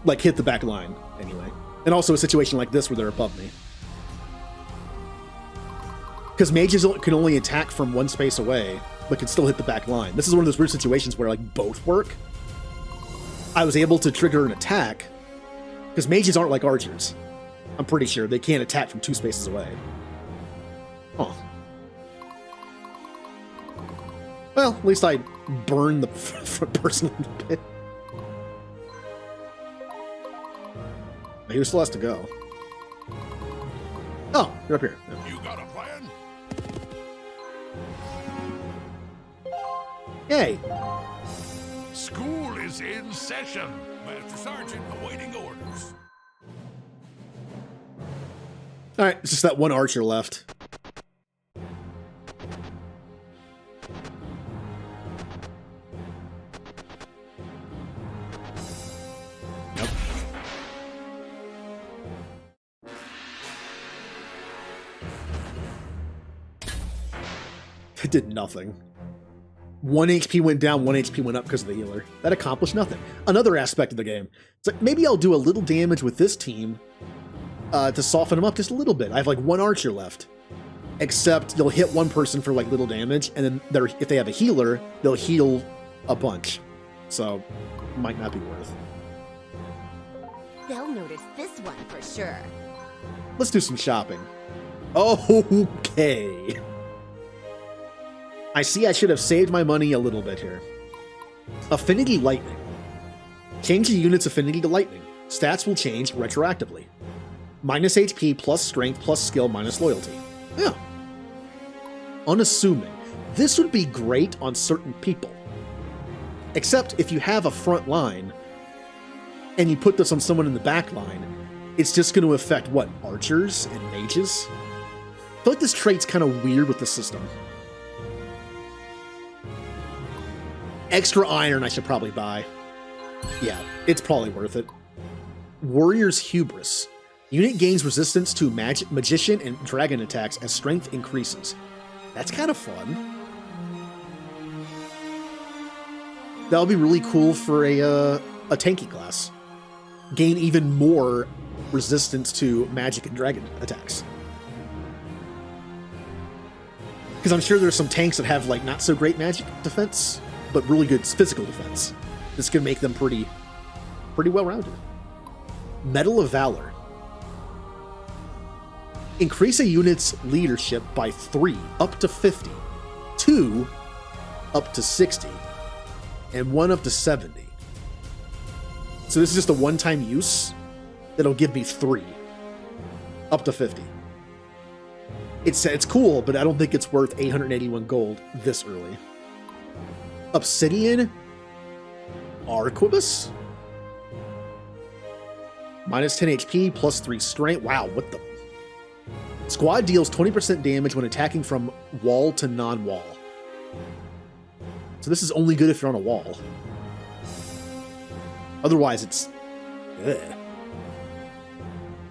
Like, hit the back line, anyway. And also a situation like this where they're above me. Because mages can only attack from one space away, but can still hit the back line. This is one of those weird situations where, like, both work. I was able to trigger an attack, because mages aren't like archers. I'm pretty sure they can't attack from 2 spaces away. Huh. Well, at least I burned the front person a little bit. He still has to go. Oh, you're up here. Yeah. You got a plan? Yay! School is in session. Master Sergeant awaiting orders. Alright, it's just that one archer left. Nope. It did nothing. 1 HP went down, 1 HP went up because of the healer. That accomplished nothing. Another aspect of the game. It's like, maybe I'll do a little damage with this team to soften them up just a little bit. I have like 1 archer left. Except they'll hit 1 person for like little damage, and then if they have a healer, they'll heal a bunch. So, might not be worth. They'll notice this one for sure. Let's do some shopping. Okay. I see I should have saved my money a little bit here. Affinity Lightning. Change the unit's affinity to lightning. Stats will change retroactively. Minus HP, plus strength, plus skill, minus loyalty. Yeah. Unassuming. This would be great on certain people. Except if you have a front line, and you put this on someone in the back line, it's just going to affect, what, archers and mages? I feel like this trait's kind of weird with the system. Extra iron I should probably buy. Yeah, it's probably worth it. Warrior's Hubris. Unit gains resistance to magician and dragon attacks as strength increases. That's kind of fun. That'll be really cool for a tanky class. Gain even more resistance to magic and dragon attacks. Because I'm sure there's some tanks that have like not so great magic defense, but really good physical defense. This can make them pretty well-rounded. Medal of Valor. Increase a unit's leadership by 3 up to 50, 2 up to 60, and 1 up to 70. So this is just a one-time use that'll give me 3 up to 50. It's cool, but I don't think it's worth 881 gold this early. Obsidian Arquebus? Minus 10 HP, plus 3 strength. Wow, what the... Squad deals 20% damage when attacking from wall to non-wall. So this is only good if you're on a wall. Otherwise, it's... Ugh.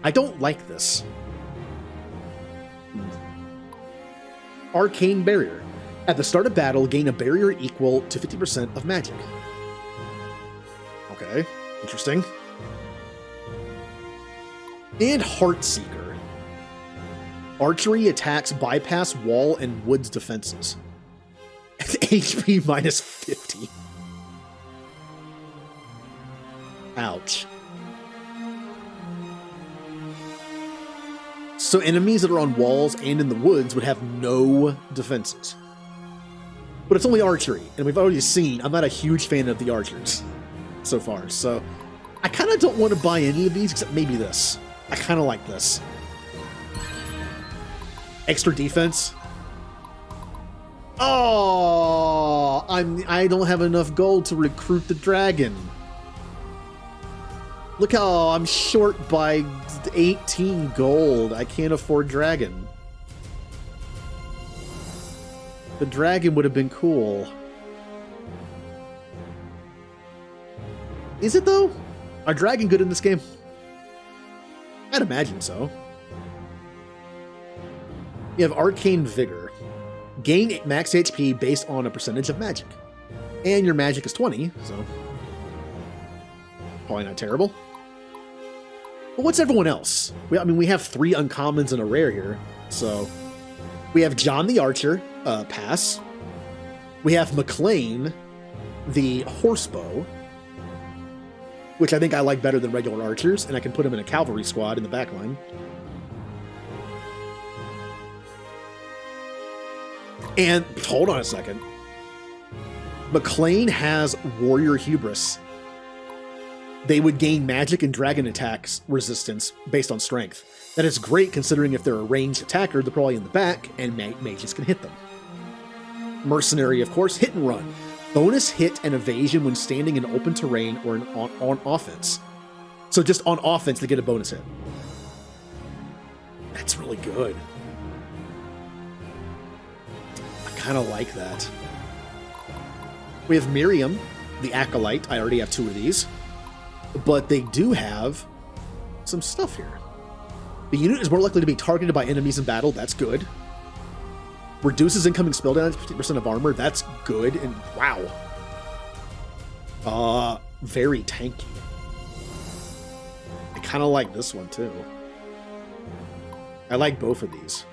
I don't like this. Arcane Barrier. At the start of battle, gain a barrier equal to 50% of magic. Okay, interesting. And Heartseeker. Archery attacks bypass wall and woods defenses. HP minus 50. Ouch. So enemies that are on walls and in the woods would have no defenses. But it's only archery, and we've already seen I'm not a huge fan of the archers so far, so I kind of don't want to buy any of these except maybe this. I kind of like this. Extra defense. Oh, I don't have enough gold to recruit the dragon. Look how I'm short by 18 gold. I can't afford dragon. The dragon would have been cool. Is it though? Are dragon good in this game? I'd imagine so. You have Arcane Vigor. Gain max HP based on a percentage of magic. And your magic is 20, so... probably not terrible. But what's everyone else? We have 3 uncommons and a rare here, so... We have John the Archer, pass. We have McLean, the Horsebow, which I think I like better than regular archers, and I can put him in a cavalry squad in the back line. And, hold on a second. McLean has Warrior Hubris. They would gain magic and dragon attacks resistance based on strength. That is great considering if they're a ranged attacker, they're probably in the back, and mages can hit them. Mercenary, of course, hit and run. Bonus hit and evasion when standing in open terrain or on offense. So just on offense, they get a bonus hit. That's really good. Kind of like that. We have Miriam, the Acolyte. I already have 2 of these. But they do have some stuff here. The unit is more likely to be targeted by enemies in battle. That's good. Reduces incoming spell damage 50% of armor. That's good. And wow. Very tanky. I kind of like this one too. I like both of these.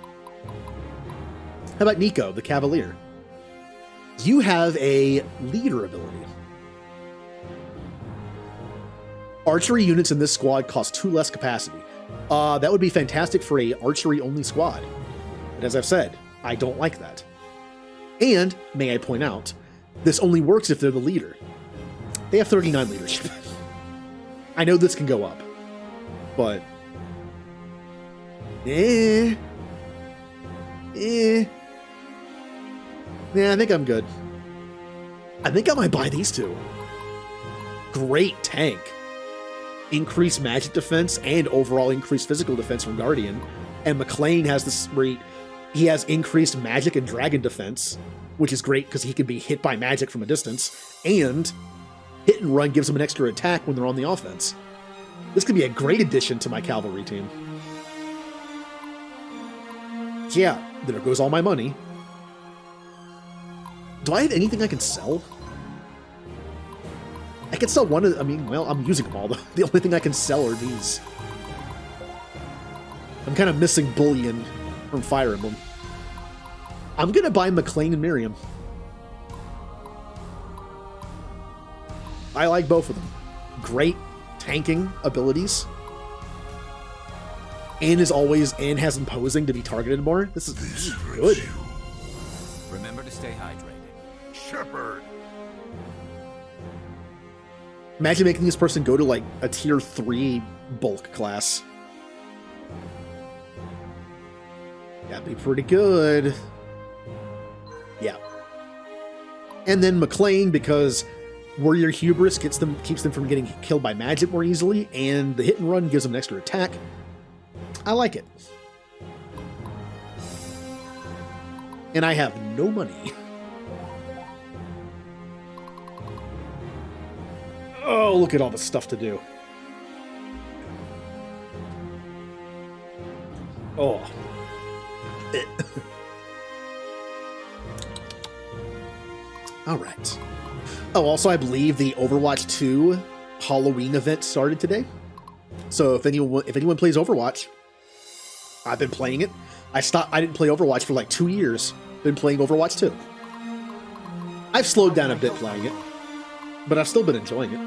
How about Nico, the Cavalier? You have a leader ability. Archery units in this squad cost 2 less capacity. That would be fantastic for a archery-only squad. But as I've said, I don't like that. And, may I point out, this only works if they're the leader. They have 39 leadership. I know this can go up, but... Yeah, I think I'm good. I think I might buy these two. Great tank. Increased magic defense and overall increased physical defense from Guardian. And McLean has this where he has increased magic and dragon defense, which is great because he can be hit by magic from a distance. And hit and run gives him an extra attack when they're on the offense. This could be a great addition to my cavalry team. Yeah, there goes all my money. Do I have anything I can sell? I can sell one of I mean, well, I'm using them all. The only thing I can sell are these. I'm kind of missing bullion from Fire Emblem. I'm going to buy McLean and Miriam. I like both of them. Great tanking abilities. And has imposing to be targeted more. This is good. Remember to stay hydrated. Shepherd. Imagine making this person go to like a tier 3 bulk class. That'd be pretty good. Yeah. And then McLean, because Warrior Hubris keeps them from getting killed by magic more easily, and the hit and run gives them an extra attack. I like it. And I have no money. Oh, look at all the stuff to do. Oh. All right. Oh, also, I believe the Overwatch 2 Halloween event started today. So if anyone plays Overwatch, I've been playing it. I didn't play Overwatch for like 2 years. Been playing Overwatch 2. I've slowed down a bit playing it, but I've still been enjoying it.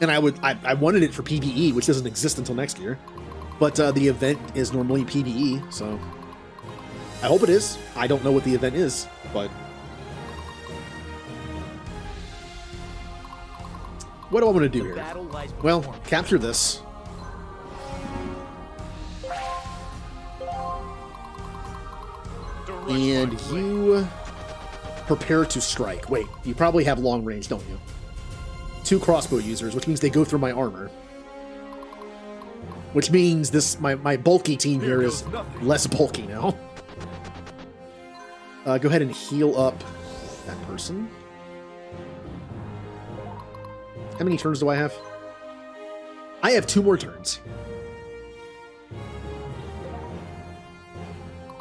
And I wanted it for PvE, which doesn't exist until next year. But the event is normally PvE, so I hope it is. I don't know what the event is, but what do I want to do here? Well, capture this. And you prepare to strike. Wait, you probably have long range, don't you? 2 crossbow users, which means they go through my armor. Which means my bulky team here is less bulky now. Go ahead and heal up that person. How many turns do I have? I have 2 more turns.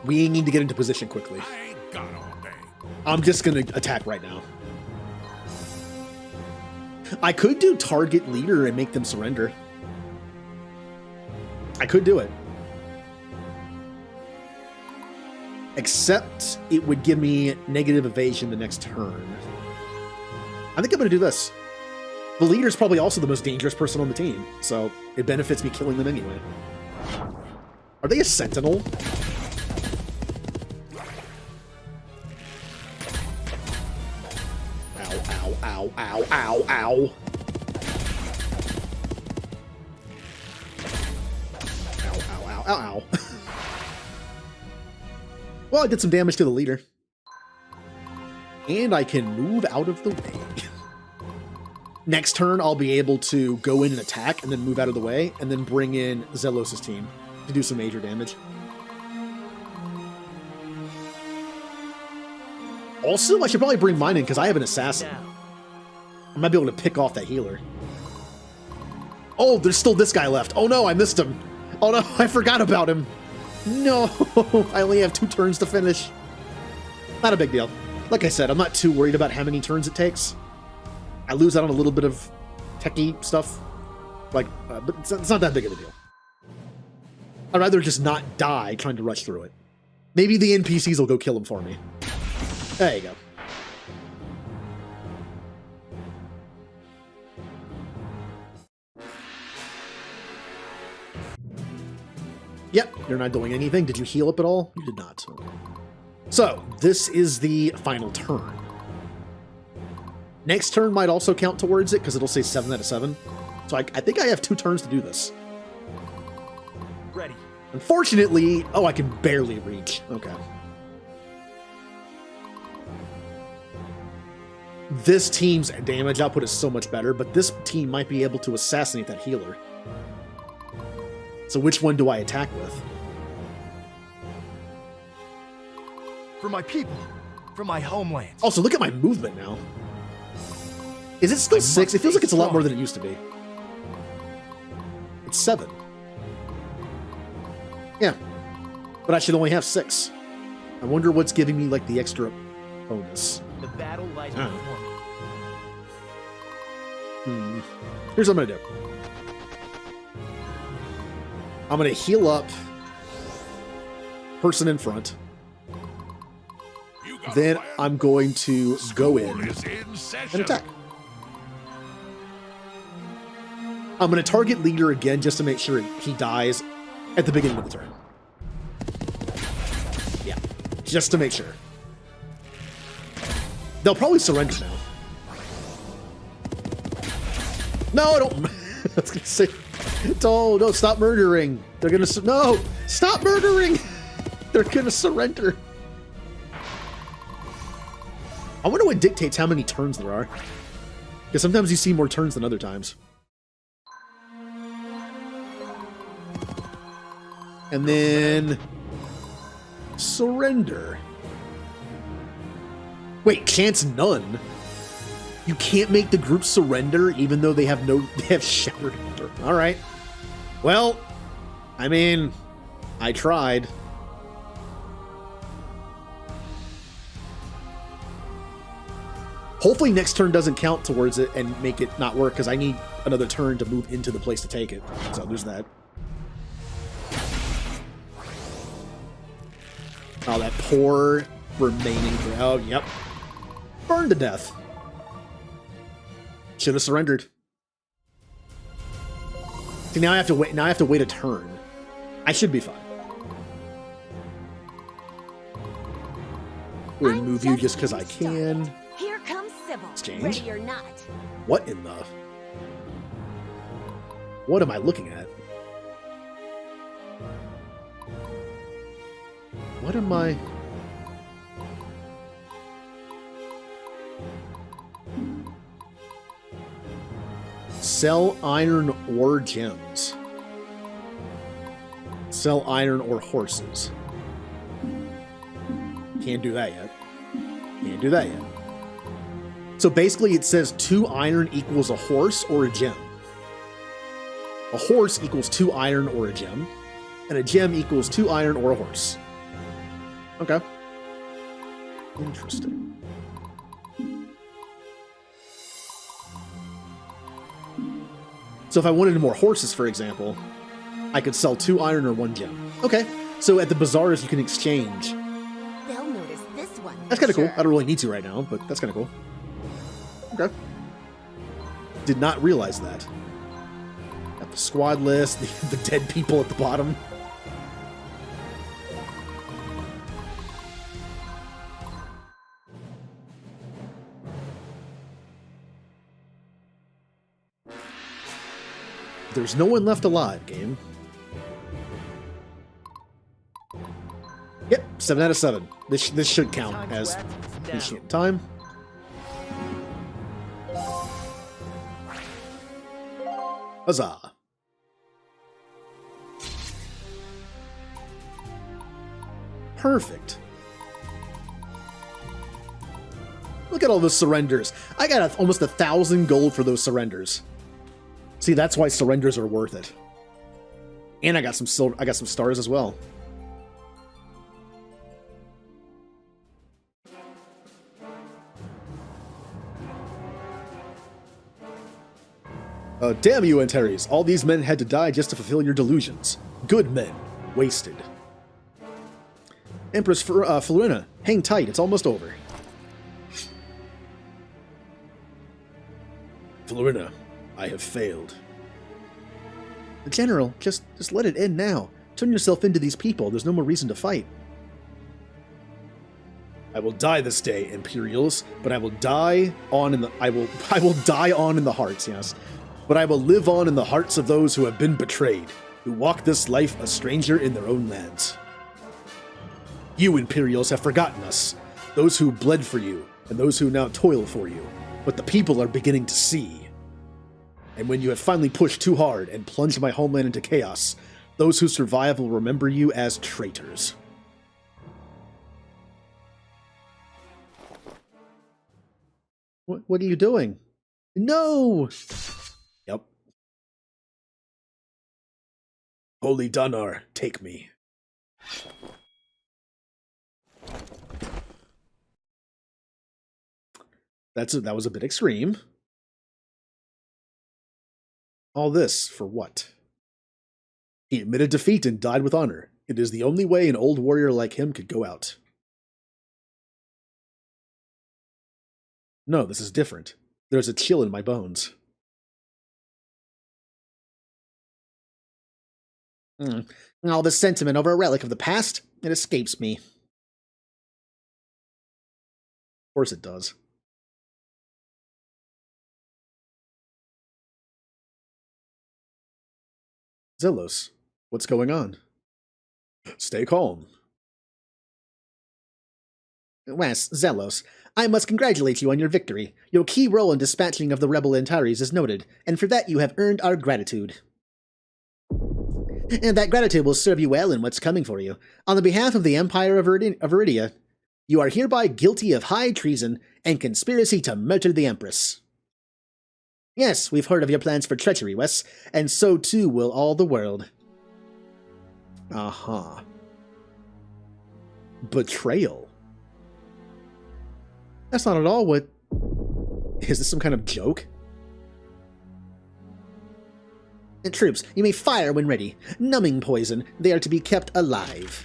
We need to get into position quickly. I ain't got all day. I'm just going to attack right now. I could do target leader and make them surrender. I could do it. Except it would give me negative evasion the next turn. I think I'm going to do this. The leader's probably also the most dangerous person on the team, so it benefits me killing them anyway. Are they a sentinel? Ow, ow, ow, ow. Ow, ow, ow, ow, ow. Well, I did some damage to the leader. And I can move out of the way. Next turn, I'll be able to go in and attack and then move out of the way and then bring in Zelos' team to do some major damage. Also, I should probably bring mine in because I have an assassin. I might be able to pick off that healer. Oh, there's still this guy left. Oh no, I missed him. Oh no, I forgot about him. No, I only have 2 turns to finish. Not a big deal. Like I said, I'm not too worried about how many turns it takes. I lose out on a little bit of techie stuff, but it's not that big of a deal. I'd rather just not die trying to rush through it. Maybe the NPCs will go kill him for me. There you go. Yep, you're not doing anything. Did you heal up at all? You did not. Okay. So, this is the final turn. Next turn might also count towards it, because it'll say 7 out of 7. So I think I have 2 turns to do this. Ready. Unfortunately... Oh, I can barely reach. Okay. This team's damage output is so much better, but this team might be able to assassinate that healer. So which one do I attack with? For my people. For my homeland. Also, look at my movement now. Is it still 6? It feels like it's a lot more than it used to be. It's 7. Yeah. But I should only have 6. I wonder what's giving me, like, the extra bonus. The battle lies before me. Here's what I'm gonna do. I'm gonna heal up person in front. Then I'm going to go in and attack. I'm going to target leader again just to make sure he dies at the beginning of the turn. Yeah, just to make sure. They'll probably surrender now. No, don't. I was going to say, don't stop murdering. They're going to, no, stop murdering. They're going to surrender. I wonder what dictates how many turns there are. Because sometimes you see more turns than other times. And then... surrender. Wait, chance none? You can't make the group surrender even though they have shattered. Alright. Well, I mean, I tried. Hopefully next turn doesn't count towards it and make it not work, because I need another turn to move into the place to take it. So there's that. Oh, that poor remaining... Oh, yep. Burned to death. Should have surrendered. See, now I have to wait. Now I have to wait a turn. I should be fine. We're gonna move you just because I can. Here comes Sybil. Exchange? Ready or not. What in the... What am I looking at? What am I... Sell iron or gems. Sell iron or horses. Can't do that yet. Can't do that yet. So basically it says 2 iron equals a horse or a gem. A horse equals 2 iron or a gem. And a gem equals 2 iron or a horse. Okay. Interesting. So if I wanted more horses, for example, I could sell 2 iron or 1 gem. Okay. So at the bazaars, you can exchange. They'll notice this one. That's kind of cool. I don't really need to right now, but that's kind of cool. Okay. Did not realize that. Got the squad list, the dead people at the bottom. There's no one left alive, game. Yep, 7 out of 7. This should count as finishing time. Huzzah. Perfect. Look at all those surrenders. I got almost 1,000 gold for those surrenders. See, that's why surrenders are worth it. And I got some silver, I got some stars as well. Damn you, Antares. All these men had to die just to fulfill your delusions. Good men. Wasted. Empress Florina, hang tight. It's almost over. Florina, I have failed. General, just let it end now. Turn yourself into these people. There's no more reason to fight. I will die this day, Imperials, but I will die on in the I will die on in the hearts, yes. But I will live on in the hearts of those who have been betrayed, who walk this life a stranger in their own lands. You Imperials have forgotten us, those who bled for you, and those who now toil for you. But the people are beginning to see. And when you have finally pushed too hard and plunged my homeland into chaos, those who survive will remember you as traitors. What are you doing? No! Yep. Holy Danar, take me. That was a bit extreme. All this for what? He admitted defeat and died with honor. It is the only way an old warrior like him could go out. No, this is different. There's a chill in my bones. All this sentiment over a relic of the past, it escapes me. Of course it does. Zelos, what's going on? Stay calm. Wes, Zelos, I must congratulate you on your victory. Your key role in dispatching of the rebel Antares is noted, and for that you have earned our gratitude. And that gratitude will serve you well in what's coming for you. On the behalf of the Empire of Iridia, you are hereby guilty of high treason and conspiracy to murder the Empress. Yes, we've heard of your plans for treachery, Wes, and so too will all the world. Uh-huh. Betrayal. That's not at all what... Is this some kind of joke? And troops, you may fire when ready. Numbing poison. They are to be kept alive.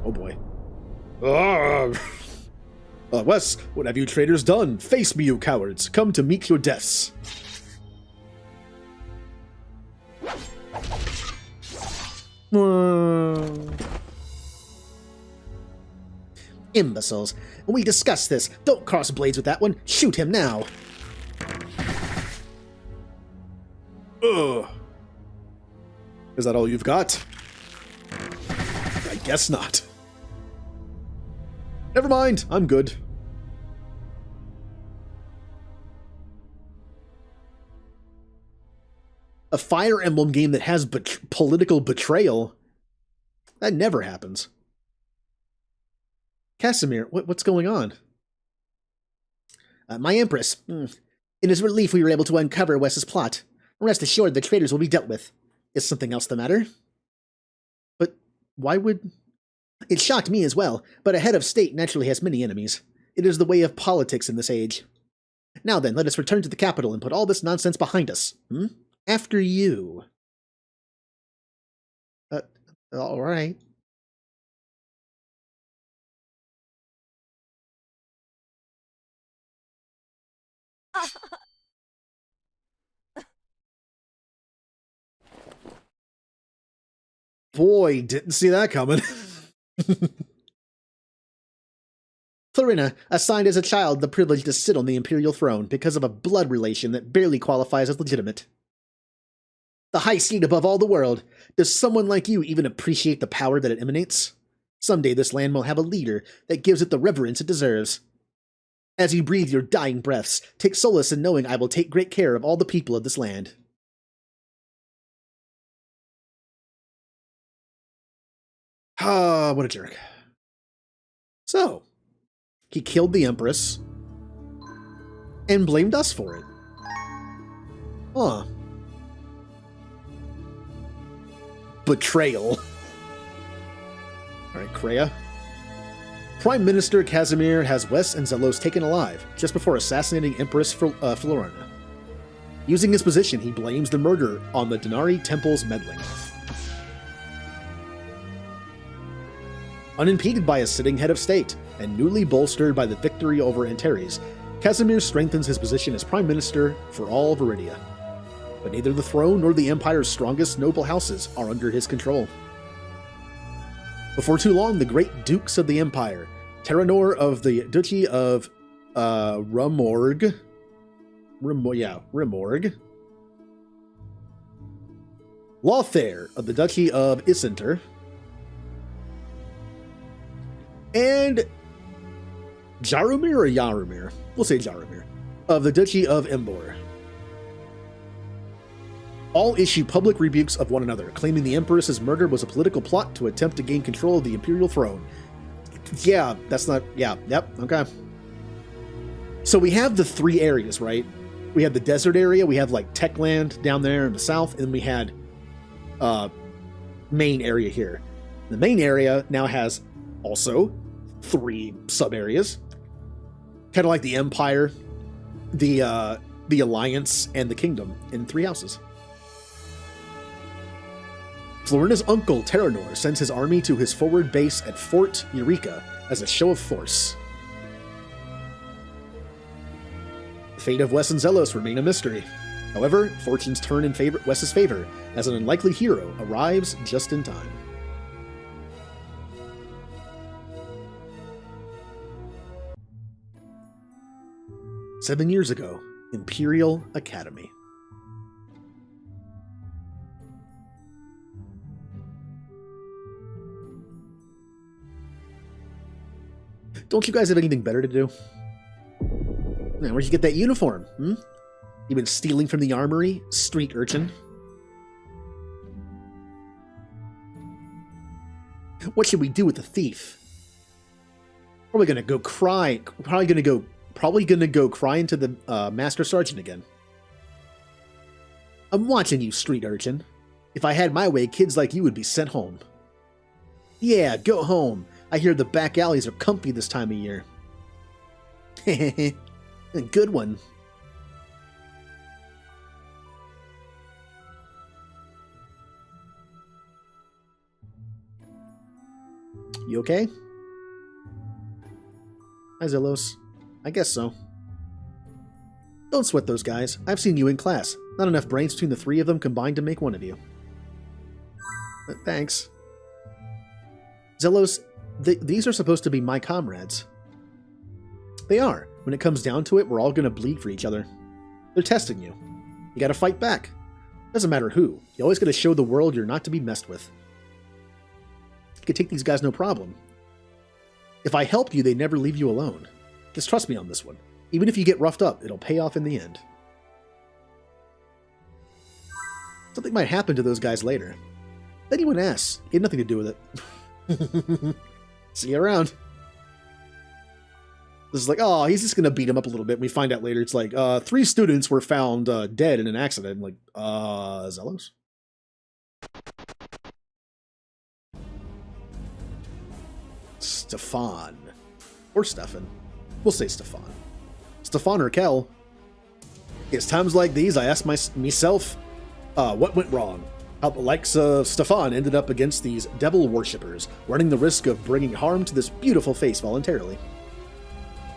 Oh boy. Wes, what have you traitors done? Face me, you cowards. Come to meet your deaths. Imbeciles. We discussed this. Don't cross blades with that one. Shoot him now. Ugh. Is that all you've got? I guess not. Never mind. I'm good. A Fire Emblem game that has political betrayal? That never happens. Casimir, what's going on? My Empress. In his relief, we were able to uncover Wes's plot. Rest assured, the traitors will be dealt with. Is something else the matter? But why would... It shocked me as well, but a head of state naturally has many enemies. It is the way of politics in this age. Now then, let us return to the capital and put all this nonsense behind us. After you. All right. Boy, didn't see that coming. Florina, assigned as a child the privilege to sit on the imperial throne because of a blood relation that barely qualifies as legitimate. The high seat above all the world. Does someone like you even appreciate the power that it emanates? Someday this land will have a leader that gives it the reverence it deserves. As you breathe your dying breaths, take solace in knowing I will take great care of all the people of this land. Ah, what a jerk. So, he killed the Empress and blamed us for it. Huh. Betrayal. Alright, Kreia. Prime Minister Casimir has Wes and Zelos taken alive just before assassinating Empress Florina. Using his position, he blames the murder on the Denari Temple's meddling. Unimpeded by a sitting head of state, and newly bolstered by the victory over Antares, Casimir strengthens his position as Prime Minister for all Viridia. But neither the throne nor the Empire's strongest noble houses are under his control. Before too long, the great dukes of the Empire, Terranor of the Duchy of Rumorg, Lothair of the Duchy of Isinter, and Jaromir or Yaromir, we'll say Jaromir, of the Duchy of Embor, all issue public rebukes of one another, claiming the Empress's murder was a political plot to attempt to gain control of the imperial throne. Yeah, that's not... Yeah, yep, okay. So we have the three areas, right? We have the desert area, we have like Techland down there in the south, and we had main area here. The main area now has also 3 sub-areas. Kind of like the Empire, the Alliance, and the Kingdom in 3 houses. Florina's uncle, Terranor, sends his army to his forward base at Fort Eureka as a show of force. The fate of Wes and Zelos remain a mystery. However, fortunes turn in Wes's favor as an unlikely hero arrives just in time. "7 years ago, Imperial Academy. Don't you guys have anything better to do? Man, where'd you get that uniform? You been stealing from the armory, street urchin? What should we do with the thief? Probably gonna go cry. Probably gonna go cry into the Master Sergeant again. I'm watching you, street urchin. If I had my way, kids like you would be sent home. Yeah, go home. I hear the back alleys are comfy this time of year. Good one. You okay? Hi, Zelos. I guess so. Don't sweat those guys. I've seen you in class. Not enough brains between the 3 of them combined to make one of you. Thanks. Zelos, these are supposed to be my comrades. They are. When it comes down to it, we're all going to bleed for each other. They're testing you. You gotta fight back. Doesn't matter who. You always gotta show the world you're not to be messed with. You can take these guys no problem. If I help you, they never leave you alone. Just trust me on this one. Even if you get roughed up, it'll pay off in the end. Something might happen to those guys later. Anyone asks, you had nothing to do with it. See you around. This is like, oh, he's just gonna beat him up a little bit. We find out later, it's like, 3 students were found dead in an accident. I'm like, Zelos? Stefan. Or Stefan. We'll say Stefan. Stefan or Kel. It's times like these I ask myself, what went wrong? How the likes of Stefan ended up against these devil worshippers, running the risk of bringing harm to this beautiful face voluntarily.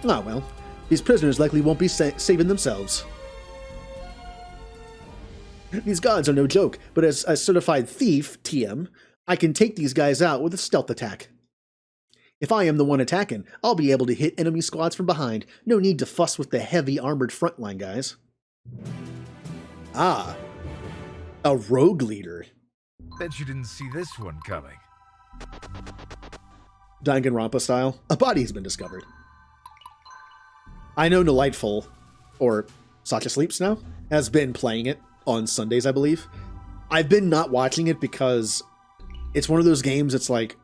Ah, well, these prisoners likely won't be saving themselves. These gods are no joke, but as a certified thief, TM, I can take these guys out with a stealth attack. If I am the one attacking, I'll be able to hit enemy squads from behind. No need to fuss with the heavy armored frontline guys. Ah, a rogue leader. Bet you didn't see this one coming. Danganronpa style, a body has been discovered. I know Delightful, or Sacha Sleeps now, has been playing it on Sundays, I believe. I've been not watching it because it's one of those games, it's like,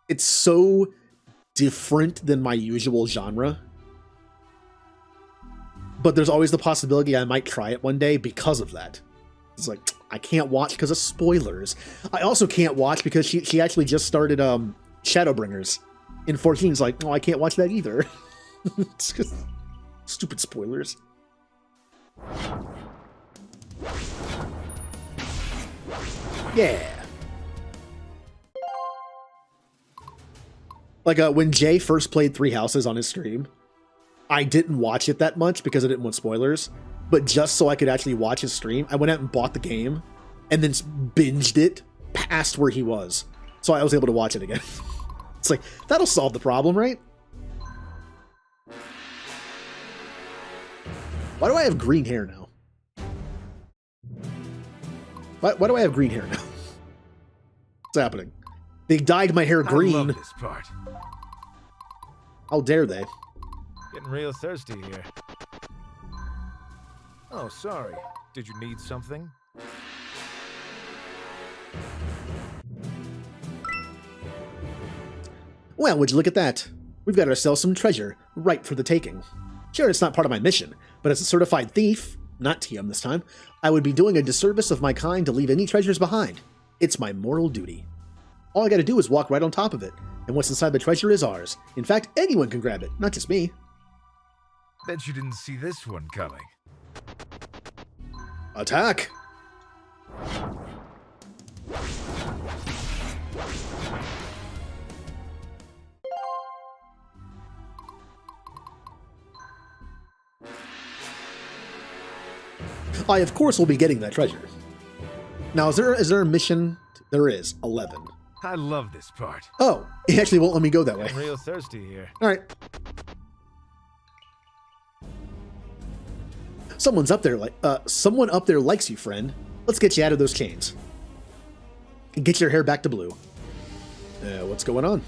it's so different than my usual genre. But there's always the possibility I might try it one day because of that. It's like, I can't watch because of spoilers. I also can't watch because she actually just started Shadowbringers. In 14, it's like, oh, I can't watch that either. It's just stupid spoilers. Yeah. Like when Jay first played Three Houses on his stream, I didn't watch it that much because I didn't want spoilers. But just so I could actually watch his stream, I went out and bought the game and then binged it past where he was. So I was able to watch it again. It's like, that'll solve the problem, right? Why do I have green hair now? Why do I have green hair now? What's happening? They dyed my hair green. I love this part. How dare they? Getting real thirsty here. Oh, sorry. Did you need something? Well, would you look at that? We've got ourselves some treasure, ripe for the taking. Sure, it's not part of my mission, but as a certified thief, not TM this time, I would be doing a disservice of my kind to leave any treasures behind. It's my moral duty. All I gotta do is walk right on top of it, and what's inside the treasure is ours. In fact, anyone can grab it, not just me. Bet you didn't see this one coming. Attack! I, of course, will be getting that treasure. Now, is there a mission? There is. 11. I love this part. Oh, it actually won't let me go that way. Getting real thirsty here. All right. Someone up there likes you, friend. Let's get you out of those chains. And get your hair back to blue. What's going on?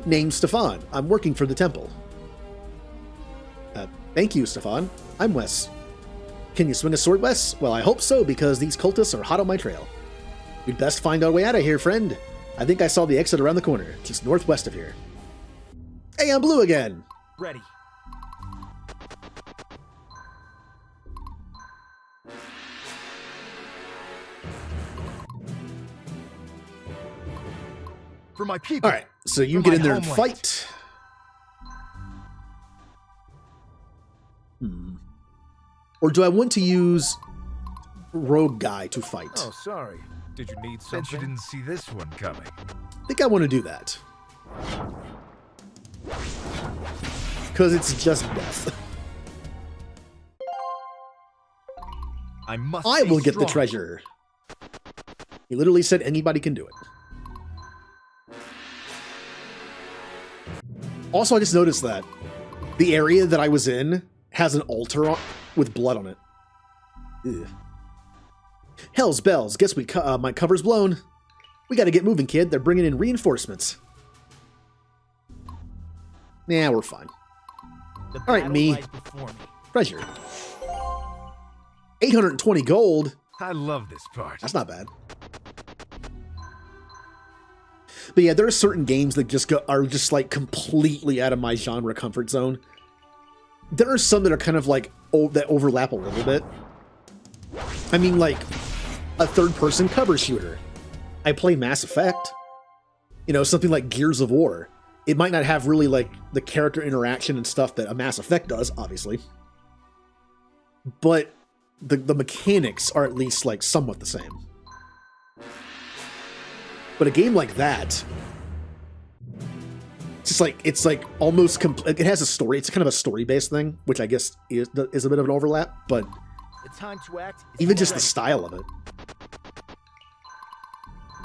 Name's Stefan. I'm working for the temple. Thank you, Stefan. I'm Wes. Can you swing a sword, Wes? Well, I hope so, because these cultists are hot on my trail. We'd best find our way out of here, friend. I think I saw the exit around the corner, just northwest of here. Hey, I'm blue again. Ready. For my people. All right, so you get in there and fight. Or do I want to use rogue guy to fight? Oh, sorry. Did you need something? Bet you didn't see this one coming. I think I want to do that. Because it's just death. I will get the treasure. He literally said anybody can do it. Also, I just noticed that the area that I was in has an altar with blood on it. Ugh. Hell's bells. Guess my cover's blown. We gotta get moving, kid. They're bringing in reinforcements. Nah, we're fine. All right, me. Treasure. 820 gold. I love this part. That's not bad. But yeah, there are certain games that are just like completely out of my genre comfort zone. There are some that are kind of like that overlap a little bit. I mean, like a third-person cover shooter. I play Mass Effect. You know, something like Gears of War. It might not have really like the character interaction and stuff that a Mass Effect does, obviously. But the mechanics are at least like somewhat the same. But a game like that, it's like almost it has a story. It's kind of a story-based thing, which I guess is a bit of an overlap. But the time to act. Even just the style of it.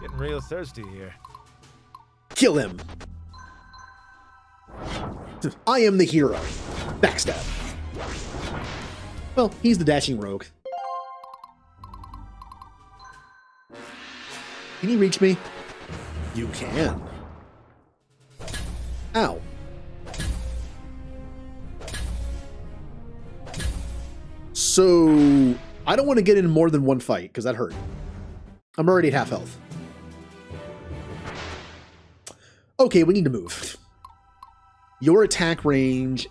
Getting real thirsty here. Kill him. I am the hero. Backstab. Well, he's the dashing rogue. Can you reach me? You can. Ow. So, I don't want to get in more than one fight, because that hurt. I'm already at half health. Okay, we need to move. Your attack range...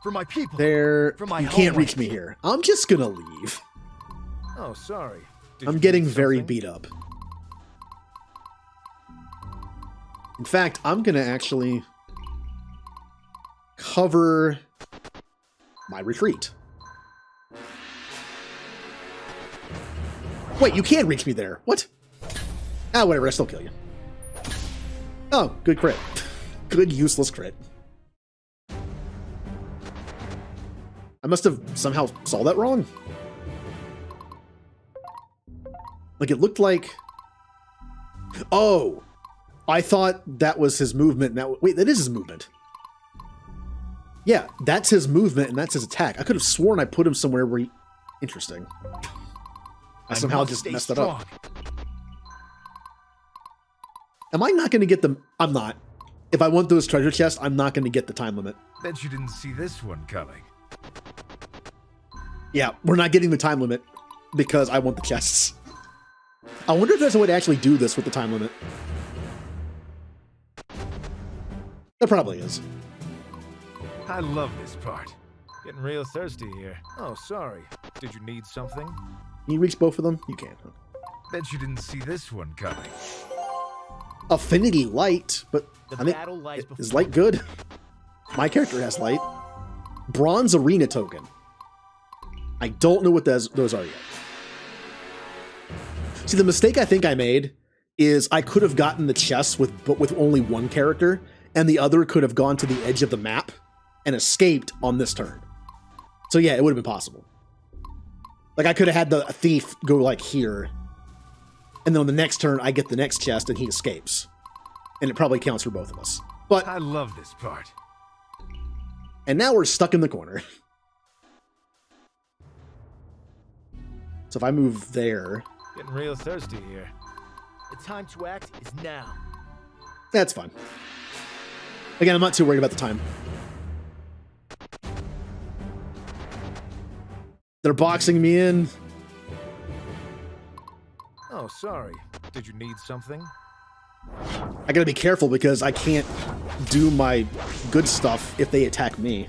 For my people. There... For my you can't homeland. reach me here. I'm just gonna leave. Oh, sorry. I'm getting very beat up. In fact, I'm going to actually cover my retreat. Wait, you can't reach me there. What? Ah, whatever. I still kill you. Oh, good crit. Good useless crit. I must have somehow saw that wrong. Like, it looked like... Oh! I thought that was his movement. Now, wait, that is his movement. Yeah, that's his movement, and that's his attack. I could have sworn I put him somewhere where he... Interesting. I somehow just messed it up. Am I not going to get them? I'm not. If I want those treasure chests, I'm not going to get the time limit. Bet you didn't see this one coming. Yeah, we're not getting the time limit because I want the chests. I wonder if there's a way to actually do this with the time limit. There probably is. I love this part. Getting real thirsty here. Oh, sorry. Did you need something? Can you reach both of them? You can. Bet you didn't see this one coming. Affinity light, but The I think battle lies is before light good? My character has light. Bronze arena token. I don't know what those are yet. See, the mistake I think I made is I could have gotten the chest with only one character, and the other could have gone to the edge of the map and escaped on this turn. So yeah, it would have been possible. Like, I could have had the thief go like here, and then on the next turn I get the next chest and he escapes. And it probably counts for both of us. But I love this part. and now we're stuck in the corner. So if I move there, Getting real thirsty here. The time to act is now. that's fine. Again, I'm not too worried about the time. They're boxing me in. Oh, sorry. Did you need something? I gotta be careful because I can't do my good stuff if they attack me.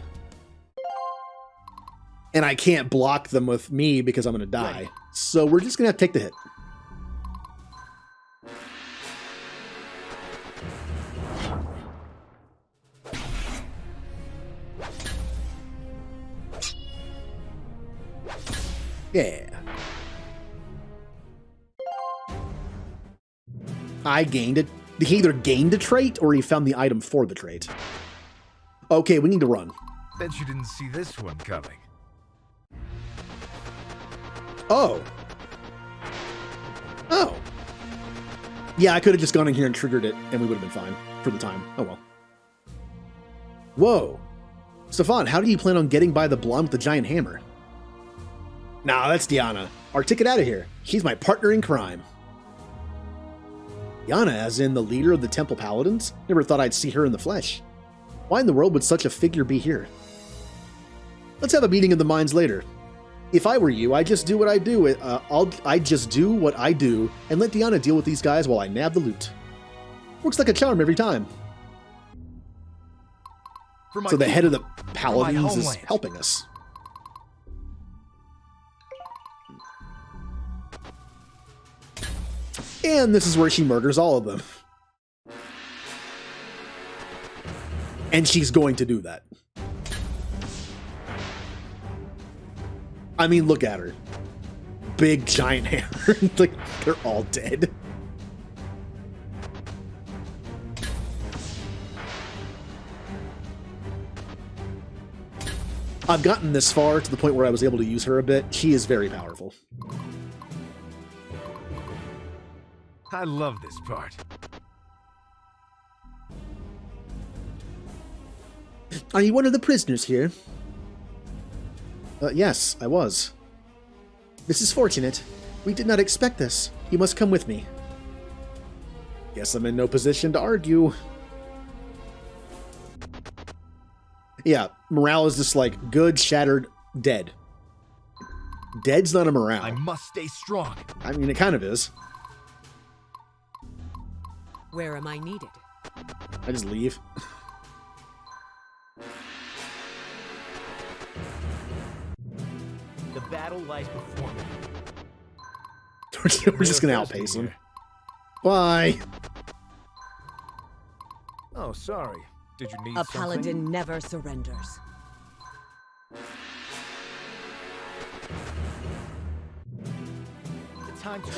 And I can't block them with me because I'm gonna die. Right. So we're just gonna have to take the hit. Yeah. I gained it. He either gained a trait or he found the item for the trait. Okay, we need to run. Bet you didn't see this one coming. Oh. Oh. Yeah, I could have just gone in here and triggered it, and we would have been fine for the time. Oh well. Whoa. Stefan, how do you plan on getting by the blonde with the giant hammer? Nah, that's Diana. Our ticket out of here. She's my partner in crime. Diana, as in the leader of the Temple Paladins? Never thought I'd see her in the flesh. Why in the world would such a figure be here? Let's have a meeting of the minds later. If I were you, I'd just do what I do. I'd just do what I do and let Diana deal with these guys while I nab the loot. Works like a charm every time. So the head of the Paladins is homeland. helping us. And this is where she murders all of them. And she's going to do that. I mean, look at her. Big giant hammer. Like, they're all dead. I've gotten this far to the point where I was able to use her a bit. She is very powerful. I love this part. Are you one of the prisoners here? Yes, I was. This is fortunate. We did not expect this. You must come with me. Guess I'm in no position to argue. Yeah, morale is just like good, shattered, dead. Dead's not a morale. I must stay strong. I mean, it kind of is. Where am I needed? I just leave. The battle lies before me. We're just gonna outpace him. Bye. Oh, sorry. Did you need A something? paladin never surrenders.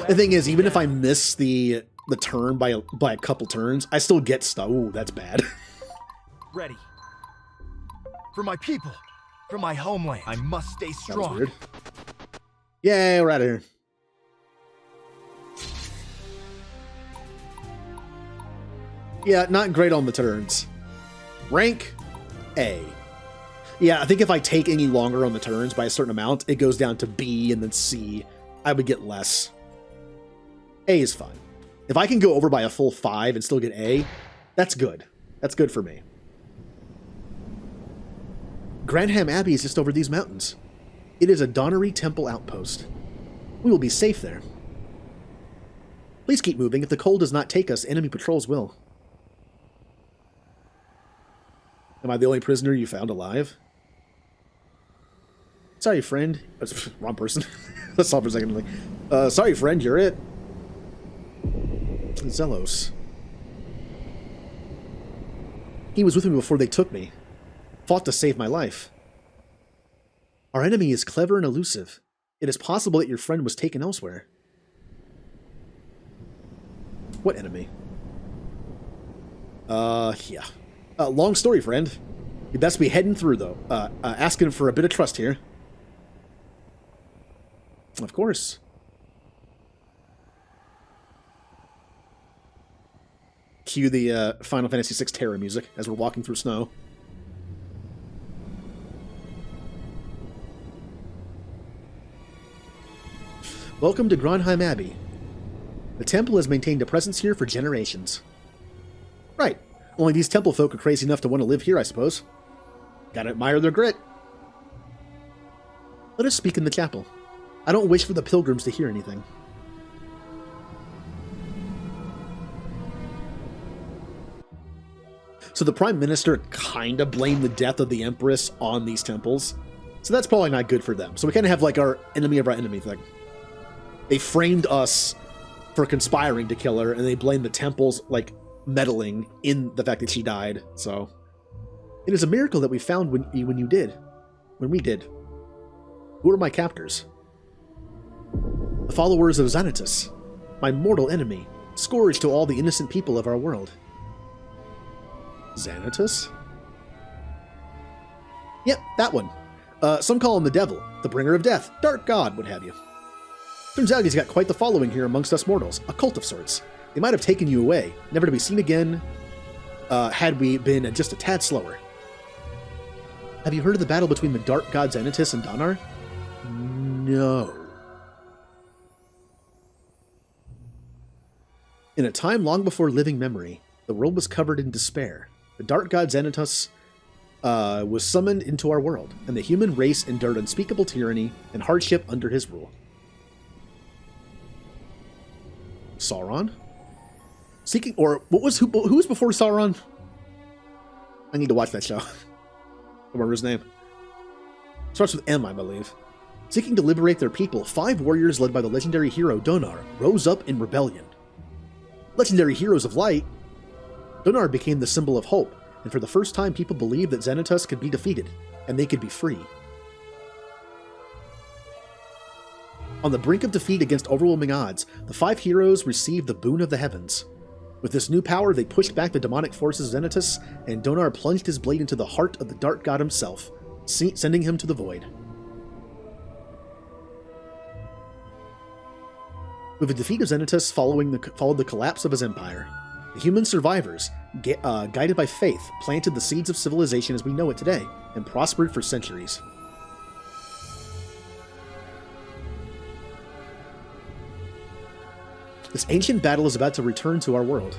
The thing is, even if I miss the turn by a couple turns, I still get stuff. Ooh, that's bad. Ready. For my people. For my homeland. I must stay That was strong. weird. Yay, we're out of here. Yeah, not great on the turns. Rank A. Yeah, I think if I take any longer on the turns by a certain amount, it goes down to B and then C. I would get less. A is fine. If I can go over by a full 5 and still get A, that's good. That's good for me. Granham Abbey is just over these mountains. It is a Donnery Temple outpost. We will be safe there. Please keep moving. If the cold does not take us, enemy patrols will. Am I the only prisoner you found alive? Sorry, friend. Wrong person. Let's stop for a second. Like, sorry, friend, you're it. Zelos. He was with me before they took me. Fought to save my life. Our enemy is clever and elusive. It is possible that your friend was taken elsewhere. What enemy? Yeah. Long story, friend. You'd best be heading through, though. Asking for a bit of trust here. Of course. Cue the Final Fantasy VI Terror music as we're walking through snow. Welcome to Gronheim Abbey. The temple has maintained a presence here for generations. Right. Only these temple folk are crazy enough to want to live here, I suppose. Gotta admire their grit. Let us speak in the chapel. I don't wish for the pilgrims to hear anything. So the Prime Minister kind of blamed the death of the Empress on these temples. So that's probably not good for them. So we kind of have like our enemy of our enemy thing. They framed us for conspiring to kill her, and they blamed the temples, like, meddling in the fact that she died. So it is a miracle that we found when we did. Who are my captors? The followers of Xanatus, my mortal enemy, scourge to all the innocent people of our world. Xanatus? Yep, that one. Some call him the devil, the bringer of death, dark god, what have you. Turns out he's got quite the following here amongst us mortals, a cult of sorts. They might have taken you away, never to be seen again, had we been just a tad slower. Have you heard of the battle between the dark god Xanatus and Donar? No. In a time long before living memory, the world was covered in despair. The dark god Xanatus was summoned into our world, and the human race endured unspeakable tyranny and hardship under his rule. Sauron? Seeking, or who was before Sauron? I need to watch that show. I don't remember his name. Starts with M, I believe. Seeking to liberate their people, 5 warriors led by the legendary hero Donar rose up in rebellion. Legendary heroes of light, Donar became the symbol of hope, and for the first time people believed that Xanatus could be defeated, and they could be free. On the brink of defeat against overwhelming odds, the 5 heroes received the boon of the heavens. With this new power, they pushed back the demonic forces of Xanatus, and Donar plunged his blade into the heart of the dark god himself, sending him to the void. With the defeat of Xanatus followed the collapse of his empire. The human survivors, guided by faith, planted the seeds of civilization as we know it today, and prospered for centuries. This ancient battle is about to return to our world.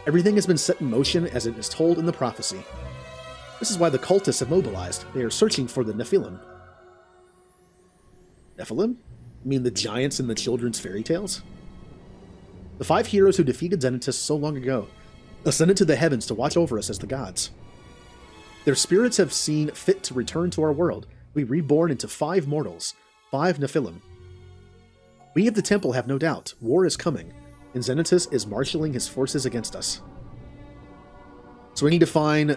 Everything has been set in motion as it is told in the prophecy. This is why the cultists have mobilized. They are searching for the Nephilim. Nephilim? You mean the giants in the children's fairy tales? The 5 heroes who defeated Xanatus so long ago ascended to the heavens to watch over us as the gods. Their spirits have seen fit to return to our world, be reborn into 5 mortals, 5 Nephilim. We of the temple have no doubt, war is coming, and Xanatus is marshalling his forces against us. So we need to find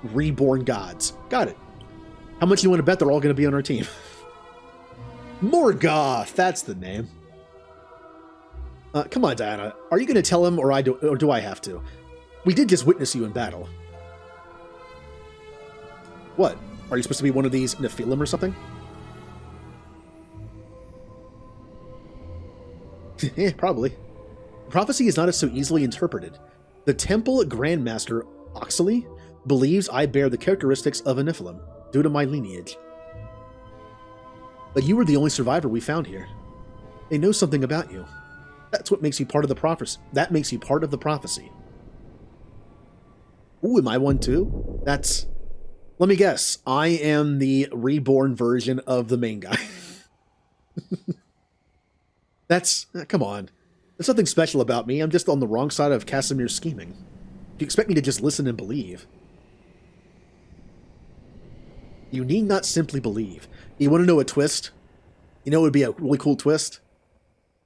reborn gods. Got it. How much you want to bet they're all going to be on our team? Morgoth, that's the name. Come on, Diana. Are you going to tell him, or do I have to? We did just witness you in battle. What? Are you supposed to be one of these Nephilim or something? Yeah, probably. Prophecy is not so easily interpreted. The Temple Grandmaster Oxley believes I bear the characteristics of a Nephilim due to my lineage. But you were the only survivor we found here. They know something about you. That's what makes you part of the prophecy. That makes you part of the prophecy. Ooh, am I one too? That's... Let me guess. I am the reborn version of the main guy. That's... Come on. There's nothing special about me. I'm just on the wrong side of Casimir's scheming. You expect me to just listen and believe. You need not simply believe. You want to know a twist? You know what would be a really cool twist?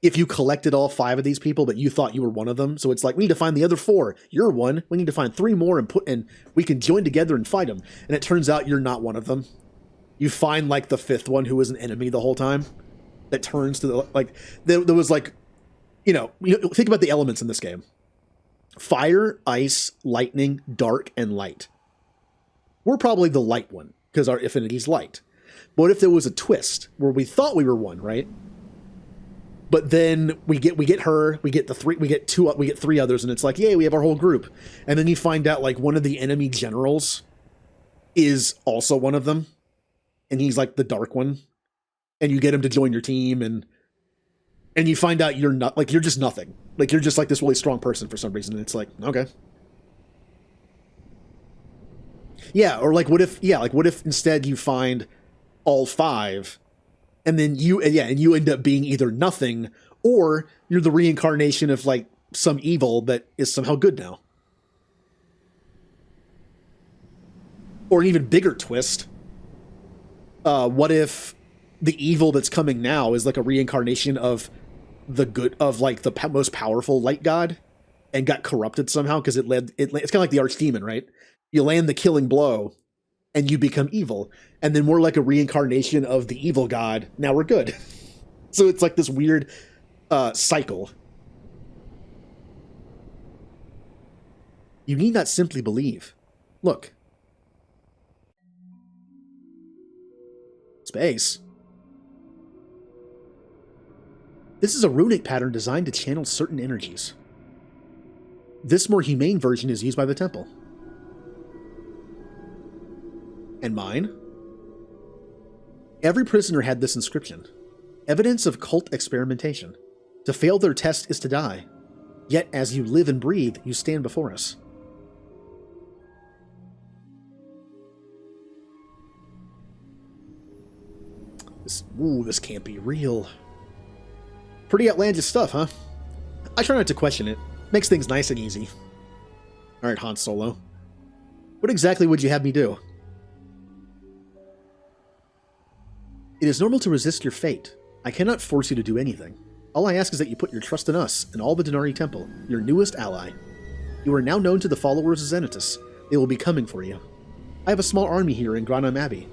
If you collected all 5 of these people, but you thought you were one of them. So it's like, we need to find the other 4. You're one. We need to find 3 more and we can join together and fight them. And it turns out you're not one of them. You find like the 5th one who was an enemy the whole time. That turns to the, like, there was like, think about the elements in this game. Fire, ice, lightning, dark, and light. We're probably the light one, because our affinity's light. But what if there was a twist where we thought we were one, right? But then we get her, we get 3 others, and it's like, yay, we have our whole group. And then you find out like one of the enemy generals is also one of them, and he's like the dark one, and you get him to join your team, and you find out you're not, like, you're just nothing. Like, you're just like this really strong person for some reason, and it's like, okay. Yeah, or like what if instead you find all 5, and then you end up being either nothing, or you're the reincarnation of like some evil that is somehow good now. Or an even bigger twist. What if the evil that's coming now is like a reincarnation of the good, of like the most powerful light god, and got corrupted somehow because it's kind of like the archdemon, right? You land the killing blow, and you become evil, and then we're like a reincarnation of the evil god. Now we're good. So it's like this weird cycle. You need not simply believe. Look. Space. This is a runic pattern designed to channel certain energies. This more humane version is used by the temple. And mine? Every prisoner had this inscription. Evidence of cult experimentation. To fail their test is to die. Yet as you live and breathe, you stand before us. This can't be real. Pretty outlandish stuff, huh? I try not to question it. Makes things nice and easy. Alright, Han Solo. What exactly would you have me do? It is normal to resist your fate. I cannot force you to do anything. All I ask is that you put your trust in us and all the Denari Temple, your newest ally. You are now known to the followers of Xanatus. They will be coming for you. I have a small army here in Granam Abbey.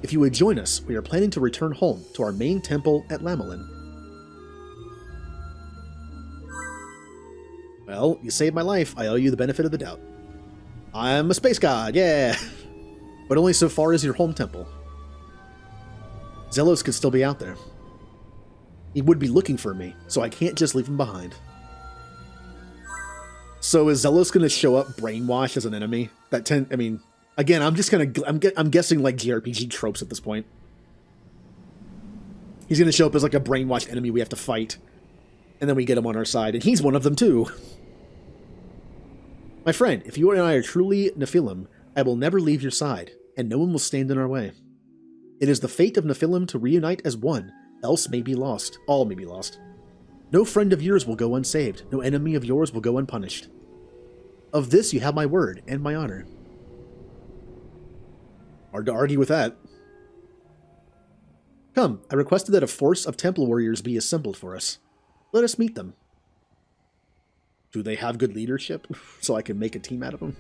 If you would join us, we are planning to return home to our main temple at Lamelin. Well, you saved my life. I owe you the benefit of the doubt. I'm a space god, yeah! But only so far as your home temple. Zelos could still be out there. He would be looking for me, so I can't just leave him behind. So is Zelos going to show up brainwashed as an enemy? Again, I'm guessing like JRPG tropes at this point. He's going to show up as like a brainwashed enemy we have to fight, and then we get him on our side, and he's one of them too. My friend, if you and I are truly Nephilim, I will never leave your side, and no one will stand in our way. It is the fate of Nephilim to reunite as one, else may be lost. All may be lost. No friend of yours will go unsaved. No enemy of yours will go unpunished. Of this you have my word and my honor. Hard to argue with that. Come, I requested that a force of temple warriors be assembled for us. Let us meet them. Do they have good leadership? So I can make a team out of them?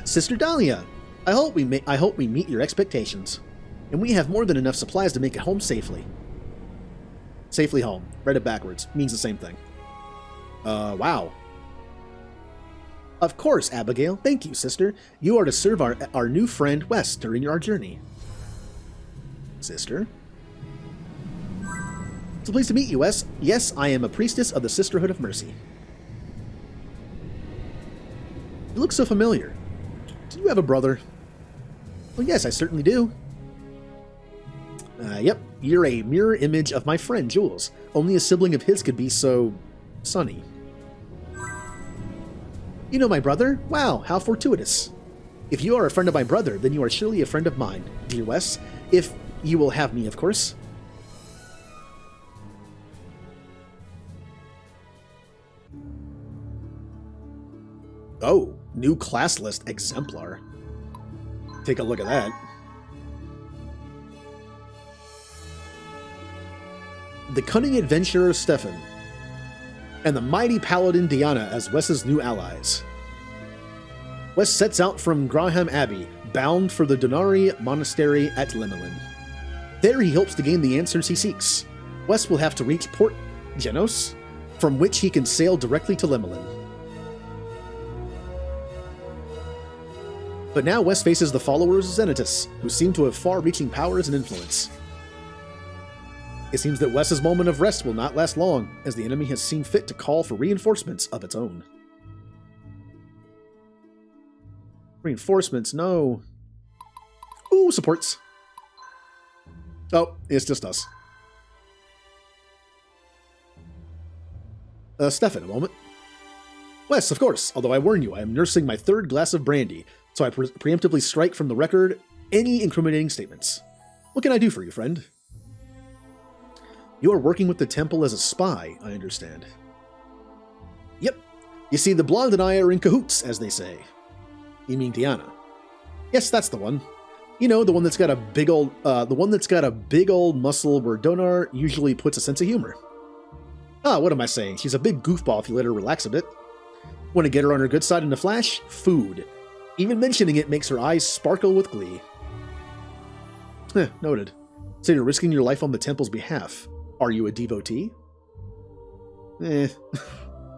Sister Dahlia, I hope we meet your expectations, and we have more than enough supplies to make it home safely. Safely home. Read it backwards. Means the same thing. Wow. Of course, Abigail. Thank you, sister. You are to serve our new friend Wes during our journey. Sister? So pleased to meet you, Wes. Yes, I am a priestess of the Sisterhood of Mercy. You look so familiar. Do you have a brother? Well, yes, I certainly do. Yep, you're a mirror image of my friend, Jules. Only a sibling of his could be so... sunny. You know my brother? Wow, how fortuitous. If you are a friend of my brother, then you are surely a friend of mine, dear Wes. If you will have me, of course. Oh, new class list exemplar. Take a look at that. The cunning adventurer Stefan, and the mighty paladin Diana as Wes's new allies. Wes sets out from Graham Abbey, bound for the Donari Monastery at Lemelin. There he hopes to gain the answers he seeks. Wes will have to reach Port Genos, from which he can sail directly to Lemelin. But now Wes faces the followers of Xenatus, who seem to have far-reaching powers and influence. It seems that Wes's moment of rest will not last long, as the enemy has seen fit to call for reinforcements of its own. Reinforcements, no. Ooh, supports. Oh, it's just us. Stefan, a moment. Wes, of course, although I warn you, I am nursing my third glass of brandy, so I preemptively strike from the record any incriminating statements. What can I do for you, friend? You are working with the temple as a spy, I understand. Yep. You see, the blonde and I are in cahoots, as they say. You mean Diana? Yes, that's the one. You know, the one that's got a big old, muscle where Donar usually puts a sense of humor. Ah, what am I saying? She's a big goofball if you let her relax a bit. Want to get her on her good side in a flash? Food. Even mentioning it makes her eyes sparkle with glee. Noted. So you're risking your life on the temple's behalf. Are you a devotee? Well,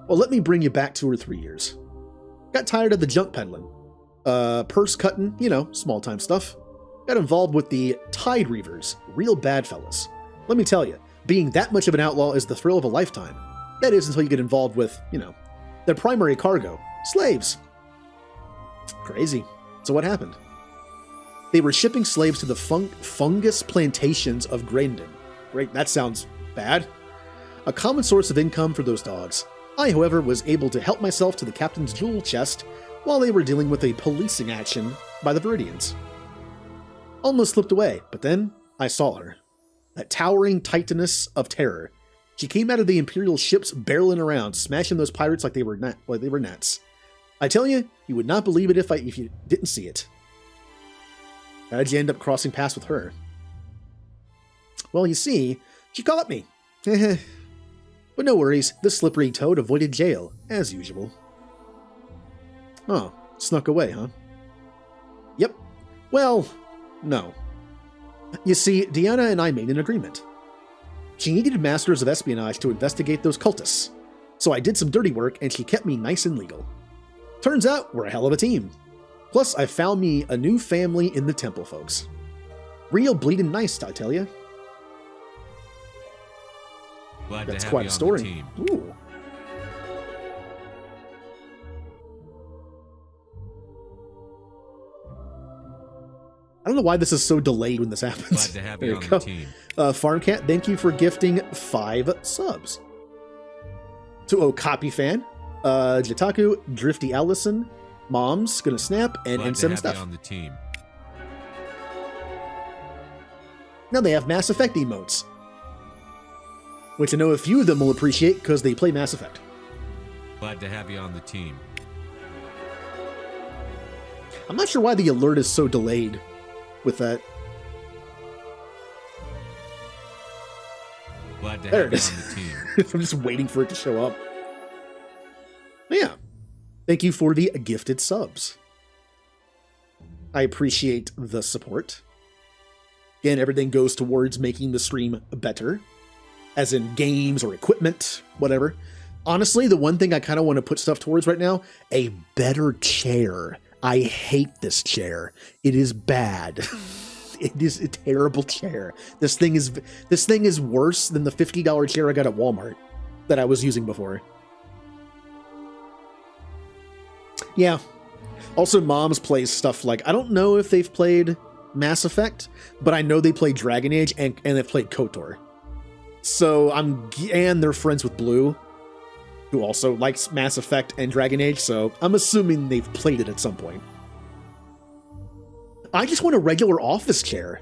let me bring you back 2 or 3 years. Got tired of the junk peddling. Purse cutting, you know, small-time stuff. Got involved with the Tide Reavers, real bad fellas. Let me tell you, being that much of an outlaw is the thrill of a lifetime. That is until you get involved with, you know, their primary cargo, slaves. Crazy. So what happened? They were shipping slaves to the fungus plantations of Graendon. Great, that sounds bad. A common source of income for those dogs. I, however, was able to help myself to the captain's jewel chest while they were dealing with a policing action by the Viridians. Almost slipped away, but then I saw her. That towering titaness of terror. She came out of the Imperial ships barreling around, smashing those pirates like they were gnats. I tell you, you would not believe it if you didn't see it. How'd you end up crossing paths with her? Well, you see, she caught me. But no worries, the slippery toad avoided jail, as usual. Oh, snuck away, huh? Yep. Well, no. You see, Diana and I made an agreement. She needed masters of espionage to investigate those cultists, so I did some dirty work and she kept me nice and legal. Turns out, we're a hell of a team. Plus, I found me a new family in the temple, folks. Real bleeding nice, I tell you. Glad That's to have quite you a on story. the team. Ooh. I don't know why this is so delayed when this happens. Glad to have There you on go. the team. Farmcat, thank you for gifting 5 subs. To Okapi fan, Jataku, Drifty Allison, Mom's Gonna Snap, and Glad to N7 have Stuff. you on the team. Now they have Mass Effect emotes, which I know a few of them will appreciate because they play Mass Effect. Glad to have you on the team. I'm not sure why the alert is so delayed with that. Glad to There have it you is. on the team. I'm just waiting for it to show up. But yeah. Thank you for the gifted subs. I appreciate the support. Again, everything goes towards making the stream better, as in games or equipment, whatever. Honestly, the one thing I kind of want to put stuff towards right now, a better chair. I hate this chair. It is bad. It is a terrible chair. This thing is worse than the $50 chair I got at Walmart that I was using before. Yeah. Also, Moms plays stuff like, I don't know if they've played Mass Effect, but I know they played Dragon Age and they've played KOTOR. So and they're friends with Blue, who also likes Mass Effect and Dragon Age, so I'm assuming they've played it at some point. I just want a regular office chair.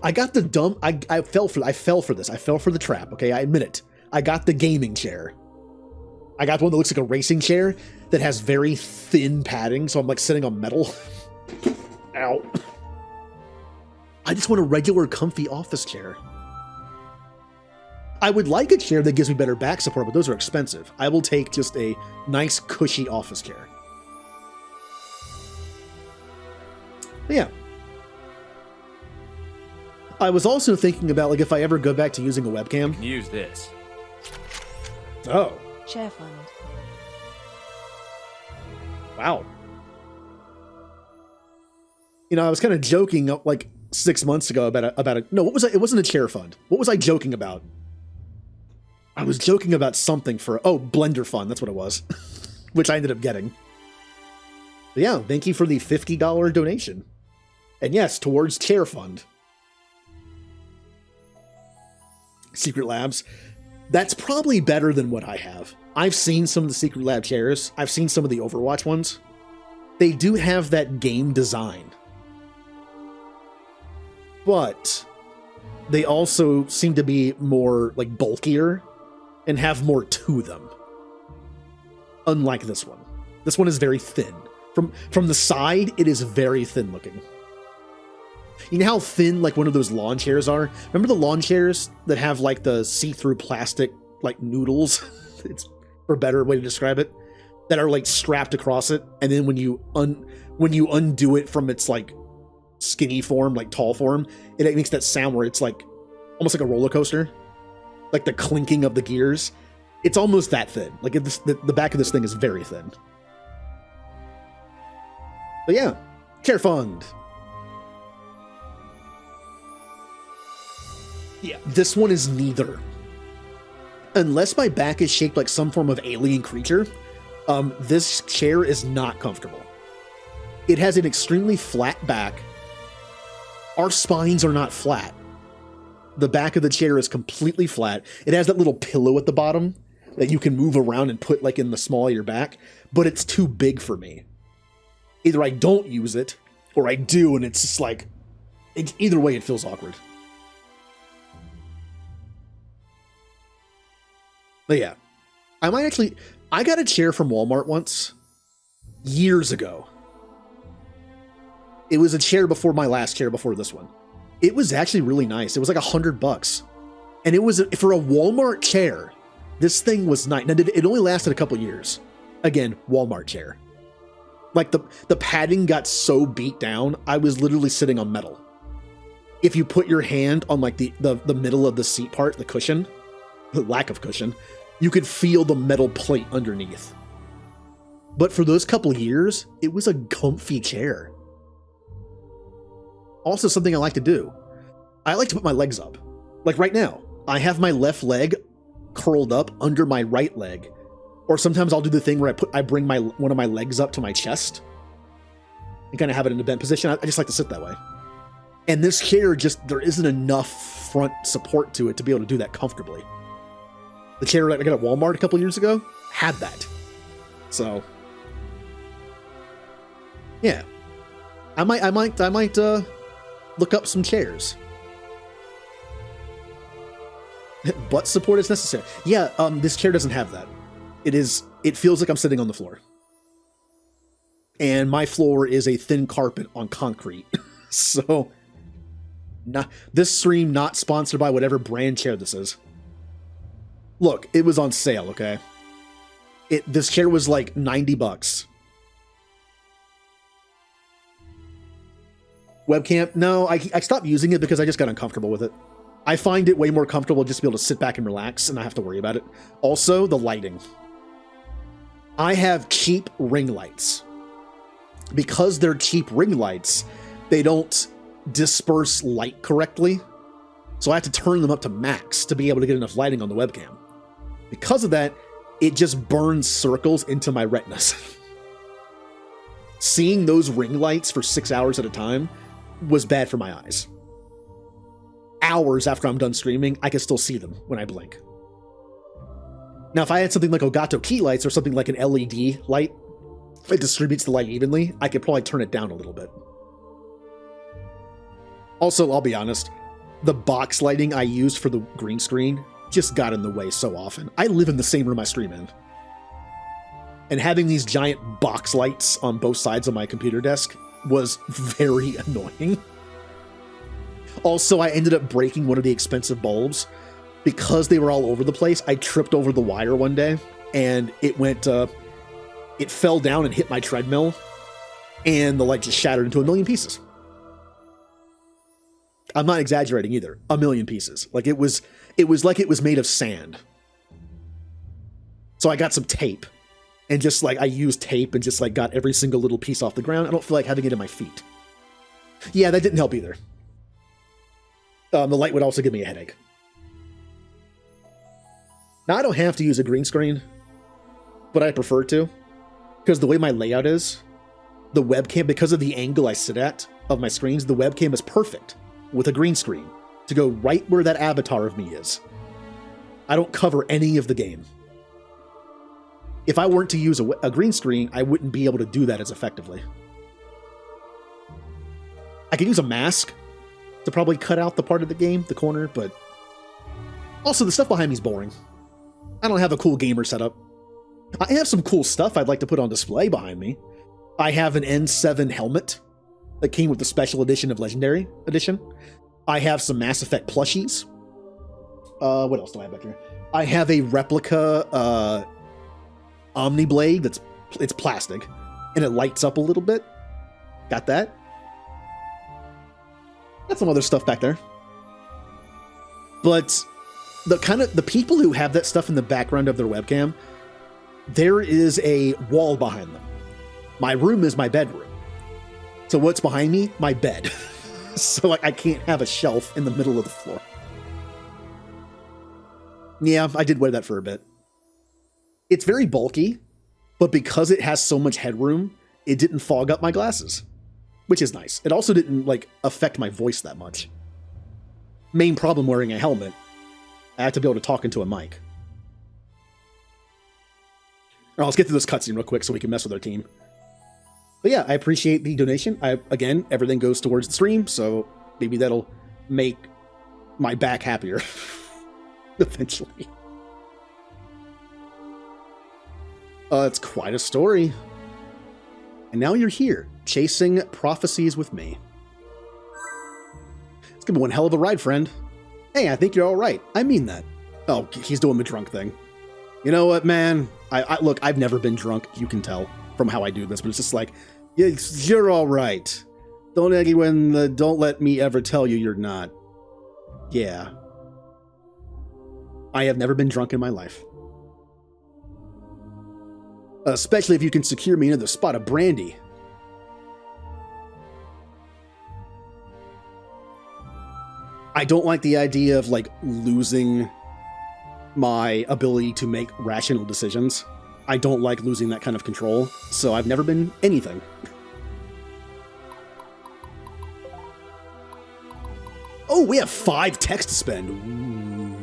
I got the dumb, I fell for this. I fell for the trap, okay? I admit it. I got the gaming chair. I got one that looks like a racing chair that has very thin padding, so I'm like sitting on metal. Ow. I just want a regular comfy office chair. I would like a chair that gives me better back support, but those are expensive. I will take just a nice, cushy office chair. But yeah. I was also thinking about, like, if I ever go back to using a webcam. Use this. Oh. Chair fund. Wow. You know, I was kind of joking, like, 6 months ago about a no, what was it? It wasn't a chair fund. What was I joking about? I was joking about something for, Blender Fund, that's what it was, which I ended up getting. But yeah, thank you for the $50 donation. And yes, towards Chair Fund. Secret Labs. That's probably better than what I have. I've seen some of the Secret Lab chairs. I've seen some of the Overwatch ones. They do have that game design. But they also seem to be more, like, bulkier and have more to them. Unlike this one. This one is very thin. From the side, it is very thin looking. You know how thin, like, one of those lawn chairs are? Remember the lawn chairs that have, like, the see-through plastic, like, noodles? It's for a better way to describe it. That are, like, strapped across it, and then when you undo it from its, like, skinny form, like, tall form, it makes that sound where it's, like, almost like a roller coaster. Like the clinking of the gears. It's almost that thin. Like, the back of this thing is very thin. But yeah, Chair Fund. Yeah, this one is neither. Unless my back is shaped like some form of alien creature, this chair is not comfortable. It has an extremely flat back. Our spines are not flat. The back of the chair is completely flat. It has that little pillow at the bottom that you can move around and put, like, in the small of your back, but it's too big for me. Either I don't use it, or I do, and it's just like, either way, it feels awkward. But yeah, I got a chair from Walmart once, years ago. It was a chair before my last chair before this one. It was actually really nice. It was like $100. And it was, for a Walmart chair, this thing was nice. Now, it only lasted a couple years. Again, Walmart chair. Like, the padding got so beat down, I was literally sitting on metal. If you put your hand on, like, the middle of the seat part, the cushion, the lack of cushion, you could feel the metal plate underneath. But for those couple years, it was a comfy chair. Also, something I like to do. I like to put my legs up. Like right now, I have my left leg curled up under my right leg. Or sometimes I'll do the thing where I bring one of my legs up to my chest and kind of have it in a bent position. I just like to sit that way. And this chair there isn't enough front support to it to be able to do that comfortably. The chair that I got at Walmart a couple years ago had that. So, yeah. I might look up some chairs. Butt support is necessary. Yeah, this chair doesn't have that. It feels like I'm sitting on the floor. And my floor is a thin carpet on concrete. So, this stream not sponsored by whatever brand chair this is. Look, it was on sale, okay? This chair was like $90. Webcam? No, I stopped using it because I just got uncomfortable with it. I find it way more comfortable just to be able to sit back and relax and not have to worry about it. Also, the lighting. I have cheap ring lights. Because they're cheap ring lights, they don't disperse light correctly. So I have to turn them up to max to be able to get enough lighting on the webcam. Because of that, it just burns circles into my retinas. Seeing those ring lights for 6 hours at a time was bad for my eyes. Hours after I'm done streaming, I can still see them when I blink. Now, if I had something like Elgato key lights or something like an LED light that distributes the light evenly, I could probably turn it down a little bit. Also, I'll be honest, the box lighting I use for the green screen just got in the way so often. I live in the same room I stream in. And having these giant box lights on both sides of my computer desk was very annoying. Also, I ended up breaking one of the expensive bulbs. Because they were all over the place, I tripped over the wire one day, and it fell down and hit my treadmill, and the light just shattered into a million pieces. I'm not exaggerating either. A million pieces. Like it was like it was made of sand. So I got some tape, and just like I used tape and just like got every single little piece off the ground. I don't feel like having it in my feet. Yeah, that didn't help either. The light would also give me a headache. Now, I don't have to use a green screen, but I prefer to, because the way my layout is, the webcam, because of the angle I sit at of my screens, the webcam is perfect with a green screen to go right where that avatar of me is. I don't cover any of the game. If I weren't to use a green screen, I wouldn't be able to do that as effectively. I could use a mask to probably cut out the part of the game, the corner, but also the stuff behind me is boring. I don't have a cool gamer setup. I have some cool stuff I'd like to put on display behind me. I have an N7 helmet that came with the special edition of Legendary Edition. I have some Mass Effect plushies. What else do I have back here? I have a replica Omniblade it's plastic and it lights up a little bit. Got that. Got some other stuff back there. But the people who have that stuff in the background of their webcam, there is a wall behind them. My room is my bedroom. So what's behind me? My bed. So I can't have a shelf in the middle of the floor. Yeah, I did wear that for a bit. It's very bulky, but because it has so much headroom, it didn't fog up my glasses, which is nice. It also didn't affect my voice that much. Main problem wearing a helmet, I have to be able to talk into a mic. All right, let's get through this cutscene real quick so we can mess with our team. But yeah, I appreciate the donation. Again, everything goes towards the stream, so maybe that'll make my back happier eventually. It's quite a story. And now you're here, chasing prophecies with me. It's gonna be one hell of a ride, friend. Hey, I think you're all right. I mean that. Oh, he's doing the drunk thing. You know what, man? Look, I've never been drunk. You can tell from how I do this, but it's just like, yeah, you're all right. Don't let me ever tell you you're not. Yeah. I have never been drunk in my life. Especially if you can secure me another spot of brandy. I don't like the idea of losing my ability to make rational decisions. I don't like losing that kind of control, so I've never been anything. Oh, we have 5 text to spend. Ooh.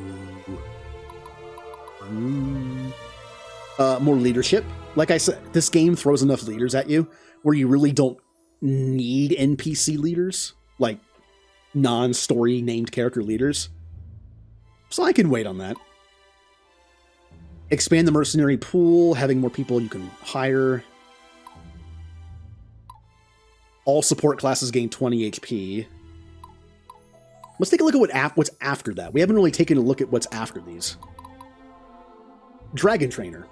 More leadership. Like I said, this game throws enough leaders at you where you really don't need NPC leaders, like non-story named character leaders. So I can wait on that. Expand the mercenary pool, having more people you can hire. All support classes gain 20 HP. Let's take a look at what's after that. We haven't really taken a look at what's after these. Dragon Trainer.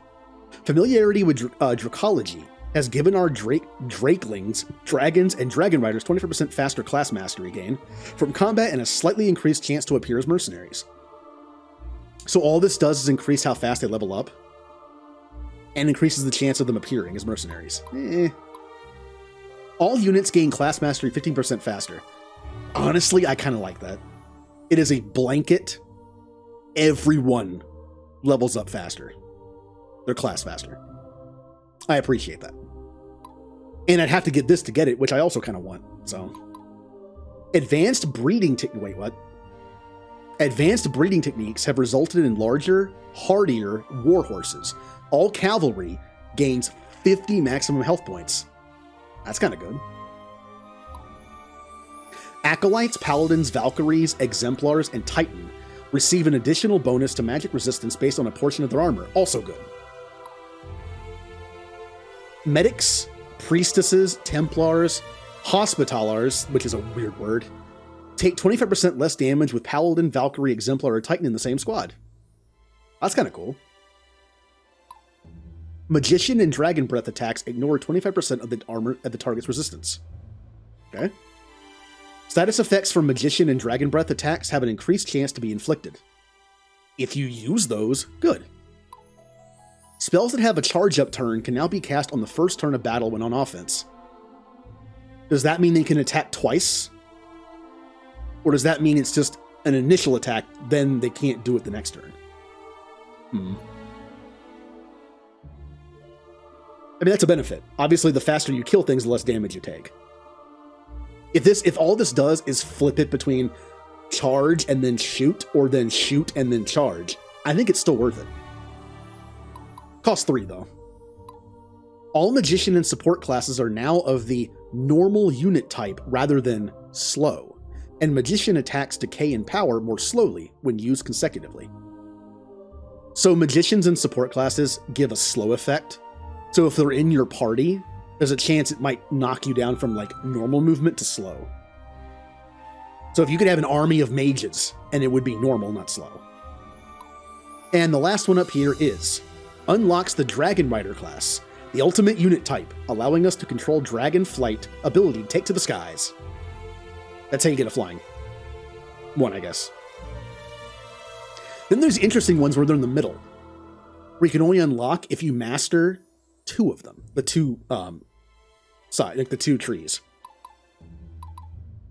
Familiarity with Dracology. has given our Drakelings, dragons, and dragon riders 24% faster class mastery gain from combat and a slightly increased chance to appear as mercenaries. So all this does is increase how fast they level up and increases the chance of them appearing as mercenaries. All units gain class mastery 15% faster. Honestly, I kind of like that. It is a blanket. Everyone levels up faster. Their class faster. I appreciate that. And I'd have to get this to get it, which I also kind of want, so. Advanced breeding techniques have resulted in larger, hardier war horses. All cavalry gains 50 maximum health points. That's kind of good. Acolytes, Paladins, Valkyries, Exemplars, and Titan receive an additional bonus to magic resistance based on a portion of their armor. Also good. Medics, Priestesses, Templars, Hospitallars, which is a weird word, take 25% less damage with Paladin, Valkyrie, Exemplar, or Titan in the same squad. That's kind of cool. Magician and Dragon Breath attacks ignore 25% of the armor at the target's resistance. Okay. Status effects for Magician and Dragon Breath attacks have an increased chance to be inflicted. If you use those, good. Spells that have a charge-up turn can now be cast on the first turn of battle when on offense. Does that mean they can attack twice? Or does that mean it's just an initial attack, then they can't do it the next turn? I mean, that's a benefit. Obviously, the faster you kill things, the less damage you take. If all this does is flip it between charge and then shoot, or then shoot and then charge, I think it's still worth it. Cost 3, though. All Magician and Support classes are now of the normal unit type rather than slow, and Magician attacks decay in power more slowly when used consecutively. So Magicians and Support classes give a slow effect, so if they're in your party, there's a chance it might knock you down from like normal movement to slow. So if you could have an army of mages, and it would be normal, not slow. And the last one up here is unlocks the Dragon Rider class, the ultimate unit type, allowing us to control dragon flight ability to take to the skies. That's how you get a flying one, I guess. Then there's interesting ones where they're in the middle, where you can only unlock if you master 2 of them. The two like the 2 trees.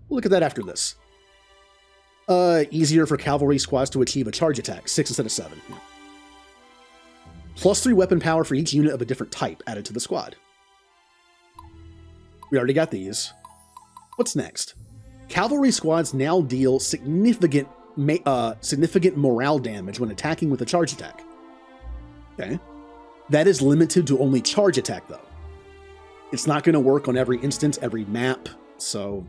We'll look at that after this. Easier for cavalry squads to achieve a charge attack, 6 instead of 7. Plus 3 weapon power for each unit of a different type added to the squad. We already got these. What's next? Cavalry squads now deal significant morale damage when attacking with a charge attack. Okay. That is limited to only charge attack, though. It's not going to work on every instance, every map, so...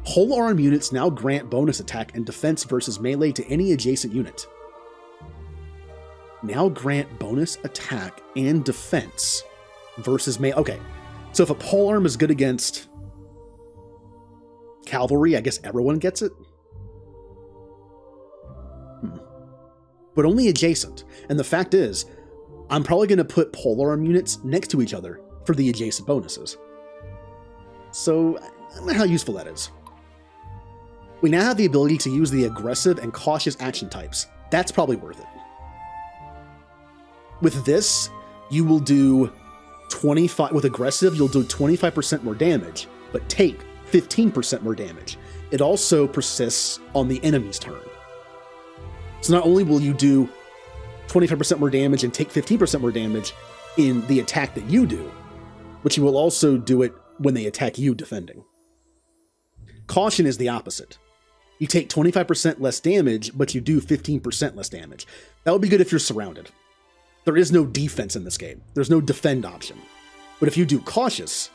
Whole arm units now grant bonus attack and defense versus melee to any adjacent unit. Now grant bonus attack and defense versus melee. Okay, so if a pole arm is good against cavalry, I guess everyone gets it? But only adjacent. And the fact is, I'm probably going to put polearm units next to each other for the adjacent bonuses. So, I don't know how useful that is. We now have the ability to use the aggressive and cautious action types. That's probably worth it. With this, you will do 25... With aggressive, you'll do 25% more damage, but take 15% more damage. It also persists on the enemy's turn. So not only will you do 25% more damage and take 15% more damage in the attack that you do, but you will also do it when they attack you defending. Caution is the opposite. You take 25% less damage, but you do 15% less damage. That would be good if you're surrounded. There is no defense in this game. There's no defend option. But if you do cautious,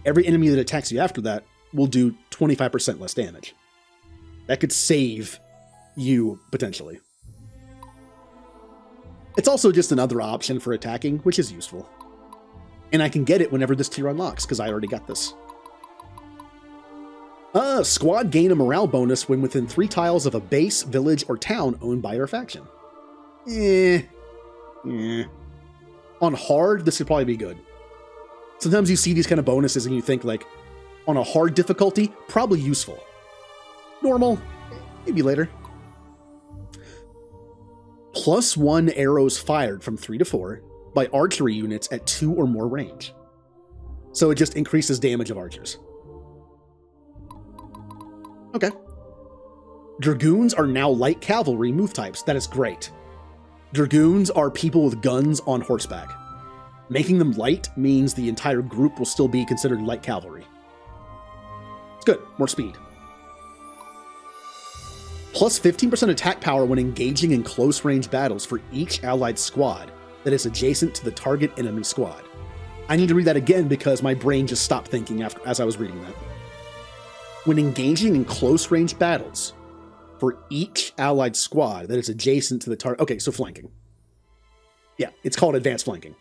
every enemy that attacks you after that will do 25% less damage. That could save you, potentially. It's also just another option for attacking, which is useful. And I can get it whenever this tier unlocks, because I already got this. Squad gain a morale bonus when within 3 tiles of a base, village, or town owned by your faction. On hard, this could probably be good. Sometimes you see these kind of bonuses and you think like, on a hard difficulty, probably useful. Normal, maybe later. +1 arrows fired from 3 to 4 by archery units at 2 or more range. So it just increases damage of archers. Okay. Dragoons are now light cavalry move types. That is great. Dragoons are people with guns on horseback. Making them light means the entire group will still be considered light cavalry. It's good. More speed. Plus 15% attack power when engaging in close-range battles for each allied squad that is adjacent to the target enemy squad. I need to read that again because my brain just stopped thinking as I was reading that. When engaging in close-range battles for each allied squad that is adjacent to the target... Okay, so flanking. Yeah, it's called advanced flanking.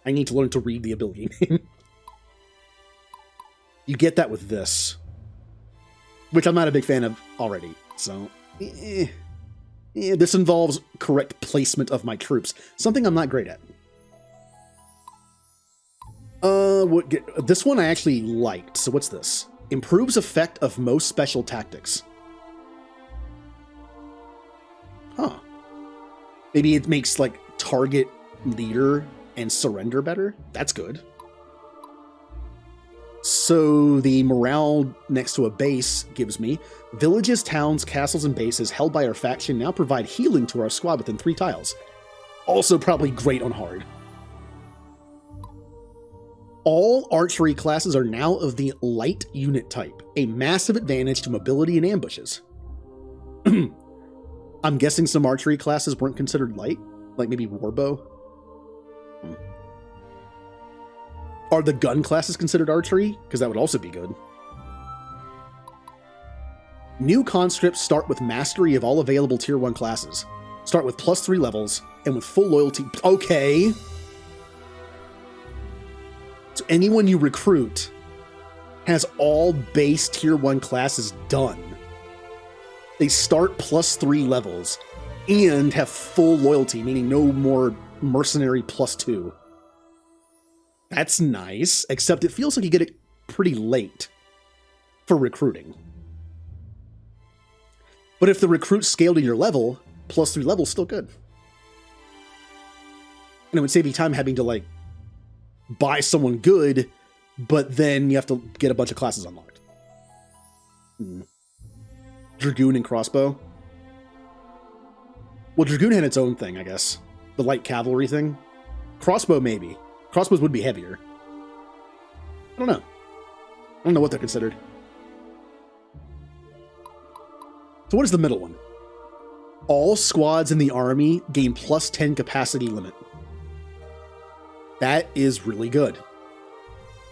I need to learn to read the ability name. You get that with this, which I'm not a big fan of already, so... This involves correct placement of my troops, something I'm not great at. This one I actually liked, so what's this? Improves effect of most special tactics. Huh. Maybe it makes, like, target leader and surrender better? That's good. So the morale next to a base gives me villages, towns, castles, and bases held by our faction now provide healing to our squad within 3 tiles. Also probably great on hard. All archery classes are now of the light unit type, a massive advantage to mobility and ambushes. I'm guessing some archery classes weren't considered light, like maybe warbow. Are the gun classes considered archery? Because that would also be good. New conscripts start with mastery of all available tier 1 classes. Start with +3 levels and with full loyalty. Okay. So anyone you recruit has all base tier 1 classes done. They start +3 levels and have full loyalty, meaning no more mercenary +2. That's nice, except it feels like you get it pretty late for recruiting. But if the recruits scale to your level, +3 level's still good. And it would save you time having to, like, buy someone good, but then you have to get a bunch of classes unlocked. Dragoon and crossbow. Well, Dragoon had its own thing, I guess. The light cavalry thing. Crossbow, maybe. Crossbows would be heavier. I don't know. I don't know what they're considered. So what is the middle one? All squads in the army gain +10 capacity limit. That is really good.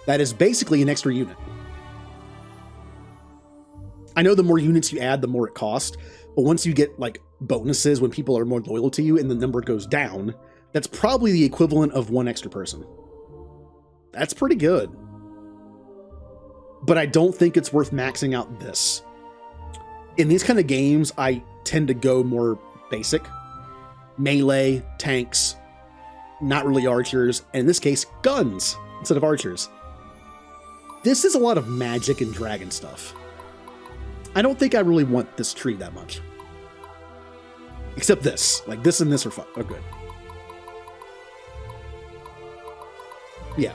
That is basically an extra unit. I know the more units you add, the more it costs, but once you get, like, bonuses when people are more loyal to you and the number goes down, that's probably the equivalent of 1 extra person. That's pretty good. But I don't think it's worth maxing out this. In these kind of games, I tend to go more basic. Melee, tanks, not really archers, and in this case, guns instead of archers. This is a lot of magic and dragon stuff. I don't think I really want this tree that much. Except this. Like, this and this are fun. Are good. Yeah.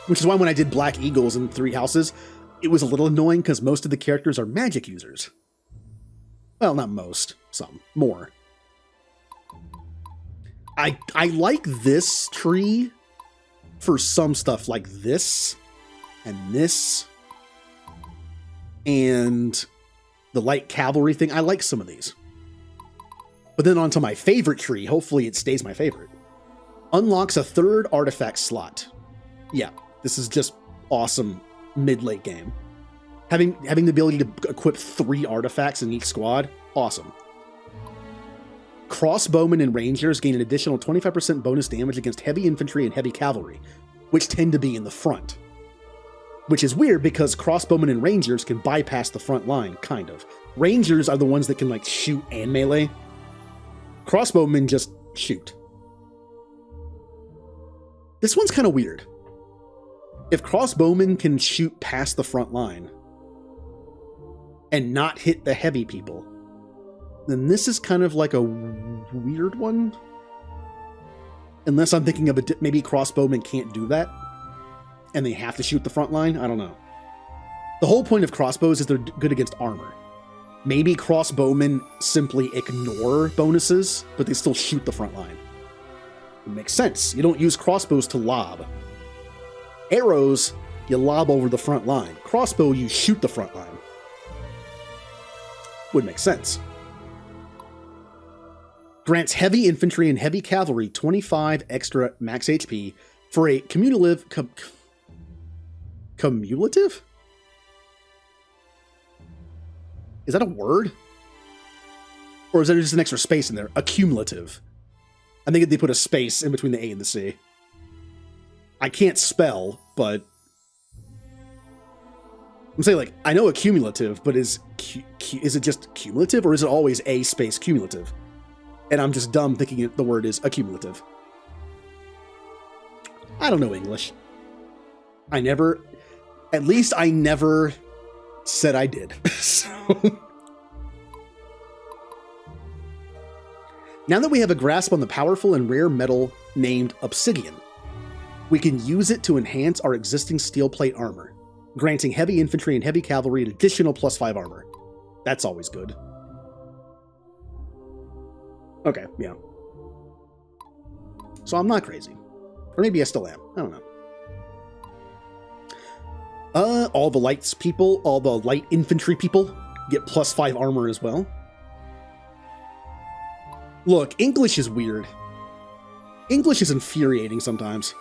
Which is why when I did Black Eagles in 3 houses, it was a little annoying because most of the characters are magic users. Well, not most. Some. More. I like this tree for some stuff like this and this and the light cavalry thing. I like some of these. But then onto my favorite tree. Hopefully it stays my favorite. Unlocks a 3rd artifact slot. Yeah, this is just awesome mid-late game. Having the ability to equip 3 artifacts in each squad, awesome. Crossbowmen and rangers gain an additional 25% bonus damage against heavy infantry and heavy cavalry, which tend to be in the front. Which is weird because crossbowmen and rangers can bypass the front line, kind of. Rangers are the ones that can, like, shoot and melee. Crossbowmen just shoot. This one's kind of weird. If crossbowmen can shoot past the front line and not hit the heavy people, then this is kind of like a weird one. Unless I'm thinking of maybe crossbowmen can't do that and they have to shoot the front line. I don't know. The whole point of crossbows is they're good against armor. Maybe crossbowmen simply ignore bonuses, but they still shoot the front line. It makes sense. You don't use crossbows to lob. Arrows, you lob over the front line. Crossbow, you shoot the front line. Would make sense. Grants heavy infantry and heavy cavalry 25 extra max HP for a cumulative... Cumulative? Is that a word? Or is there just an extra space in there? Accumulative. I think they put a space in between the A and the C. I can't spell, but... I'm saying, like, I know accumulative, but is it just cumulative, or is it always A space cumulative? And I'm just dumb thinking the word is accumulative. I don't know English. At least I never said I did. So... Now that we have a grasp on the powerful and rare metal named obsidian, we can use it to enhance our existing steel plate armor, granting heavy infantry and heavy cavalry an additional +5 armor. That's always good. Okay, yeah. So I'm not crazy. Or maybe I still am. I don't know. All the light infantry people get +5 armor as well. Look, English is weird. English is infuriating sometimes.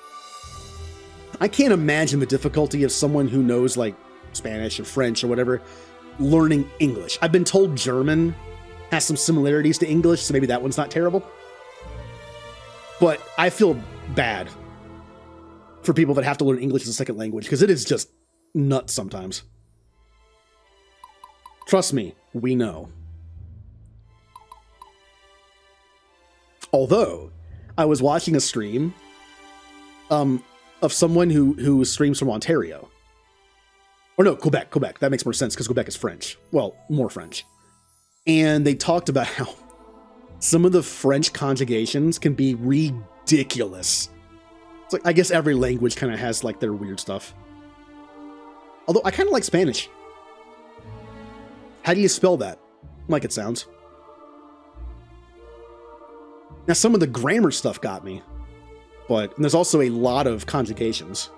I can't imagine the difficulty of someone who knows, like, Spanish or French or whatever, learning English. I've been told German has some similarities to English, so maybe that one's not terrible. But I feel bad for people that have to learn English as a second language, because it is just nuts sometimes. Trust me, we know. Although, I was watching a stream of someone who streams from Ontario. Or no, Quebec. That makes more sense because Quebec is French. Well, more French. And they talked about how some of the French conjugations can be ridiculous. It's like, I guess every language kind of has like their weird stuff. Although I kind of like Spanish. How do you spell that? Like it sounds. Now, some of the grammar stuff got me, but there's also a lot of conjugations.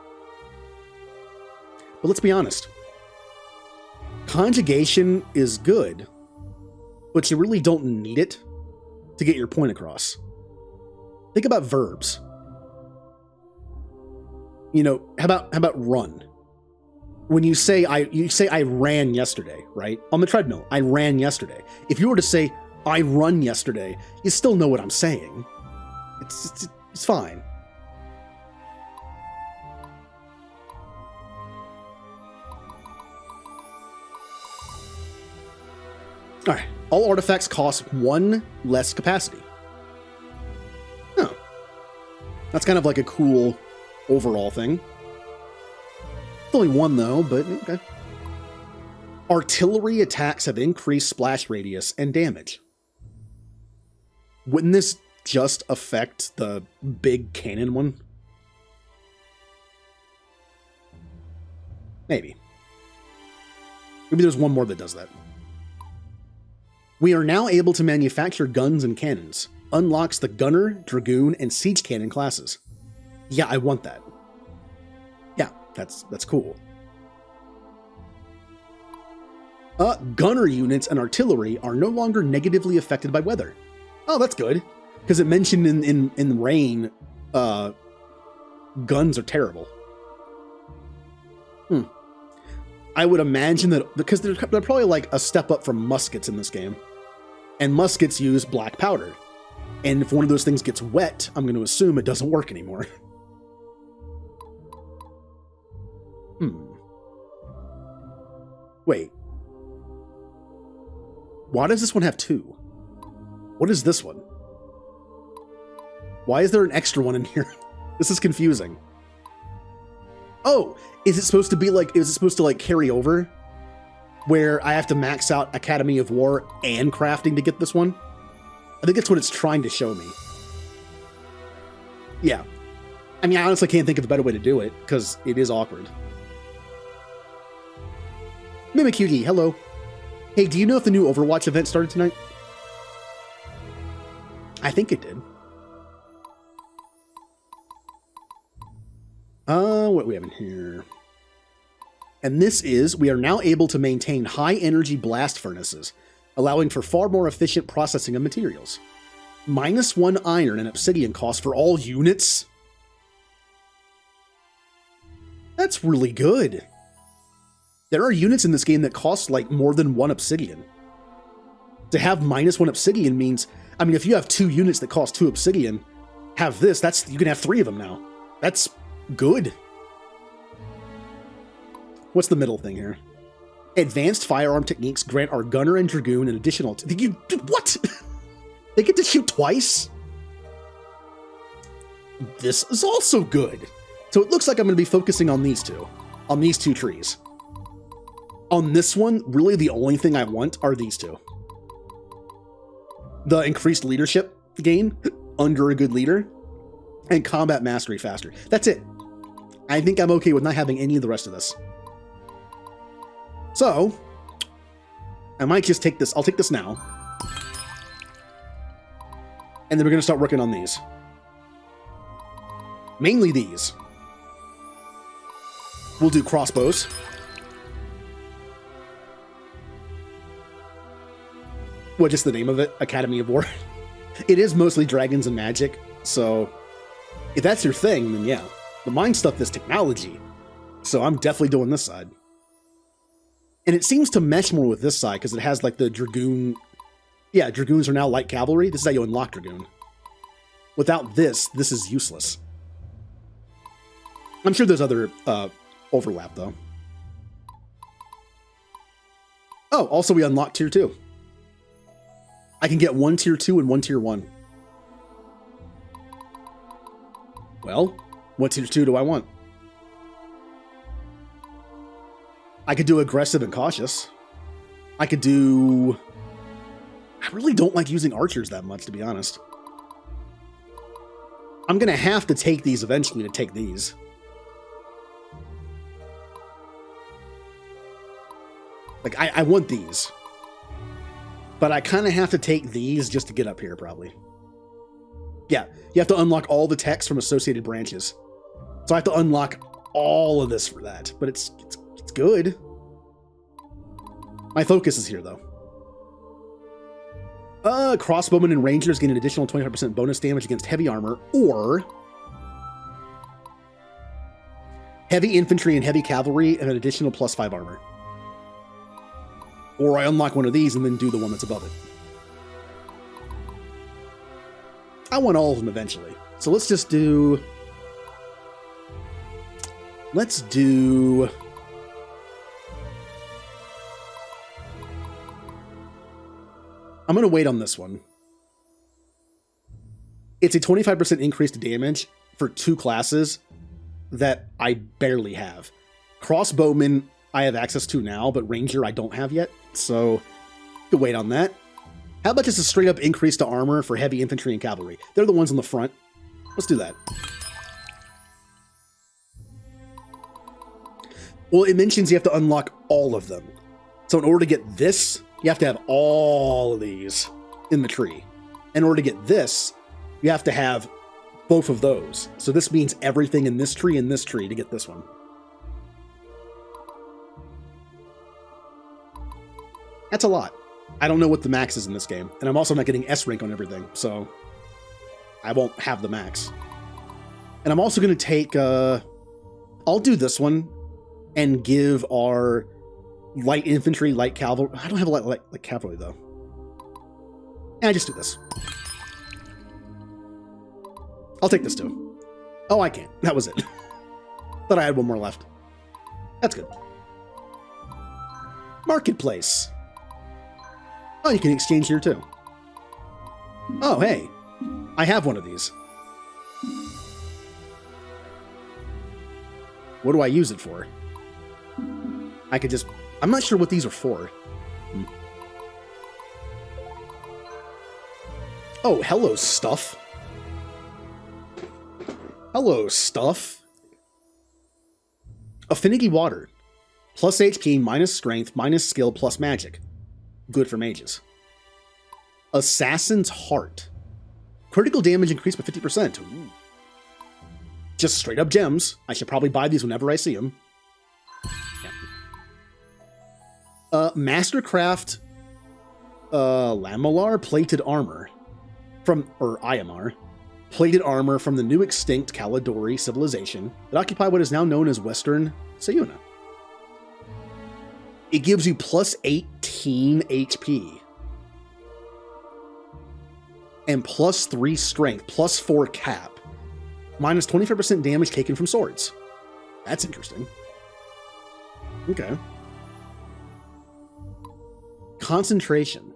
But let's be honest. Conjugation is good, but you really don't need it to get your point across. Think about verbs. You know, how about run? When you say I ran yesterday, right? On the treadmill, I ran yesterday. If you were to say I run yesterday, you still know what I'm saying. It's fine. Alright, all artifacts cost 1 less capacity. Oh. That's kind of like a cool overall thing. It's only 1 though, but okay. Artillery attacks have increased splash radius and damage. Wouldn't this just affect the big cannon one? Maybe. Maybe there's one more that does that. We are now able to manufacture guns and cannons. Unlocks the gunner, dragoon, and siege cannon classes. Yeah, I want that. Yeah, that's cool. Gunner units and artillery are no longer negatively affected by weather. Oh, that's good. Because it mentioned in rain, guns are terrible. I would imagine that, because they're probably like a step up from muskets in this game. And muskets use black powder. And if one of those things gets wet, I'm going to assume it doesn't work anymore. Wait. Why does this one have 2? What is this one? Why is there an extra one in here? This is confusing. Oh, is it supposed to like carry over? Where I have to max out Academy of War and crafting to get this one? I think that's what it's trying to show me. Yeah. I mean, I honestly can't think of a better way to do it, because it is awkward. Mimikcutie, hello. Hey, do you know if the new Overwatch event started tonight? I think it did. What do we have in here? And this is, we are now able to maintain high energy blast furnaces, allowing for far more efficient processing of materials. -1 iron and obsidian cost for all units? That's really good. There are units in this game that cost like more than 1 obsidian. To have -1 obsidian means, I mean, if you have 2 units that cost 2 obsidian, have this, you can have 3 of them now. That's good. What's the middle thing here? Advanced firearm techniques grant our gunner and dragoon an additional... What? They get to shoot twice? This is also good. So it looks like I'm going to be focusing on these two trees. On this one, really the only thing I want are these two. The increased leadership gain under a good leader, and combat mastery faster. That's it. I think I'm okay with not having any of the rest of this. So, I might just take this. I'll take this now. And then we're going to start working on these. Mainly these. We'll do crossbows. What, just the name of it? Academy of War. It is mostly dragons and magic, so if that's your thing, then yeah. The mine stuff is technology, so I'm definitely doing this side. And it seems to mesh more with this side because it has like the dragoon. Yeah, dragoons are now light cavalry. This is how you unlock dragoon. Without this is useless. I'm sure there's other overlap though. Oh, also we unlocked tier 2. I can get 1 tier 2 and 1 tier 1. Well, what tier 2 do I want? I could do aggressive and cautious. I could do... I really don't like using archers that much, to be honest. I'm going to have to take these eventually to take these. Like, I want these. But I kind of have to take these just to get up here, probably. Yeah, you have to unlock all the text from associated branches. So I have to unlock all of this for that. But it's good. My focus is here, though. Crossbowmen and rangers gain an additional 25% bonus damage against heavy armor, or heavy infantry and heavy cavalry and an additional +5 armor. Or I unlock one of these and then do the one that's above it. I want all of them eventually. So let's just do... Let's do... I'm going to wait on this one. It's a 25% increase to damage for 2 classes that I barely have. Crossbowman I have access to now, but Ranger I don't have yet, so you can wait on that. How about just a straight up increase to armor for heavy infantry and cavalry? They're the ones on the front. Let's do that. Well, it mentions you have to unlock all of them. So in order to get this, you have to have all of these in the tree. In order to get this, you have to have both of those. So this means everything in this tree and this tree to get this one. That's a lot. I don't know what the max is in this game. And I'm also not getting S rank on everything, so I won't have the max. And I'm also going to take... I'll do this one and give our light infantry, light cavalry... I don't have a light cavalry, though. And I just do this. I'll take this, too. Oh, I can't. That was it. Thought I had one more left. That's good. Marketplace. Oh, you can exchange here, too. Oh, hey. I have one of these. What do I use it for? I could just... I'm not sure what these are for. Oh, hello, stuff. Hello, stuff. Affinity Water. Plus HP, minus strength, minus skill, plus magic. Good for mages. Assassin's Heart. Critical damage increased by 50%. Ooh. Just straight up gems. I should probably buy these whenever I see them. Yeah. Mastercraft Lamellar Plated Armor. Or IMR. Plated armor from the new extinct Caledori civilization that occupy what is now known as Western Sayuna. It gives you plus 18 HP. And plus 3 strength, plus 4 cap. Minus 25% damage taken from swords. That's interesting. Okay. Concentration.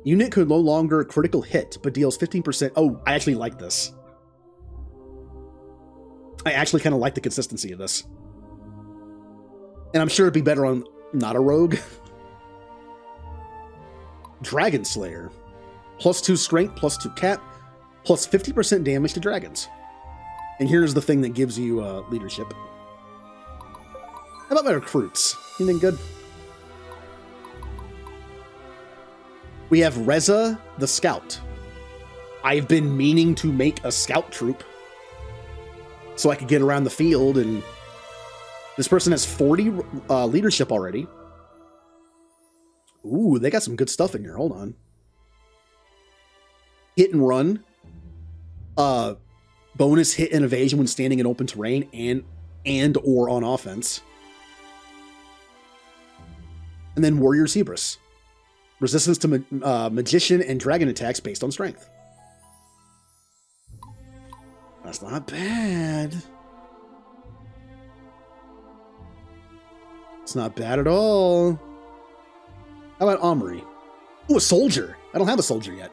Unit could no longer critical hit, but deals 15%. Oh, I actually like this. I actually kind of like the consistency of this. And I'm sure it'd be better on not a rogue. Dragon Slayer. Plus 2 strength, plus 2 cap, plus 50% damage to dragons. And here's the thing that gives you leadership. How about my recruits? Anything good? We have Reza the Scout. I've been meaning to make a scout troop so I could get around the field, and this person has 40 leadership already. Ooh, they got some good stuff in here. Hold on. Hit and run. Bonus hit and evasion when standing in open terrain and or on offense. And then Warrior Zebras. Resistance to magician and dragon attacks based on strength. That's not bad. It's not bad at all. How about Omri? Ooh, a soldier. I don't have a soldier yet.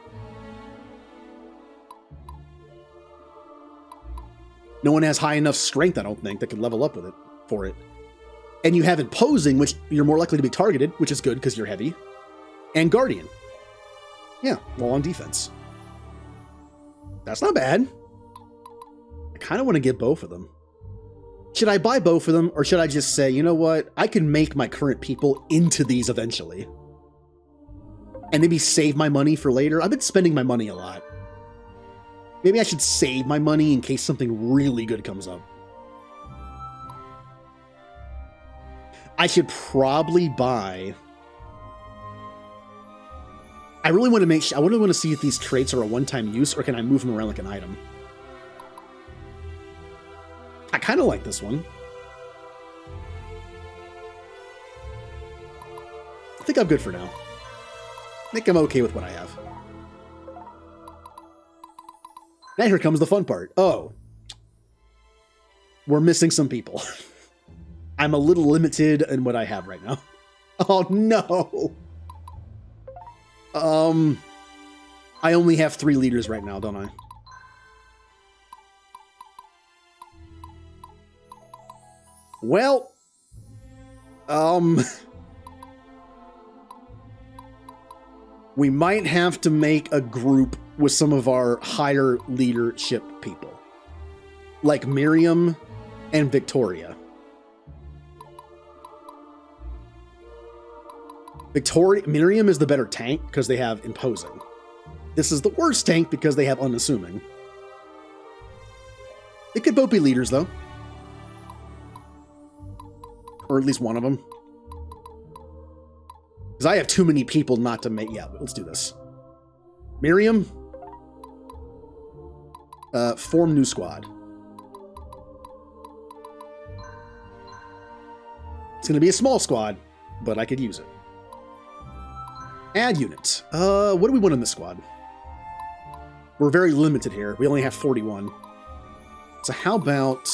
No one has high enough strength, I don't think, that can level up with it for it. And you have imposing, which you're more likely to be targeted, which is good because you're heavy. And Guardian. Yeah, well on defense. That's not bad. I kind of want to get both of them. Should I buy both of them, or should I just say, you know what? I can make my current people into these eventually. And maybe save my money for later. I've been spending my money a lot. Maybe I should save my money in case something really good comes up. I should probably buy... I really want to make sure... I really want to see if these traits are a one-time use, or can I move them around like an item. I kind of like this one. I think I'm good for now. I think I'm okay with what I have. Now here comes the fun part. Oh. We're missing some people. I'm a little limited in what I have right now. Oh no. I only have 3 leaders right now, don't I? Well, we might have to make a group with some of our higher leadership people, like Miriam and Victoria. Miriam is the better tank because they have imposing. This is the worst tank because they have unassuming. They could both be leaders, though. Or at least one of them. Because I have too many people not to make... Yeah, let's do this. Miriam. Form new squad. It's going to be a small squad, but I could use it. Add units. What do we want in this squad? We're very limited here. We only have 41. So how about...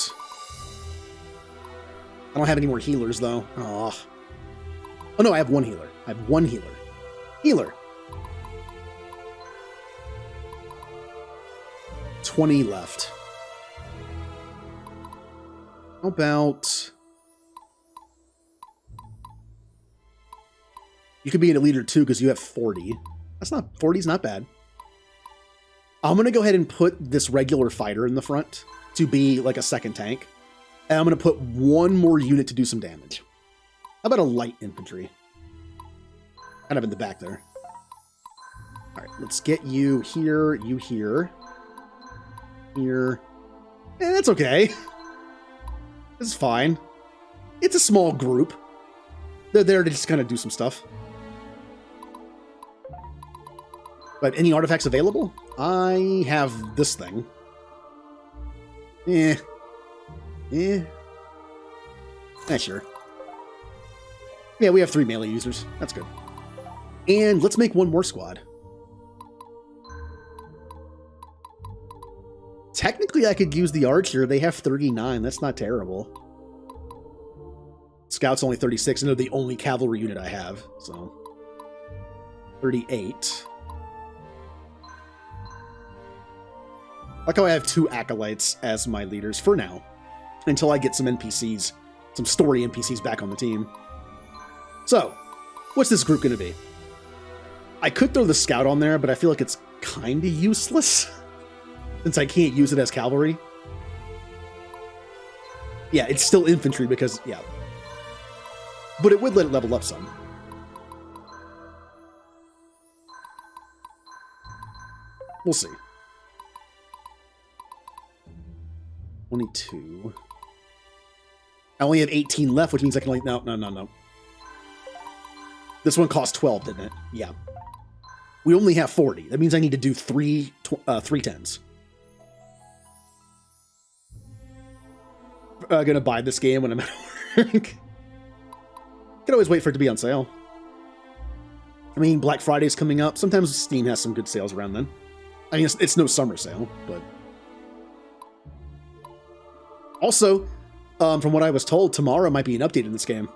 I don't have any more healers, though. Oh no, I have 1 healer. I have 1 healer. Healer. 20 left. How about... You could be a leader too because you have 40. That's not... 40's not bad. I'm going to go ahead and put this regular fighter in the front to be like a second tank. And I'm going to put one more unit to do some damage. How about a light infantry? Kind of in the back there. All right, let's get you here, here. That's okay. This is fine. It's a small group. They're there to just kind of do some stuff. But any artifacts available? I have this thing. Sure. Yeah, we have 3 melee users. That's good. And let's make one more squad. Technically, I could use the archer. They have 39. That's not terrible. Scout's only 36, and they're the only cavalry unit I have, so... 38. Like how I have 2 acolytes as my leaders for now, until I get some NPCs, some story NPCs back on the team. So, what's this group going to be? I could throw the scout on there, but I feel like it's kind of useless, since I can't use it as cavalry. Yeah, it's still infantry because, yeah. But it would let it level up some. We'll see. 22. I only have 18 left, which means I can only... No. This one cost 12, didn't it? Yeah. We only have 40. That means I need to do three 10s. Gonna buy this game when I'm at work. Can always wait for it to be on sale. I mean, Black Friday's coming up. Sometimes Steam has some good sales around then. I mean, it's no summer sale, but... Also, from what I was told, tomorrow might be an update in this game.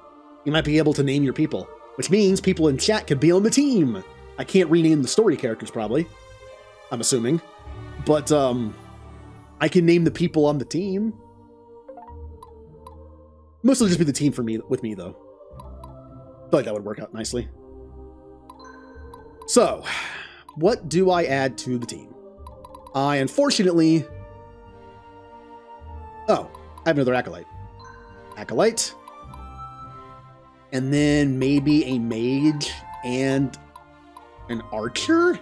You might be able to name your people, which means people in chat can be on the team. I can't rename the story characters, probably. I'm assuming. But, I can name the people on the team. Mostly just be the team with me, though. I feel like that would work out nicely. So, what do I add to the team? I unfortunately... Oh, I have another acolyte. Acolyte. And then maybe a mage and an archer?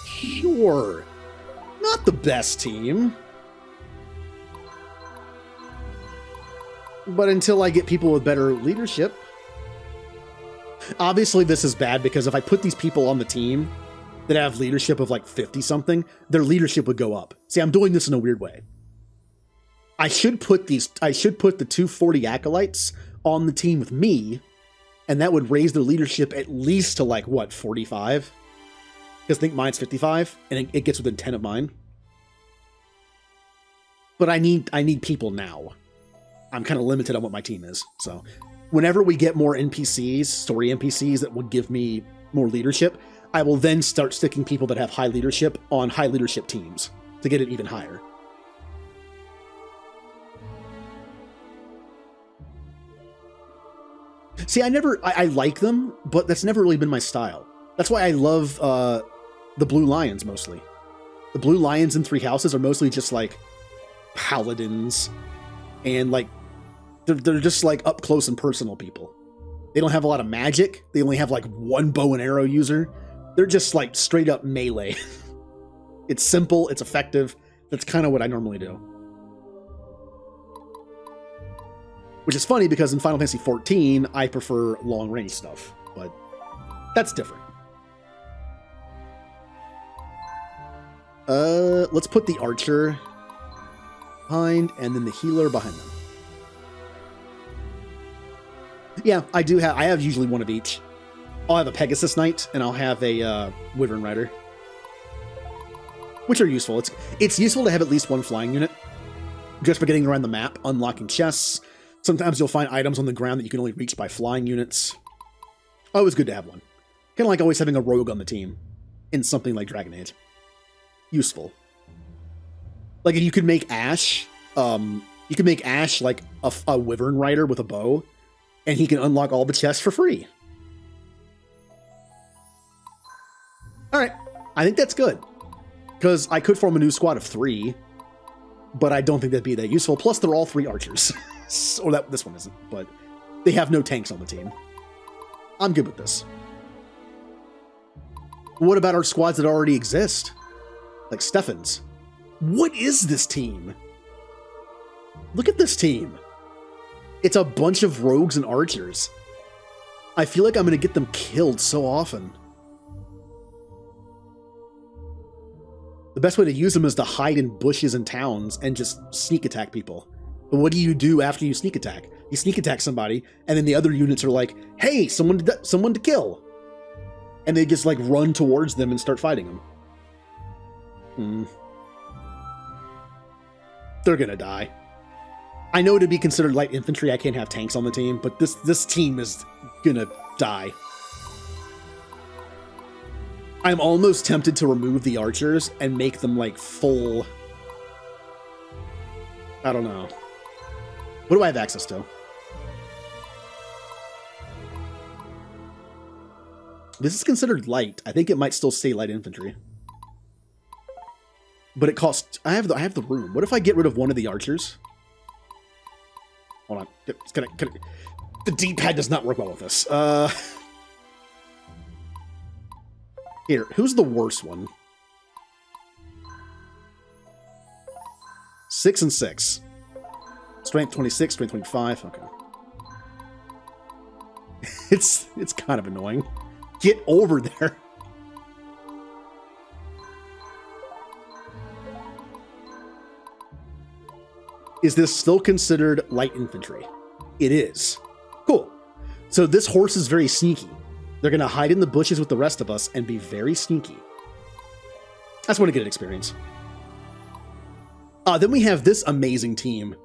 Sure. Not the best team. But until I get people with better leadership. Obviously, this is bad because if I put these people on the team that have leadership of like 50-something, their leadership would go up. See, I'm doing this in a weird way. I should put the 240 acolytes on the team with me, and that would raise their leadership at least to like, what, 45? Because I think mine's 55, and it gets within 10 of mine. But I need people now. I'm kind of limited on what my team is. So whenever we get more NPCs, story NPCs that will give me more leadership, I will then start sticking people that have high leadership on high leadership teams to get it even higher. See, I like them, but that's never really been my style. That's why I love the Blue Lions mostly. The Blue Lions in Three Houses are mostly just like paladins and like they're just like up close and personal people. They don't have a lot of magic. They only have like one bow and arrow user. They're just like straight up melee. It's simple, it's effective. That's kind of what I normally do. Which is funny because in Final Fantasy XIV, I prefer long range stuff, but that's different. Let's put the archer behind and then the healer behind them. Yeah, I have usually one of each. I'll have a Pegasus Knight and I'll have a Wyvern Rider. Which are useful. It's useful to have at least one flying unit. Just for getting around the map, unlocking chests. Sometimes you'll find items on the ground that you can only reach by flying units. Always good to have one. Kind of like always having a rogue on the team in something like Dragon Age. Useful. Like if you could make Ash You can make Ash like a wyvern rider with a bow, and he can unlock all the chests for free. All right, I think that's good, because I could form a new squad of 3, but I don't think that'd be that useful. Plus, they're all 3 archers, or this one isn't, but they have no tanks on the team. I'm good with this. What about our squads that already exist? Like Stefan's. What is this team? Look at this team. It's a bunch of rogues and archers. I feel like I'm going to get them killed so often. The best way to use them is to hide in bushes and towns and just sneak attack people. But what do you do after you sneak attack? You sneak attack somebody, and then the other units are like, hey, someone to kill. And they just like run towards them and start fighting them. They're gonna die. I know to be considered light infantry, I can't have tanks on the team, but this team is gonna die. I'm almost tempted to remove the archers and make them like full... I don't know. What do I have access to? This is considered light. I think it might still stay light infantry. But it costs... I have the room. What if I get rid of one of the archers? Hold on. The D-pad does not work well with this. Here, who's the worst one? 6 and 6. Strength 26, strength 25. Okay. It's kind of annoying. Get over there. Is this still considered light infantry? It is. Cool. So this horse is very sneaky. They're going to hide in the bushes with the rest of us and be very sneaky. That's one to get an experience. Then we have this amazing team.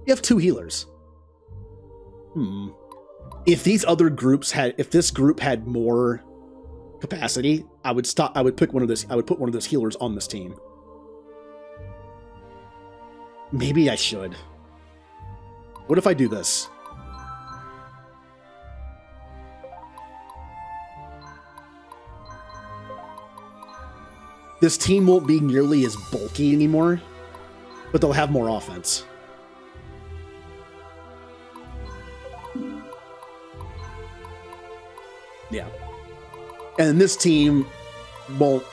You have 2 healers. If these other groups if this group had more capacity, I would pick one of those. I would put one of those healers on this team. Maybe I should. What if I do this? This team won't be nearly as bulky anymore, but they'll have more offense. Yeah. And this team won't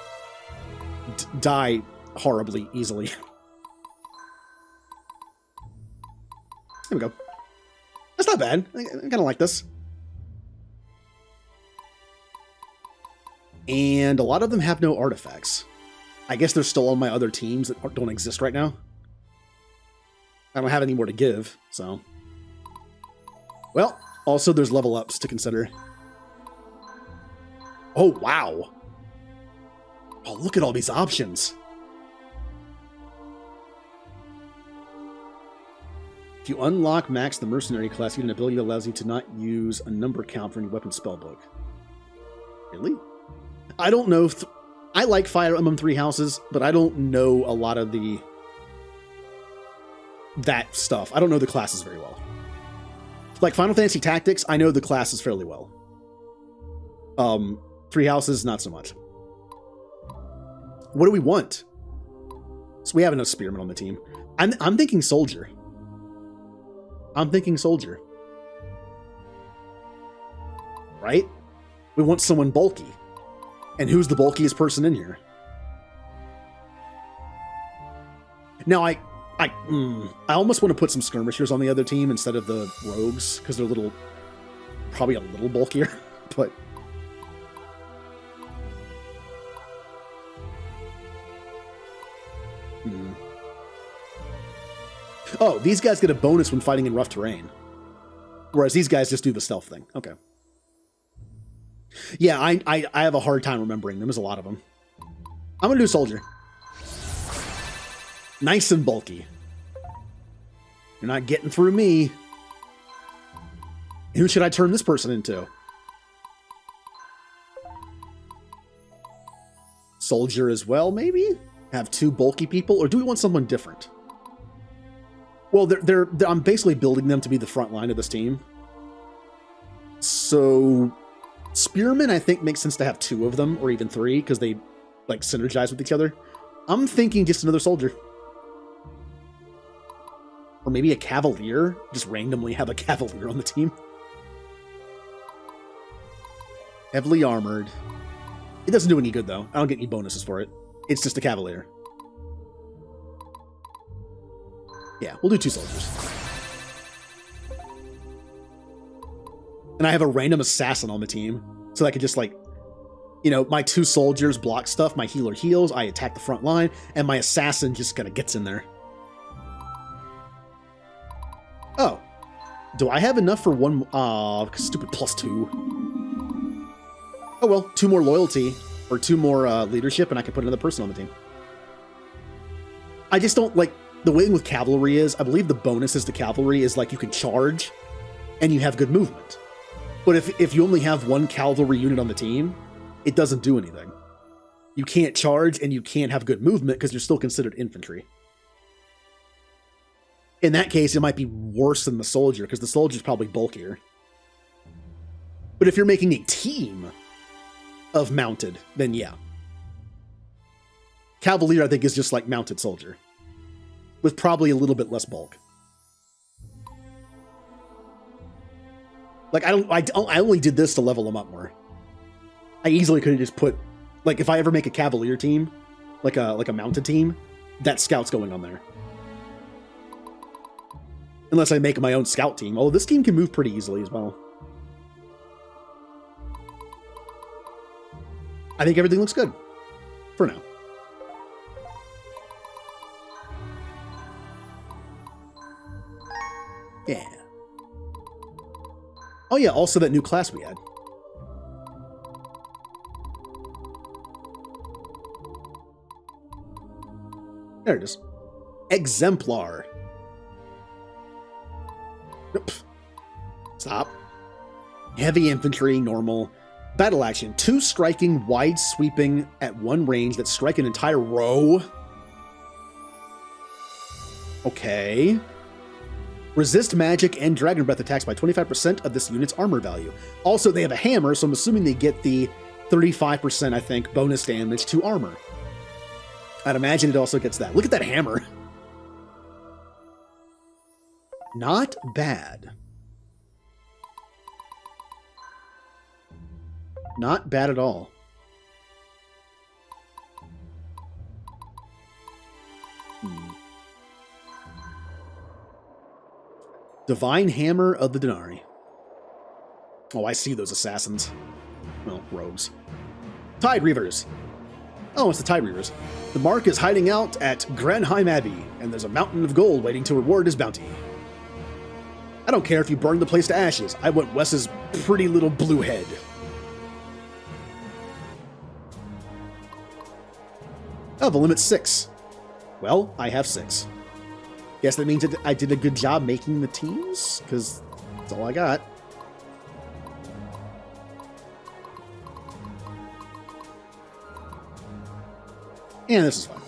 die horribly easily. There we go. That's not bad. I kind of like this. And a lot of them have no artifacts. I guess they're still on my other teams that don't exist right now. I don't have any more to give, so... Well, also there's level ups to consider. Oh, wow. Oh, look at all these options. If you unlock Max the Mercenary class, you get an ability that allows you to not use a number count for any weapon spellbook. Really? I don't know if... I like Fire Emblem 3 Houses, but I don't know a lot of that stuff. I don't know the classes very well. Like Final Fantasy Tactics, I know the classes fairly well. 3 Houses, not so much. What do we want? So we have enough spearmen on the team. I'm thinking soldier. I'm thinking soldier. Right? We want someone bulky. And who's the bulkiest person in here? Now, I almost want to put some skirmishers on the other team instead of the rogues, because they're probably a little bulkier, but... Oh, these guys get a bonus when fighting in rough terrain. Whereas these guys just do the stealth thing. Okay. Yeah, I have a hard time remembering them. There's a lot of them. I'm going to do soldier. Nice and bulky. You're not getting through me. Who should I turn this person into? Soldier as well, maybe? Have 2 bulky people? Or do we want someone different? Well, I'm basically building them to be the front line of this team. So, Spearmen, I think, makes sense to have 2 of them, or even 3, because they, like, synergize with each other. I'm thinking just another soldier. Or maybe a Cavalier. Just randomly have a Cavalier on the team. Heavily armored. It doesn't do any good, though. I don't get any bonuses for it. It's just a Cavalier. Yeah, we'll do 2 soldiers. And I have a random assassin on the team. So I could just, like, you know, my 2 soldiers block stuff, my healer heals, I attack the front line, and my assassin just kind of gets in there. Oh. Do I have enough for one? Stupid +2. Oh well, 2 more loyalty, or 2 more leadership, and I can put another person on the team. I just don't, like, the way with cavalry is, I believe the bonuses to cavalry is, like, you can charge, and you have good movement. But if you only have 1 cavalry unit on the team, it doesn't do anything. You can't charge, and you can't have good movement, because you're still considered infantry. In that case, it might be worse than the soldier, because the soldier's probably bulkier. But if you're making a team of mounted, then yeah. Cavalier, I think, is just like mounted soldier, with probably a little bit less bulk. Like, I only did this to level them up more. I easily could have just put, like, if I ever make a Cavalier team, like a mounted team, that scout's going on there. Unless I make my own scout team. Although this team can move pretty easily as well. I think everything looks good. For now. Yeah. Oh yeah, also that new class we had. There it is. Exemplar. Nope. Stop. Heavy infantry, normal. Battle action. 2 striking, wide sweeping at 1 range that strike an entire row. Okay. Resist magic and dragon breath attacks by 25% of this unit's armor value. Also, they have a hammer, so I'm assuming they get the 35%, I think, bonus damage to armor. I'd imagine it also gets that. Look at that hammer. Not bad. Not bad at all. Divine Hammer of the Denari. Oh, I see those assassins. Well, rogues. Tide Reavers. Oh, it's the Tide Reavers. The Mark is hiding out at Granheim Abbey, and there's a mountain of gold waiting to reward his bounty. I don't care if you burn the place to ashes. I want Wes's pretty little blue head. Oh, the limit's 6. Well, I have 6. Guess that means that I did a good job making the teams, because that's all I got. And this is fun.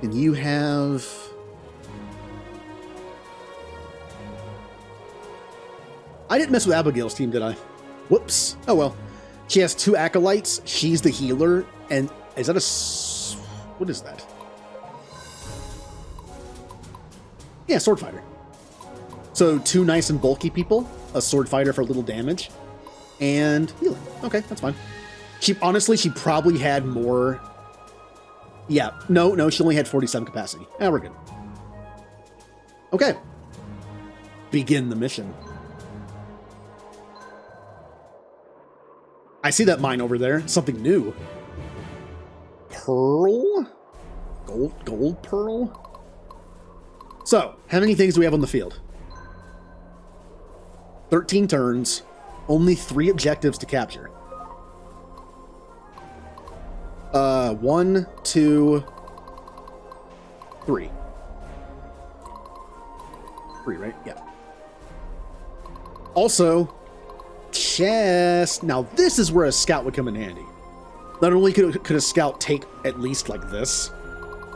And you have... I didn't mess with Abigail's team, did I? Whoops. Oh well. She has 2 acolytes. She's the healer. And is that a... What is that? Yeah, sword fighter. So 2 nice and bulky people. A sword fighter for little damage. And healing. Okay, that's fine. She probably had more... Yeah, no, she only had 47 capacity. Yeah, we're good. Okay. Begin the mission. I see that mine over there. Something new. Pearl? Gold pearl? So, how many things do we have on the field? 13 turns. Only 3 objectives to capture. 1, 2, 3. 3, right? Yeah. Also, chest. Now, this is where a scout would come in handy. Not only could a scout take at least like this,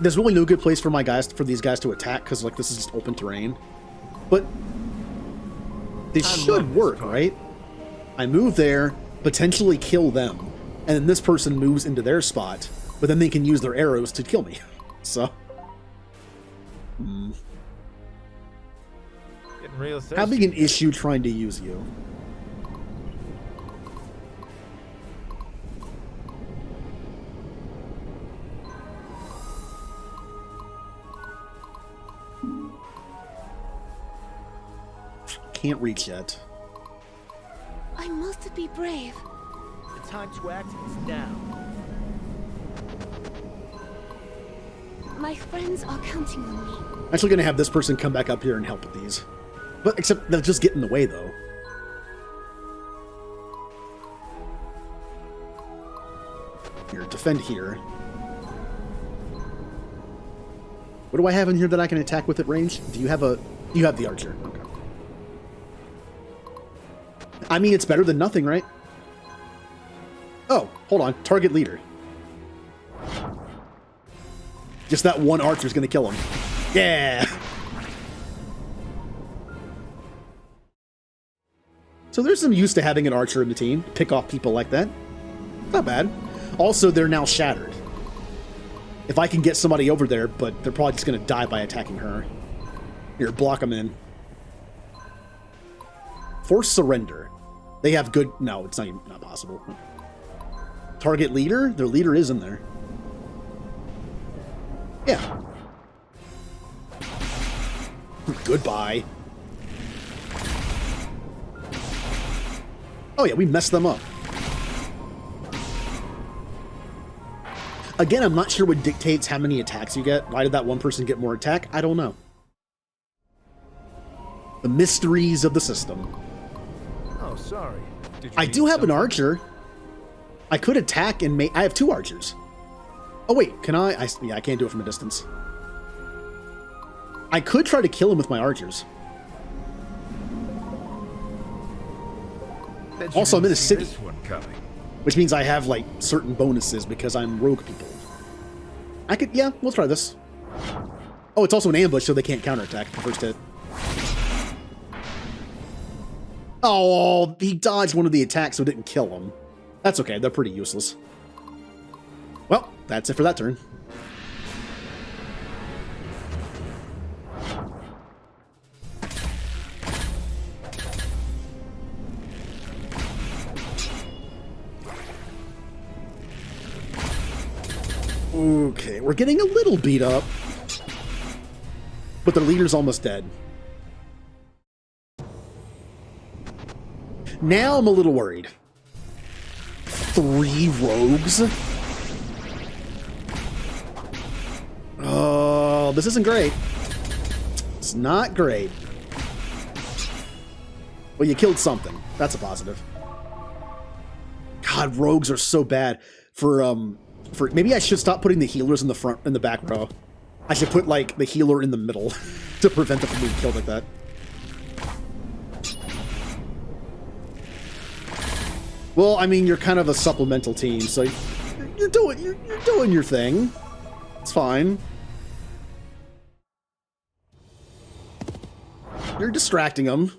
There's really no good place for these guys to attack because like this is just open terrain. But this should work, right? I move there, potentially kill them, and then this person moves into their spot, but then they can use their arrows to kill me. So, Getting real thirsty. having an issue trying to use you. Can't reach yet. I must be brave. The time to act is now. My friends are counting on me. I'm actually going to have this person come back up here and help with these. But except they'll just get in the way, though. Here, defend here. What do I have in here that I can attack with at range? Do you have a... You have the archer. Okay. I mean, it's better than nothing, right? Oh, hold on. Target leader. Just that one archer's going to kill him. Yeah! So there's some use to having an archer in the team. Pick off people like that. Not bad. Also, they're now shattered. If I can get somebody over there, but they're probably just going to die by attacking her. Here, block them in. Force surrender. They have good... No, it's not possible. Target leader? Their leader is in there. Yeah. Goodbye. Oh yeah, we messed them up. Again, I'm not sure what dictates how many attacks you get. Why did that one person get more attack? I don't know. The mysteries of the system. Oh, sorry. I do have an archer. I could attack and I have 2 archers. Oh wait, can I? Yeah, I can't do it from a distance. I could try to kill him with my archers. Also, I'm in a city, which means I have like certain bonuses because I'm rogue people. I could, yeah, we'll try this. Oh, it's also an ambush, so they can't counterattack the first hit. Oh, he dodged one of the attacks, so it didn't kill him. That's okay, they're pretty useless. Well, that's it for that turn. Okay, we're getting a little beat up. But the leader's almost dead. Now I'm a little worried. 3 rogues? Oh, this isn't great. It's not great. Well, you killed something. That's a positive. God, rogues are so bad. For maybe I should stop putting the healers in the back row. I should put like the healer in the middle to prevent them from being killed like that. Well, I mean, you're kind of a supplemental team, so you're doing your thing. It's fine. You're distracting them.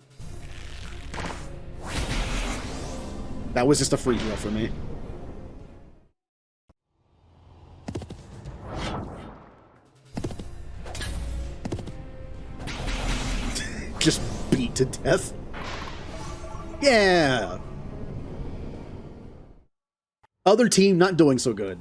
That was just a free heal for me. Just beat to death. Yeah. Other team not doing so good.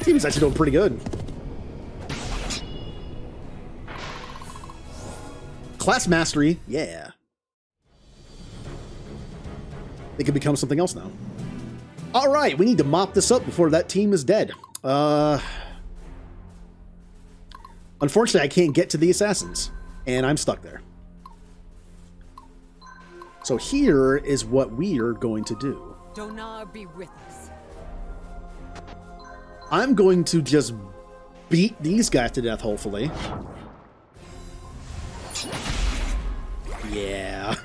Team is actually doing pretty good. Class mastery, yeah. They could become something else now. All right, we need to mop this up before that team is dead. Unfortunately, I can't get to the assassins, and I'm stuck there. So here is what we are going to do. Donar be with us. I'm going to just beat these guys to death, hopefully. Yeah.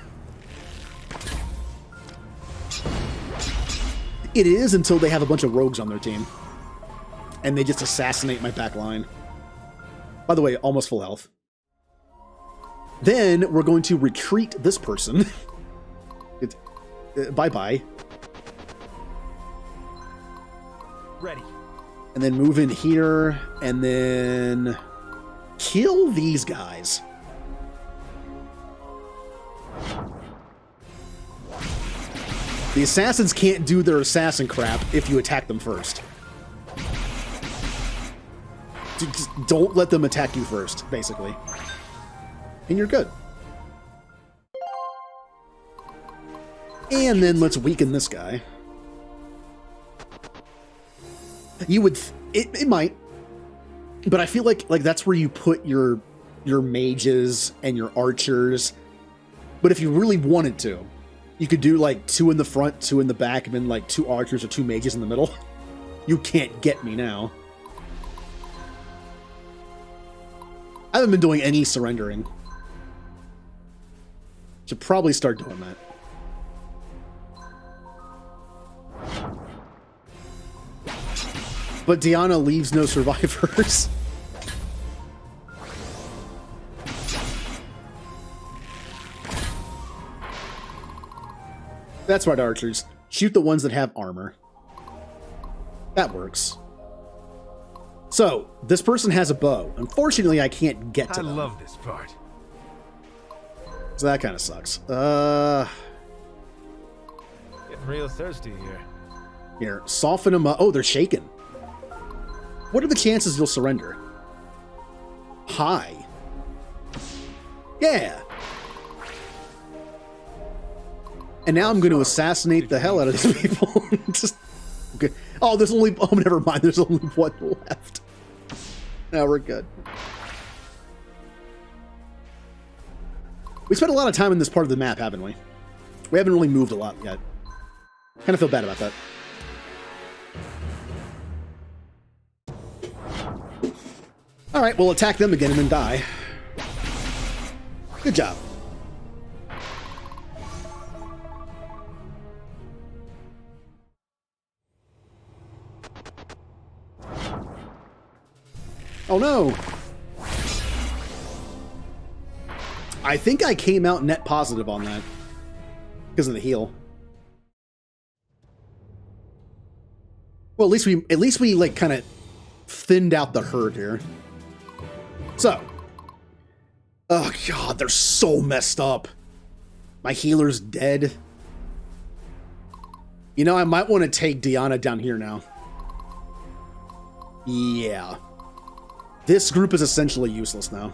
It is until they have a bunch of rogues on their team. And they just assassinate my back line. By the way, almost full health. Then we're going to retreat this person. Bye-bye. Ready. And then move in here, and then kill these guys. The assassins can't do their assassin crap if you attack them first. Just don't let them attack you first, basically. And you're good. And then let's weaken this guy. You would... It might. But I feel like that's where you put your mages and your archers. But if you really wanted to, you could do like 2 in the front, 2 in the back, and then like 2 archers or 2 mages in the middle. You can't get me now. I haven't been doing any surrendering. Should probably start doing that. But Diana leaves no survivors. That's right, archers. Shoot the ones that have armor. That works. So, this person has a bow. Unfortunately, I can't get to them. I love this part. So that kind of sucks. Getting real thirsty here. Here, soften them up. Oh, they're shaken. What are the chances you'll surrender? High. Yeah. And now I'm going to assassinate the hell out of these people. Just okay. Oh, there's only... Oh, never mind. There's only 1 left. Now we're good. We spent a lot of time in this part of the map, haven't we? We haven't really moved a lot yet. Kind of feel bad about that. Alright, we'll attack them again and then die. Good job. Oh no! I think I came out net positive on that. Because of the heal. Well, at least we like kind of thinned out the herd here. So. Oh god, they're so messed up. My healer's dead. You know, I might want to take Diana down here now. Yeah. This group is essentially useless now.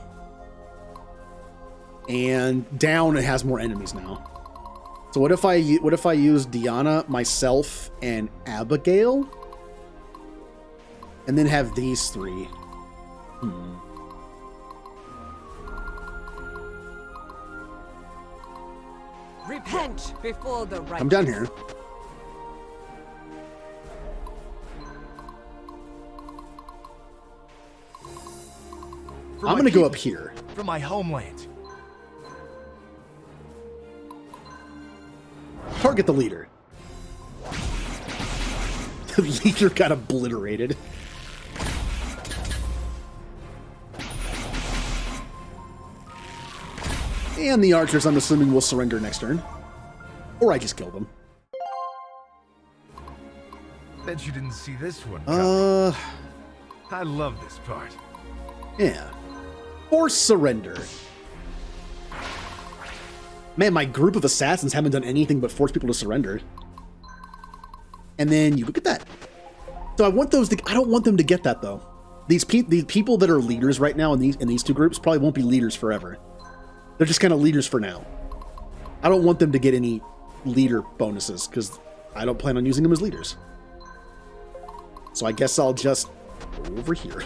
And down it has more enemies now. So what if I use Diana, myself, and Abigail? And then have these 3. Repent before the right. I'm down here. I'm gonna go up here. From my homeland. Target the leader. The leader got obliterated. And the archers, I'm assuming, will surrender next turn. Or I just kill them. Bet you didn't see this one coming. I love this part. Yeah. Force surrender. Man, my group of assassins haven't done anything but force people to surrender. And then you look at that. So I want those to, I don't want them to get that though. These people that are leaders right now in these 2 groups probably won't be leaders forever. They're just kind of leaders for now. I don't want them to get any leader bonuses because I don't plan on using them as leaders. So I guess I'll just go over here.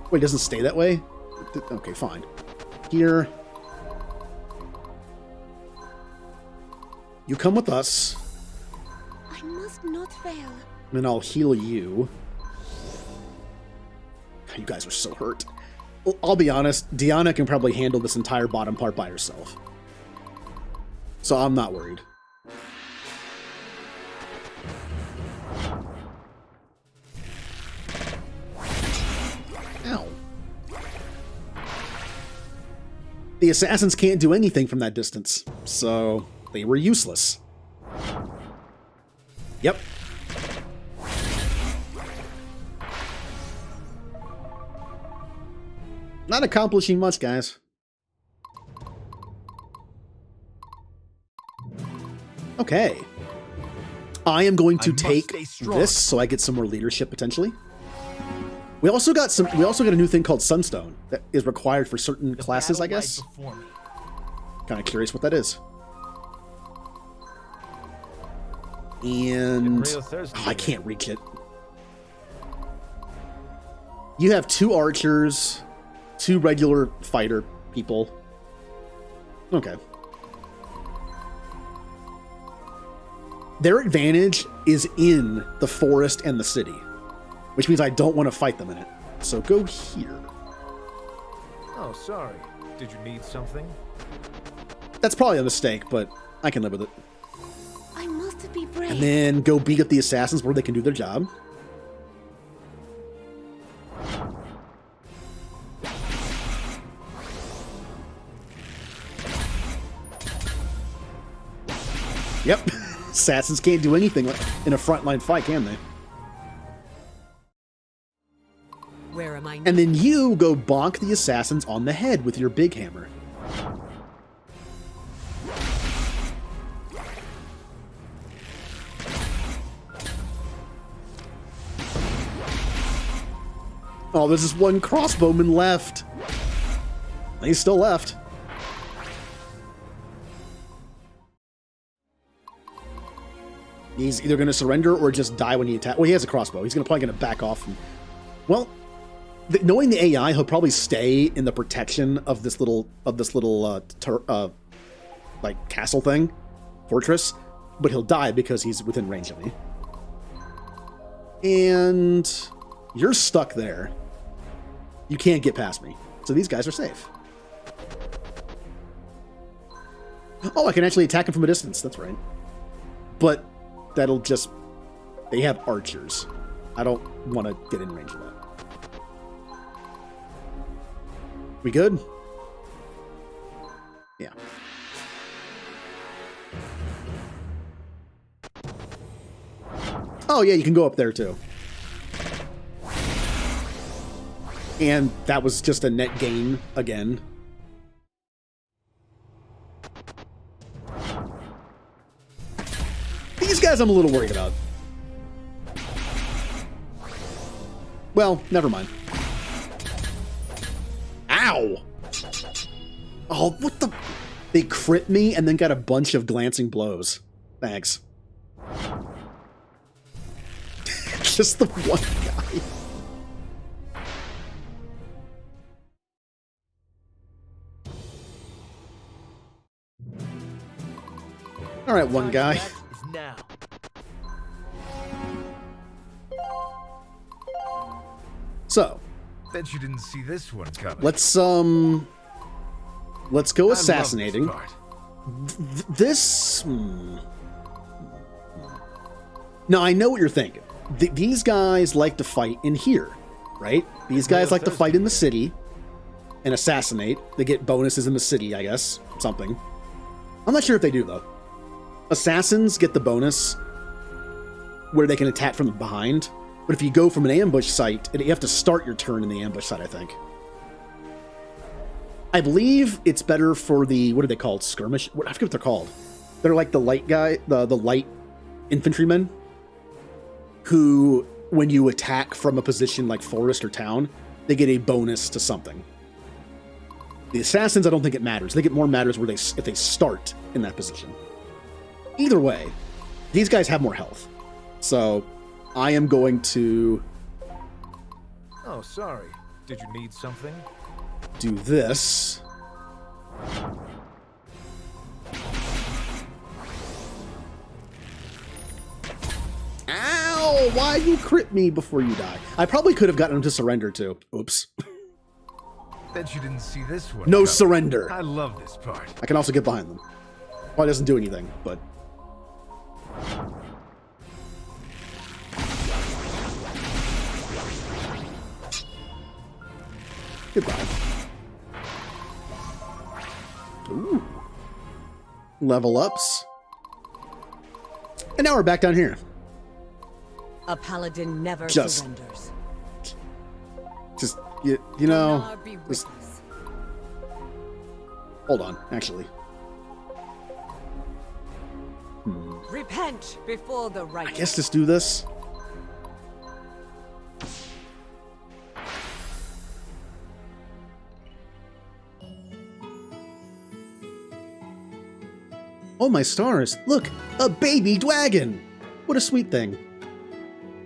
Wait, it doesn't stay that way? Okay, fine. Here. You come with us. I must not fail. And then I'll heal you. You guys are so hurt. I'll be honest, Deanna can probably handle this entire bottom part by herself. So I'm not worried. Ow. The assassins can't do anything from that distance, so they were useless. Yep. Not accomplishing much, guys. Okay. I am going to take this so I get some more leadership potentially. We also got a new thing called Sunstone that is required for certain classes, I guess. Kind of curious what that is. And I can't reach it. You have 2 archers, 2 regular fighter people. Okay. Their advantage is in the forest and the city, which means I don't want to fight them in it. So go here. Oh, sorry. Did you need something? That's probably a mistake, but I can live with it. I must be brave. And then go beat up the assassins where they can do their job. Yep. Assassins can't do anything in a frontline fight, can they? Where am I now? And then you go bonk the assassins on the head with your big hammer. Oh, there's this one crossbowman left. He's still left. He's either going to surrender or just die when he attacks. Well, he has a crossbow. He's probably going to back off. And, well, knowing the AI, he'll probably stay in the protection of this little like castle thing, fortress, but he'll die because he's within range of me. And you're stuck there. You can't get past me. So these guys are safe. Oh, I can actually attack him from a distance. That's right. But that'll just... They have archers. I don't want to get in range of that. We good? Yeah. Oh, yeah, you can go up there, too. And that was just a net gain again. These guys I'm a little worried about. Well, never mind. Ow! Oh, what the... They crit me and then got a bunch of glancing blows. Thanks. Just the one guy. All right, one guy. Now. So, Bet you didn't see this one coming. let's go assassinating. This. Now I know what you're thinking. These guys like to fight in here, right? These guys like to fight in the city and assassinate. They get bonuses in the city, I guess. Something. I'm not sure if they do, though. Assassins get the bonus where they can attack from behind. But if you go from an ambush site, you have to start your turn in the ambush site, I think. I believe it's better for the, what are they called? Skirmish? I forget what they're called. They're like the light guy, the light infantrymen, who, when you attack from a position like forest or town, they get a bonus to something. The assassins, I don't think it matters. They get more matters where if they start in that position. Either way, these guys have more health. So I am going to... Oh, sorry. Did you need something? Do this. Ow! Why you crit me before you die? I probably could have gotten him to surrender too. Oops. Bet you didn't see this one. No coming. surrender. I love this part. I can also get behind them. Probably doesn't do anything, but... Goodbye. Ooh. Level ups. And now we're back down here. A paladin never Just- surrenders. Just, you know... Honor be with Just, us. hold on, actually. Repent before the I righteous. guess just do this. Oh my stars, look, a baby dragon! What a sweet thing.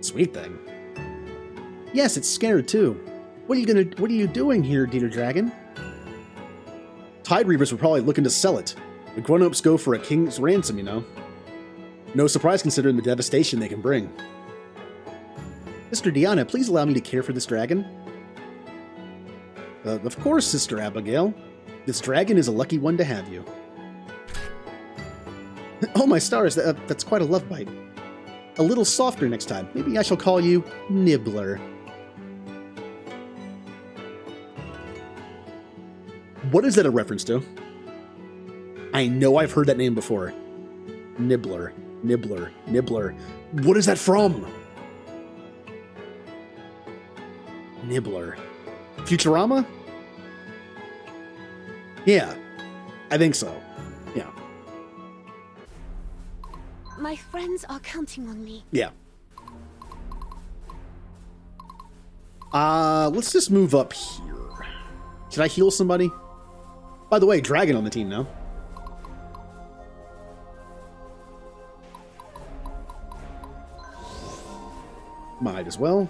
Sweet thing? Yes, it's scared too. What are you doing here, Dieter Dragon? Tide Reavers were probably looking to sell it. The grown-ups go for a king's ransom, you know. No surprise considering the devastation they can bring. Mr. Diana, please allow me to care for this dragon. Of course, Sister Abigail. This dragon is a lucky one to have you. Oh my stars, that's quite a love bite. A little softer next time. Maybe I shall call you Nibbler. What is that a reference to? I know I've heard that name before. Nibbler, Nibbler, Nibbler. What is that from? Nibbler. Futurama? Yeah, I think so. Yeah. My friends are counting on me. Yeah. Let's just move up here. Should I heal somebody? By the way, dragon on the team now. Might as well.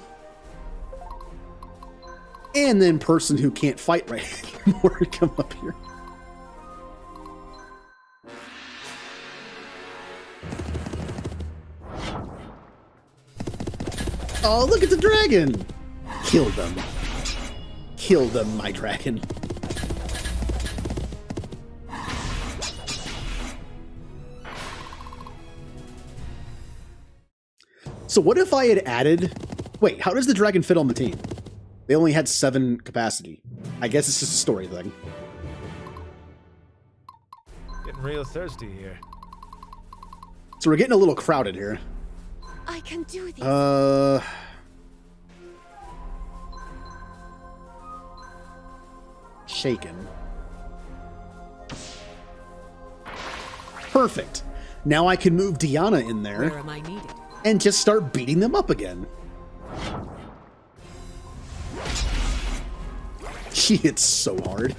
And then person who can't fight right anymore come up here. Oh, look at the dragon! Kill them. Kill them, my dragon. So what if I had added... Wait, how does the dragon fit on the team? They only had 7 capacity. I guess it's just a story thing. Getting real thirsty here. So we're getting a little crowded here. I can do this. Shaken. Perfect. Now I can move Diana in there Where am I needed? and just start beating them up again. She hits so hard.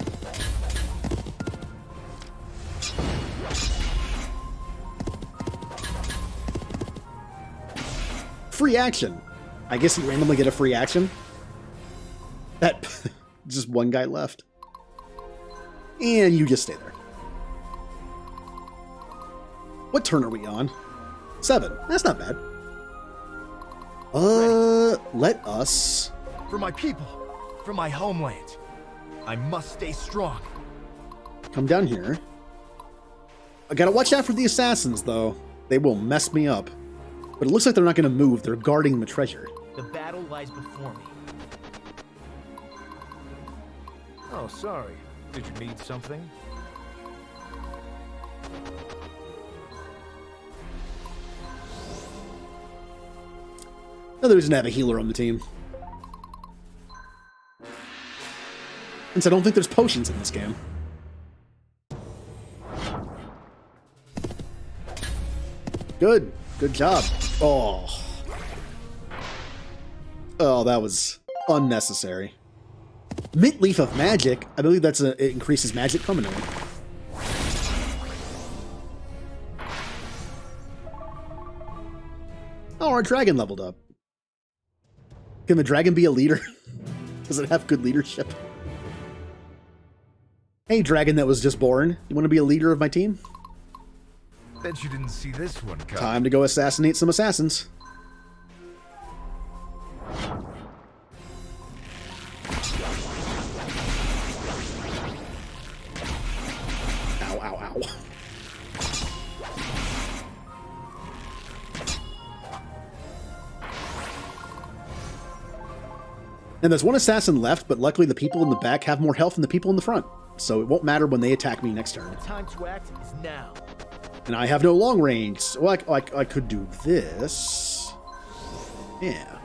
Free action. I guess you randomly get a free action. That just one guy left. And you just stay there. What turn are we on? 7. That's not bad. Let us... For my people, for my homeland, I must stay strong. come down here. I gotta watch out for the assassins, though. They will mess me up. But it looks like they're not gonna move. They're guarding the treasure. The battle lies before me. Oh, sorry. Did you need something? Another reason to have a healer on the team. Since I don't think there's potions in this game. Good. Good job. Oh. Oh, that was unnecessary. Mint Leaf of Magic. I believe that's it increases magic permanently. Oh, our dragon leveled up. Can the dragon be a leader? Does it have good leadership? Hey, dragon that was just born. You want to be a leader of my team? Bet you didn't see this one coming. Time to go assassinate some assassins. And there's one assassin left, but luckily the people in the back have more health than the people in the front. So it won't matter when they attack me next turn. The time to act is now. And I have no long range. So I could do this. Yeah.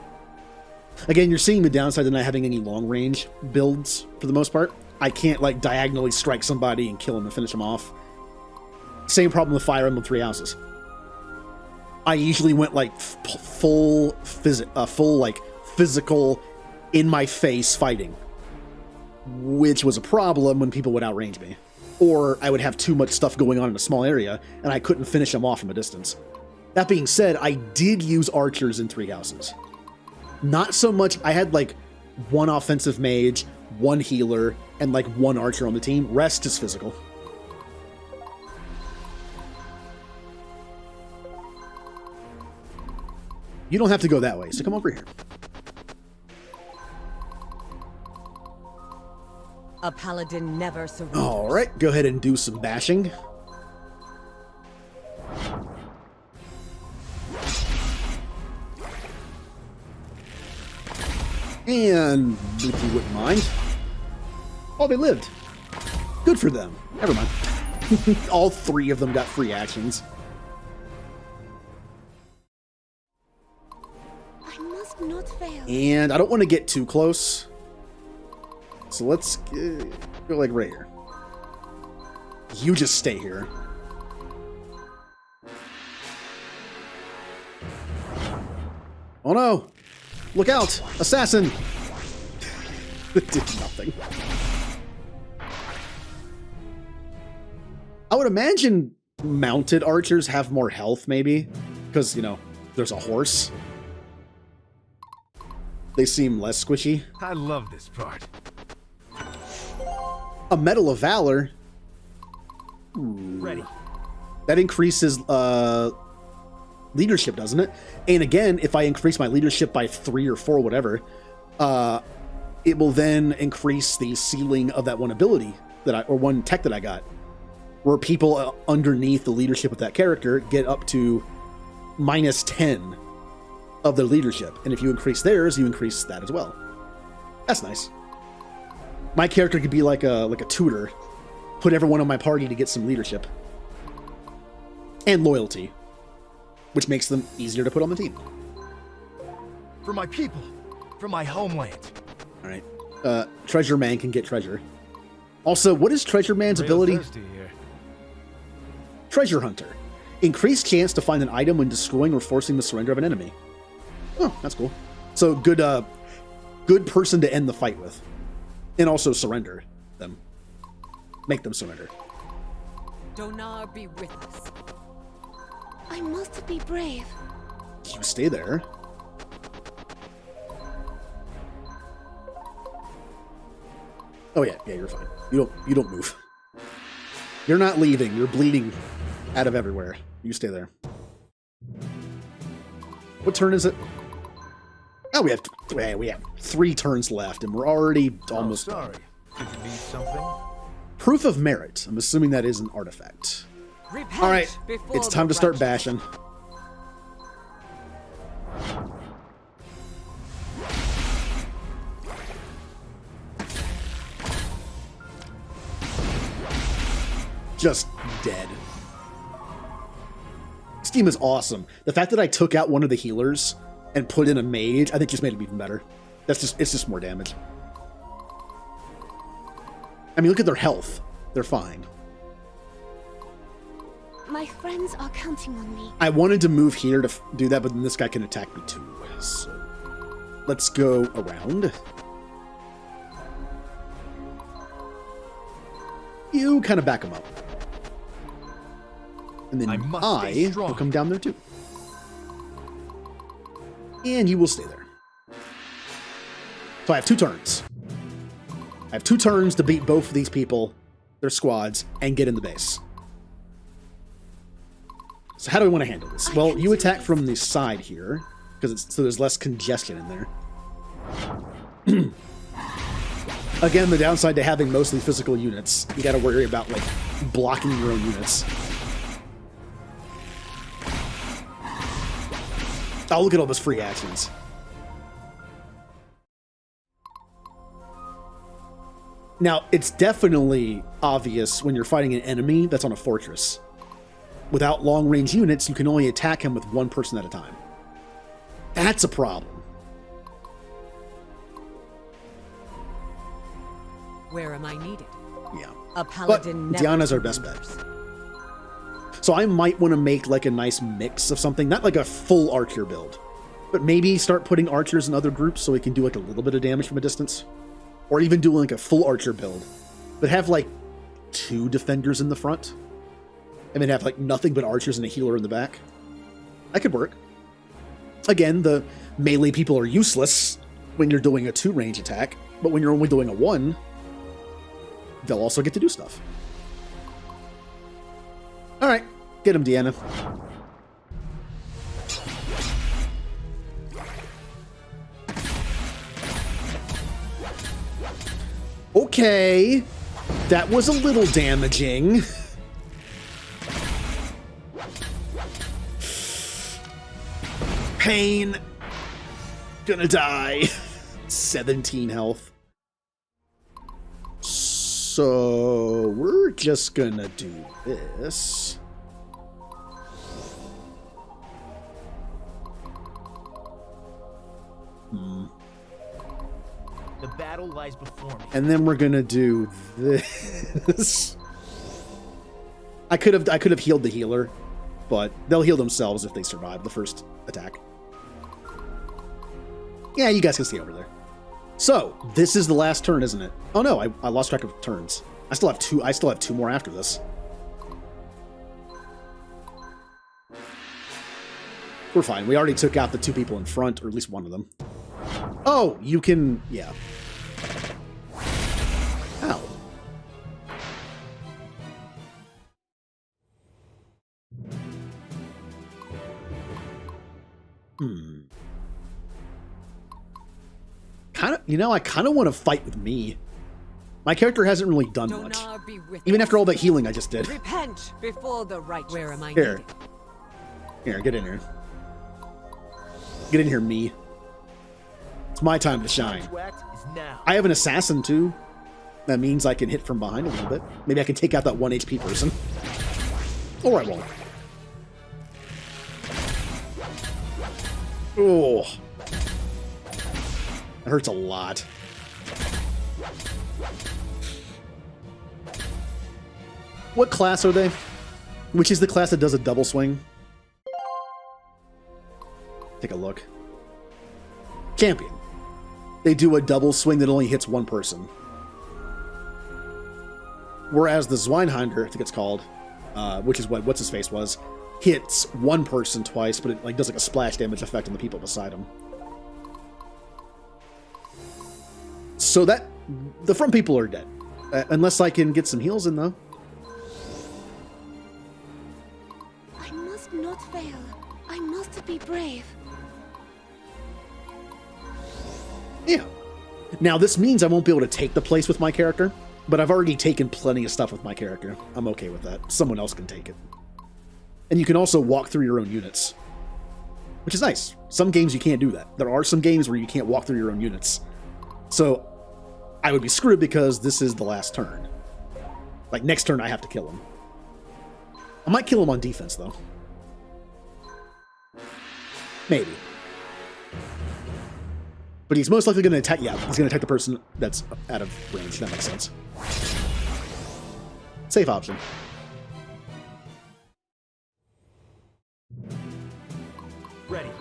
Again, you're seeing the downside of not having any long range builds for the most part. I can't like diagonally strike somebody and kill them and finish them off. Same problem with Fire Emblem Three Houses. I usually went like full like physical in my face fighting, which was a problem when people would outrange me, or I would have too much stuff going on in a small area and I couldn't finish them off from a distance. That being said, I did use archers in Three Houses. Not so much. I had like one offensive mage, one healer, and like one archer on the team. Rest is physical. You don't have to go that way, so come over here. A paladin never surrenders. All right, go ahead and do some bashing. And if you wouldn't mind. Oh, they lived. Good for them. Never mind. All three of them got free actions. I must not fail. And I don't want to get too close. So let's go like right here. You just stay here. Oh no! Look out! Assassin! It did nothing. I would imagine mounted archers have more health, maybe. Because, you know, there's a horse. They seem less squishy. I love this part. A Medal of Valor. Ready. That increases leadership, doesn't it? And again, if I increase my leadership by 3 or 4, whatever, it will then increase the ceiling of that one ability or one tech that I got, where people underneath the leadership of that character get up to -10 of their leadership. And if you increase theirs, you increase that as well. That's nice. My character could be like a tutor, put everyone on my party to get some leadership and loyalty, which makes them easier to put on the team. For my people, for my homeland. All right. Treasure Man can get treasure. Also, what is Treasure Man's Real ability? thirsty here. Treasure Hunter. Increased chance to find an item when destroying or forcing the surrender of an enemy. Oh, that's cool. So good person to end the fight with. And also surrender them. Make them surrender. Donar be with us. I must be brave. You stay there. Oh yeah, you're fine. You don't move. You're not leaving. You're bleeding out of everywhere. You stay there. What turn is it? Oh, we have 3 turns left, and we're already almost done. Sorry. Did you need something? Proof of merit. I'm assuming that is an artifact. Repent All right, before it's time the to start righteous. bashing. Just dead. This game is awesome. The fact that I took out one of the healers and put in a mage, I think just made it even better. It's just more damage. I mean, look at their health. They're fine. My friends are counting on me. I wanted to move here to do that, but then this guy can attack me too. So let's go around. You kind of back him up. And then I must stay strong. will come down there too. And you will stay there. So I have 2 turns. I have 2 turns to beat both of these people, their squads, and get in the base. So how do we want to handle this? Well, you attack from the side here, so there's less congestion in there. Again, the downside to having mostly physical units, you got to worry about like blocking your own units. Oh, look at all those free actions. Now, it's definitely obvious when you're fighting an enemy that's on a fortress. Without long-range units, you can only attack him with one person at a time. That's a problem. Where am I needed? Yeah. A paladin But never Diana's our best bet. surrenders. So I might want to make like a nice mix of something, not like a full archer build, but maybe start putting archers in other groups so we can do like a little bit of damage from a distance. Or even do like a full archer build, but have like 2 defenders in the front. And then have like nothing but archers and a healer in the back. That could work. Again, the melee people are useless when you're doing a 2-range attack, but when you're only doing a 1, they'll also get to do stuff. Alright, get him, Deanna. Okay, that was a little damaging. Pain. Gonna die. 17 health. So we're just gonna do this. The battle lies before me. And then we're gonna do this. I could have healed the healer, but they'll heal themselves if they survive the first attack. Yeah, you guys can stay over there. So this is the last turn, isn't it? Oh no, I lost track of turns. I still have two more after this. We're fine. We already took out the 2 people in front, or at least one of them. Oh, you can... yeah. Ow. I kind of want to fight with me. My character hasn't really done much. Donar be with Even us. after all that healing I just did. Repent before the righteous. Where am I Here. needed? Here, get in here. Get in here, me. It's my time to shine. To act is now. I have an assassin, too. That means I can hit from behind a little bit. Maybe I can take out that 1 HP person. Or I won't. Oh. That hurts a lot. What class are they? Which is the class that does a double swing? Take a look. Champion. They do a double swing that only hits 1 person. Whereas the Zweinhinder, I think it's called, which is what What's-His-Face was, hits 1 person twice, but it like does like a splash damage effect on the people beside him. So that... the front people are dead. Unless I can get some heals in, though. I must not fail. I must be brave. Yeah. Now, this means I won't be able to take the place with my character, but I've already taken plenty of stuff with my character. I'm okay with that. Someone else can take it. And you can also walk through your own units, which is nice. Some games you can't do that. There are some games where you can't walk through your own units. So, I would be screwed because this is the last turn. Like, next turn I have to kill him. I might kill him on defense, though. Maybe. But he's most likely going to attack... yeah, he's going to attack the person that's out of range. That makes sense. Safe option. Ready.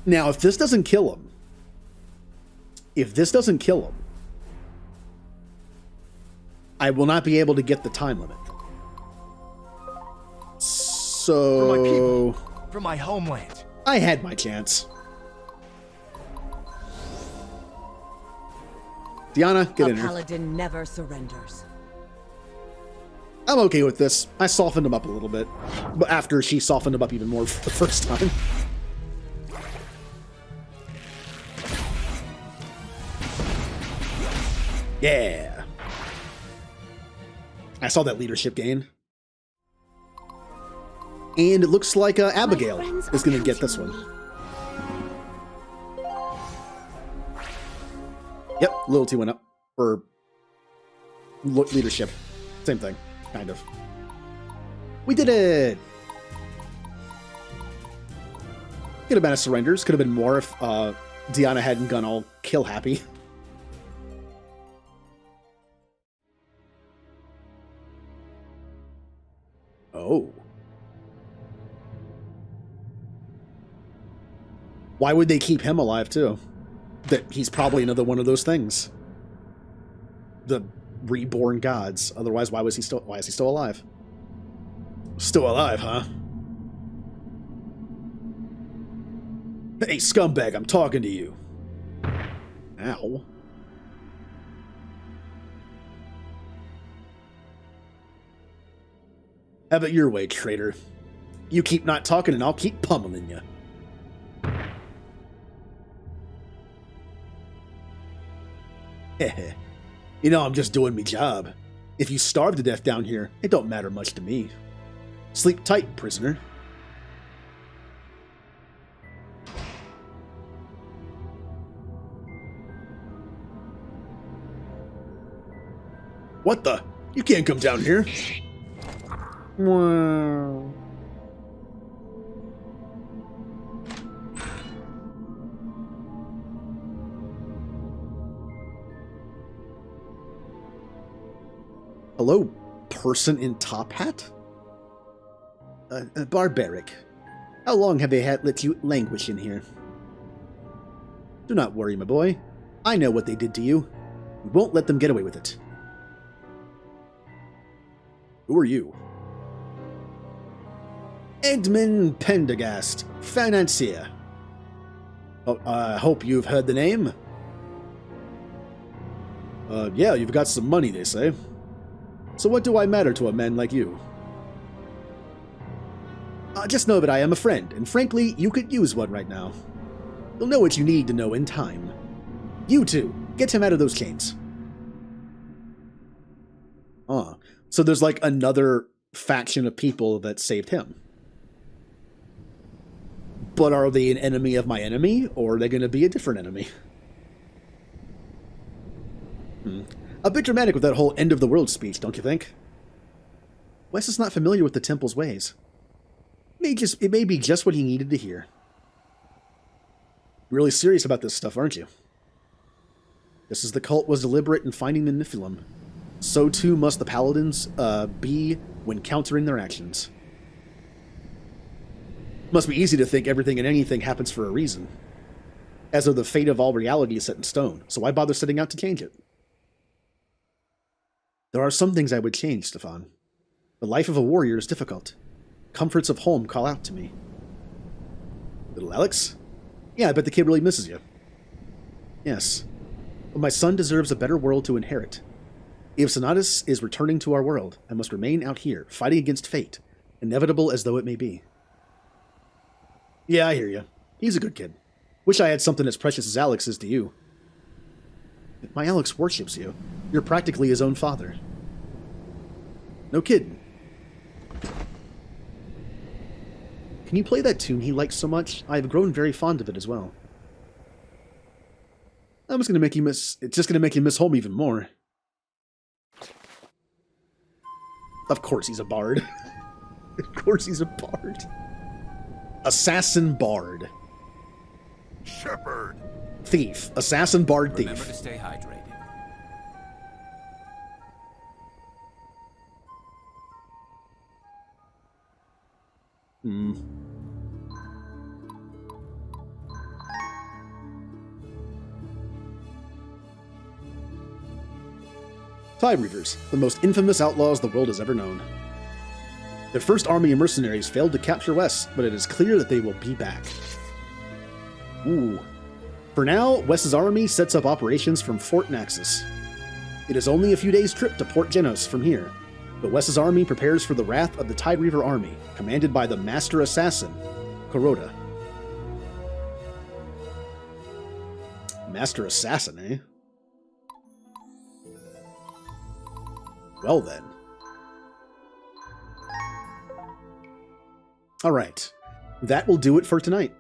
Now, if this doesn't kill him... I will not be able to get the time limit. So... For my people. For my homeland. I had my chance. Diana, get A in here. paladin never surrenders. I'm okay with this. I softened him up a little bit. But after she softened him up even more for the first time. Yeah. I saw that leadership gain. And it looks like Abigail friends is are going to get this counting one. on Yep, loyalty went up. Or leadership. Same thing, kind of. We did it! Could have been a surrenders. Could have been more if Deanna hadn't gone all kill happy. Oh. Why would they keep him alive, too? That he's probably another one of those things. The reborn gods. Otherwise, why is he still alive? Still alive, huh? Hey, scumbag, I'm talking to you. Ow. Have it your way, traitor. You keep not talking and I'll keep pummeling you. Heh. You know, I'm just doing me job. If you starve to death down here, it don't matter much to me. Sleep tight, prisoner. What the? You can't come down here. Wow. Hello, person in top hat? Barbaric. How long have they let you languish in here? Do not worry, my boy. I know what they did to you. We won't let them get away with it. Who are you? Edmund Pendergast, financier. Oh, I hope you've heard the name. Yeah, you've got some money, they say. So what do I matter to a man like you? Just know that I am a friend, and frankly, you could use one right now. You'll know what you need to know in time. You two, get him out of those chains. So there's like another faction of people that saved him. But are they an enemy of my enemy, or are they going to be a different enemy? A bit dramatic with that whole end of the world speech, don't you think? Wes is not familiar with the temple's ways. It may be just what he needed to hear. Really serious about this stuff, aren't you? Just as the cult was deliberate in finding the Nephilim, so too must the paladins be when countering their actions. Must be easy to think everything and anything happens for a reason, as though the fate of all reality is set in stone, so why bother setting out to change it? There are some things I would change, Stefan. The life of a warrior is difficult. Comforts of home call out to me. Little Alex? Yeah, I bet the kid really misses you. Yes. But my son deserves a better world to inherit. If Sonatus is returning to our world, I must remain out here, fighting against fate, inevitable as though it may be. Yeah, I hear you. He's a good kid. Wish I had something as precious as Alex is to you. My Alex worships you. You're practically his own father. No kidding. Can you play that tune he likes so much? I have grown very fond of it as well. I'm just gonna make you miss. It's just gonna make you miss home even more. Of course he's a bard. Of course he's a bard. Assassin bard. Shepherd. Thief. Assassin bard thief. Remember to stay hydrated. Tide Reavers, the most infamous outlaws the world has ever known. Their first army of mercenaries failed to capture Wes, but it is clear that they will be back. Ooh. For now, Wes's army sets up operations from Fort Naxos. It is only a few days' trip to Port Genos from here, but Wes's army prepares for the wrath of the Tide Reaver army, commanded by the Master Assassin, Kuroda. Master Assassin, eh? Well then. Alright. That will do it for tonight.